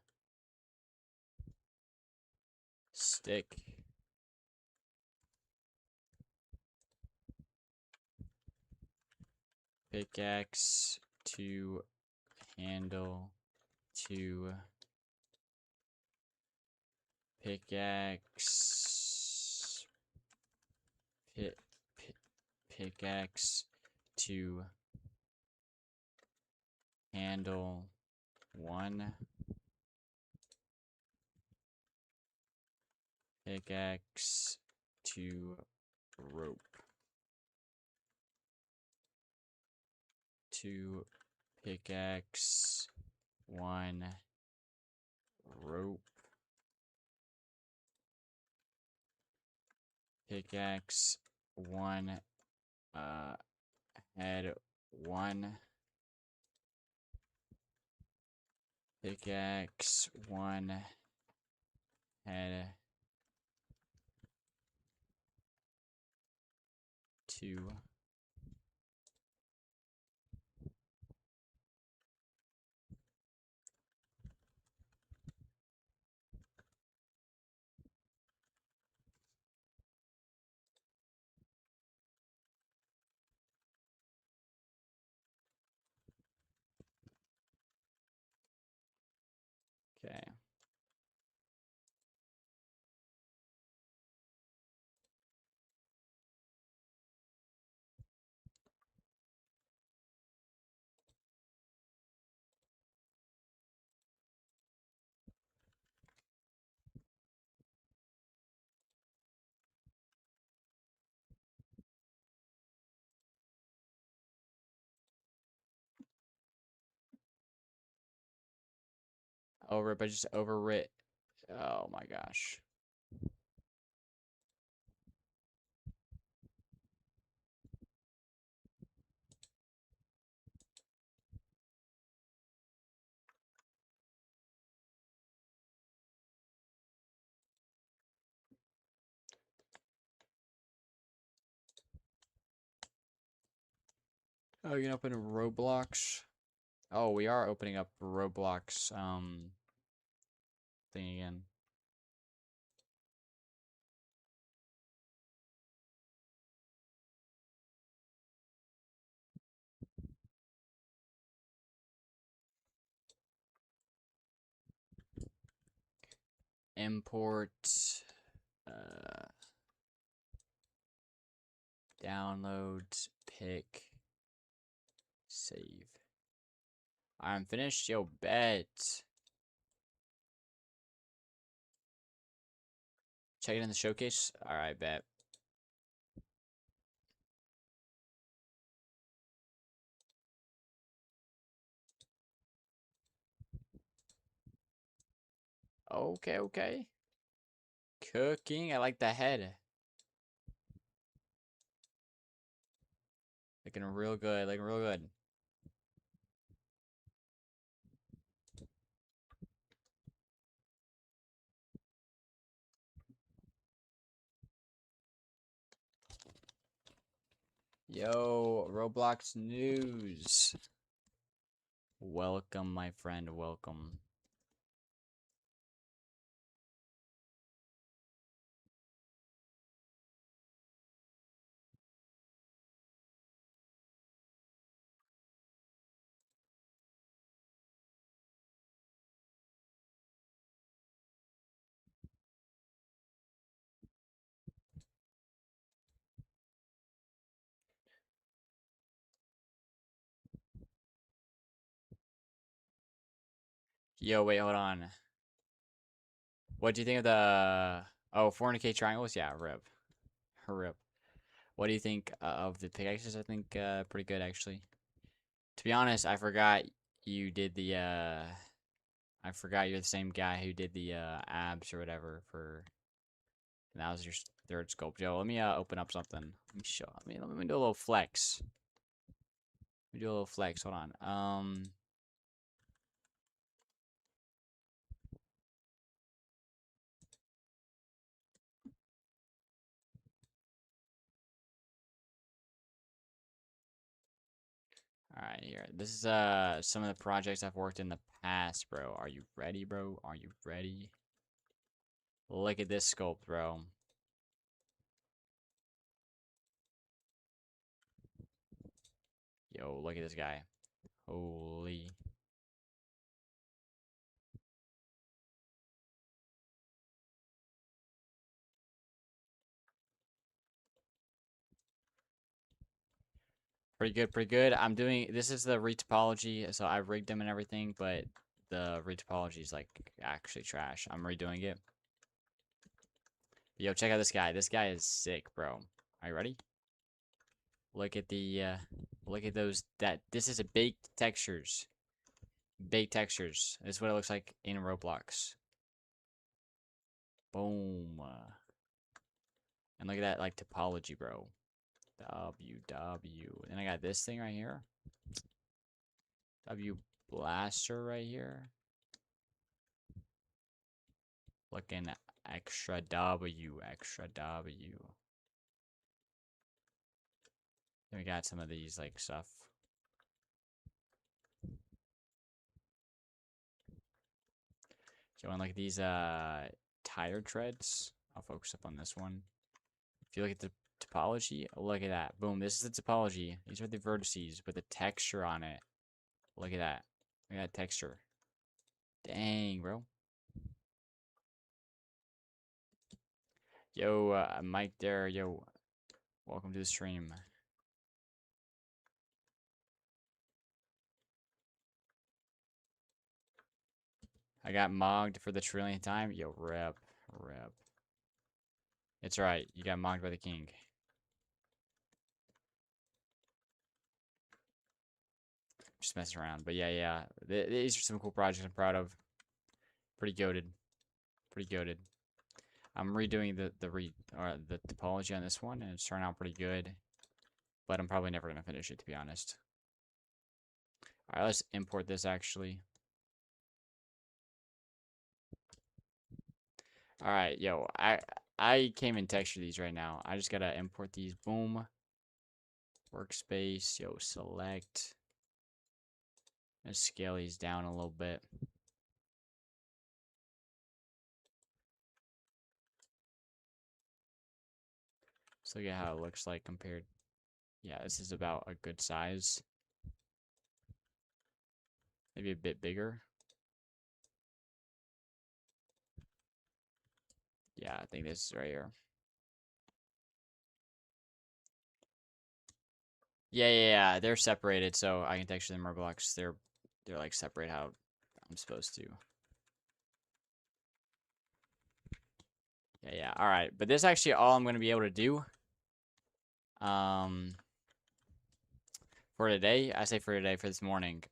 stick, pickaxe, 2 handle, 2 pickaxe, pickaxe, 2 handle, 1 Pickaxe to rope. To pickaxe 1 rope. Pickaxe 1 head 1. Pickaxe 1 head 2. Okay. Over, but just overwrit. Oh my gosh. Oh, you can open Roblox. Oh, we are opening up Roblox thing again. Import downloads pick save. I'm finished. Yo, bet. Check it in the showcase. Alright, bet. Okay, okay. Cooking. I like the head. Looking real good. Looking real good. Yo, Roblox news. Welcome, my friend. Welcome. Yo, wait, hold on. What do you think of the... Oh, 400k triangles? Yeah, rip. Rip. What do you think of the pickaxes? I think pretty good, actually. To be honest, I forgot you did the... I forgot you're the same guy who did the abs or whatever for... And that was your third sculpt. Yo, let me open up something. Let me show... let me do a little flex. Let me do a little flex. Hold on. Alright, here. This is some of the projects I've worked in the past, bro. Are you ready, bro? Are you ready? Look at this sculpt, bro. Yo, look at this guy. Holy. Pretty good, pretty good. I'm doing, this is the retopology, so I rigged them and everything, but the retopology is like actually trash. I'm redoing it. Yo, check out this guy. This guy is sick, bro. Are you ready? Look at the look at those. This is a baked textures. Baked textures. This is what it looks like in Roblox. Boom. And look at that like topology, bro. W. Then I got this thing right here. W blaster right here. Looking extra W. Then we got some of these like stuff. Showing like these tire treads. I'll focus up on this one. If you look at the topology, look at that. Boom, this is the topology. These are the vertices with the texture on it. Look at that. Look at that texture. Dang, bro. Yo, Mike there. Yo, welcome to the stream. I got mogged for the trillionth time. Yo, rep. It's right. You got mogged by the king. Just messing around. But yeah. These are some cool projects I'm proud of. Pretty goated. I'm redoing the topology on this one, and it's turning out pretty good. But I'm probably never gonna finish it, to be honest. All right, let's import this actually. All right, yo, I can't even texture these right now. I just gotta import these. Boom. Workspace. Yo, select. Let's scale these down a little bit. Let's look at how it looks like compared. Yeah, this is about a good size. Maybe a bit bigger. Yeah, I think this is right here. Yeah. They're separated, so I can texture them Roblox. They're like separate how I'm supposed to. Yeah. All right, but this is actually all I'm gonna be able to do. For today, I say for today, for this morning.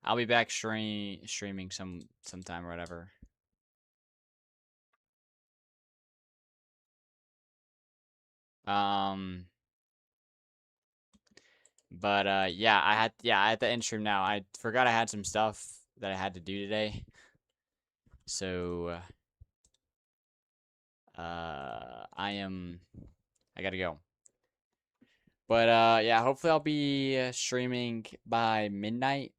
I'll be back streaming sometime or whatever. But yeah, I had to end stream now. I forgot I had some stuff that I had to do today. So I gotta go. But yeah, hopefully I'll be streaming by midnight.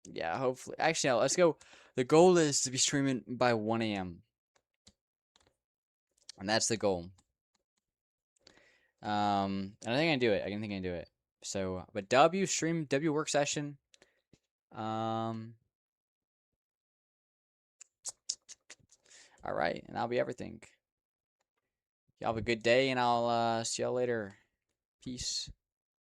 Yeah, hopefully. Actually, no, let's go. The goal is to be streaming by 1 a.m. And that's the goal. And I think I can do it. I can do it. So, but W stream, W work session. All right, and that'll be everything. Y'all have a good day, and I'll see y'all later. Peace.